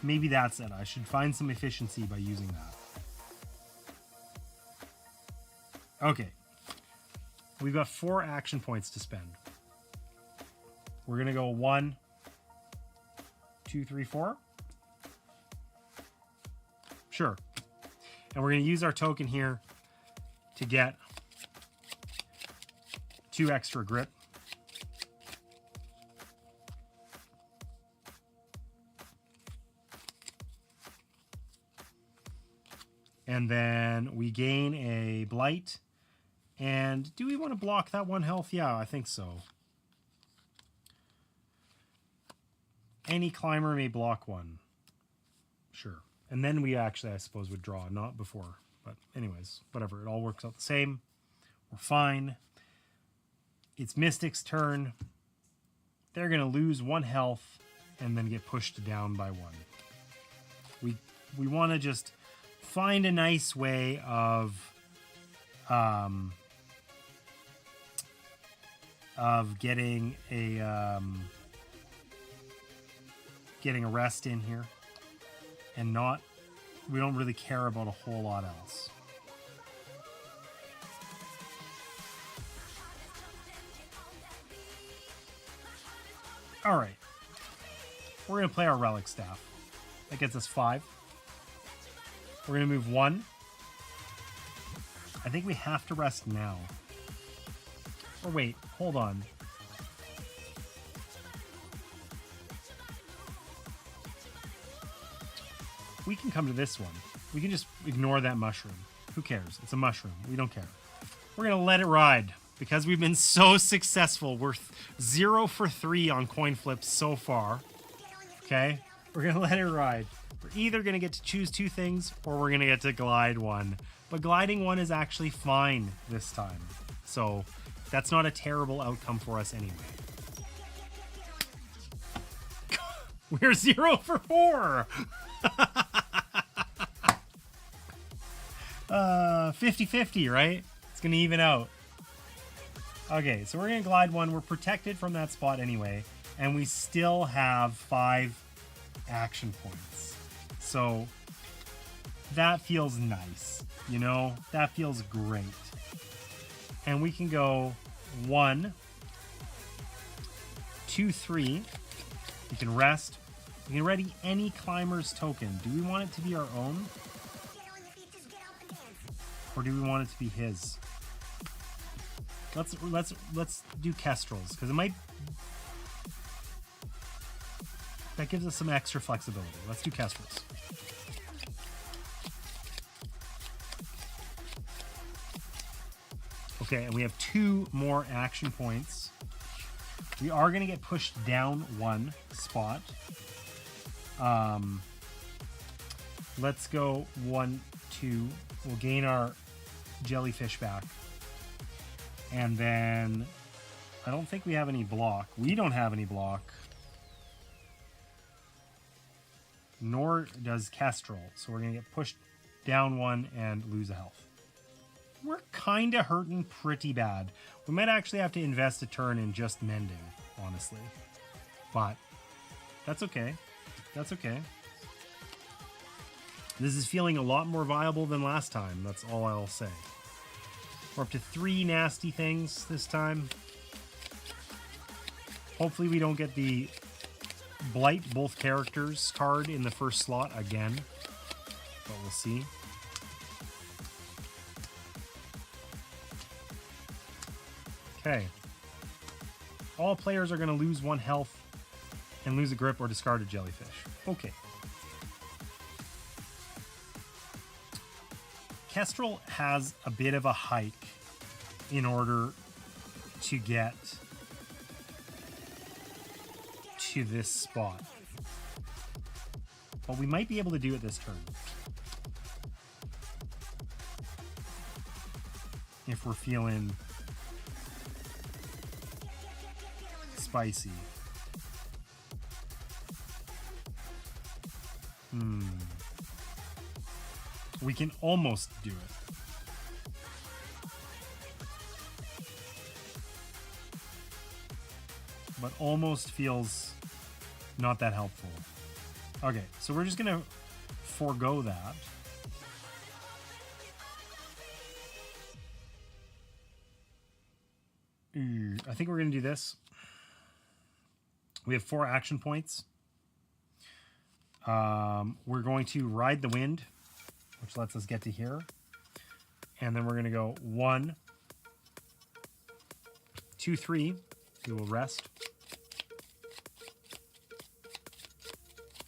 Maybe that's it. I should find some efficiency by using that. Okay. We've got 4 action points to spend. We're going to go 1, 2, 3, 4. Sure. And we're going to use our token here to get 2 extra grip. And then we gain a blight. And do we want to block that 1 health? Yeah, I think so. Any climber may block 1. Sure. And then we actually, I suppose, would draw, not before. But anyways, whatever. It all works out the same. We're fine. It's Mystic's turn. They're going to lose 1 health and then get pushed down by 1. We want to just find a nice way of getting a rest in here, and we don't really care about a whole lot else. All right, we're gonna play our relic staff. That gets us 5. We're gonna move 1. I think we have to rest now. Or wait, hold on. We can come to this one. We can just ignore that mushroom. Who cares? It's a mushroom. We don't care. We're going to let it ride because we've been so successful. We're 0 for 3 on coin flips so far. Okay? We're going to let it ride. We're either going to get to choose 2 things or we're going to get to glide 1. But gliding 1 is actually fine this time. So that's not a terrible outcome for us anyway. We're 0 for 4. 50-50, right? It's gonna even out. Okay, so we're gonna glide 1. We're protected from that spot anyway, and we still have 5 action points. So that feels nice, you know? That feels great. And we can go 1, 2, 3. We can rest. We can ready any climber's token. Do we want it to be our own? Or do we want it to be his? Let's do Kestrel's, because it might... That gives us some extra flexibility. Let's do Kestrel's. Okay, and we have 2 more action points. We are going to get pushed down 1 spot. Let's go 1, 2. We'll gain our jellyfish back. And then I don't think we have any block. We don't have any block. Nor does Kestrel. So we're going to get pushed down 1 and lose a health. we're kind of hurting pretty bad. We might actually have to invest a turn in just mending, honestly. But that's okay. That's okay. This is feeling a lot more viable than last time. That's all I'll say. We're up to 3 nasty things this time. Hopefully we don't get the blight both characters card in the first slot again. But we'll see. Okay. All players are going to lose 1 health and lose a grip or discard a jellyfish. Okay. Kestrel has a bit of a hike in order to get to this spot. But we might be able to do it this turn. If we're feeling spicy. We can almost do it. But almost feels not that helpful. Okay, so we're just gonna forego that. I think we're gonna do this. We have 4 action points. We're going to ride the wind, which lets us get to here. And then we're going to go 1, 2, 3. We will rest.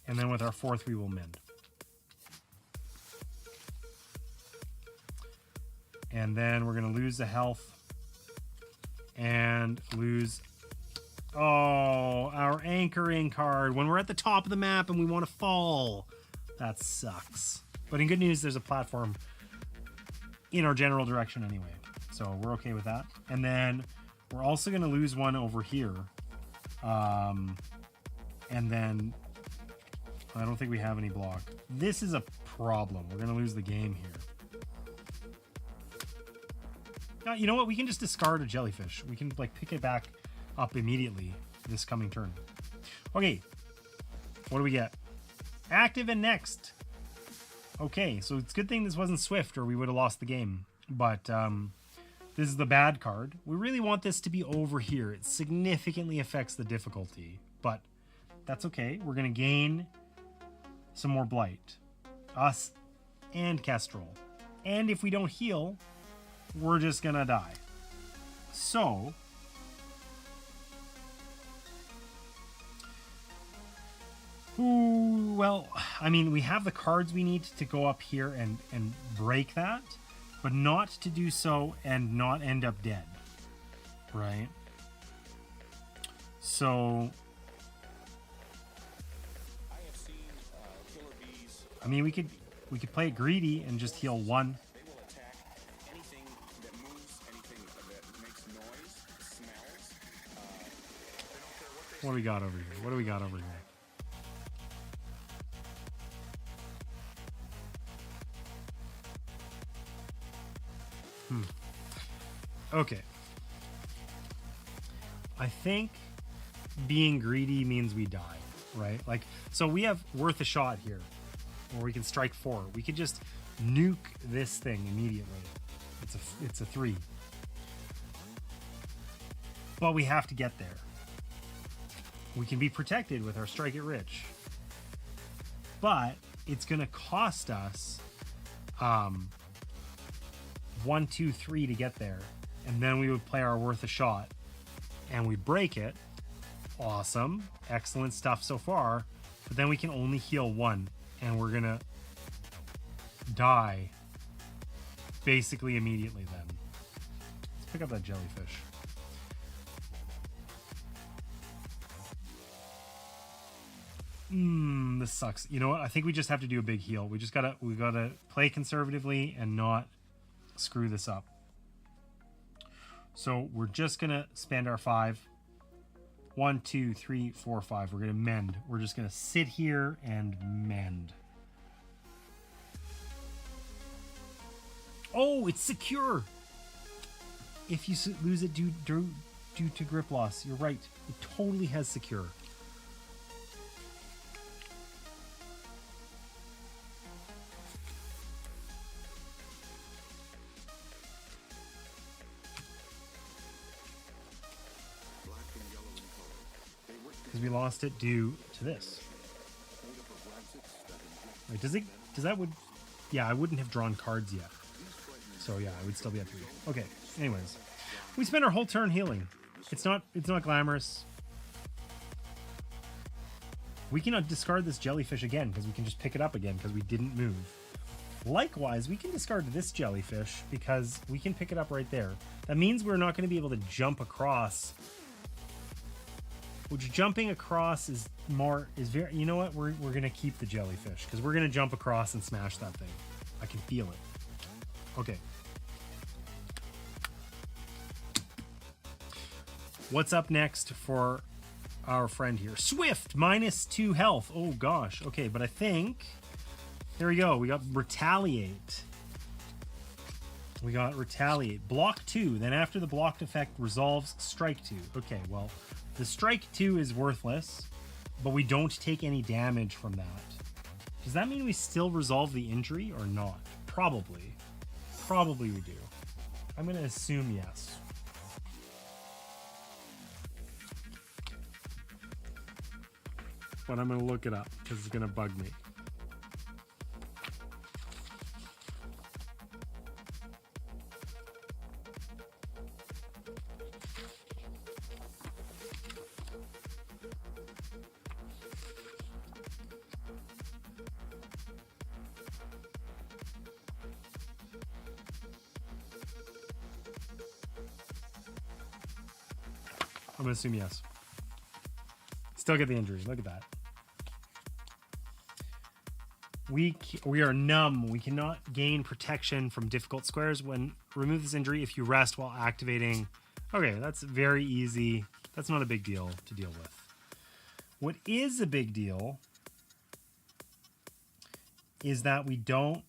And then with our 4th, we will mend. And then we're going to lose the health and lose... Oh, our anchoring card. When we're at the top of the map and we want to fall. That sucks. But in good news, there's a platform in our general direction anyway. So we're okay with that. And then we're also going to lose 1 over here. And then I don't think we have any block. This is a problem. We're going to lose the game here. You know what? We can just discard a jellyfish. We can like pick it back up immediately this coming turn. Okay, what do we get? Active and next. Okay, so it's a good thing this wasn't Swift or we would have lost the game. But this is the bad card. We really want this to be over here. It significantly affects the difficulty, but that's okay. We're going to gain some more blight. Us and Kestrel. And if we don't heal, we're just going to die. So... Ooh, well, I mean, we have the cards we need to go up here and break that, but not to do so and not end up dead, right? So, I mean, we could play it greedy and just heal 1. What do we got over here? What do we got over here? Okay. I think being greedy means we die, right? Like, so we have worth a shot here, or we can strike 4. We could just nuke this thing immediately. It's a 3. But we have to get there. We can be protected with our Strike It Rich. But it's going to cost us 1, 2, 3 to get there. And then we would play our worth a shot. And we break it. Awesome. Excellent stuff so far. But then we can only heal 1. And we're going to die basically immediately then. Let's pick up that jellyfish. This sucks. You know what? I think we just have to do a big heal. We gotta play conservatively and not screw this up. So we're just gonna spend our 5. 1, 2, 3, 4, 5. We're gonna mend. We're just gonna sit here and mend. Oh, it's secure. If you lose it due to grip loss, you're right. It totally has secure. Because we lost it due to this. Wait, does that would... Yeah, I wouldn't have drawn cards yet. So yeah, I would still be at 3. Okay, anyways. We spent our whole turn healing. It's not glamorous. We cannot discard this jellyfish again because we can just pick it up again because we didn't move. Likewise, we can discard this jellyfish because we can pick it up right there. That means we're not going to be able to jump across. Which jumping across is very... You know what? We're going to keep the jellyfish because we're going to jump across and smash that thing. I can feel it. Okay. What's up next for our friend here? Swift, -2 health. Oh gosh. Okay, but I think... There we go. We got retaliate. Block 2. Then after the blocked effect resolves, strike 2. Okay, well, the strike 2 is worthless, but we don't take any damage from that. Does that mean we still resolve the injury or not? Probably. Probably we do. I'm going to assume yes. But I'm going to look it up because it's going to bug me. I'm going to assume yes. Still get the injury. Look at that. We are numb. We cannot gain protection from difficult squares. When remove this injury if you rest while activating. Okay, that's very easy. That's not a big deal to deal with. What is a big deal is that we don't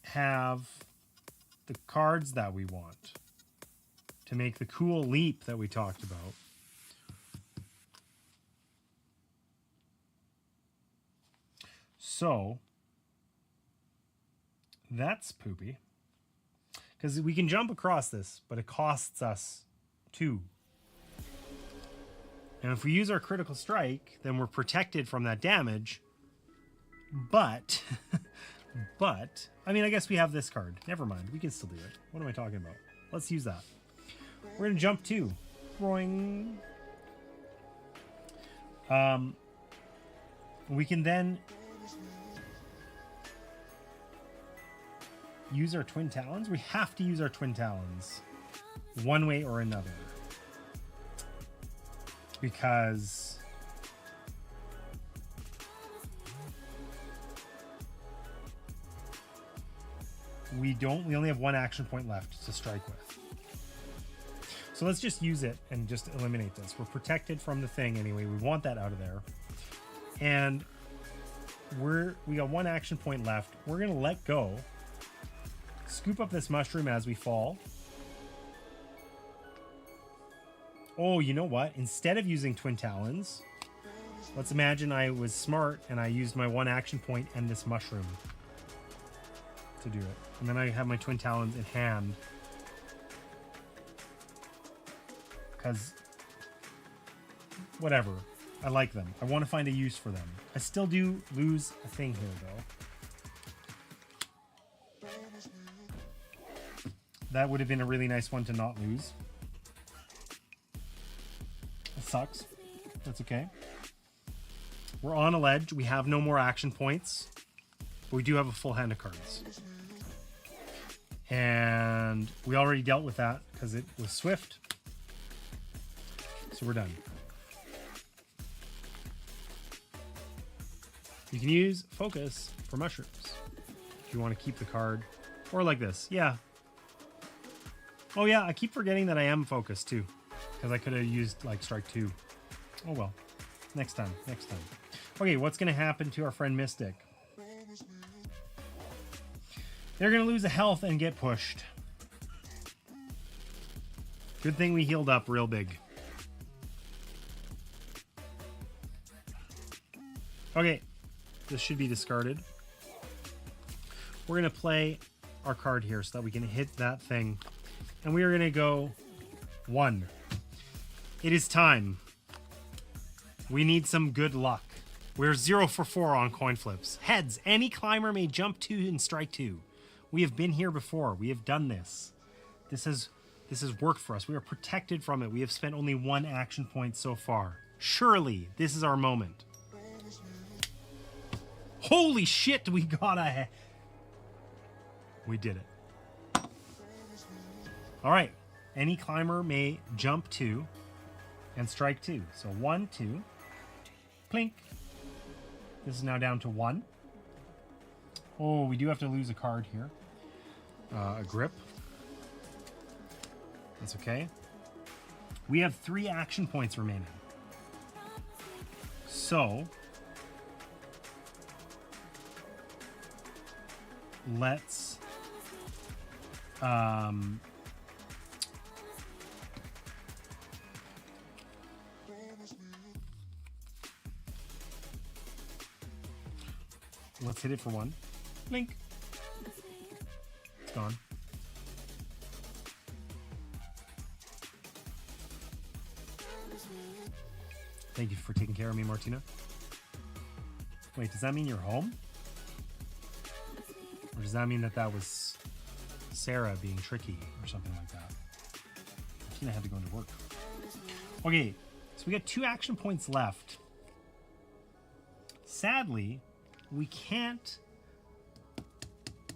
have the cards that we want to make the cool leap that we talked about. So that's poopy because we can jump across this, but it costs us 2. And if we use our critical strike, then we're protected from that damage. But, I mean, I guess we have this card. Never mind. We can still do it. What am I talking about? Let's use that. We're going to jump 2. Roing. We can then use our twin talons. We have to use our twin talons one way or another. Because we only have 1 action point left to strike with. So let's just use it and just eliminate this. We're protected from the thing anyway. We want that out of there. And we got 1 action point left. We're going to let go. Scoop up this mushroom as we fall. Oh, you know what? Instead of using twin talons, let's imagine I was smart and I used my 1 action point and this mushroom to do it. And then I have my twin talons in hand. Because, whatever. I like them. I want to find a use for them. I still do lose a thing here, though. That would have been a really nice one to not lose. It sucks. That's okay. We're on a ledge. We have no more action points. But we do have a full hand of cards. And we already dealt with that because it was swift. So we're done. You can use focus for mushrooms if you want to keep the card. Or like this. Yeah. Oh yeah, I keep forgetting that I am focused too. Because I could have used like strike 2. Oh well. Next time. Next time. Okay, what's going to happen to our friend Mystic? They're going to lose a health and get pushed. Good thing we healed up real big. Okay, this should be discarded. We're going to play our card here so that we can hit that thing. And we are going to go 1. It is time. We need some good luck. We're 0 for 4 on coin flips. Heads, any climber may jump 2 and strike 2. We have been here before. We have done this. This has worked for us. We are protected from it. We have spent only 1 action point so far. Surely, this is our moment. Holy shit, we got a... We did it. All right. Any climber may jump 2 and strike 2. So 1, 2. Clink. This is now down to 1. Oh, we do have to lose a card here. A grip. That's okay. We have 3 action points remaining. So... let's hit it for 1. Blink. It's gone. Thank you for taking care of me, Martina. Wait, does that mean you're home? Or does that mean that that was Sarah being tricky or something like that? Martina had to go into work. Okay, so we got 2 action points left. Sadly, we can't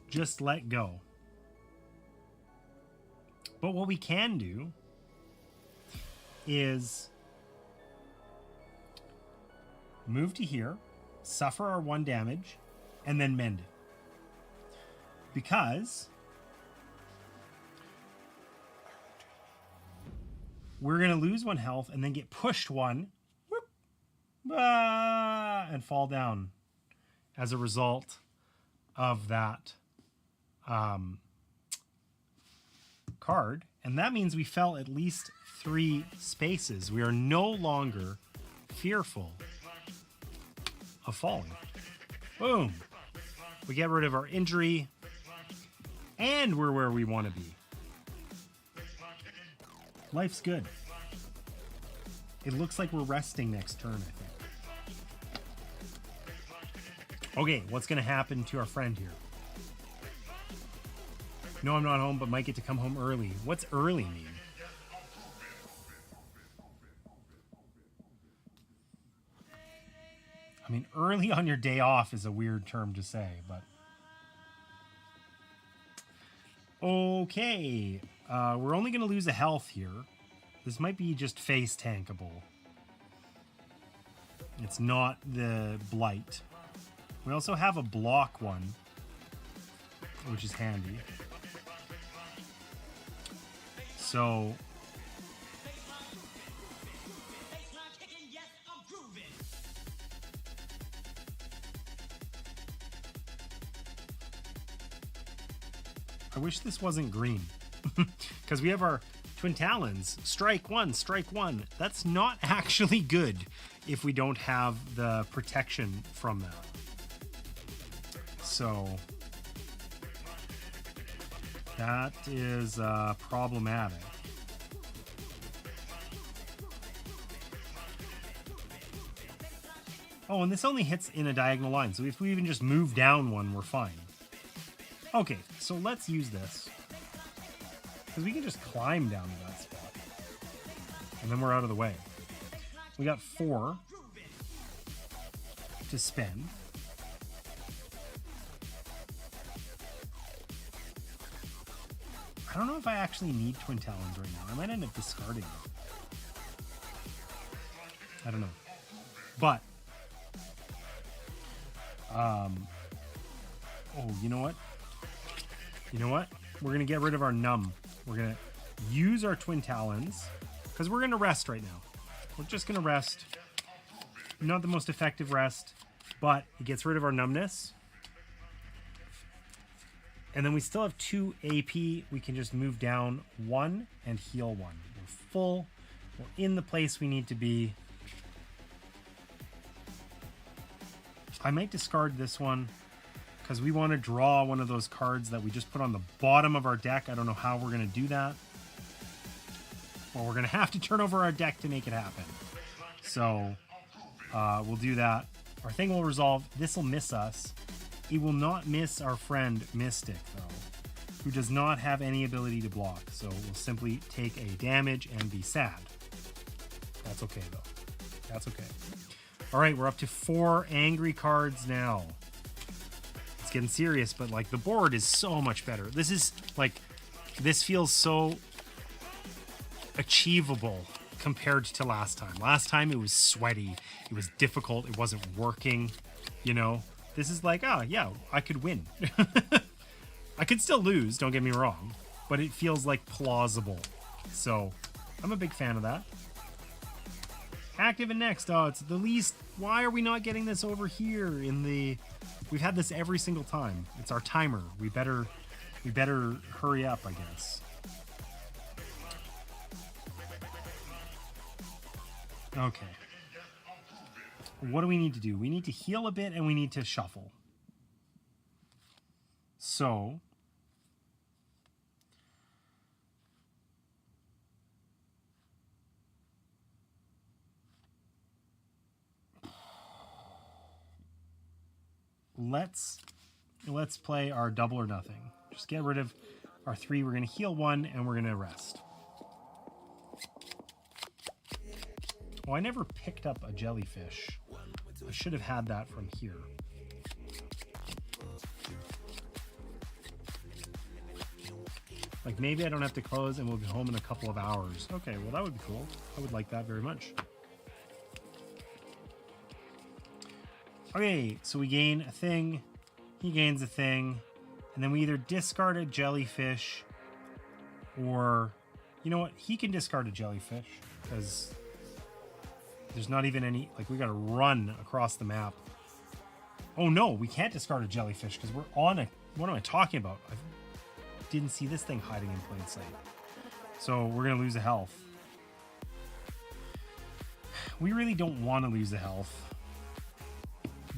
just let go. But what we can do is move to here, suffer our 1 damage, and then mend it. Because we're going to lose 1 health and then get pushed 1 whoop, and fall down as a result of that card. And that means we fell at least 3 spaces. We are no longer fearful of falling. Boom. We get rid of our injury. And we're where we want to be. Life's good. It looks like we're resting next turn, I think. Okay, what's going to happen to our friend here? No, I'm not home, but might get to come home early. What's early mean? I mean, early on your day off is a weird term to say, but... Okay, we're only going to lose a health here. This might be just face tankable. It's not the blight. We also have a block one, which is handy. So... I wish this wasn't green. Because we have our Twin Talons. Strike 1, strike 1. That's not actually good if we don't have the protection from that. So... that is problematic. Oh, and this only hits in a diagonal line. So if we even just move down 1, we're fine. Okay, so let's use this. Because we can just climb down to that spot. And then we're out of the way. We got 4 to spend. I don't know if I actually need Twin Talons right now. I might end up discarding them. I don't know. But, oh, you know what? You know what? We're going to get rid of our numb. We're going to use our Twin Talons because we're going to rest right now. We're just going to rest. Not the most effective rest, but it gets rid of our numbness. And then we still have 2 AP. We can just move down 1 and heal 1. We're full. We're in the place we need to be. I might discard this one because we want to draw one of those cards that we just put on the bottom of our deck. I don't know how we're going to do that. Well, we're going to have to turn over our deck to make it happen. So we'll do that. Our thing will resolve. This will miss us. It will not miss our friend Mystic, though, who does not have any ability to block. So we'll simply take a damage and be sad. That's okay, though. That's okay. All right, we're up to 4 angry cards now. It's getting serious, but like the board is so much better. This is like, this feels so achievable compared to last time. Last time it was sweaty, it was difficult, it wasn't working, you know. This is like, oh yeah, I could win. I could still lose, don't get me wrong, but it feels like plausible. So I'm a big fan of that. Active and next. Oh, it's the least. Why are we not getting this over here in the... We've had this every single time. It's our timer. We better hurry up, I guess. Okay. What do we need to do? We need to heal a bit and we need to shuffle. So... Let's play our double or nothing. Just get rid of our 3. We're going to heal 1 and we're going to rest. Oh, I never picked up a jellyfish. I should have had that from here. Like maybe I don't have to close and we'll be home in a couple of hours. Okay, well that would be cool. I would like that very much. Okay, so we gain a thing, he gains a thing, and then we either discard a jellyfish or, you know what, he can discard a jellyfish because there's not even any, like we gotta run across the map. Oh no, we can't discard a jellyfish because we're on a, what am I talking about? I didn't see this thing hiding in plain sight. So we're gonna lose a health. We really don't want to lose a health.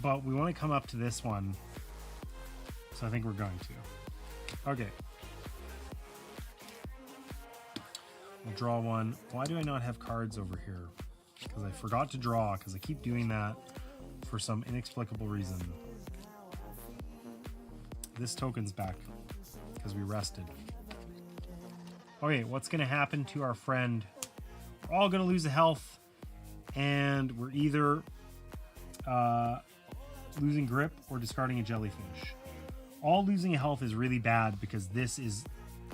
But we want to come up to this one. So I think we're going to. Okay. We'll draw 1. Why do I not have cards over here? Because I forgot to draw, because I keep doing that for some inexplicable reason. This token's back, because we rested. Okay, what's going to happen to our friend? We're all going to lose a health, and we're either... losing grip or discarding a jellyfish. All losing a health is really bad because this is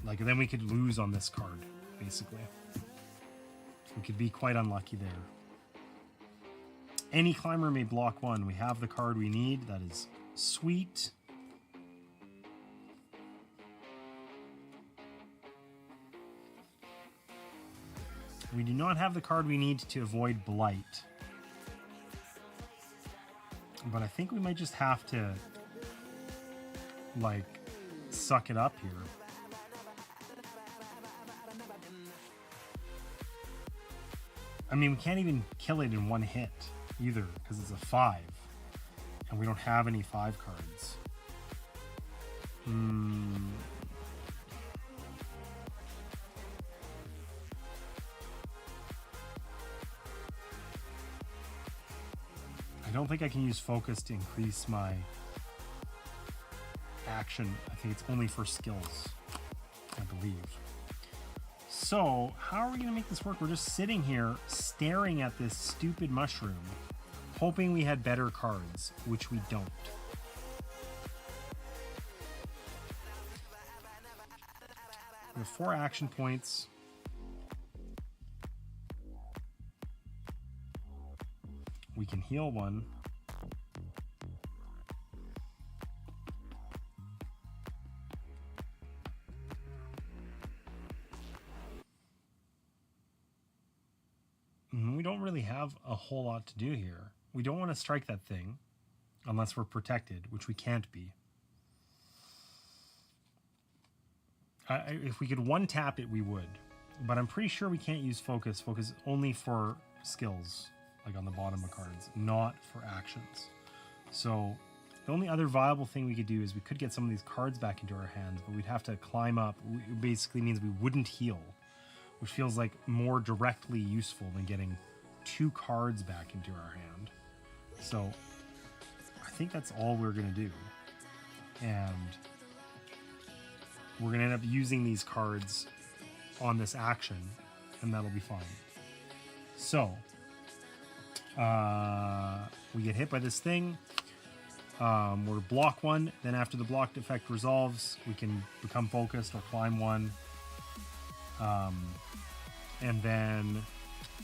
like, then we could lose on this card basically. We could be quite unlucky there. Any climber may block 1. We have the card we need. That is sweet. We do not have the card we need to avoid blight. But I think we might just have to, like, suck it up here. I mean, we can't even kill it in 1 hit either, because it's a 5. And we don't have any 5 cards. I don't think I can use focus to increase my action. I think it's only for skills, I believe. So how are we going to make this work? We're just sitting here staring at this stupid mushroom, hoping we had better cards, which we don't. We have 4 action points. We can heal 1. We don't really have a whole lot to do here. We don't want to strike that thing unless we're protected, which we can't be. If we could one tap it, we would. But I'm pretty sure we can't use focus. Focus only for skills, like on the bottom of cards, not for actions. So the only other viable thing we could do is we could get some of these cards back into our hands, but we'd have to climb up. It basically means we wouldn't heal, which feels like more directly useful than getting 2 cards back into our hand. So I think that's all we're going to do. And we're going to end up using these cards on this action, and that'll be fine. So we get hit by this thing. We're block 1. Then after the blocked effect resolves, we can become focused or climb 1. And then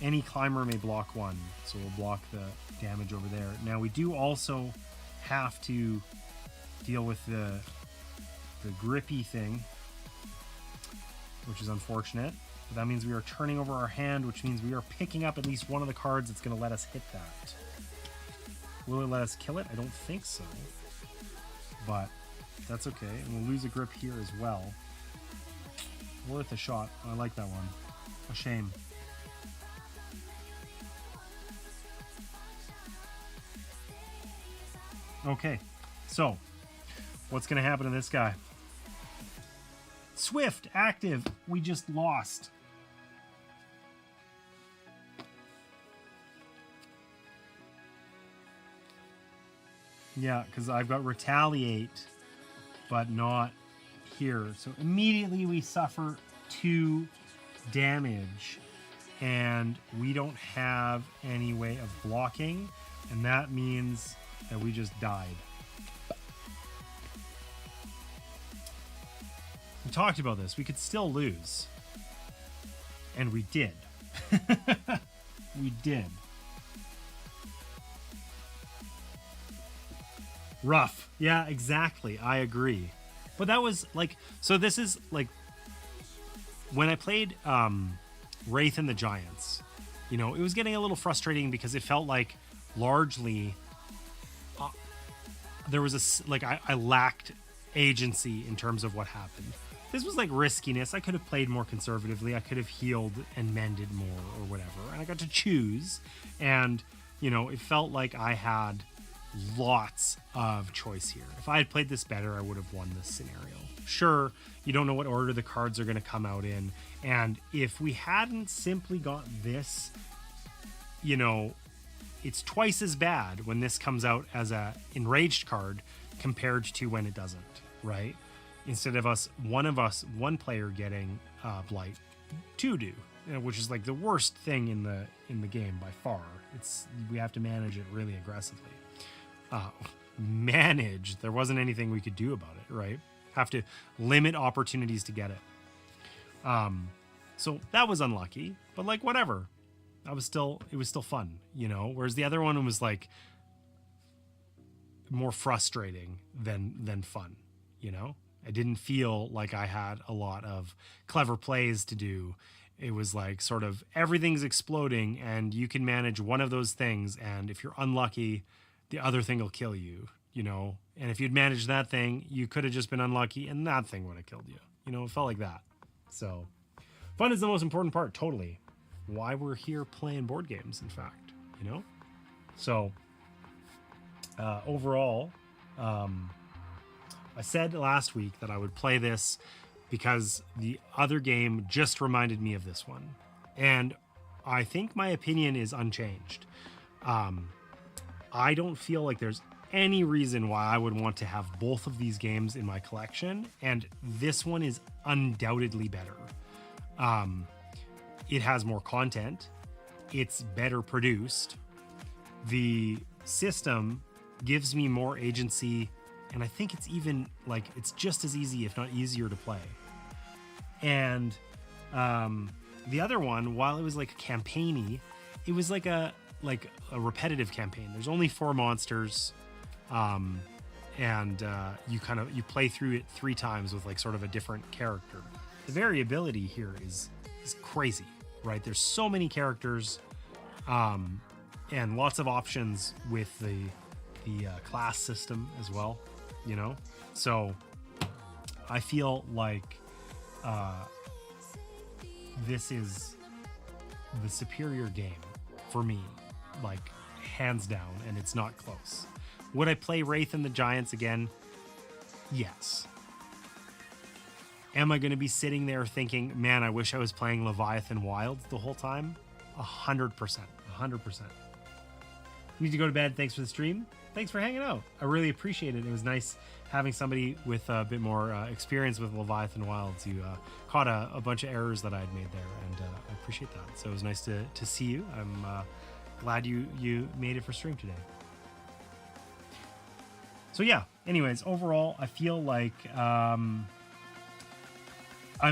any climber may block 1. So we'll block the damage over there. Now we do also have to deal with the grippy thing, which is unfortunate. But that means we are turning over our hand, which means we are picking up at least one of the cards that's going to let us hit that. Will it let us kill it? I don't think so. But that's okay. And we'll lose a grip here as well. Worth a shot. I like that one. A shame. Okay. So, what's going to happen to this guy? Swift, active. We just lost. Yeah, because I've got retaliate, but not here. So immediately we suffer 2 damage, and we don't have any way of blocking, and that means that we just died. We talked about this. We could still lose. And we did. We did. Rough. Yeah, exactly. I agree. But that was like, so this is like when I played Wraith and the Giants, you know, it was getting a little frustrating because it felt like largely there was I lacked agency in terms of what happened. This was like riskiness. I could have played more conservatively. I could have healed and mended more or whatever. And I got to choose. And, you know, it felt like I had lots of choice here. If I had played this better, I would have won this scenario. Sure, you don't know what order the cards are going to come out in. And if we hadn't simply got this, you know, it's twice as bad when this comes out as a enraged card compared to when it doesn't, right? Instead of one player getting blight, 2 do, which is like the worst thing in the game by far. We have to manage it really aggressively. There wasn't anything we could do about it, right? Have to limit opportunities to get it. So that was unlucky, but like whatever. It was still fun, you know. Whereas the other one was like more frustrating than fun, you know. I didn't feel like I had a lot of clever plays to do. It was like sort of everything's exploding and you can manage one of those things, and if you're unlucky, the other thing will kill you, you know. And if you'd managed that thing, you could have just been unlucky and that thing would have killed you. You know, it felt like that. So fun is the most important part, totally. Why we're here playing board games, in fact, you know. So overall, I said last week that I would play this because the other game just reminded me of this one, and I think my opinion is unchanged. I don't feel like there's any reason why I would want to have both of these games in my collection, and this one is undoubtedly better. It has more content. It's better produced. The system gives me more agency, and I think it's even like it's just as easy, if not easier, to play. And the other one, while it was like campaigny, it was like a repetitive campaign. There's only 4 monsters, and you play through it 3 times with like sort of a different character. The variability here is crazy, right? There's so many characters, and lots of options with the class system as well, you know. So I feel like this is the superior game for me, like hands down, and it's not close. Would I play Wraith and the Giants again? Yes. Am I going to be sitting there thinking, man, I wish I was playing Leviathan Wilds the whole time? 100%. 100%. Need to go to bed. Thanks for the stream. Thanks for hanging out. I really appreciate it. It was nice having somebody with a bit more experience with Leviathan Wilds. You caught a bunch of errors that I had made there, and I appreciate that. So it was nice to see you. I'm glad you made it for stream today. So yeah, anyways, overall, I feel like I'm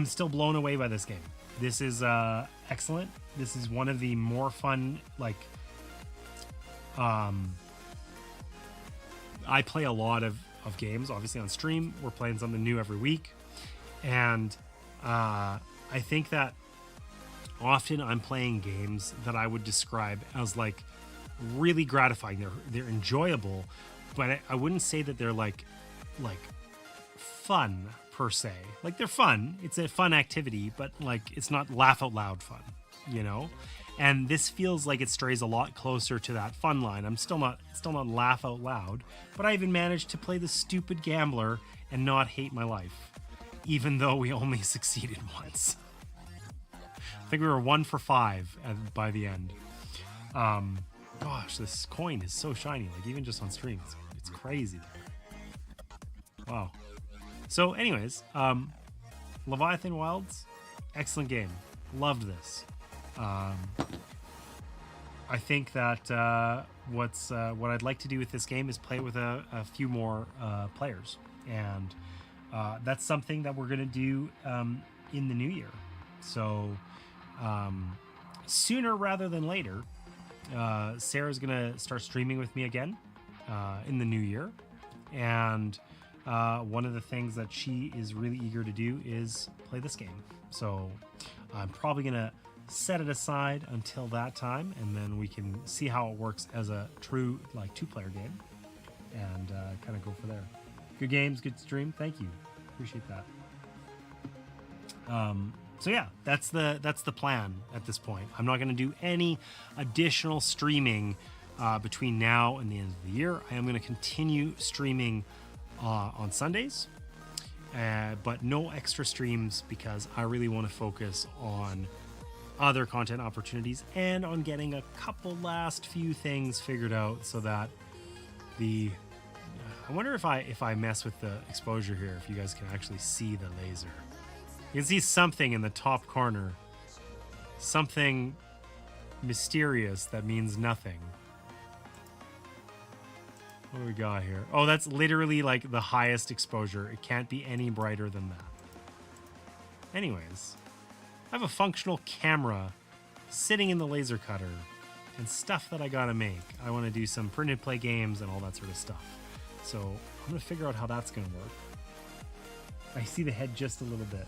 still blown away by this game. This is excellent. This is one of the more fun, like, I play a lot of games, obviously on stream. We're playing something new every week. And I think that often I'm playing games that I would describe as like really gratifying. They're enjoyable, but I wouldn't say that they're like fun per se. Like, they're fun. It's a fun activity, but like it's not laugh out loud fun, you know? And this feels like it strays a lot closer to that fun line. I'm still not laugh out loud, but I even managed to play the stupid gambler and not hate my life, even though we only succeeded once. I think we were 1 for 5 by the end. Gosh, this coin is so shiny. Like, even just on stream, it's crazy there. Wow. So, anyways, Leviathan Wilds, excellent game. Loved this. I think that what I'd like to do with this game is play it with a few more players, and that's something that we're gonna do in the new year. So sooner rather than later, Sarah's gonna start streaming with me again in the new year, and one of the things that she is really eager to do is play this game. So I'm probably gonna set it aside until that time, and then we can see how it works as a true like 2-player game, and kind of go for there. Good games, good stream. Thank you, appreciate that. So yeah, that's the plan at this point. I'm not going to do any additional streaming between now and the end of the year. I am going to continue streaming on Sundays, but no extra streams, because I really want to focus on other content opportunities and on getting a couple last few things figured out, so that I wonder if I mess with the exposure here, if you guys can actually see the laser. You can see something in the top corner, something mysterious that means nothing. What do we got here? Oh, that's literally like the highest exposure. It can't be any brighter than that. Anyways, I have a functional camera sitting in the laser cutter and stuff that I gotta make. I want to do some print and play games and all that sort of stuff. So I'm gonna figure out how that's gonna work. I see the head just a little bit.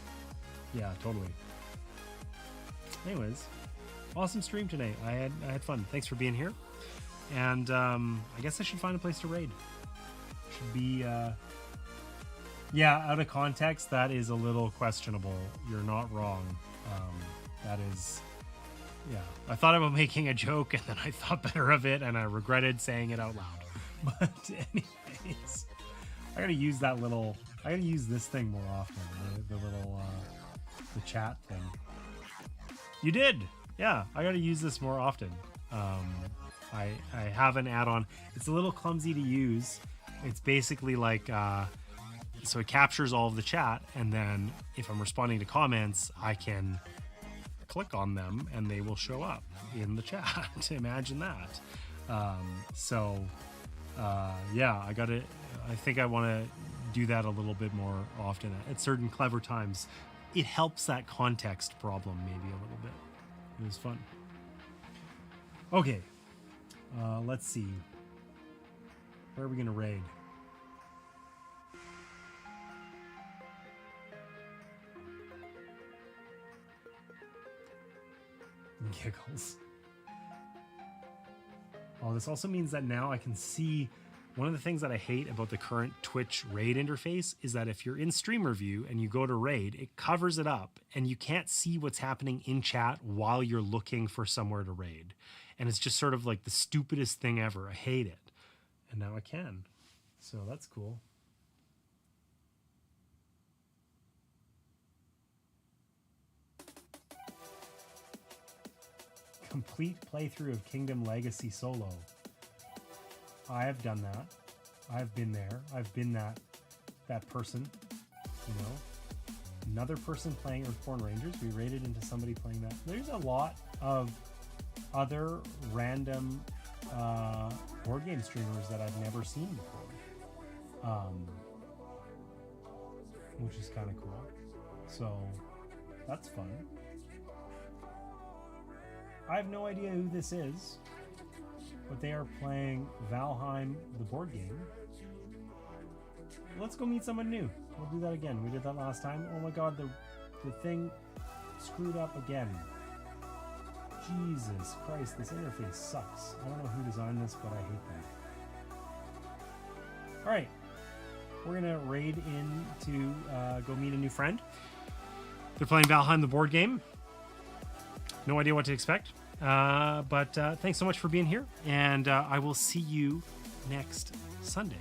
Yeah, totally. Anyways, awesome stream today. I had fun. Thanks for being here. And I guess I should find a place to raid. Should be yeah, out of context, that is a little questionable. You're not wrong. That is, yeah. I thought about making a joke, and then I thought better of it, and I regretted saying it out loud. But anyways, I gotta use that little. I gotta use this thing more often. The little the chat thing. You did, yeah. I gotta use this more often. I have an add-on. It's a little clumsy to use. It's basically like so it captures all of the chat, and then if I'm responding to comments, I can click on them and they will show up in the chat. Imagine that. Yeah, I think I want to do that a little bit more often at certain clever times. It helps that context problem maybe a little bit. It was fun. Okay, let's see. Where are we gonna raid? Giggles. Oh, this also means that now I can see One of the things that I hate about the current Twitch raid interface is that if you're in streamer view and you go to raid, it covers it up and you can't see what's happening in chat while you're looking for somewhere to raid. And it's just sort of like the stupidest thing ever. I hate it. And now I can. So that's cool. Complete playthrough of Kingdom Legacy solo. I have done that. I've been there. I've been that person, you know. Another person playing Earthborn Rangers. We raided into somebody playing that. There's a lot of other random board game streamers that I've never seen before, which is kind of cool. So that's fun. I have no idea who this is, but they are playing Valheim, the board game. Let's go meet someone new. We'll do that again. We did that last time. Oh my god, the thing screwed up again. Jesus Christ, this interface sucks. I don't know who designed this, but I hate that. Alright, we're gonna raid in to go meet a new friend. They're playing Valheim, the board game. No idea what to expect. But thanks so much for being here, and I will see you next Sunday.